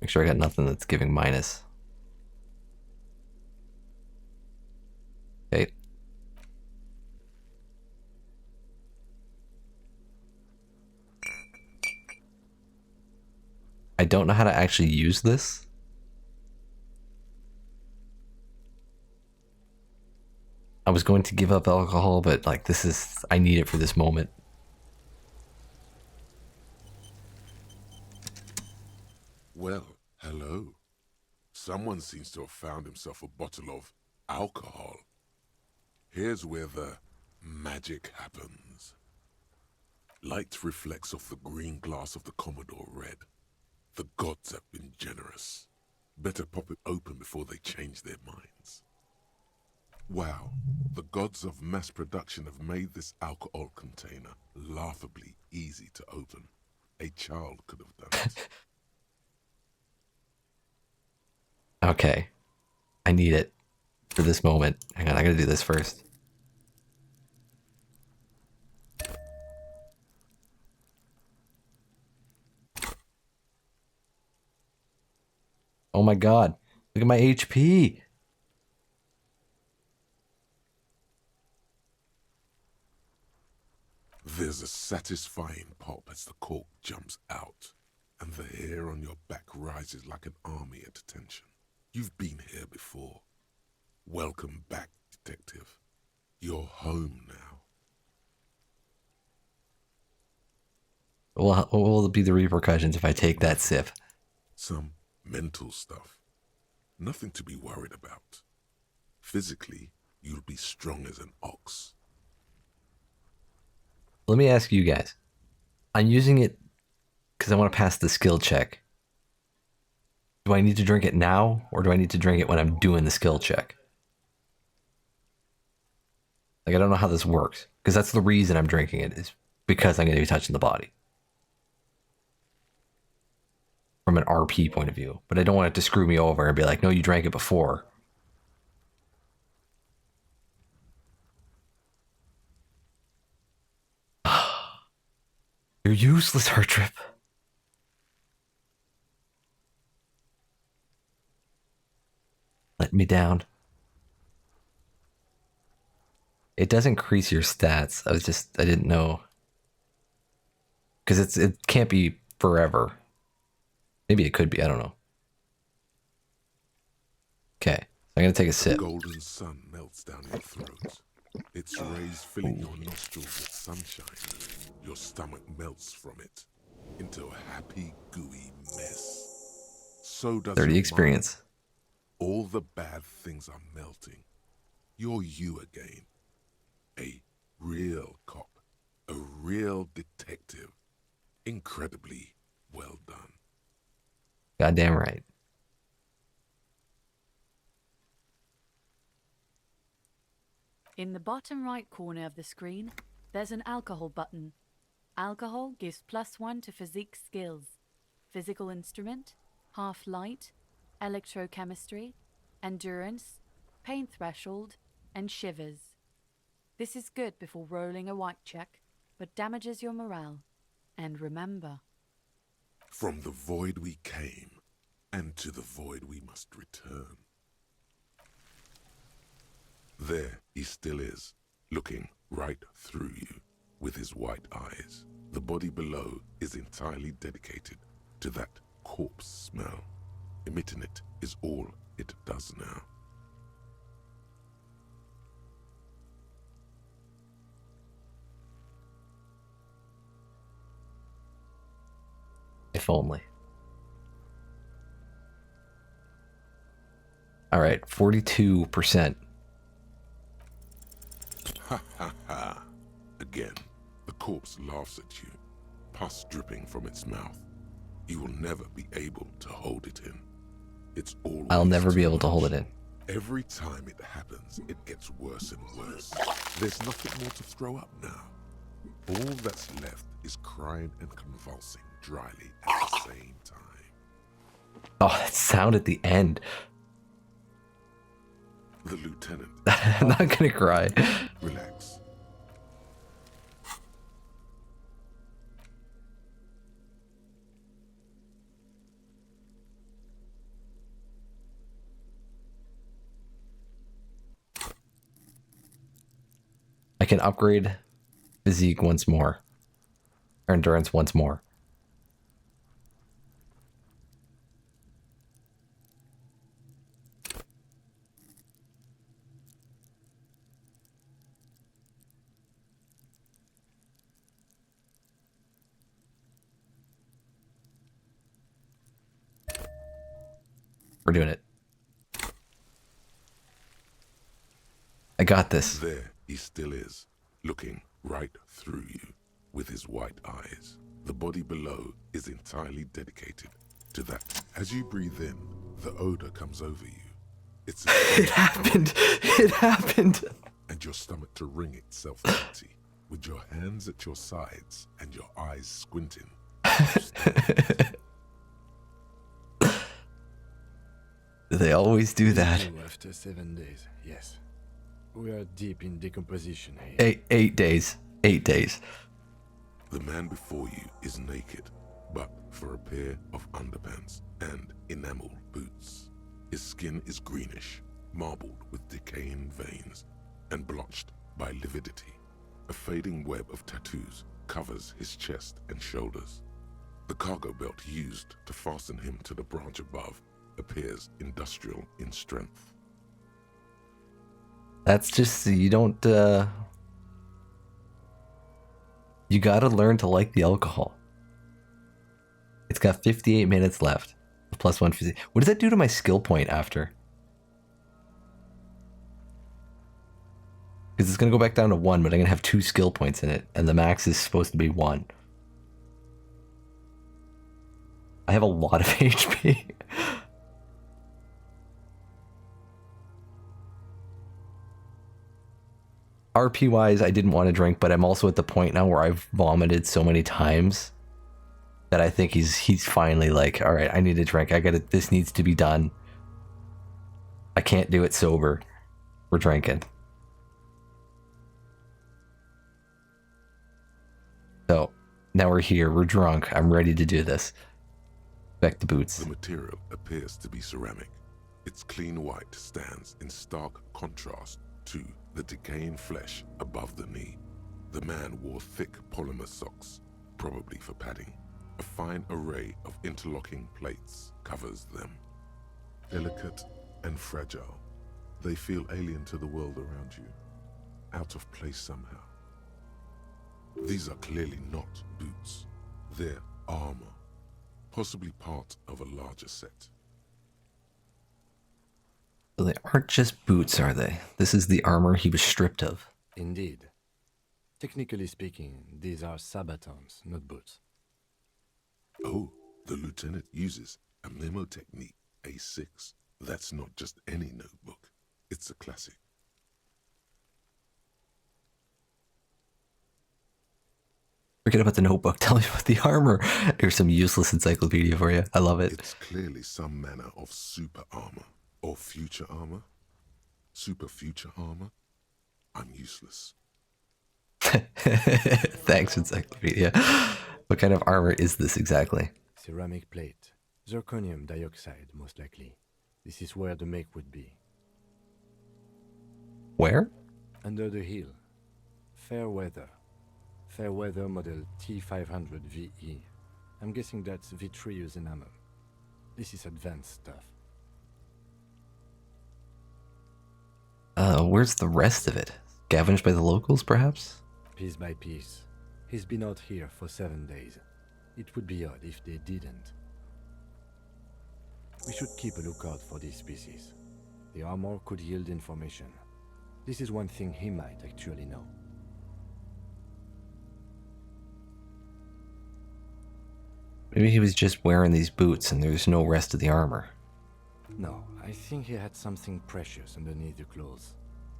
Make sure I got nothing that's giving minus. Okay. I don't know how to actually use this. I was going to give up alcohol, but like this is, I need it for this moment. Well, hello. Someone seems to have found himself a bottle of alcohol. Here's where the magic happens. Light reflects off the green glass of the Commodore red. The gods have been generous. Better pop it open before they change their minds. Wow, the gods of mass production have made this alcohol container laughably easy to open. A child could have done it. Okay. I need it for this moment. Hang on, I gotta do this first. Oh my god. Look at my HP. There's a satisfying pop as the cork jumps out, and the hair on your back rises like an army at attention. You've been here before. Welcome back, detective. You're home now. What will be the repercussions if I take that sip? Some mental stuff. Nothing to be worried about. Physically, you'll be strong as an ox. Let me ask you guys. I'm using it because I want to pass the skill check. Do I need to drink it now, or do I need to drink it when I'm doing the skill check? Like, Like, I don't know how this works. Because that's the reason I'm drinking it, is because I'm going to be touching the body. From an RP point of view. But I don't want it to screw me over and be like, no, you drank it before. You're useless, Hertrip. Let me down. It does increase your stats. I didn't know. Because it can't be forever. Maybe it could be, I don't know. Okay, so I'm gonna take a sip. The golden sun melts down your throat. Its rays filling your nostrils with sunshine. Your stomach melts from it into a happy, gooey mess. So does 30 your experience. mind. All the bad things are melting. You're you again. A real cop. A real detective. Incredibly well done. Goddamn right. In the bottom right corner of the screen, there's an alcohol button. Alcohol gives +1 to physique skills. Physical instrument, half light, electrochemistry, endurance, pain threshold, and shivers. This is good before rolling a white check, but damages your morale. And remember, from the void we came, and to the void we must return. There he still is, looking right through you with his white eyes. The body below is entirely dedicated to that corpse smell. Emitting it is all it does now. If only. Alright, 42%. Ha ha ha. Again, the corpse laughs at you, pus dripping from its mouth. You will never be able to hold it in. It's always I'll never be too able to hold it much. in. Every time it happens, it gets worse and worse. There's nothing more to throw up now. All that's left is crying and convulsing dryly at the same time. Oh, that sound at the end. The lieutenant. I'm not gonna cry. Relax. I can upgrade physique once more. Or endurance once more. We're doing it. I got this. There he still is, looking right through you with his white eyes. The body below is entirely dedicated to that. As you breathe in, the odor comes over you. It's It happened. It happened. And your stomach to wring itself empty, with your hands at your sides and your eyes squinting. They always do that. After 7 days, yes. We are deep in decomposition here. Eight days. 8 days. The man before you is naked, but for a pair of underpants and enameled boots. His skin is greenish, marbled with decaying veins, and blotched by lividity. A fading web of tattoos covers his chest and shoulders. The cargo belt used to fasten him to the branch above appears industrial in strength. That's just, you don't, you gotta learn to like the alcohol. It's got 58 minutes left. +1 physique. What does that do to my skill point after? Because it's gonna go back down to 1, but I'm gonna have 2 skill points in it, and the max is supposed to be 1. I have a lot of HP. RP wise, I didn't want to drink, but I'm also at the point now where I've vomited so many times that I think he's finally like, all right, I need a drink. I got it. This needs to be done. I can't do it sober. We're drinking. So now we're here. We're drunk. I'm ready to do this. Back to boots. The material appears to be ceramic. Its clean white stands in stark contrast to the decaying flesh above the knee. The man wore thick polymer socks, probably for padding. A fine array of interlocking plates covers them. Delicate and fragile, they feel alien to the world around you, out of place somehow. These are clearly not boots. They're armor, possibly part of a larger set. So they aren't just boots, are they? This is the armor he was stripped of. Indeed. Technically speaking, these are sabatons, not boots. Oh, the lieutenant uses a memo technique, A6. That's not just any notebook. It's a classic. Forget about the notebook. Tell me about the armor. Here's some useless encyclopedia for you. I love it. It's clearly some manner of super armor. Or future armor. Super future armor. I'm useless. Thanks, encyclopedia. What kind of armor is this exactly? Ceramic plate. Zirconium dioxide, most likely. This is where the make would be. Where? Under the hill. Fair weather. Fair weather model T500 VE. I'm guessing that's vitreous enamel. This is advanced stuff. Where's the rest of it? Scavenged by the locals, perhaps? Piece by piece. He's been out here for 7 days. It would be odd if they didn't. We should keep a lookout for these species. The armor could yield information. This is one thing he might actually know. Maybe he was just wearing these boots and there's no rest of the armor. No, I think he had something precious underneath the clothes.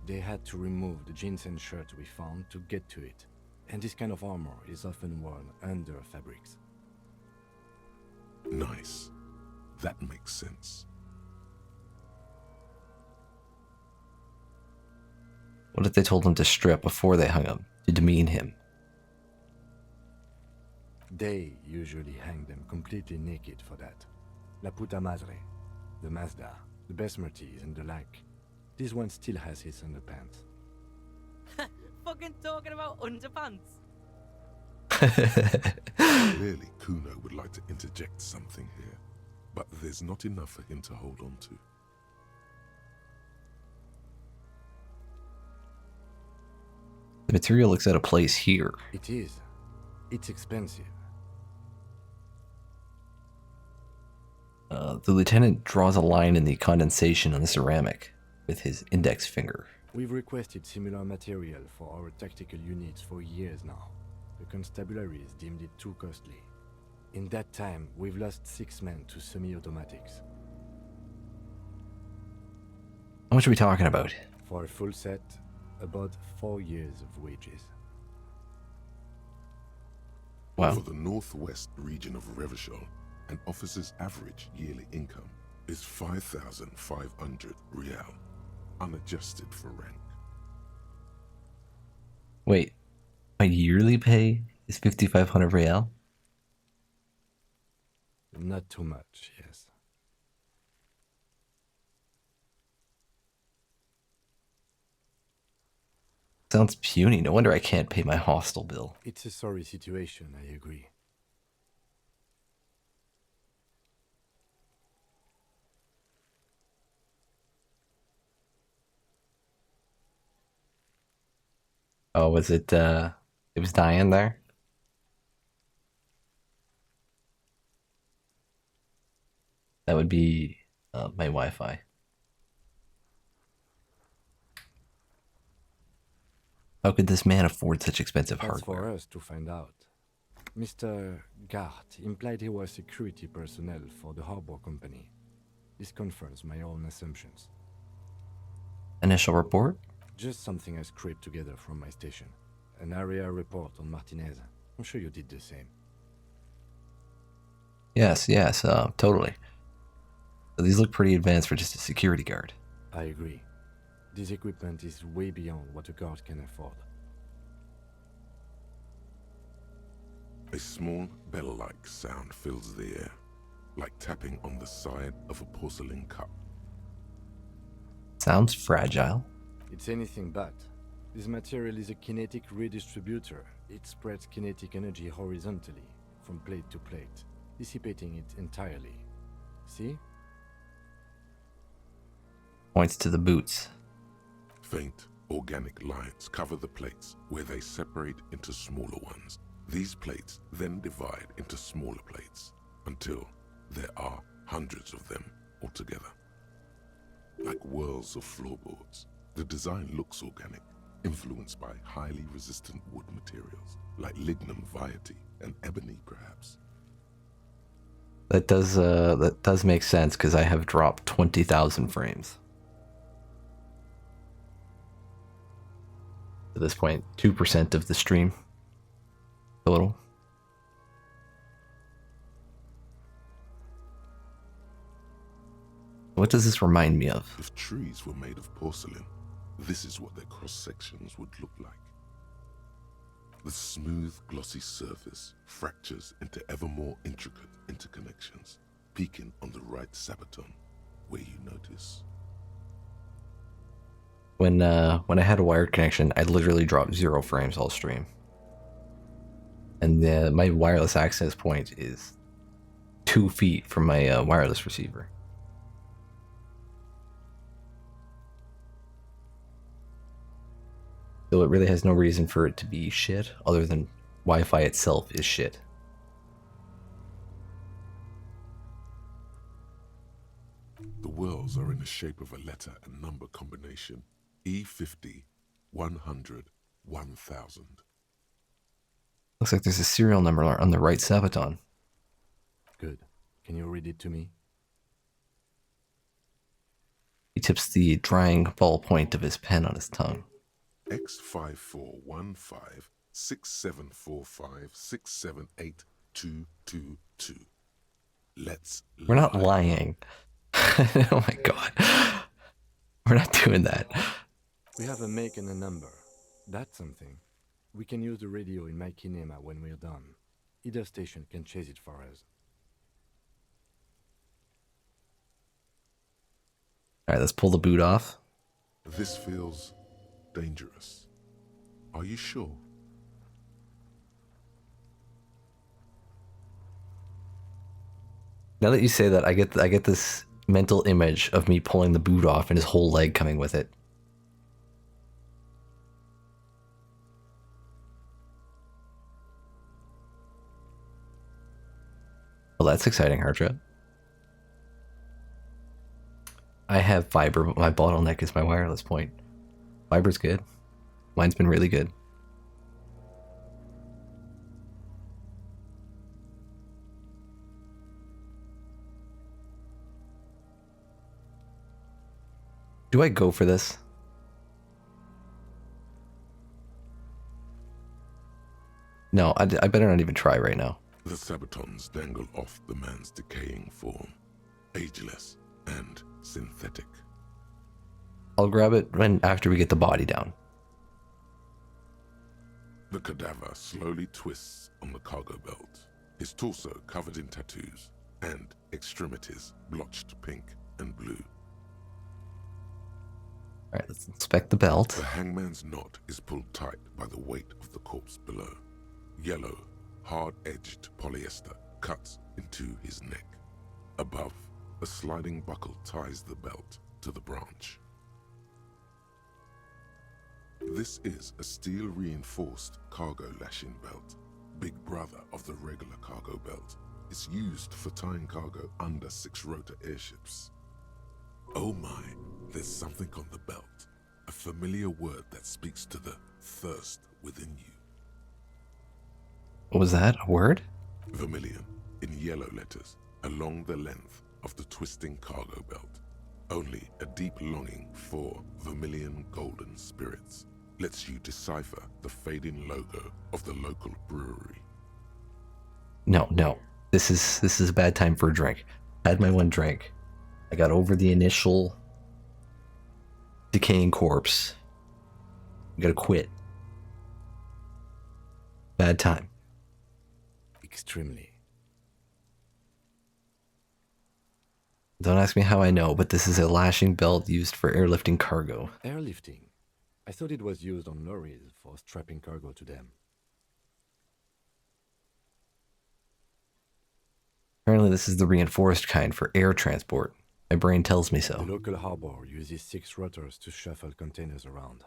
They had to remove the jeans and shirt we found to get to it. And this kind of armor is often worn under fabrics. Nice. That makes sense. What if they told him to strip before they hung him, to demean him? They usually hang them completely naked for that. La puta madre, the Mazda, the Besmerties, and the like. This one still has his underpants. Fucking talking about underpants. Clearly, Kuno would like to interject something here, but there's not enough for him to hold on to. The material looks out of place here. It is. It's expensive. The lieutenant draws a line in the condensation on the ceramic with his index finger. We've requested similar material for our tactical units for years now. The constabularies deemed it too costly. In that time, we've lost 6 men to semi-automatics. How much are we talking about? For a full set, about 4 years of wages. Wow. For the northwest region of Revachol, an officer's average yearly income is 5,500 real, unadjusted for rank. Wait, my yearly pay is 5,500 real? Not too much, yes. Sounds puny. No wonder I can't pay my hostel bill. It's a sorry situation, I agree. Oh, was it, it was Diane there? That would be my Wi-Fi. How could this man afford such expensive That's hardware? for us to find out. Mr. Gart implied he was security personnel for the harbor company. This confirms my own assumptions. Initial report? Just something I scraped together from my station. An area report on Martinez. I'm sure you did the same. Yes, totally. These look pretty advanced for just a security guard. I agree. This equipment is way beyond what a guard can afford. A small bell-like sound fills the air, like tapping on the side of a porcelain cup. Sounds fragile. It's anything but. This material is a kinetic redistributor. It spreads kinetic energy horizontally, from plate to plate, dissipating it entirely. See? Points to the boots. Faint, organic lines cover the plates where they separate into smaller ones. These plates then divide into smaller plates until there are hundreds of them altogether. Like whirls of floorboards, the design looks organic, influenced by highly resistant wood materials, like lignum vitae and ebony perhaps. That does make sense because I have dropped 20,000 frames. At this point, 2% of the stream total. What does this remind me of? If trees were made of porcelain, this is what their cross-sections would look like. The smooth, glossy surface fractures into ever more intricate interconnections, peaking on the right sabaton, where you notice. When I had a wired connection, I literally dropped 0 frames all stream. And my wireless access point is 2 feet from my wireless receiver. So it really has no reason for it to be shit, other than Wi-Fi itself is shit. The whirls are in the shape of a letter and number combination. E50, 100, 1000. Looks like there's a serial number on the right sabaton. Good. Can you read it to me? He tips the drying ballpoint of his pen on his tongue. X5415 6745 678222. We're not lying. Oh my god. We're not doing that. We have a make and a number. That's something. We can use the radio in my kinema when we're done. Either station can chase it for us. Alright, let's pull the boot off. This feels dangerous. Are you sure? Now that you say that, I get this mental image of me pulling the boot off and his whole leg coming with it. Well, that's exciting, Hardship. I have fiber, but my bottleneck is my wireless point. Fiber's good. Mine's been really good. Do I go for this? No, I better not even try right now. The sabatons dangle off the man's decaying form, ageless and synthetic. I'll grab it after we get the body down. The cadaver slowly twists on the cargo belt, his torso covered in tattoos and extremities blotched pink and blue. Alright, let's inspect the belt. The hangman's knot is pulled tight by the weight of the corpse below. Yellow, hard-edged polyester cuts into his neck. Above, a sliding buckle ties the belt to the branch. This is a steel-reinforced cargo lashing belt, big brother of the regular cargo belt. It's used for tying cargo under 6-rotor airships. Oh my, there's something on the belt, a familiar word that speaks to the thirst within you. What was that? A word? Vermilion, in yellow letters, along the length of the twisting cargo belt. Only a deep longing for vermilion golden spirits lets you decipher the fading logo of the local brewery. No, no. This is a bad time for a drink. I had my one drink. I got over the initial decaying corpse. I gotta quit. Bad time. Extremely. Don't ask me how I know, but this is a lashing belt used for airlifting cargo. Airlifting? I thought it was used on lorries for strapping cargo to them. Apparently this is the reinforced kind for air transport. My brain tells me so. The local harbor uses 6 rotors to shuffle containers around.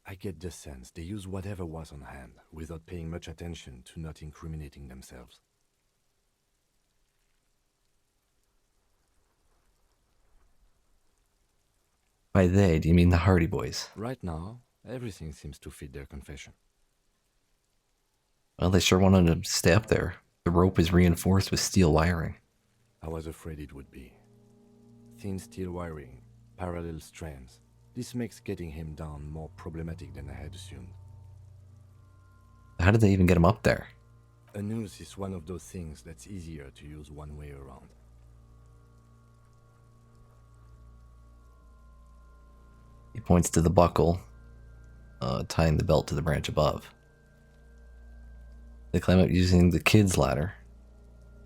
I get the sense they use whatever was on hand, without paying much attention to not incriminating themselves. By they, do you mean the Hardy Boys? Right now, everything seems to fit their confession. Well, they sure wanted to stay up there. The rope is reinforced with steel wiring. I was afraid it would be. Thin steel wiring, parallel strands. This makes getting him down more problematic than I had assumed. How did they even get him up there? A noose is one of those things that's easier to use one way around. He points to the buckle, tying the belt to the branch above. They climb up using the kid's ladder.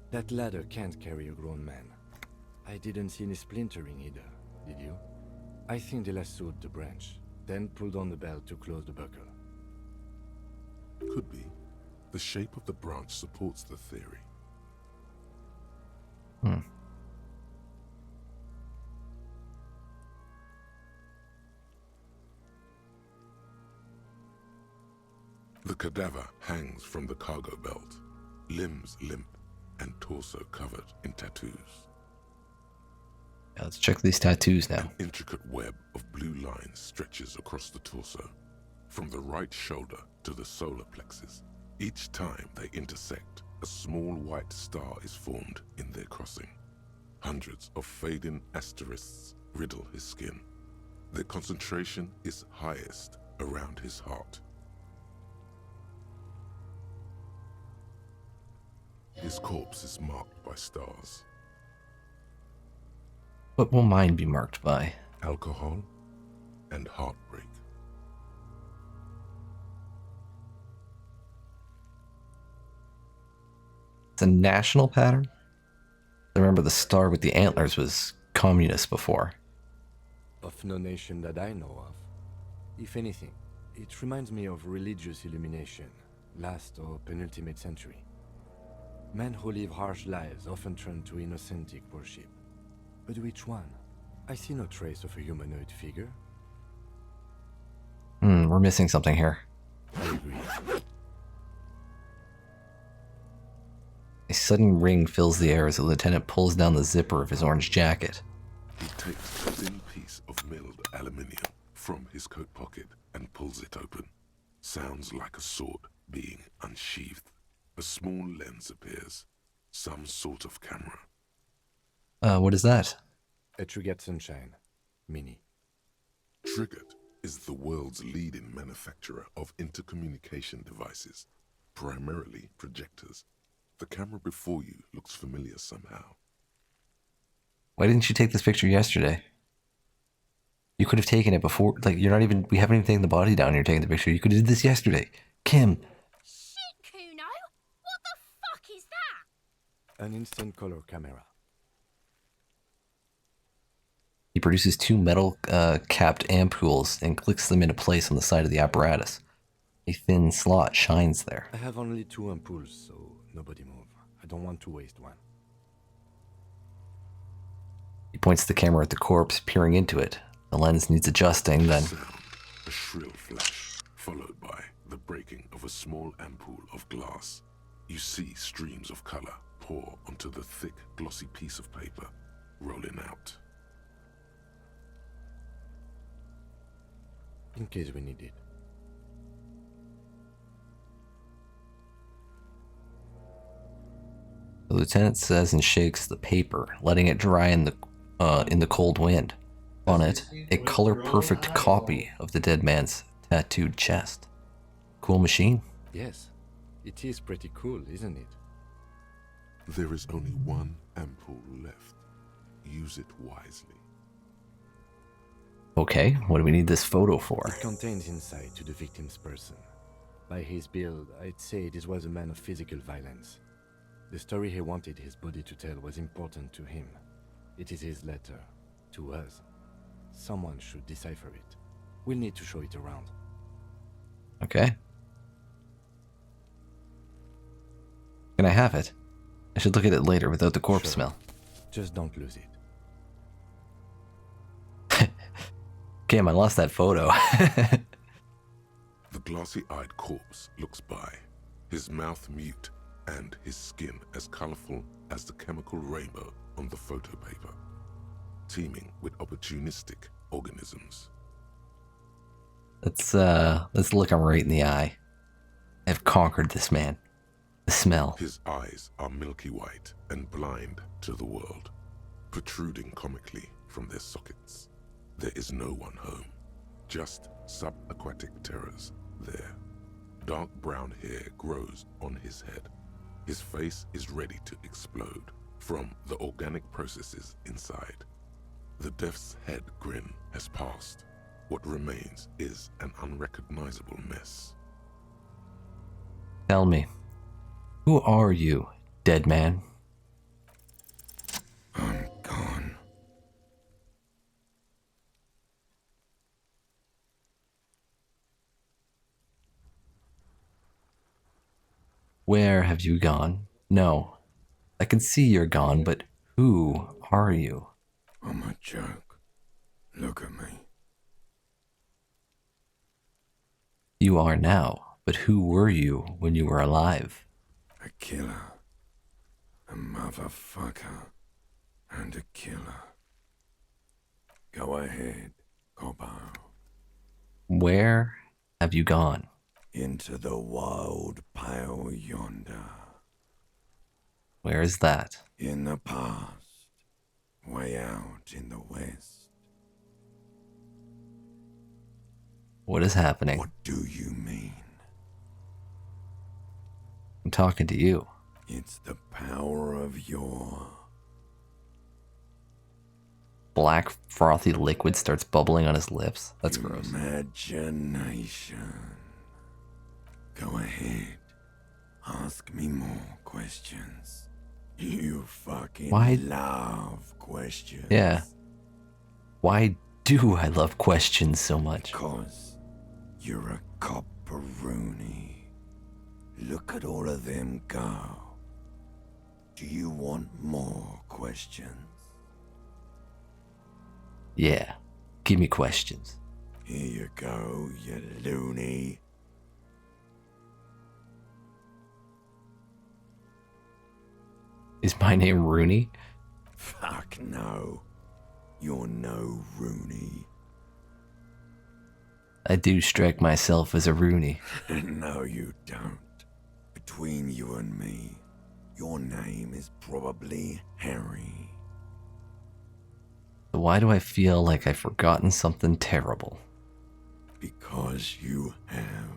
That ladder can't carry a grown man. I didn't see any splintering either, did you? I think they lassoed the branch, then pulled on the belt to close the buckle. Could be. The shape of the branch supports the theory. The cadaver hangs from the cargo belt, limbs limp and torso covered in tattoos. Yeah, let's check these tattoos now. An intricate web of blue lines stretches across the torso, from the right shoulder to the solar plexus. Each time they intersect, a small white star is formed in their crossing. Hundreds of fading asterisks riddle his skin. Their concentration is highest around his heart. His corpse is marked by stars. What will mine be marked by? Alcohol and heartbreak. It's a national pattern? I remember the star with the antlers was communist before. Of no nation that I know of. If anything, it reminds me of religious illumination, last or penultimate century. Men who live harsh lives often turn to innocentic worship. But which one? I see no trace of a humanoid figure. We're missing something here. I agree. A sudden ring fills the air as the lieutenant pulls down the zipper of his orange jacket. He takes a thin piece of milled aluminium from his coat pocket and pulls it open. Sounds like a sword being unsheathed. A small lens appears. Some sort of camera. What is that? A Trigger Sunshine. Mini. Trigger is the world's leading manufacturer of intercommunication devices, primarily projectors. The camera before you looks familiar somehow. Why didn't you take this picture yesterday? You could have taken it before, like, we haven't even taken the body down, you're taking the picture. You could have did this yesterday. Kim. Shit, Kuno! What the fuck is that? An instant color camera. He produces 2 metal capped ampoules and clicks them into place on the side of the apparatus. A thin slot shines there. I have only 2 ampoules, so nobody move. I don't want to waste one. He points the camera at the corpse, peering into it. The lens needs adjusting, then... A shrill flash, followed by the breaking of a small ampoule of glass. You see streams of color pour onto the thick, glossy piece of paper, rolling out. In case we need it. The lieutenant says and shakes the paper, letting it dry in the in the cold wind. On it, a color-perfect copy of the dead man's tattooed chest. Cool machine? Yes, it is pretty cool, isn't it? There is only one ampoule left. Use it wisely. Okay, what do we need this photo for? It contains insight to the victim's person. By his build, I'd say this was a man of physical violence. The story he wanted his body to tell was important to him. It is his letter to us. Someone should decipher it. We'll need to show it around. Okay. Can I have it? I should look at it later without the corpse smell. Just don't lose it. Damn, I lost that photo. The glossy-eyed corpse looks by, his mouth mute and his skin as colorful as the chemical rainbow on the photo paper, teeming with opportunistic organisms. Let's look him right in the eye. I've conquered this man. The smell. His eyes are milky white and blind to the world, protruding comically from their sockets. There is no one home, just subaquatic terrors there. Dark brown hair grows on his head. His face is ready to explode from the organic processes inside. The death's head grin has passed. What remains is an unrecognizable mess. Tell me, who are you, dead man? I'm gone. Where have you gone? No, I can see you're gone, but who are you? I'm a joke. Look at me. You are now, but who were you when you were alive? A killer. A motherfucker. And a killer. Go ahead, Cobbo. Where have you gone? Into the wild pale yonder. Where is that? In the past. Way out in the west. What is happening? What do you mean? I'm talking to you. It's the power of your... Black, frothy liquid starts bubbling on his lips. That's gross. Imagination. Go ahead. Ask me more questions. You fucking love questions. Yeah. Why do I love questions so much? Because you're a copperoonie. Look at all of them go. Do you want more questions? Yeah. Give me questions. Here you go, you loony. Is my name Rooney? Fuck no. You're no Rooney. I do strike myself as a Rooney. No, you don't. Between you and me, your name is probably Harry. Why do I feel like I've forgotten something terrible? Because you have.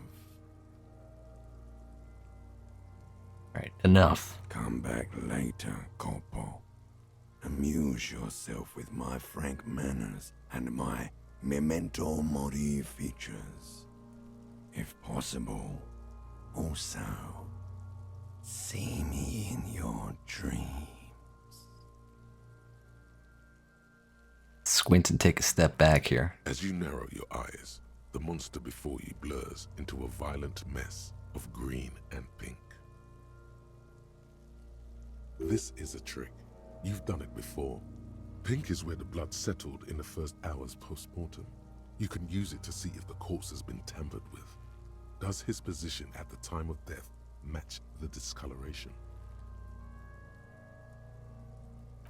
Alright, enough. Come back later, Corpo. Amuse yourself with my frank manners and my memento mori features. If possible, also, see me in your dreams. Squint and take a step back here. As you narrow your eyes, the monster before you blurs into a violent mess of green and pink. This is a trick. You've done it before. Pink is where the blood settled in the first hours post-mortem. You can use it to see if the corpse has been tampered with. Does his position at the time of death match the discoloration?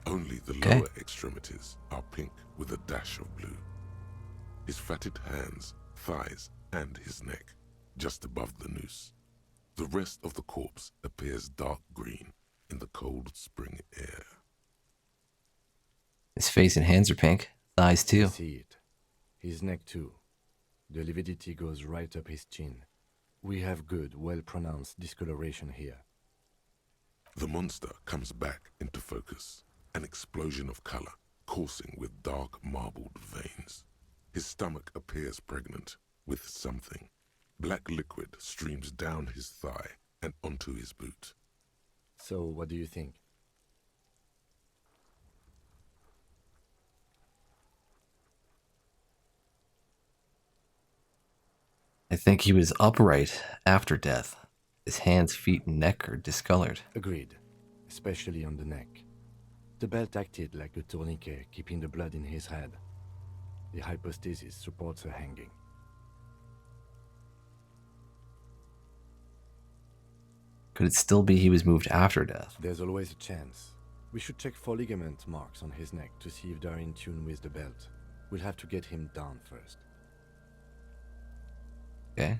Only the lower extremities are pink with a dash of blue. His fatted hands, thighs, and his neck, just above the noose. The rest of the corpse appears dark green in the cold spring air. His face and hands are pink. Thighs too. See it. His neck too. The lividity goes right up his chin. We have good, well-pronounced discoloration here. The monster comes back into focus. An explosion of color, coursing with dark marbled veins. His stomach appears pregnant with something. Black liquid streams down his thigh and onto his boot. So, what do you think? I think he was upright after death. His hands, feet, and neck are discolored. Agreed, especially on the neck. The belt acted like a tourniquet, keeping the blood in his head. The hypostasis supports a hanging. Could it still be he was moved after death? There's always a chance. We should check for ligament marks on his neck to see if they're in tune with the belt. We'll have to get him down first. Okay.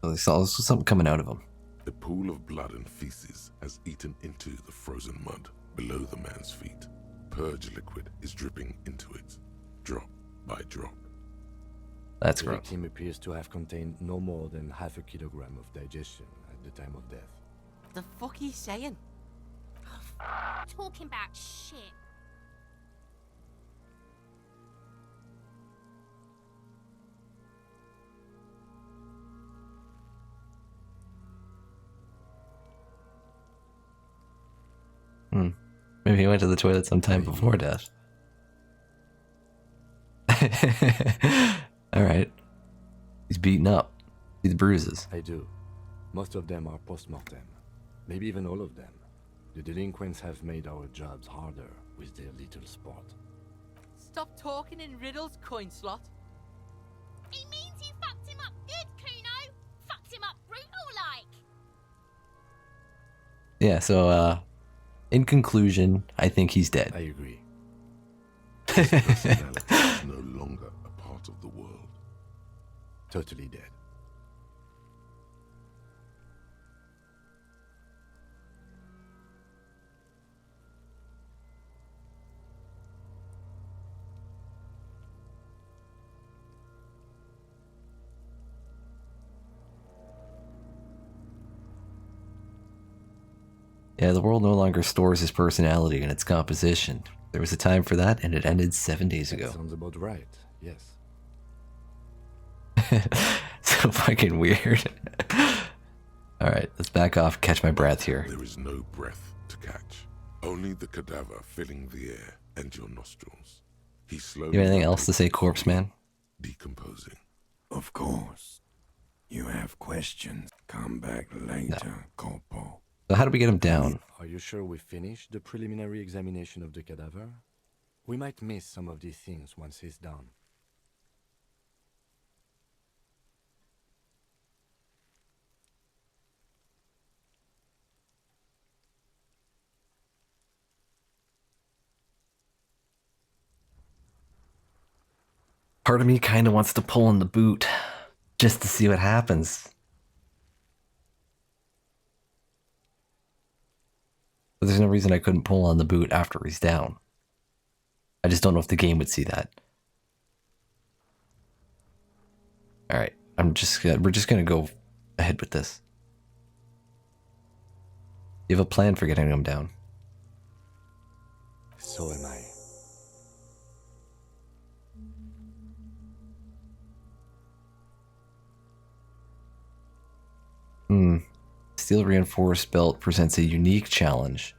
So there's also something coming out of him. A pool of blood and feces has eaten into the frozen mud below the man's feet. Purge liquid is dripping into it, drop by drop. That's the gross. victim appears to have contained no more than half a kilogram of digestion at the time of death. The fuck are you saying? Talking about shit. Maybe he went to the toilet sometime before death. Alright. He's beaten up. See the bruises. I do. Most of them are post-mortem. Maybe even all of them. The delinquents have made our jobs harder with their little sport. Stop talking in riddles, coin slot. He means you fucked him up good, Kuno. Fucked him up brutal like. Yeah, so, in conclusion, I think he's dead. I agree. His personality is no longer a part of the world. Totally dead. Yeah, the world no longer stores his personality in its composition. There was a time for that, and it ended 7 days ago. That sounds about right, yes. So fucking weird. Alright, let's back off, catch my breath here. There is no breath to catch. Only the cadaver filling the air and your nostrils. He slowly... You have anything else to say, corpse man? Decomposing. Of course. You have questions. Come back later, Corpo. So how do we get him down? Are you sure we finished the preliminary examination of the cadaver? We might miss some of these things once he's done. Part of me kind of wants to pull in the boot just to see what happens. But there's no reason I couldn't pull on the boot after he's down. I just don't know if the game would see that. Alright, we're just gonna go ahead with this. You have a plan for getting him down? So am I. Steel reinforced belt presents a unique challenge.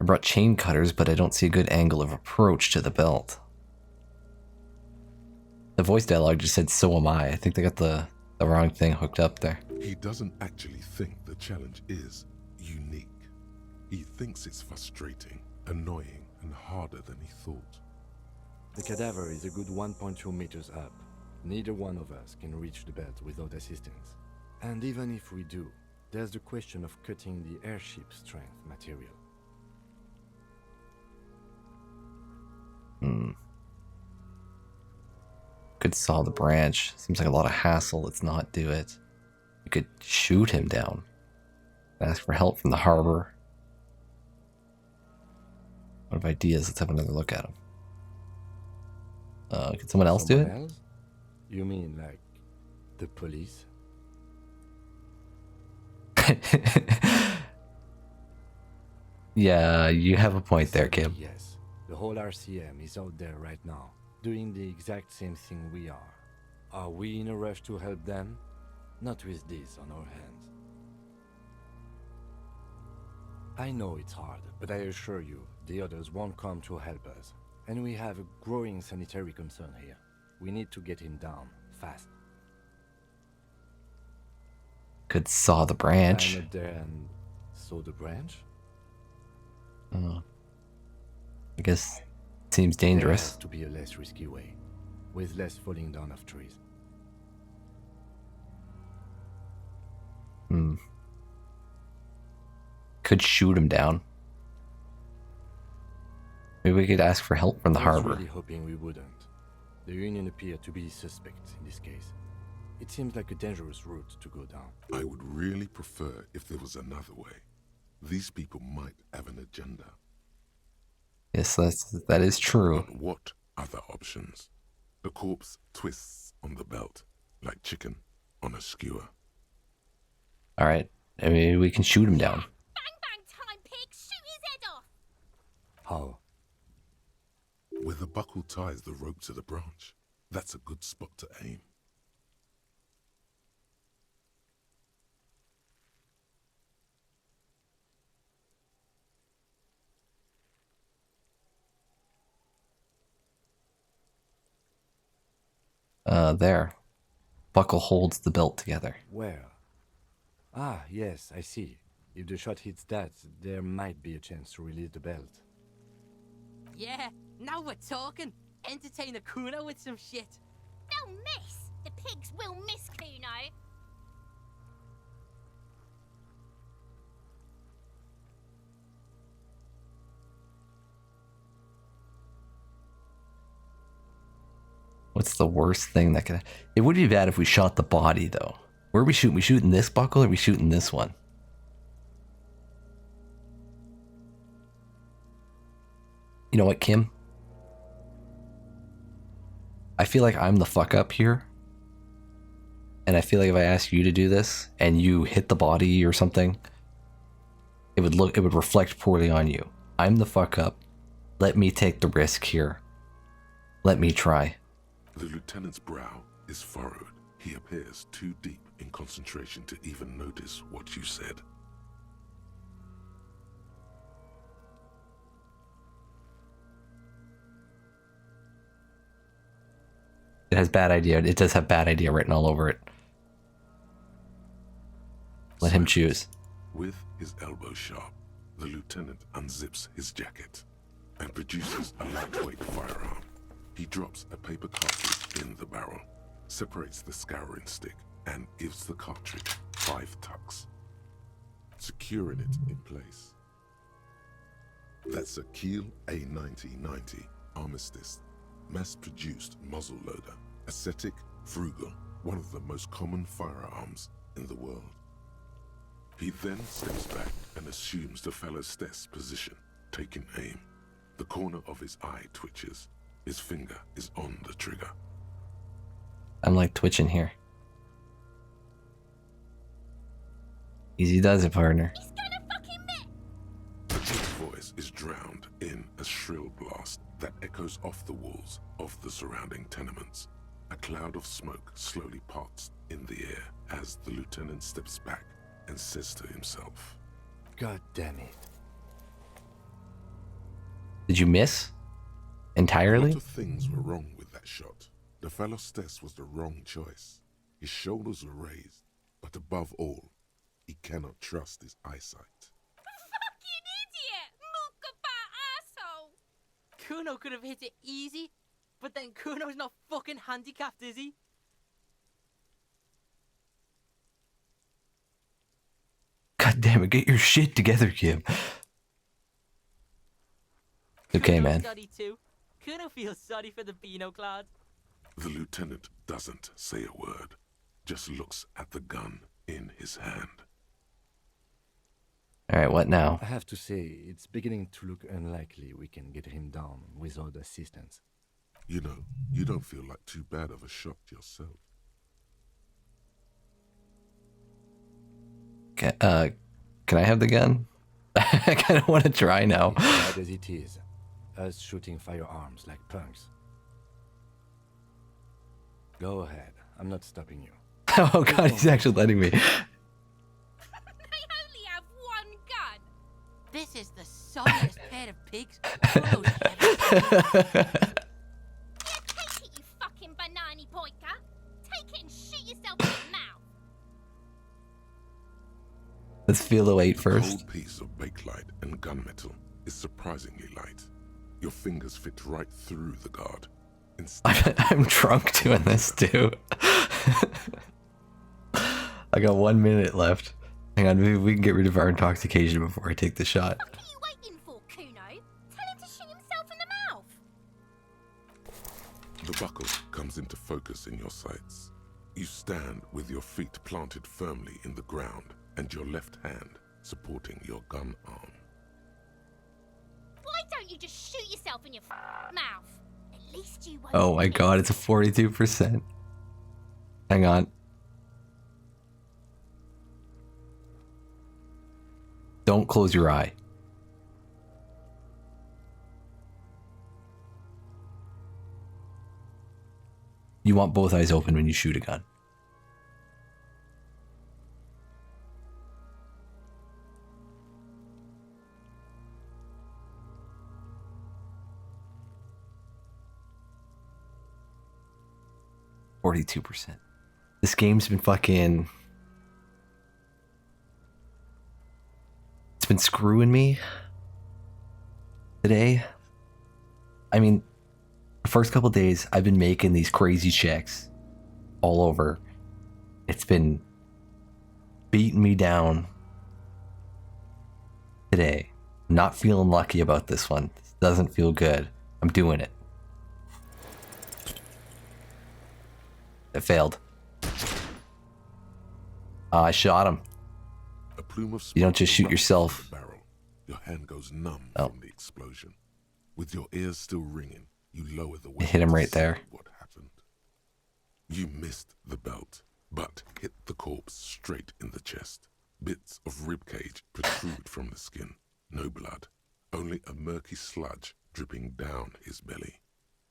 I brought chain cutters, but I don't see a good angle of approach to the belt. The voice dialogue just said, "So am I." I think they got the wrong thing hooked up there. He doesn't actually think the challenge is unique. He thinks it's frustrating, annoying, and harder than he thought. The cadaver is a good 1.2 meters up. Neither one of us can reach the belt without assistance. And even if we do, there's the question of cutting the airship strength material. Could saw the branch. Seems like a lot of hassle. Let's not do it. You could shoot him down. Ask for help from the harbor. What of ideas? Let's have another look at them. Can someone else do it? Else? You mean like the police? Yeah, you have a point there, Kim. Yes. The whole RCM is out there right now, doing the exact same thing we are. Are we in a rush to help them? Not with this on our hands. I know it's hard, but I assure you, the others won't come to help us. And we have a growing sanitary concern here. We need to get him down, fast. Could saw the branch. Climb up there and saw the branch? I guess it seems There dangerous. has to be a less risky way, with less falling down of trees. Could shoot him down. Maybe we could ask for help from the I was harbor. really hoping we wouldn't. The Union appear to be suspects in this case. It seems like a dangerous route to go down. I would really prefer if there was another way. These people might have an agenda. Yes, that is true. But what other options? The corpse twists on the belt, like chicken on a skewer. All right, I mean, we can shoot him down. Bang bang time, pig! Shoot his head off! How? Where the buckle ties the rope to the branch. That's a good spot to aim. There. Buckle holds the belt together. Where? Ah, yes, I see. If the shot hits that, there might be a chance to release the belt. Yeah, now we're talking. Entertain a Kuno with some shit. They'll miss! The pigs will miss Kuno! What's the worst thing that could... It would be bad if we shot the body, though. Where are we shooting? We shooting this buckle or are we shooting this one? You know what, Kim? I feel like I'm the fuck up here. And I feel like if I ask you to do this and you hit the body or something, it would reflect poorly on you. I'm the fuck up. Let me take the risk here. Let me try. The lieutenant's brow is furrowed. He appears too deep in concentration to even notice what you said. It has bad idea. It does have bad idea written all over it. Let him choose. With his elbow sharp, the lieutenant unzips his jacket and produces a lightweight firearm. He drops a paper cartridge in the barrel, separates the scouring stick, and gives the cartridge 5 tucks, securing it in place. That's a Kiel A9090 Armistice, mass-produced muzzle loader, ascetic, frugal, one of the most common firearms in the world. He then steps back and assumes the fellow's desk position, taking aim. The corner of his eye twitches. His finger is on the trigger. I'm like twitching here. Easy does it, partner. He's gonna fucking miss! The king's voice is drowned in a shrill blast that echoes off the walls of the surrounding tenements. A cloud of smoke slowly parts in the air as the lieutenant steps back and says to himself, God damn it. Did you miss? Entirely? A lot of things were wrong with that shot. The fellow's test was the wrong choice. His shoulders were raised, but above all, he cannot trust his eyesight. Fucking idiot! Mookabat asshole! Kuno could have hit it easy, but then Kuno's not fucking handicapped, is he? God damn it, get your shit together, Kim. Okay, Kuno's man. sorry too. Kuno feels sorry for the Beano Cloud. The lieutenant doesn't say a word, just looks at the gun in his hand. Alright, what now? I have to say, it's beginning to look unlikely we can get him down without assistance. You know, you don't feel like too bad of a shot yourself. Can I have the gun? I kind of want to try now. Bad as it is, us shooting firearms like punks. Go ahead, I'm not stopping you. Oh god, he's actually letting me. They only have one gun. This is the sorriest pair of pigs Kuno's ever seen. Take it, you fucking banana pointer. Take it and shoot yourself in the mouth. Let's feel the weight A first. cold piece of bakelite and gunmetal is surprisingly light. Your fingers fit right through the guard. I'm drunk doing this too. I got 1 minute left. Hang on, maybe we can get rid of our intoxication before I take the shot. What are you waiting for, Kuno? Tell him to shoot himself in the mouth. The buckle comes into focus in your sights. You stand with your feet planted firmly in the ground and your left hand supporting your gun arm. Why don't you just shoot yourself in your mouth? At least you won't. Oh my god, it's a 42%. Hang on. Don't close your eye. You want both eyes open when you shoot a gun. %. This game's been fucking... It's been screwing me today. I mean, the first couple days I've been making these crazy checks all over. It's been beating me down today. I'm not feeling lucky about this one. This doesn't feel good. I'm doing it. It failed. I shot him. A plume of You don't smoke just shoot erupts yourself. from the barrel. Your hand goes numb Oh. from the explosion. With your ears still ringing, you lower the It weapon hit him to right see there. what happened. You missed the belt, but hit the corpse straight in the chest. Bits of ribcage protrude from the skin. No blood, only a murky sludge dripping down his belly.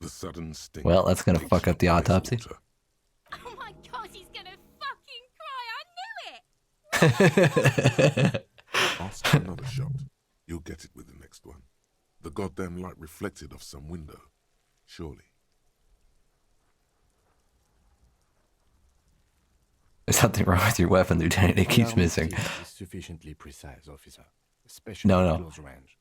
The sudden sting. Well, that's gonna takes fuck you up the by autopsy. water. Oh my god, he's gonna fucking cry. I knew it. Ask for another shot. You'll get it with the next one. The goddamn light reflected off some window. Surely. There's something wrong with your weapon, Lieutenant. It keeps missing. Is sufficiently precise, officer. Especially No, at no. close range.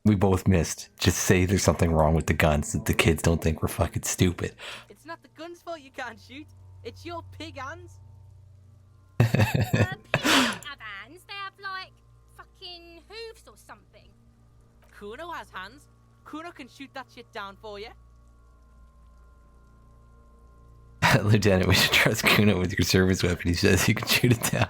We both missed. Just say there's something wrong with the guns so the kids don't think we're fucking stupid. It's not the gun's fault you can't shoot. It's your pig hands. Pigs don't have hands. They have like fucking hooves or something. Kuno has hands. Kuno can shoot that shit down for you. Lieutenant, we should trust Kuno with your service weapon. He says you can shoot it down.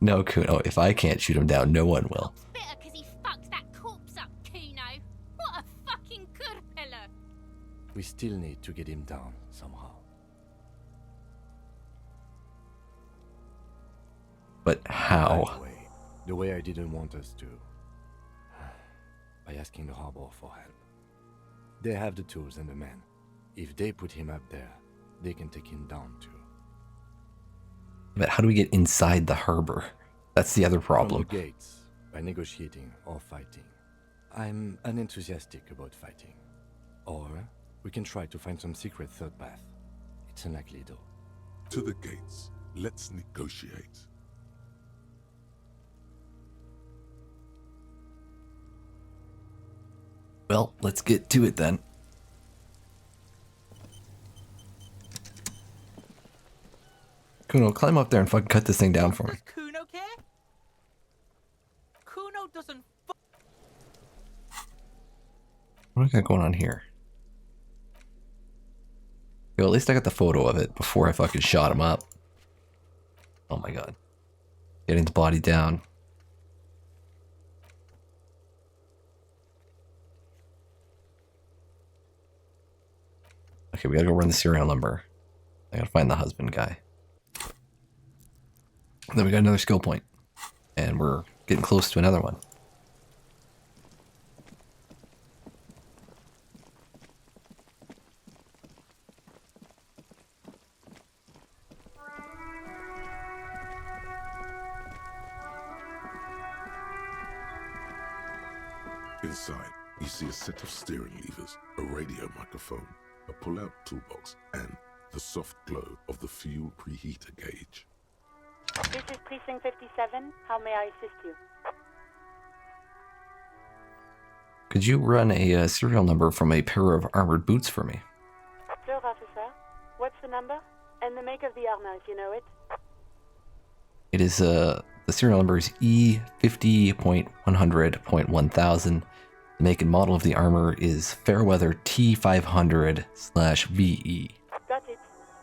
No, Kuno, if I can't shoot him down, no one will. Bitter because he fucked that corpse up, Kuno. What a fucking good pillar. We still need to get him down somehow. But how? By the way, the way I didn't want us to. By asking the harbor for help. They have the tools and the men. If they put him up there, they can take him down too. But how do we get inside the harbor? That's the other problem. From the gates, by negotiating or fighting. I'm unenthusiastic about fighting. Or we can try to find some secret third path. It's unlikely though. To the gates. Let's negotiate. Well, let's get to it then. Kuno, climb up there and fucking cut this thing down for me. Does Kuno care? Kuno doesn't. What do I got going on here? Yo, at least I got the photo of it before I fucking shot him up. Oh my god. Getting the body down. Okay, we gotta go run the serial number. I gotta find the husband guy. Then we got another skill point. And we're getting close to another one. Inside, you see a set of steering levers, a radio microphone, a pull-out toolbox, and the soft glow of the fuel preheater gauge. This is Precinct 57. How may I assist you? Could you run a serial number from a pair of armored boots for me? Sure, officer. What's the number? And the make of the armor, if you know it. It is, the serial number is E50.100.1000. The make and model of the armor is Fairweather T500/VE. Got it.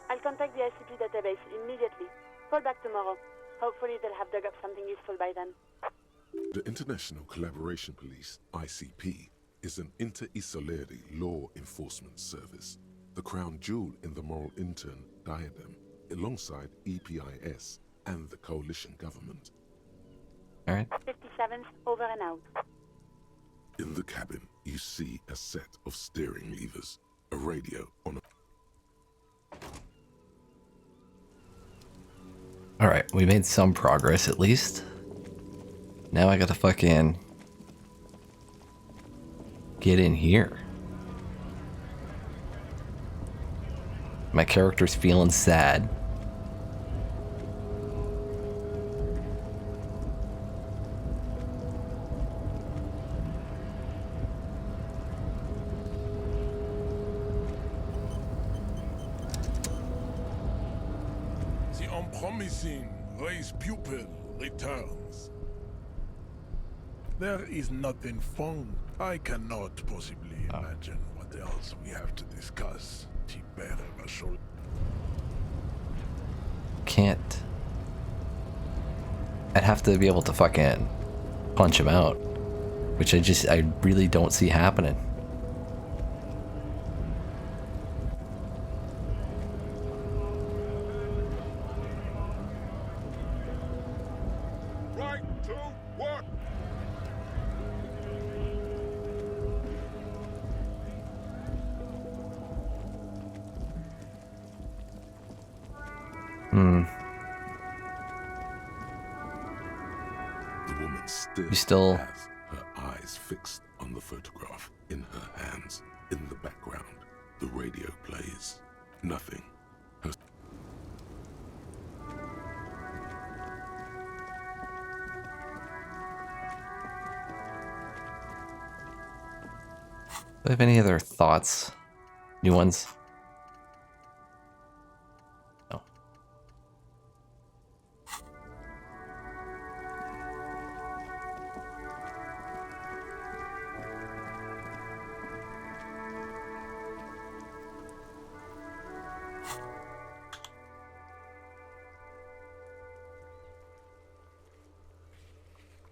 I'll contact the ICP database immediately. Call back tomorrow. Hopefully they'll have dug up something useful by then. The International Collaboration Police, ICP, is an inter-Isolari law enforcement service, the crown jewel in the moral intern diadem, alongside EPIS and the coalition government. Alright. 57th, over and out. In the cabin, you see a set of steering levers, a radio on a... Alright, we made some progress at least. Now I gotta fucking get in here. My character's feeling sad. The unpromising race pupil returns. There is nothing found. I cannot possibly imagine what else we have to discuss. Can't. I'd have to be able to fucking punch him out, which I really don't see happening. Right to work. The woman You still has her eyes fixed on the photograph in her hands. In the background, the radio plays. Nothing. Her Do I have any other thoughts? New ones? No.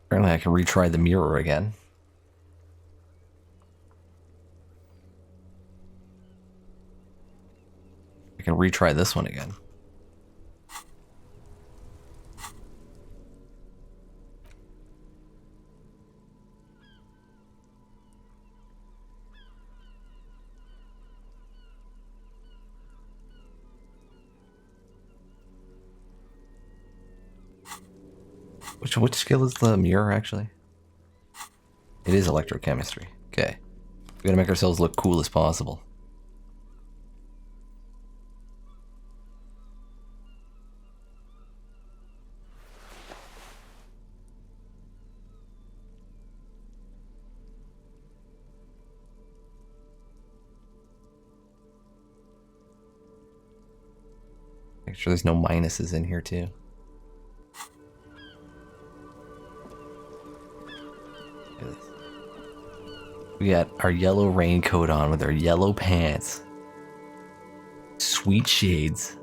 Apparently I can retry the mirror again. I can retry this one again. Which skill is the mirror, actually? It is electrochemistry. Okay. We gotta make ourselves look cool as possible. Make sure there's no minuses in here, too. We got our yellow raincoat on with our yellow pants. Sweet shades.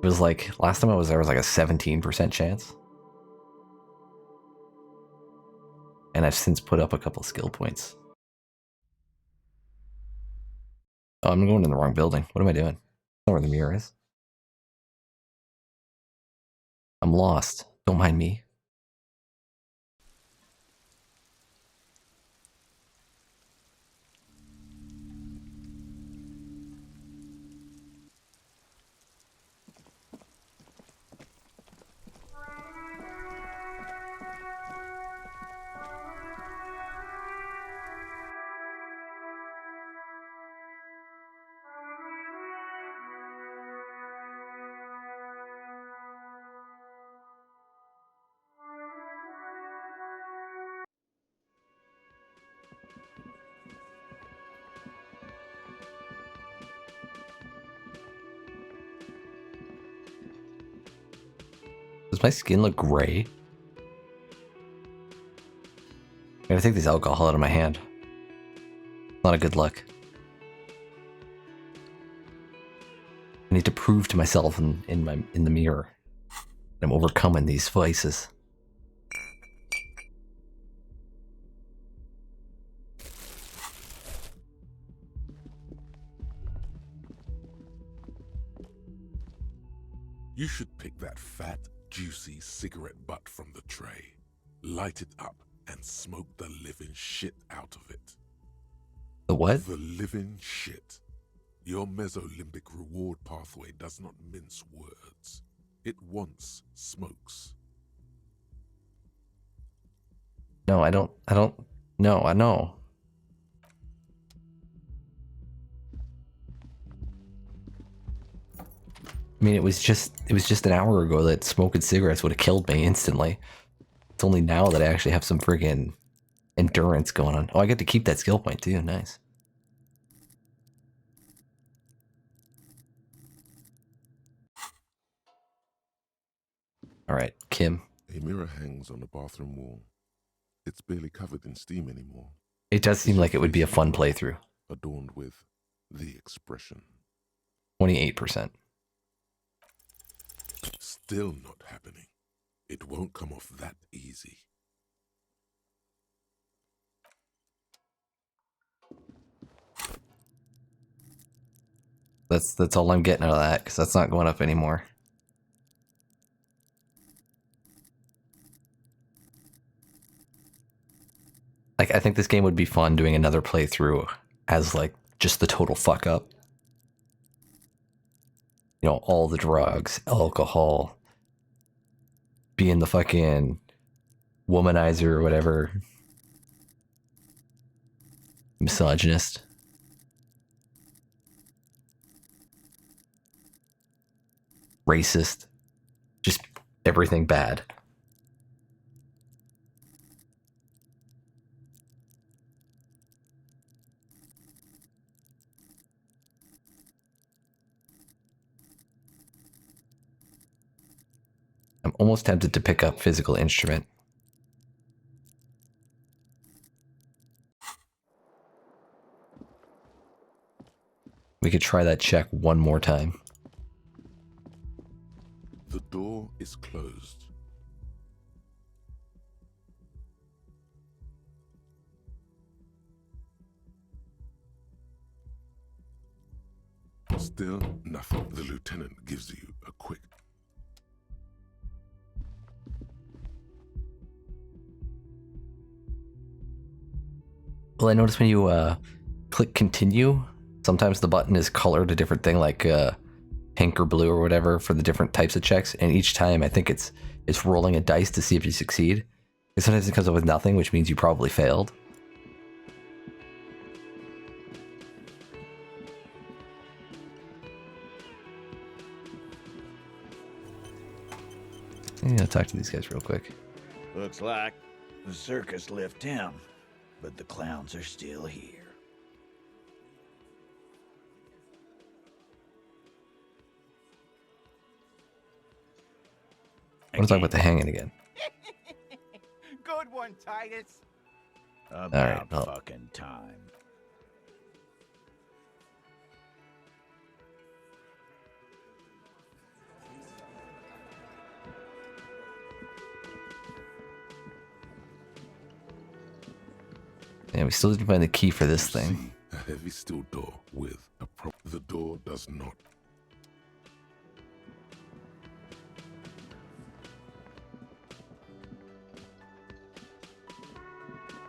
It was like, last time I was there was like a 17% chance. And I've since put up a couple skill points. Oh, I'm going in the wrong building. What am I doing? I don't know where the mirror is. I'm lost. Don't mind me. Does my skin look gray? I gotta take this alcohol out of my hand. Not a good look. I need to prove to myself in the mirror that I'm overcoming these vices. You should pick that fat, juicy cigarette butt from the tray, light it up, and smoke the living shit out of it. The what? The living shit. Your mesolimbic reward pathway does not mince words. It wants smokes. No, I don't. No, I know. I mean, it was just an hour ago that smoking cigarettes would have killed me instantly. It's only now that I actually have some friggin' endurance going on. Oh, I get to keep that skill point too. Nice. All right, Kim. A mirror hangs on the bathroom wall. It's barely covered in steam anymore. It does seem like it would be a fun playthrough. Adorned with the expression. 28%. Still not happening. It won't come off that easy. That's all I'm getting out of that, because that's not going up anymore. Like, I think this game would be fun doing another playthrough as, like, just the total fuck up. You know, all the drugs, alcohol, being the fucking womanizer or whatever. Misogynist. Racist. Just everything bad. I'm almost tempted to pick up physical instrument. We could try that check one more time. The door is closed. Still nothing. The lieutenant gives you a quick. Well, I noticed when you click continue, sometimes the button is colored a different thing, like pink or blue or whatever for the different types of checks. And each time I think it's rolling a dice to see if you succeed. And sometimes it comes up with nothing, which means you probably failed. Yeah, talk to these guys real quick. Looks like the circus left town, but the clowns are still here. I want to talk about the hanging again. Good one, Titus. All right, About fucking time. Yeah, we still didn't find the key for this You thing. see a heavy steel door with a prop. The door does not.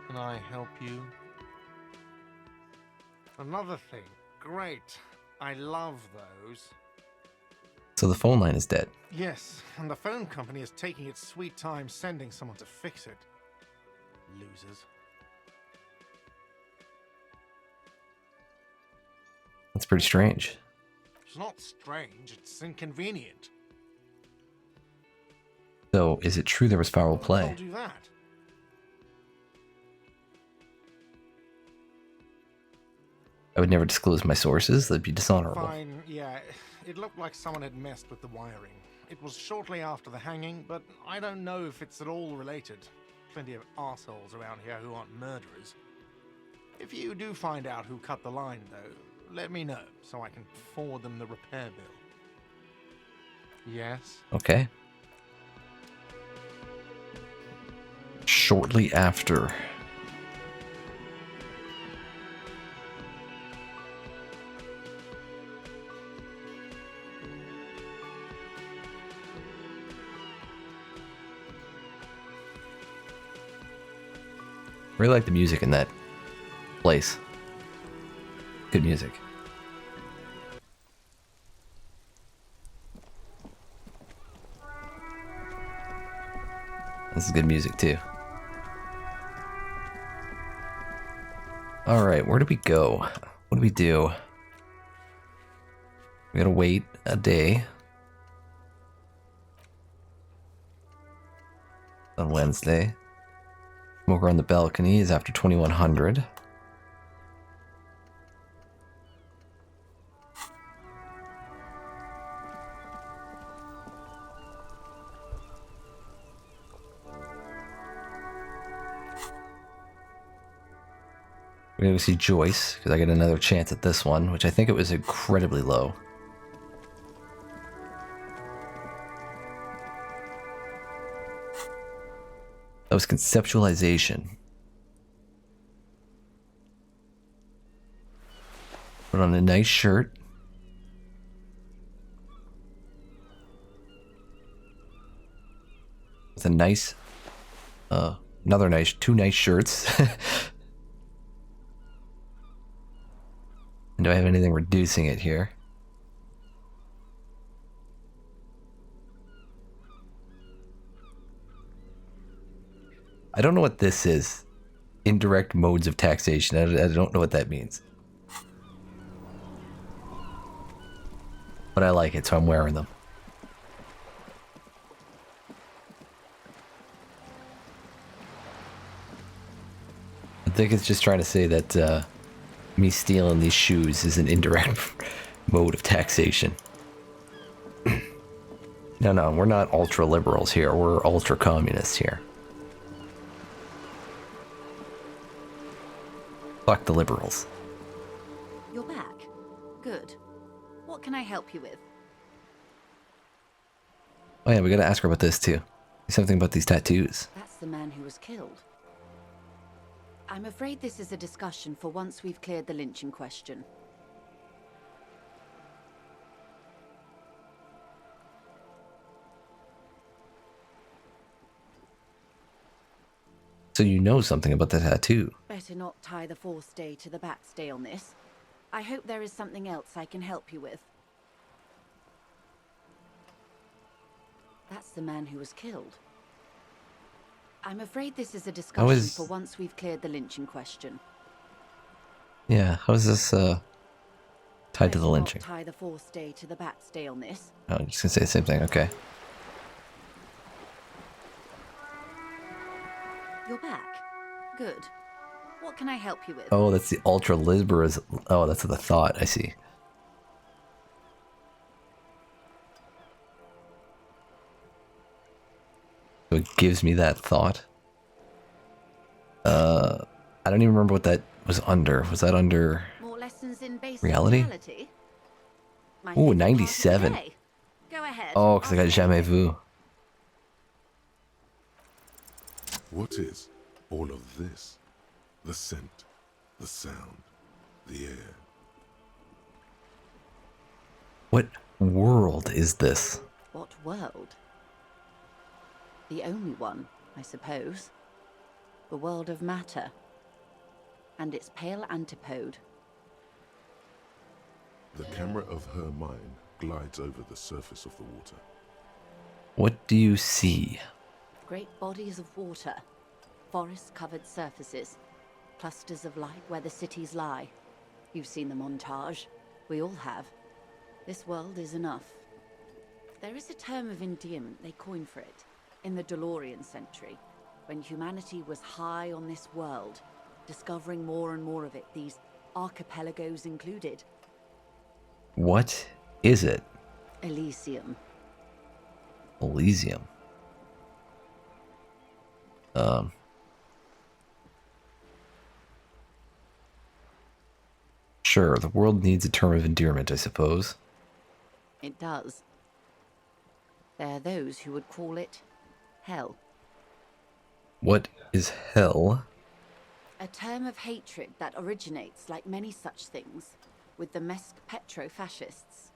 Can I help you? Another thing. Great. I love those. So the phone line is dead. Yes, and the phone company is taking its sweet time sending someone to fix it. Losers. That's pretty strange. It's not strange, it's inconvenient. So, is it true there was foul play? I'll do that. I would never disclose my sources. That'd be dishonorable. Fine, yeah. It looked like someone had messed with the wiring. It was shortly after the hanging, but I don't know if it's at all related. Plenty of assholes around here who aren't murderers. If you do find out who cut the line, though, let me know so I can forward them the repair bill. Yes? Okay. Shortly after. Really like the music in that place. Good music. This is good music too. Alright, where do we go? What do we do? We gotta wait a day. On Wednesday. Smoker on the balcony is after 2100. We're gonna see Joyce, because I get another chance at this one, which I think it was incredibly low. That was conceptualization. Put on a nice shirt. With a nice, two nice shirts. And do I have anything reducing it here? I don't know what this is. Indirect modes of taxation. I don't know what that means. But I like it, so I'm wearing them. I think it's just trying to say that me stealing these shoes is an indirect mode of taxation. No, we're not ultra liberals here. We're ultra communists here. Fuck the liberals. You're back. Good. What can I help you with? Oh yeah, we gotta ask her about this too. Something about these tattoos. That's the man who was killed. I'm afraid this is a discussion for once we've cleared the lynch in question. So you know something about the tattoo. Better not tie the fourth day to the bat's day on this. I hope there is something else I can help you with. That's the man who was killed. I'm afraid this is a discussion for once we've cleared the lynch in question. Yeah, how is this tied to the lynching? Tie the fourth day to the bat's day on this. Oh, I'm just gonna say the same thing, okay. You're back. Good. What can I help you with? Oh, that's the ultra liberals. Oh, that's the thought. I see. So it gives me that thought. I don't even remember what that was under. Was that under More lessons in basic reality? Ooh, 97. Go ahead. Oh, because I got jamais vu. What is all of this? The scent, the sound, the air. What world is this? What world? The only one, I suppose. The world of matter. And its pale antipode. The camera of her mind glides over the surface of the water. What do you see? Great bodies of water. Forest-covered surfaces. Clusters of light where the cities lie. You've seen the montage. We all have. This world is enough. There is a term of endearment they coined for it. In the DeLorean century, when humanity was high on this world, discovering more and more of it, these archipelagos included. What is it? Elysium. Elysium. Sure, the world needs a term of endearment, I suppose. It does. There are those who would call it hell. What is hell? A term of hatred that originates, like many such things, with the Mesk petro-fascists.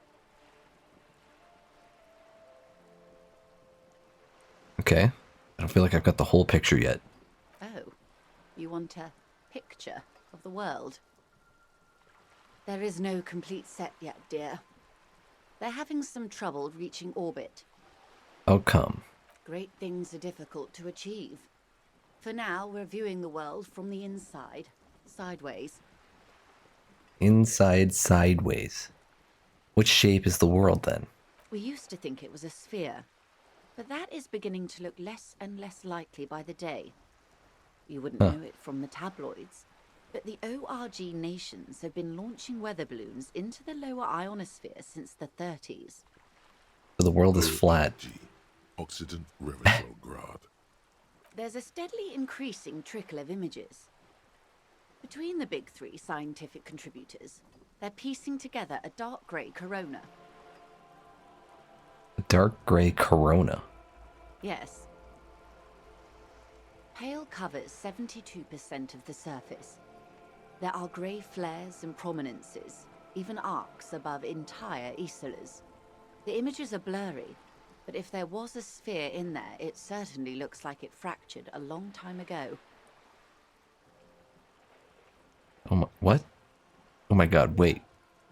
Okay. I don't feel like I've got the whole picture yet. Oh, you want a picture of the world? There is no complete set yet, dear. They're having some trouble reaching orbit. How come? Great things are difficult to achieve. For now, we're viewing the world from the inside, sideways. Inside sideways. What shape is the world then? We used to think it was a sphere, but that is beginning to look less and less likely by the day. You wouldn't know it from the tabloids, but the ORG nations have been launching weather balloons into the lower ionosphere since the 30s. So the world is flat. Occident retrograde. There's a steadily increasing trickle of images. Between the big three scientific contributors, they're piecing together a dark grey corona. A dark grey corona? Yes. Pale covers 72% of the surface. There are grey flares and prominences, even arcs above entire isolas. The images are blurry, but if there was a sphere in there, it certainly looks like it fractured a long time ago. Oh my, what? Oh my god, wait.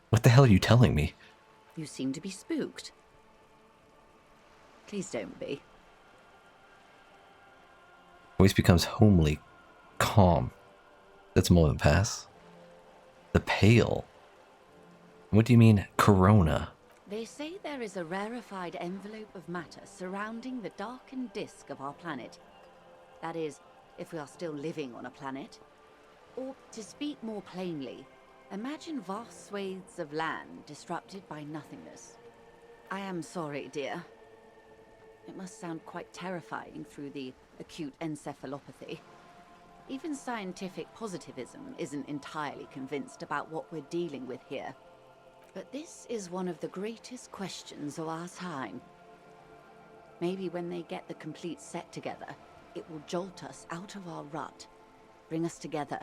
What the hell are you telling me? You seem to be spooked. Please don't be. Voice becomes homely, calm. That's a moment pass. The pale. What do you mean, corona? They say there is a rarefied envelope of matter surrounding the darkened disk of our planet. That is, if we are still living on a planet. Or, to speak more plainly, imagine vast swathes of land disrupted by nothingness. I am sorry, dear. It must sound quite terrifying through the acute encephalopathy. Even scientific positivism isn't entirely convinced about what we're dealing with here. But this is one of the greatest questions of our time. Maybe when they get the complete set together, it will jolt us out of our rut, bring us together,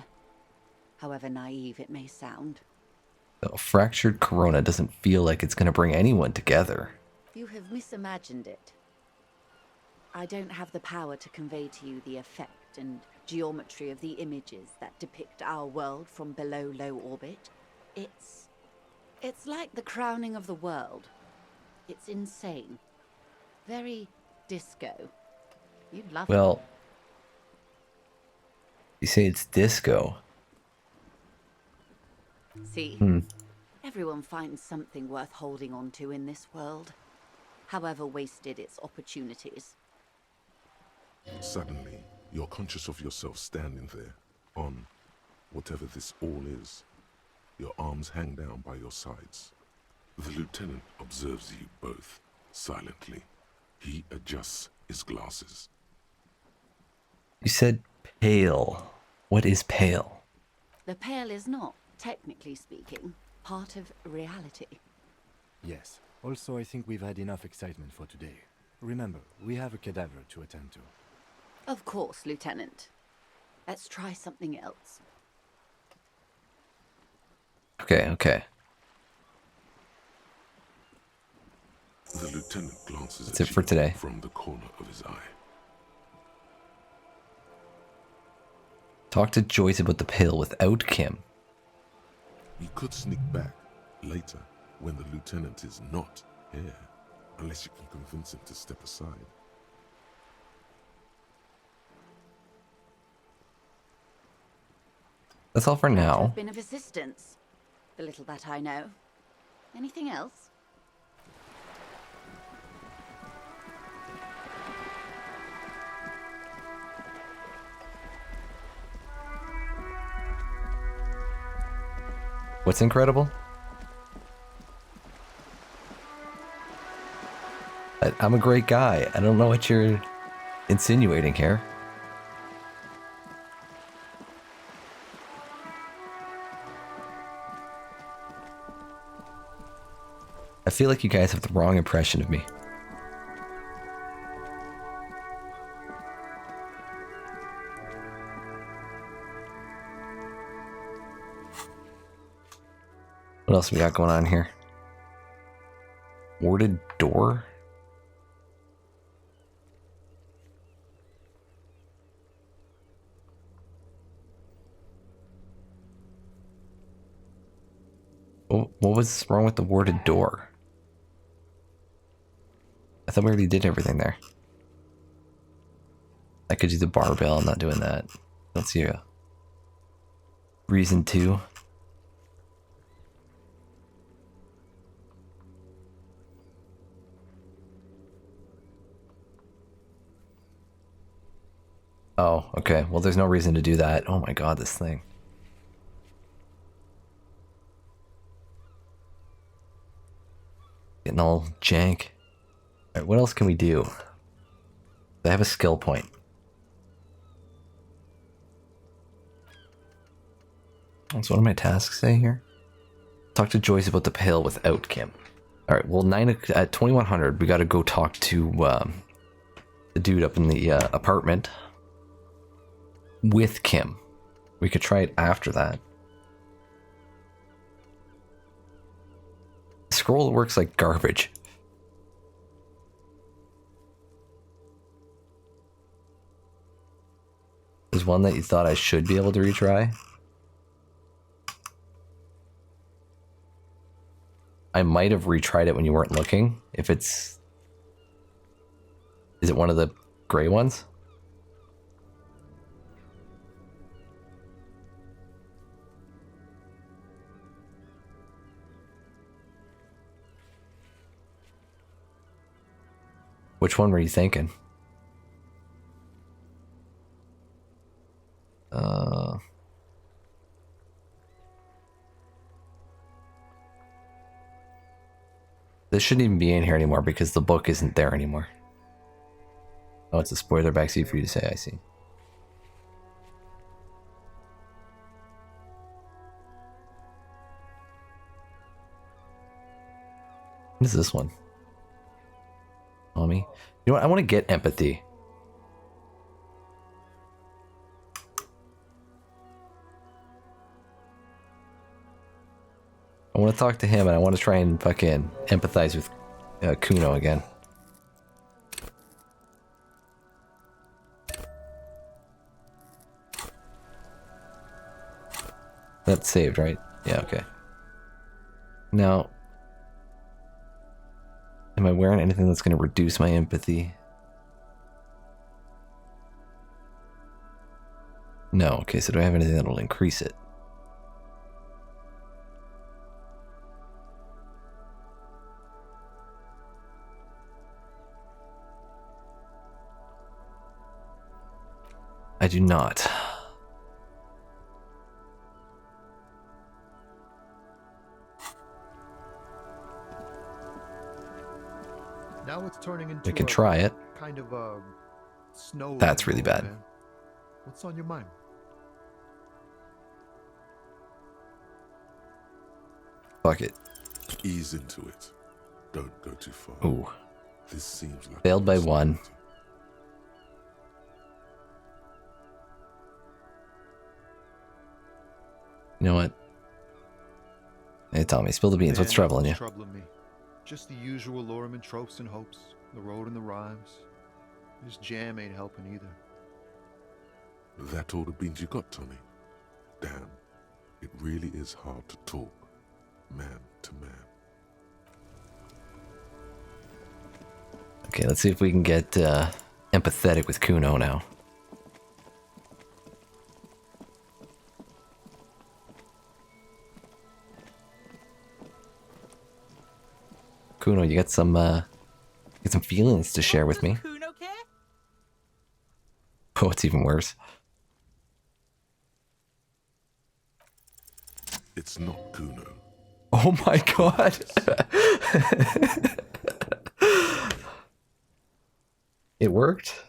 however naive it may sound. A fractured corona doesn't feel like it's going to bring anyone together. You have misimagined it. I don't have the power to convey to you the effect and geometry of the images that depict our world from below low orbit. It's like the crowning of the world. It's insane. Very disco. You'd love it. Well, you say it's disco. See? Everyone finds something worth holding on to in this world, however wasted its opportunities. Suddenly, you're conscious of yourself standing there, on whatever this all is. Your arms hang down by your sides. The lieutenant observes you both, silently. He adjusts his glasses. You said pale. What is pale? The pale is not, technically speaking, part of reality. Yes. Also, I think we've had enough excitement for today. Remember, we have a cadaver to attend to. Of course, Lieutenant. Let's try something else. Okay, okay. The lieutenant glances That's at it for you today. from the corner of his eye. Talk to Joyce about the pill without Kim. You could sneak back later when the lieutenant is not here, unless you can convince him to step aside. That's all for Glad to now. have been of assistance. The little that I know. Anything else? What's incredible? I'm a great guy. I don't know what you're insinuating here. I feel like you guys have the wrong impression of me. What else we got going on here? Warded door? What was wrong with the warded door? I thought we already did everything there. I could do the barbell, I'm not doing that. Let's see. Reason 2. Oh, okay. Well, there's no reason to do that. Oh my god, this thing. Getting all jank. Alright, what else can we do? I have a skill point. So what do my tasks say here? Talk to Joyce about the pill without Kim. Alright, well, at 2100, we gotta go talk to the dude up in the apartment with Kim. We could try it after that. Scroll works like garbage. There's one that you thought I should be able to retry. I might have retried it when you weren't looking. If it's... Is it one of the gray ones? Which one were you thinking? This shouldn't even be in here anymore because the book isn't there anymore. Oh, it's a spoiler backseat for you to say, I see. What is this one? Mommy? You know what? I want to get empathy. I want to talk to him and I want to try and fucking empathize with Kuno again. That's saved, right? Yeah, okay. Now, am I wearing anything that's going to reduce my empathy? No, okay, so do I have anything that'll increase it? I do not. Now it's turning into We can try it. Kind of a snow. That's really bad. Man. What's on your mind? Fuck it. Ease into it. Don't go too far. Ooh. This seems like failed by 1. You know what? Hey, Tommy, spill the beans. What's troubling you? Troubling me. Just the usual Lorman tropes and hopes. The road and the rhymes. This jam ain't helping either. That all the beans you got, Tommy? Damn, it really is hard to talk, man to man. Okay, let's see if we can get empathetic with Kuno now. Kuno, you got some feelings to share with me. Kuno care? Oh, it's even worse. It's not Kuno. Oh my god! It worked?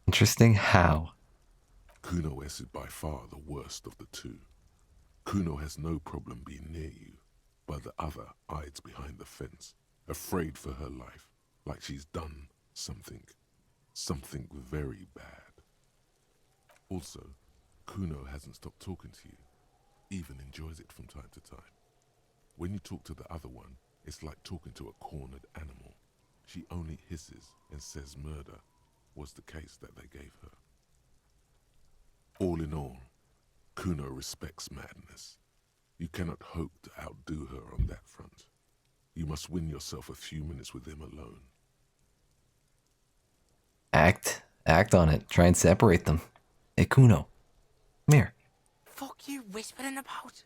Interesting. How? Kuno is by far the worst of the two. Kuno has no problem being near you, but the other hides behind the fence, afraid for her life, like she's done something very bad. Also, Kuno hasn't stopped talking to you, even enjoys it from time to time. When you talk to the other one, it's like talking to a cornered animal. She only hisses and says murder was the case that they gave her. All in all, Kuno respects madness. You cannot hope to outdo her on that front. You must win yourself a few minutes with him alone. Act on it. Try and separate them. Hey, Kuno, come here. Fuck you whispering about?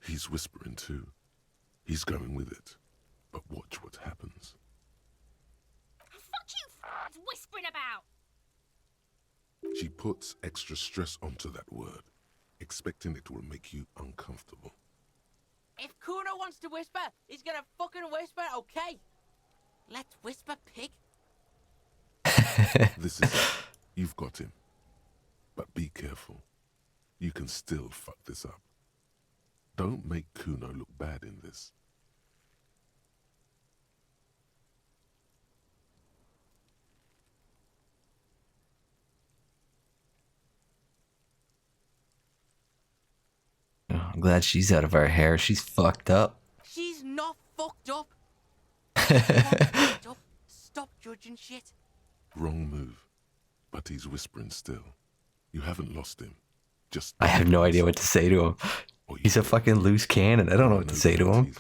He's whispering too. He's going with it. But watch what happens. Fuck you whispering about? She puts extra stress onto that word, expecting it will make you uncomfortable. If Kuno wants to whisper, he's gonna fucking whisper, okay? Let's whisper, pig. This is it. You've got him. But be careful. You can still fuck this up. Don't make Kuno look bad in this. Oh, I'm glad she's out of our hair. She's fucked up. She's not fucked up. Fucked up. Stop judging shit. Wrong move. But he's whispering still. You haven't lost him. Just I have no idea what to say to him. He's a fucking loose cannon. I don't know what to say to him.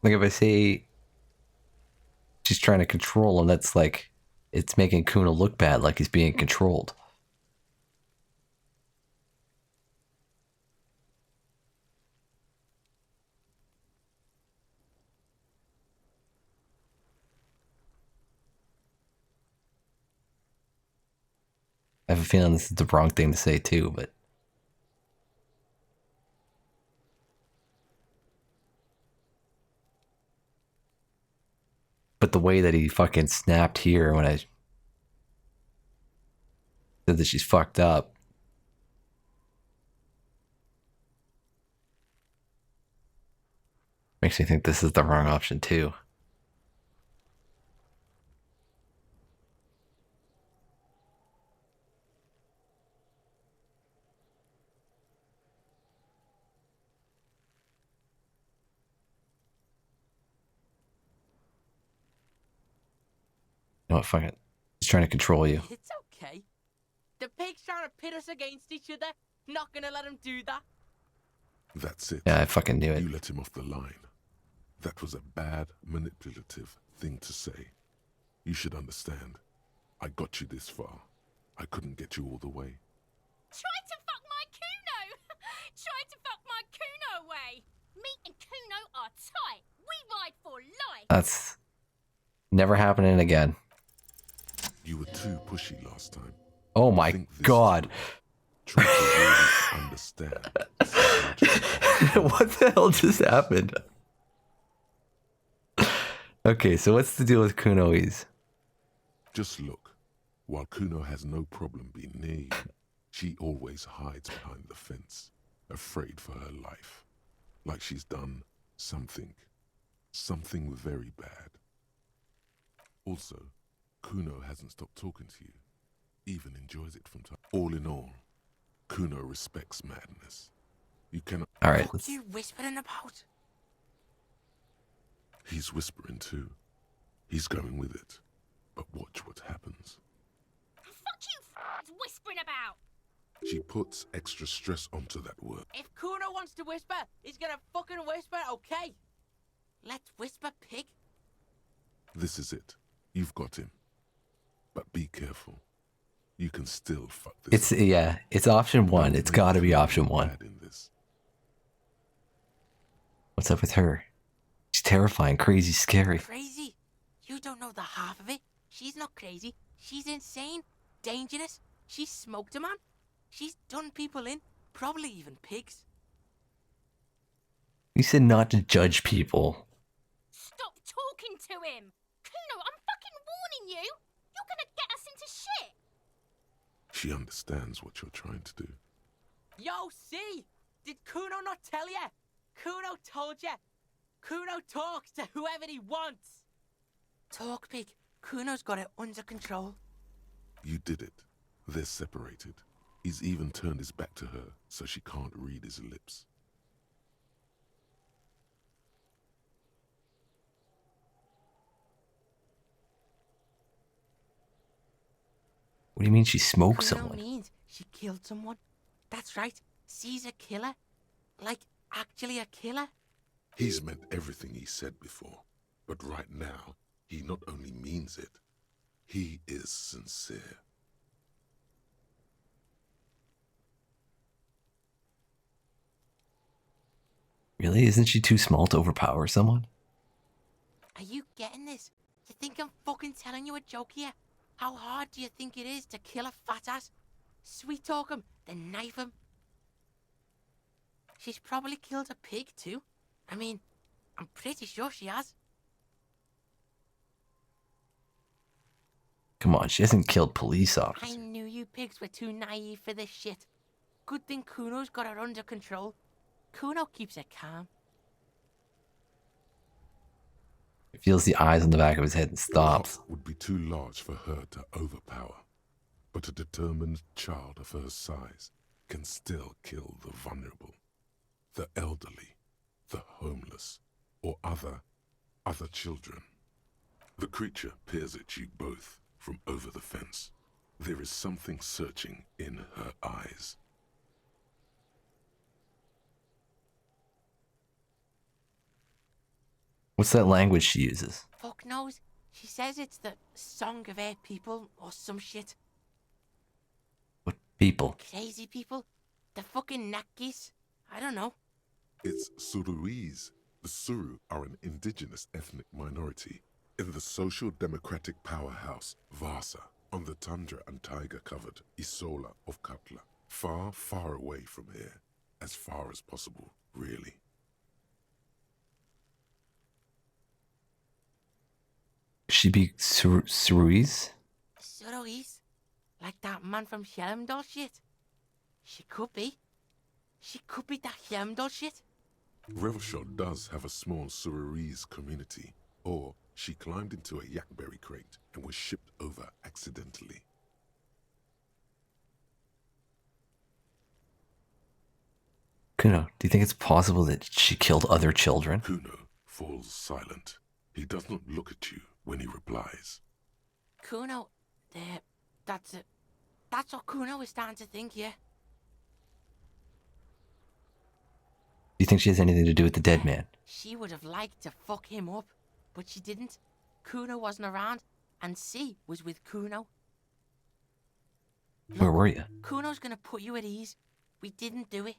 Like if I say she's trying to control him, that's like it's making Kuno look bad, like he's being controlled. I have a feeling this is the wrong thing to say too, but the way that he fucking snapped here when I said that she's fucked up. Makes me think this is the wrong option too. You know what, fuck it. He's trying to control you. It's okay. The pig's trying to pit us against each other. Not gonna let him do that. That's it. Yeah, I fucking knew it. You let him off the line. That was a bad, manipulative thing to say. You should understand. I got you this far. I couldn't get you all the way. Try to fuck my Kuno! Try to fuck my Kuno away! Me and Kuno are tight. We ride for life. That's never happening again. You were too pushy last time. Oh my god. Try to really understand. What the hell just happened? Okay, so what's the deal with Kunoi's? Just look. While Kuno has no problem being near you, she always hides behind the fence, afraid for her life. Like she's done something very bad. Also, Kuno hasn't stopped talking to you, even enjoys it from time. All in all, Kuno respects madness. You cannot. All right. What are you whispering about? He's whispering too. He's going with it. But watch what happens. Fuck you whispering about! She puts extra stress onto that word. If Kuno wants to whisper, he's gonna fucking whisper, okay? Let's whisper, pig. This is it. You've got him. But be careful. You can still fuck this. It's option one. It's gotta be option one. What's up with her? She's terrifying, crazy, scary. Crazy? You don't know the half of it. She's not crazy. She's insane, dangerous. She's smoked a man. She's done people in, probably even pigs. You said not to judge people. Stop talking to him! Kuno, I'm fucking warning you! You're gonna get us into shit! She understands what you're trying to do. Yo, see? Did Kuno not tell ya? Kuno told ya. Kuno talks to whoever he wants. Talk, pig. Kuno's got it under control. You did it. They're separated. He's even turned his back to her so she can't read his lips. What do you mean she smoked Kuno someone? means she killed someone. That's right. She's a killer. Like, actually a killer. He's meant everything he said before. But right now, he not only means it, he is sincere. Really? Isn't she too small to overpower someone? Are you getting this? You think I'm fucking telling you a joke here? How hard do you think it is to kill a fat ass? Sweet talk him, then knife him. She's probably killed a pig too. I mean, I'm pretty sure she has. Come on, she hasn't killed police officers. I knew you pigs were too naive for this shit. Good thing Kuno's got her under control. Kuno keeps it calm. He feels the eyes on the back of his head and stops. Would be too large for her to overpower. But a determined child of her size can still kill the vulnerable, the elderly, the homeless, or other children. The creature peers at you both from over the fence. There is something searching in her eyes. What's that language she uses? Fuck knows. She says it's the song of her people or some shit. What people? Crazy people. The fucking Nakis. I don't know. It's Suruese. The Suru are an indigenous ethnic minority in the social democratic powerhouse Vasa on the tundra and tiger-covered Isola of Katla. Far, far away from here. As far as possible, really. She be Suruese? Suruese? Like that man from Helmdall shit? She could be. She could be that Helmdall shit. Revelshot does have a small Suruese community, or she climbed into a yakberry crate and was shipped over accidentally. Kuno, do you think it's possible that she killed other children? Kuno falls silent. He does not look at you when he replies. Kuno, that's it. That's what Kuno is starting to think, yeah. Do you think she has anything to do with the dead man? She would have liked to fuck him up, but she didn't. Kuno wasn't around, and C was with Kuno. Where were you? Kuno's gonna put you at ease. We didn't do it.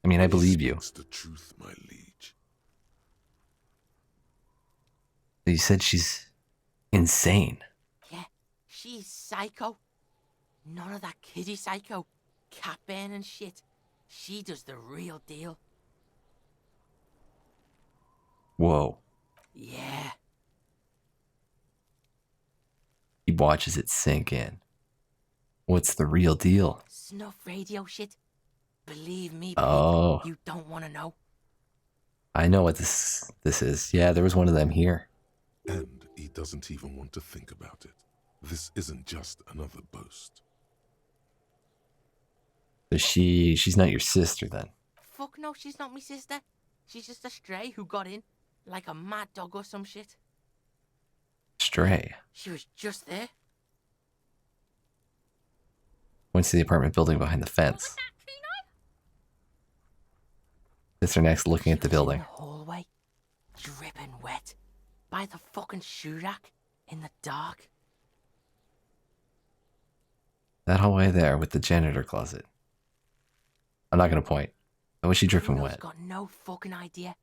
I mean, I believe you. It's the truth, my liege. You said she's insane. Yeah, she's psycho. None of that kiddie psycho, cat burning shit. She does the real deal. Whoa. Yeah. He watches it sink in. What's the real deal? Snuff radio shit. Believe me, pig, Oh. you don't want to know. I know what this is. Yeah, there was one of them here. And he doesn't even want to think about it. This isn't just another boast. So she's not your sister then. Fuck no, she's not my sister. She's just a stray who got in, like a mad dog or some shit. Stray. She was just there. Went to the apartment building behind the fence. Sits her next looking at the building. In the hallway, dripping wet, by the fucking shoe rack, in the dark. That hallway there with the janitor closet. I'm not gonna point. I wish she dripping Kuno's wet. got no fucking idea.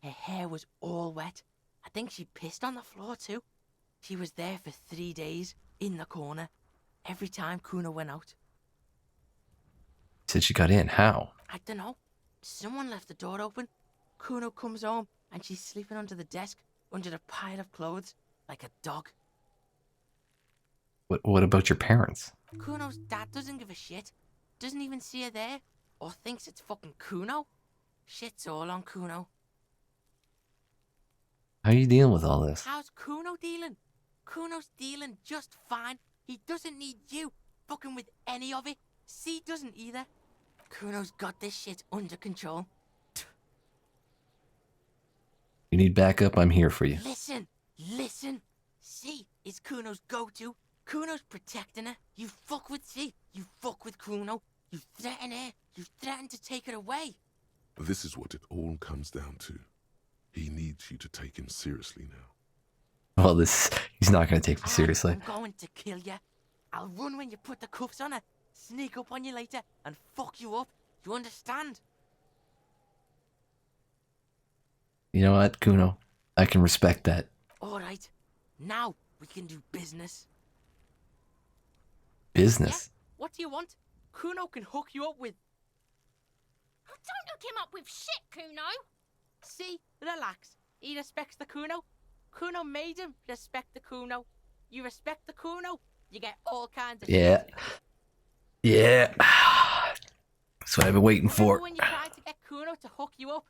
Her hair was all wet. I think she pissed on the floor too. She was there for 3 days, in the corner, every time Kuno went out. Said she got in. How? I don't know. Someone left the door open. Kuno comes home and she's sleeping under the desk, under the pile of clothes, like a dog. What about your parents? Kuno's dad doesn't give a shit. Doesn't even see her there. Or thinks it's fucking Kuno. Shit's all on Kuno. How are you dealing with all this? How's Kuno dealing? Kuno's dealing just fine. He doesn't need you fucking with any of it. C doesn't either. Kuno's got this shit under control. You need backup, I'm here for you. Listen. C is Kuno's go-to. Kuno's protecting her. You fuck with C. You fuck with Kuno. You threaten her. You threaten to take her away. This is what it all comes down to. He needs you to take him seriously now. Well, he's not going to take me seriously. I'm going to kill you. I'll run when you put the cuffs on her. Sneak up on you later and fuck you up. You understand? You know what, Kuno? I can respect that. Alright. Now we can do business. Business? Yeah? What do you want? Kuno can hook you up with... Don't hook him up with shit, Kuno. See? Relax. He respects the Kuno. Kuno made him respect the Kuno. You respect the Kuno, you get all kinds of shit. Yeah. That's what I've been waiting for. Remember when you tried to get Kuno to hook you up?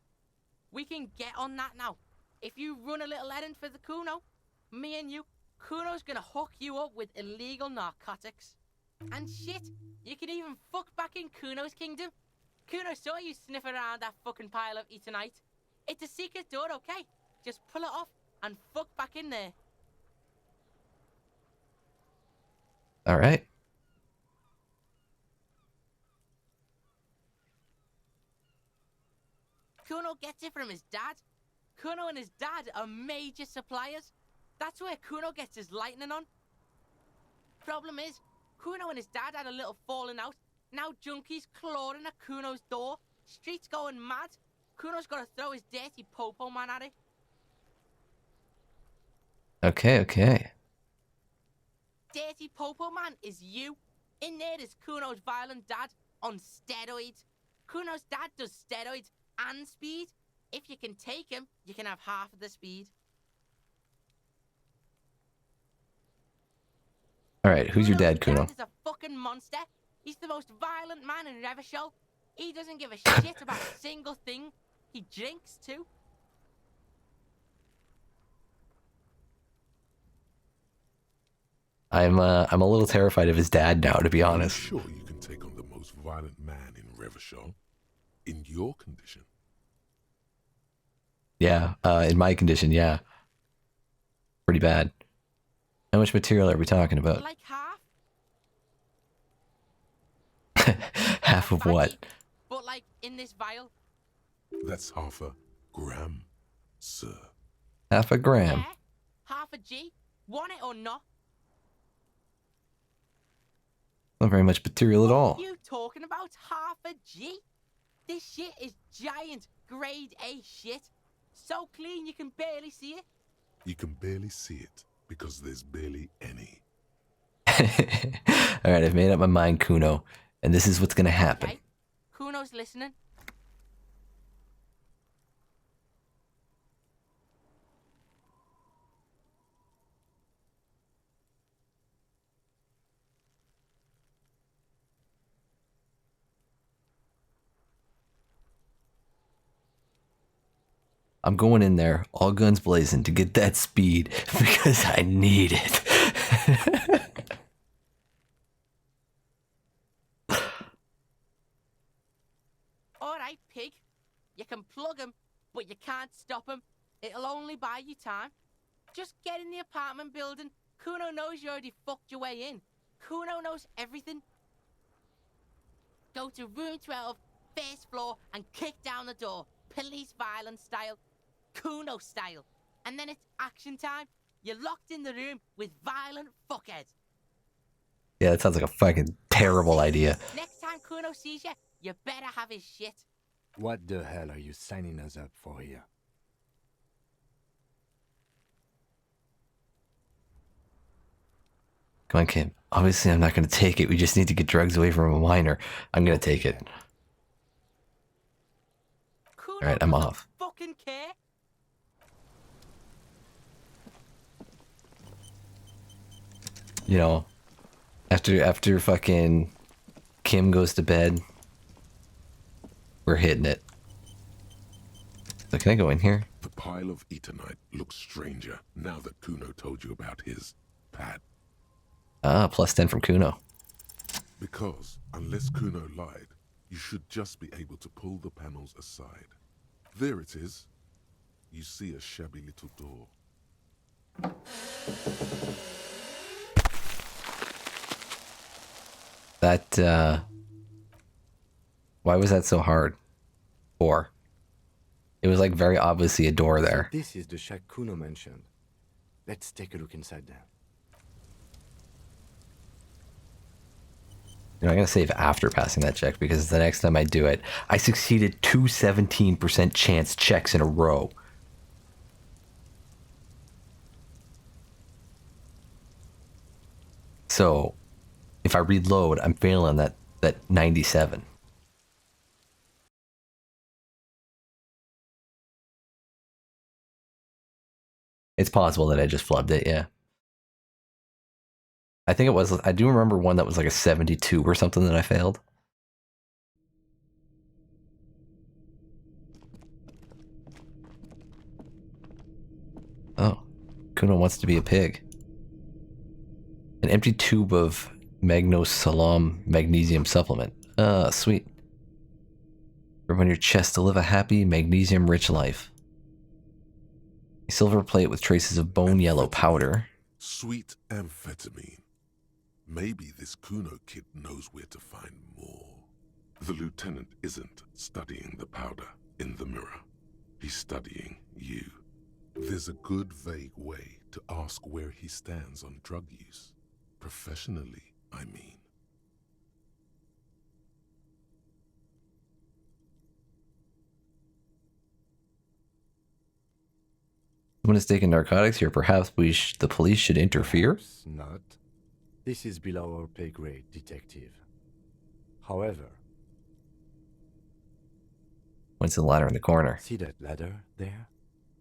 We can get on that now. If you run a little errand for the Kuno, me and you, Kuno's gonna hook you up with illegal narcotics. And shit, you can even fuck back in Kuno's kingdom. Kuno saw you sniffing around that fucking pile of Etonite. It's a secret door, okay? Just pull it off and fuck back in there. Alright. Kuno gets it from his dad. Kuno and his dad are major suppliers. That's where Kuno gets his lightning on. Problem is, Kuno and his dad had a little falling out. Now junkies clawing at Kuno's door. Streets going mad. Kuno's got to throw his dirty popo man at it. Okay. Dirty popo man is you. In there is Kuno's violent dad on steroids. Kuno's dad does steroids and speed. If you can take him, you can have half of the speed. Alright, who's your dad, Kuno? Dad is a fucking monster. He's the most violent man in Revachol. He doesn't give a shit about a single thing. He drinks too. I'm a little terrified of his dad now, to be honest. Sure, you can take on the most violent man in Revachol. In your condition. Yeah, in my condition, yeah. Pretty bad. How much material are we talking about? Like half? Half of what? But like in this vial. That's half a gram, sir. Half a gram. Yeah, half a G. Want it or not? Not very much material at all. What are you talking about? Half a G? This shit is giant, grade A shit. So clean you can barely see it. You can barely see it because there's barely any. Alright, I've made up my mind, Kuno, and this is what's gonna happen. Okay. Kuno's listening. I'm going in there, all guns blazing, to get that speed because I need it. Alright, pig. You can plug him, but you can't stop him. It'll only buy you time. Just get in the apartment building. Kuno knows you already fucked your way in. Kuno knows everything. Go to room 12, first floor, and kick down the door. Police violence style. Kuno style. And then it's action time. You're locked in the room with violent fuckheads. Yeah, that sounds like a fucking terrible idea. Next time Kuno sees you, you better have his shit. What the hell are you signing us up for here? Come on, Kim. Obviously, I'm not going to take it. We just need to get drugs away from a minor. I'm going to take it. Alright, I'm off. Fucking care. You know, after fucking Kim goes to bed, we're hitting it. So can I go in here? The pile of Eternite looks stranger now that Kuno told you about his pad. Ah, +10 from Kuno. Because, unless Kuno lied, you should just be able to pull the panels aside. There it is. You see a shabby little door. That, why was that so hard? Or it was like very obviously a door there. So this is the shack Kuno mentioned. Let's take a look inside there. You know, I'm going to save after passing that check because the next time I do it, I succeeded 2 17% chance checks in a row. So, if I reload, I'm failing that 97. It's possible that I just flubbed it, yeah. I think it was, I do remember one that was like a 72 or something that I failed. Oh, Kuno wants to be a pig. An empty tube of Magnosalam magnesium supplement. Ah, sweet. Rub on your chest to live a happy, magnesium-rich life. A silver plate with traces of bone yellow powder. Sweet amphetamine. Maybe this Kuno kid knows where to find more. The lieutenant isn't studying the powder in the mirror. He's studying you. There's a good vague way to ask where he stands on drug use. Professionally, I mean. Someone is taking narcotics here. Perhaps the police should interfere? Perhaps not. This is below our pay grade, detective. However... Points to the ladder in the corner. See that ladder there?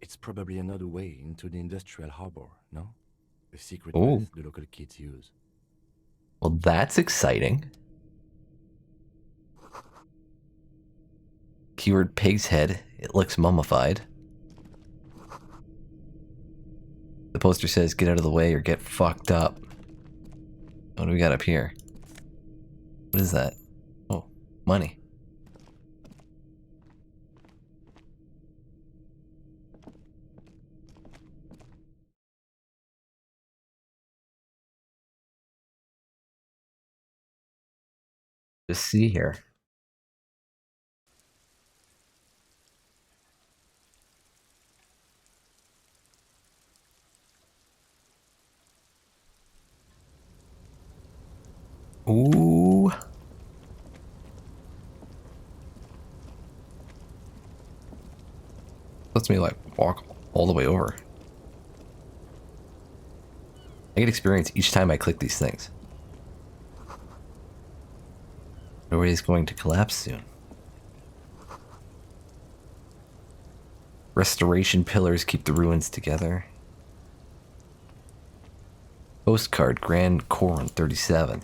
It's probably another way into the industrial harbor, no? A secret path the local kids use. Well, that's exciting. Keyword pig's head. It looks mummified. The poster says, get out of the way or get fucked up. What do we got up here? What is that? Oh, money. Just see here. Ooh. Lets me like walk all the way over. I get experience each time I click these things. Doorway is going to collapse soon. Restoration pillars keep the ruins together. Postcard, Grand Coron 37.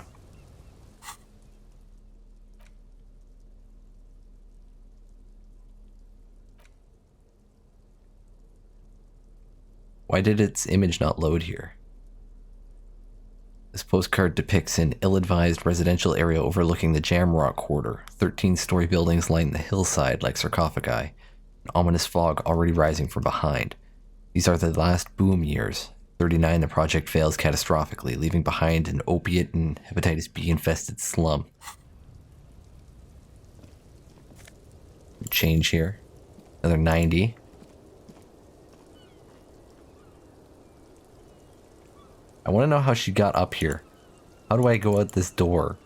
Why did its image not load here? This postcard depicts an ill-advised residential area overlooking the Jamrock Quarter. 13-story buildings line the hillside like sarcophagi. An ominous fog already rising from behind. These are the last boom years. 39, the project fails catastrophically, leaving behind an opiate and hepatitis B-infested slum. Change here. Another 90. I want to know how she got up here. How do I go out this door?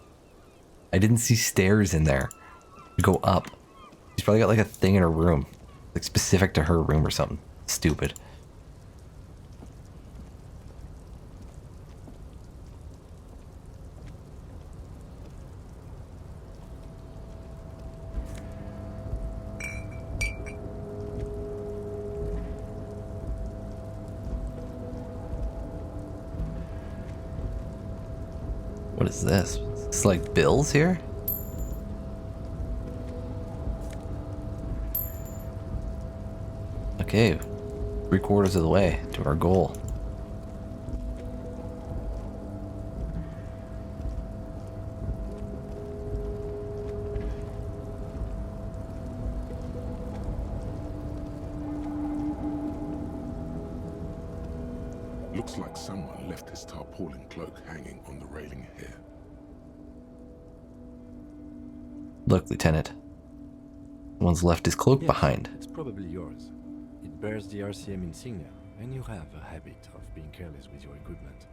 I didn't see stairs in there. You go up. She's probably got like a thing in her room. Like specific to her room or something. Stupid. What is this? It's like bills here? Okay, 3/4 of the way to our goal. Looks like someone left his tarpaulin cloak hanging on the railing here. Look, Lieutenant. Someone's left his cloak Yes, behind. It's probably yours. It bears the RCM insignia, and you have a habit of being careless with your equipment.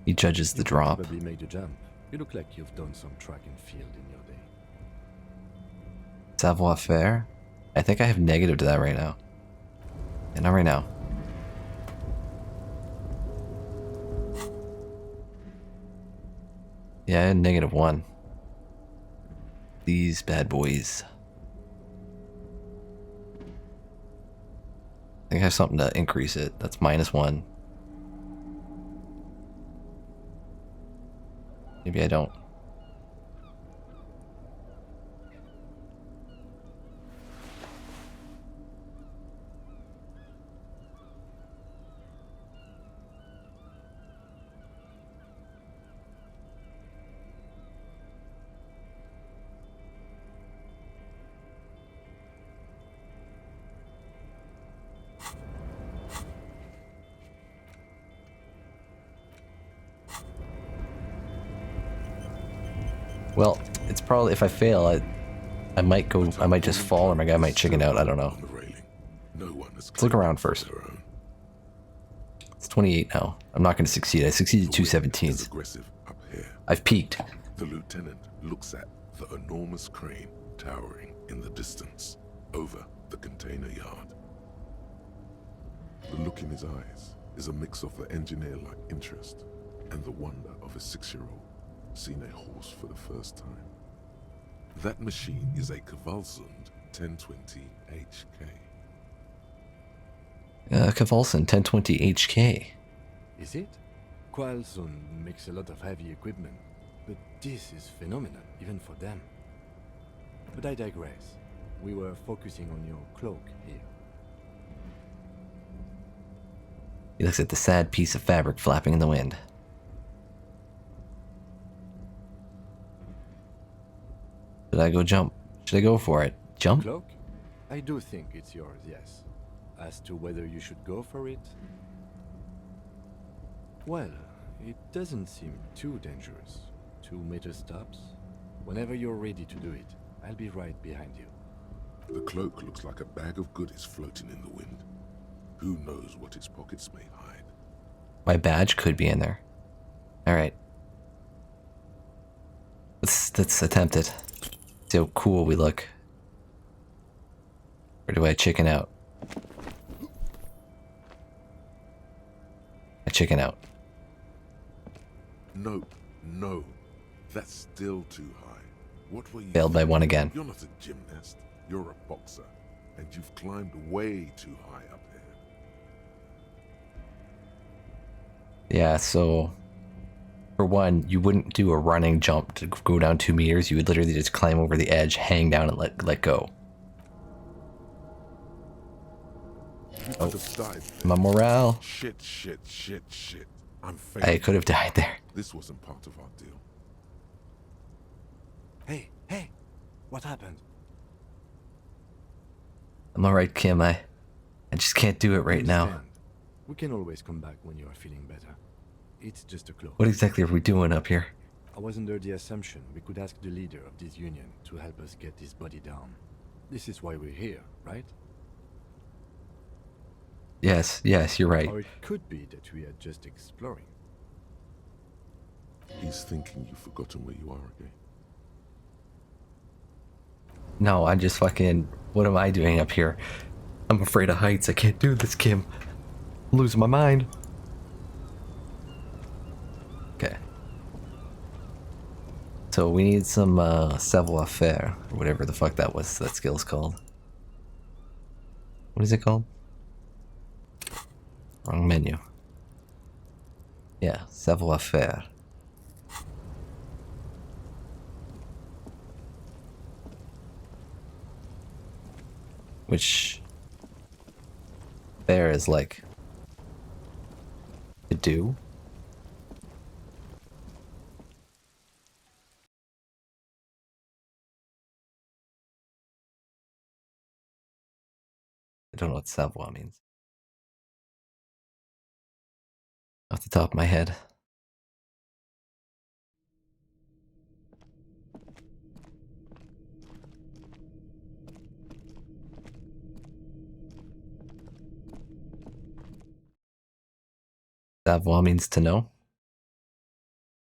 He judges the You drop. probably made a jump. You look like you've done some track and field in your day. Savoir faire? I think I have negative to that right now. And not right now. Yeah, I had -1. These bad boys. I think I have something to increase it. That's -1. Maybe I don't. Well, it's probably, if I fail, I might go, I might just fall, or my guy might chicken out, I don't know. Let's look around first. It's 28 now. I'm not going to succeed. I succeeded 217s. I've peaked. The lieutenant looks at the enormous crane towering in the distance over the container yard. The look in his eyes is a mix of the engineer-like interest and the wonder of a 6-year-old seeing a horse for the first time. That machine is a Kvalsund 1020 HK. Kvalsund 1020 HK. Is it? Kvalsund makes a lot of heavy equipment, but this is phenomenal, even for them. But I digress. We were focusing on your cloak here. He looks at the sad piece of fabric flapping in the wind. Should I go jump? Should I go for it? Jump? Cloak? I do think it's yours, yes. As to whether you should go for it? Well, it doesn't seem too dangerous. 2-meter stops. Whenever you're ready to do it, I'll be right behind you. The cloak looks like a bag of goodies floating in the wind. Who knows what its pockets may hide? My badge could be in there. Alright. Let's attempt it. See how cool we look. Or do I chicken out? I chicken out. No, no. That's still too high. What were you? Failed by 1 again. You're not a gymnast. You're a boxer. And you've climbed way too high up there. Yeah, so for one, you wouldn't do a running jump to go down 2 meters. You would literally just climb over the edge, hang down, and let go. I'd have died there. My morale. Shit. I'm I failing. could have died there. This wasn't part of our deal. Hey, what happened? I'm alright, Kim. I just can't do it right now. Understand. We can always come back when you are feeling better. It's just a clause. What exactly are we doing up here? I was under the assumption we could ask the leader of this union to help us get this body down. This is why we're here, right? Yes, you're right. Or it could be that we are just exploring. He's thinking you've forgotten where you are again. No, I just fucking... What am I doing up here? I'm afraid of heights. I can't do this, Kim. I'm losing my mind. Okay. So we need some savoir-faire, or whatever the fuck that skill's called. What is it called? Wrong menu. Yeah, savoir-faire. Which there is like to do. I don't know what savoir means. Off the top of my head. Savoir means to know.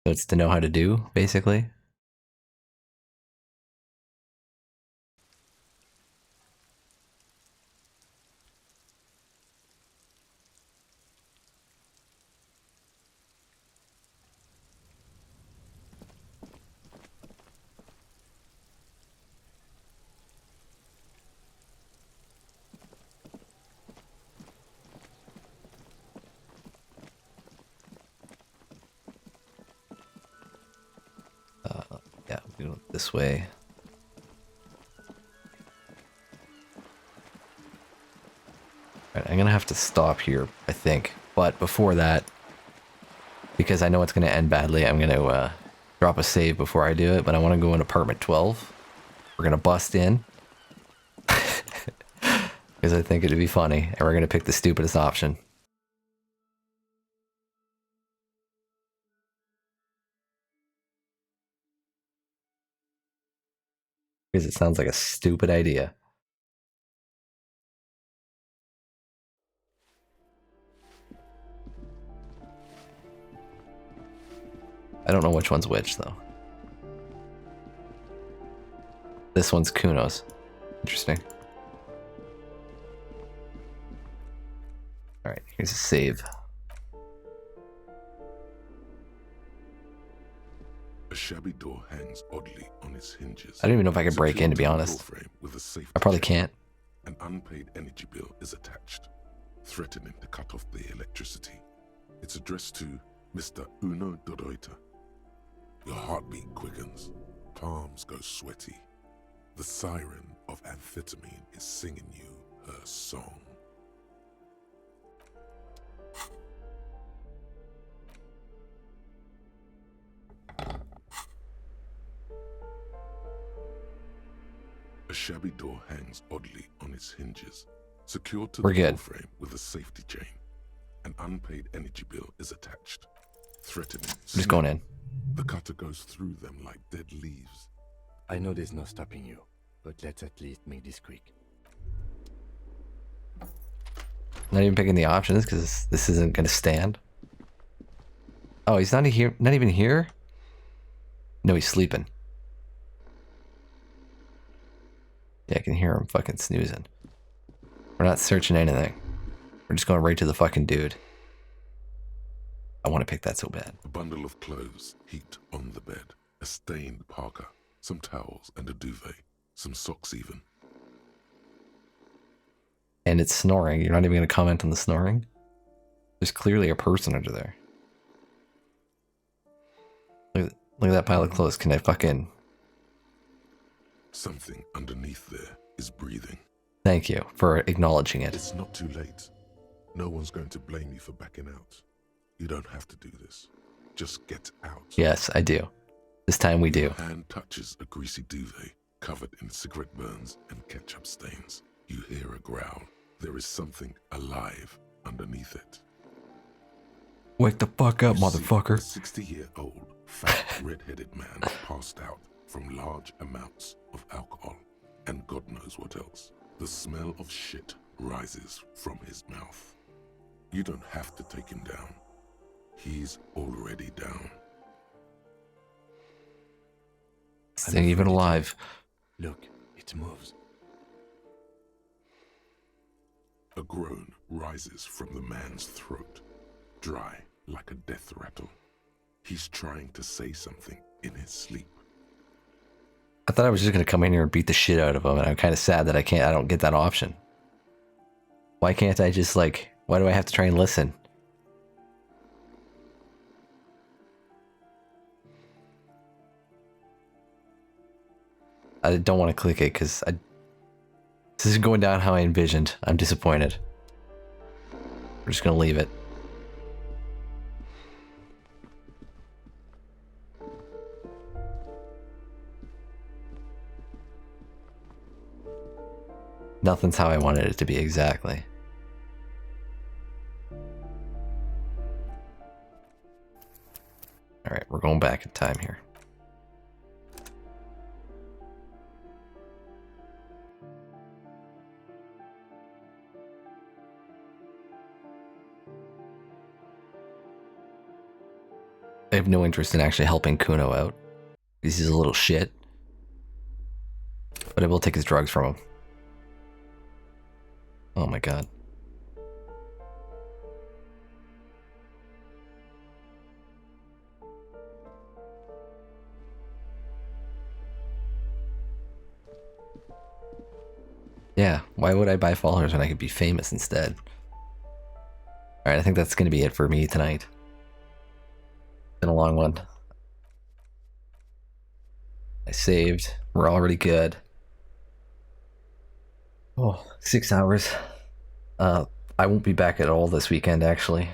So it's to know how to do, basically. Yeah, we go this way. Alright, I'm gonna have to stop here, I think. But before that, because I know it's gonna end badly, I'm gonna drop a save before I do it, but I want to go in apartment 12. We're gonna bust in. Because I think it'd be funny, and we're gonna pick the stupidest option. Because it sounds like a stupid idea. I don't know which one's which, though. This one's Kuno's. Interesting. Alright, here's a save. A shabby door hangs oddly on its hinges. I don't even know if I can break in, to be honest. With a safety I probably chain. can't. An unpaid energy bill is attached, threatening to cut off the electricity. It's addressed to Mr. Uno Doroita. Your heartbeat quickens, palms go sweaty. The siren of amphetamine is singing you her song. A shabby door hangs oddly on its hinges, secured to We're the good. doorframe with a safety chain. An unpaid energy bill is attached, threatening. I'm just going in. The cutter goes through them like dead leaves. I know there's no stopping you, but let's at least make this quick. Not even picking the options because this isn't gonna stand. Oh, he's not here. Not even here. No, he's sleeping. Yeah, I can hear him fucking snoozing. We're not searching anything. We're just going right to the fucking dude. I want to pick that so bad. A bundle of clothes heaped on the bed. A stained parka, some towels and a duvet. Some socks even. And it's snoring. You're not even going to comment on the snoring? There's clearly a person under there. Look at that pile of clothes. Can I fucking... Something underneath there is breathing. Thank you for acknowledging it. It's not too late. No one's going to blame you for backing out. You don't have to do this. Just get out. Yes, I do. This time we do. Your hand touches a greasy duvet covered in cigarette burns and ketchup stains. You hear a growl. There is something alive underneath it. Wake the fuck up, motherfucker. A 60-year-old, fat, red-headed man passed out from large amounts of alcohol and God knows what else. The smell of shit rises from his mouth. You don't have to take him down. He's already down. This thing even alive. Look, it moves. A groan rises from the man's throat, dry like a death rattle. He's trying to say something in his sleep. I thought I was just gonna come in here and beat the shit out of him, and I'm kind of sad that I don't get that option. Why can't I just why do I have to try and listen? I don't want to click it because this isn't going down how I envisioned. I'm disappointed. We're just gonna leave it. Nothing's how I wanted it to be exactly. Alright, we're going back in time here. I have no interest in actually helping Kuno out. He's a little shit. But I will take his drugs from him. Oh my god. Yeah, why would I buy followers when I could be famous instead? Alright, I think that's going to be it for me tonight. Been a long one. I saved. We're already good. Oh, 6 hours. I won't be back at all this weekend, actually.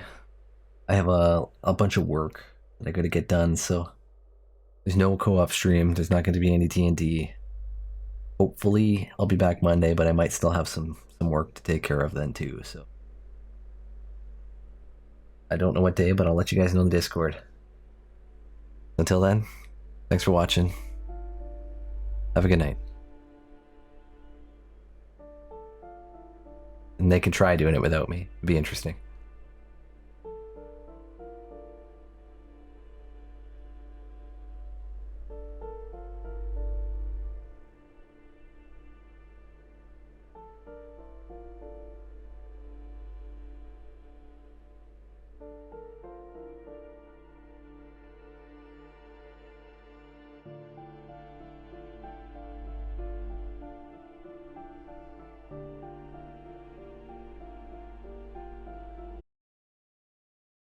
I have a bunch of work that I gotta get done, so there's no co-op stream. There's not going to be any D&D. Hopefully, I'll be back Monday, but I might still have some work to take care of then too, so. I don't know what day, but I'll let you guys know in the Discord. Until then, thanks for watching. Have a good night. And they can try doing it without me. It'd be interesting.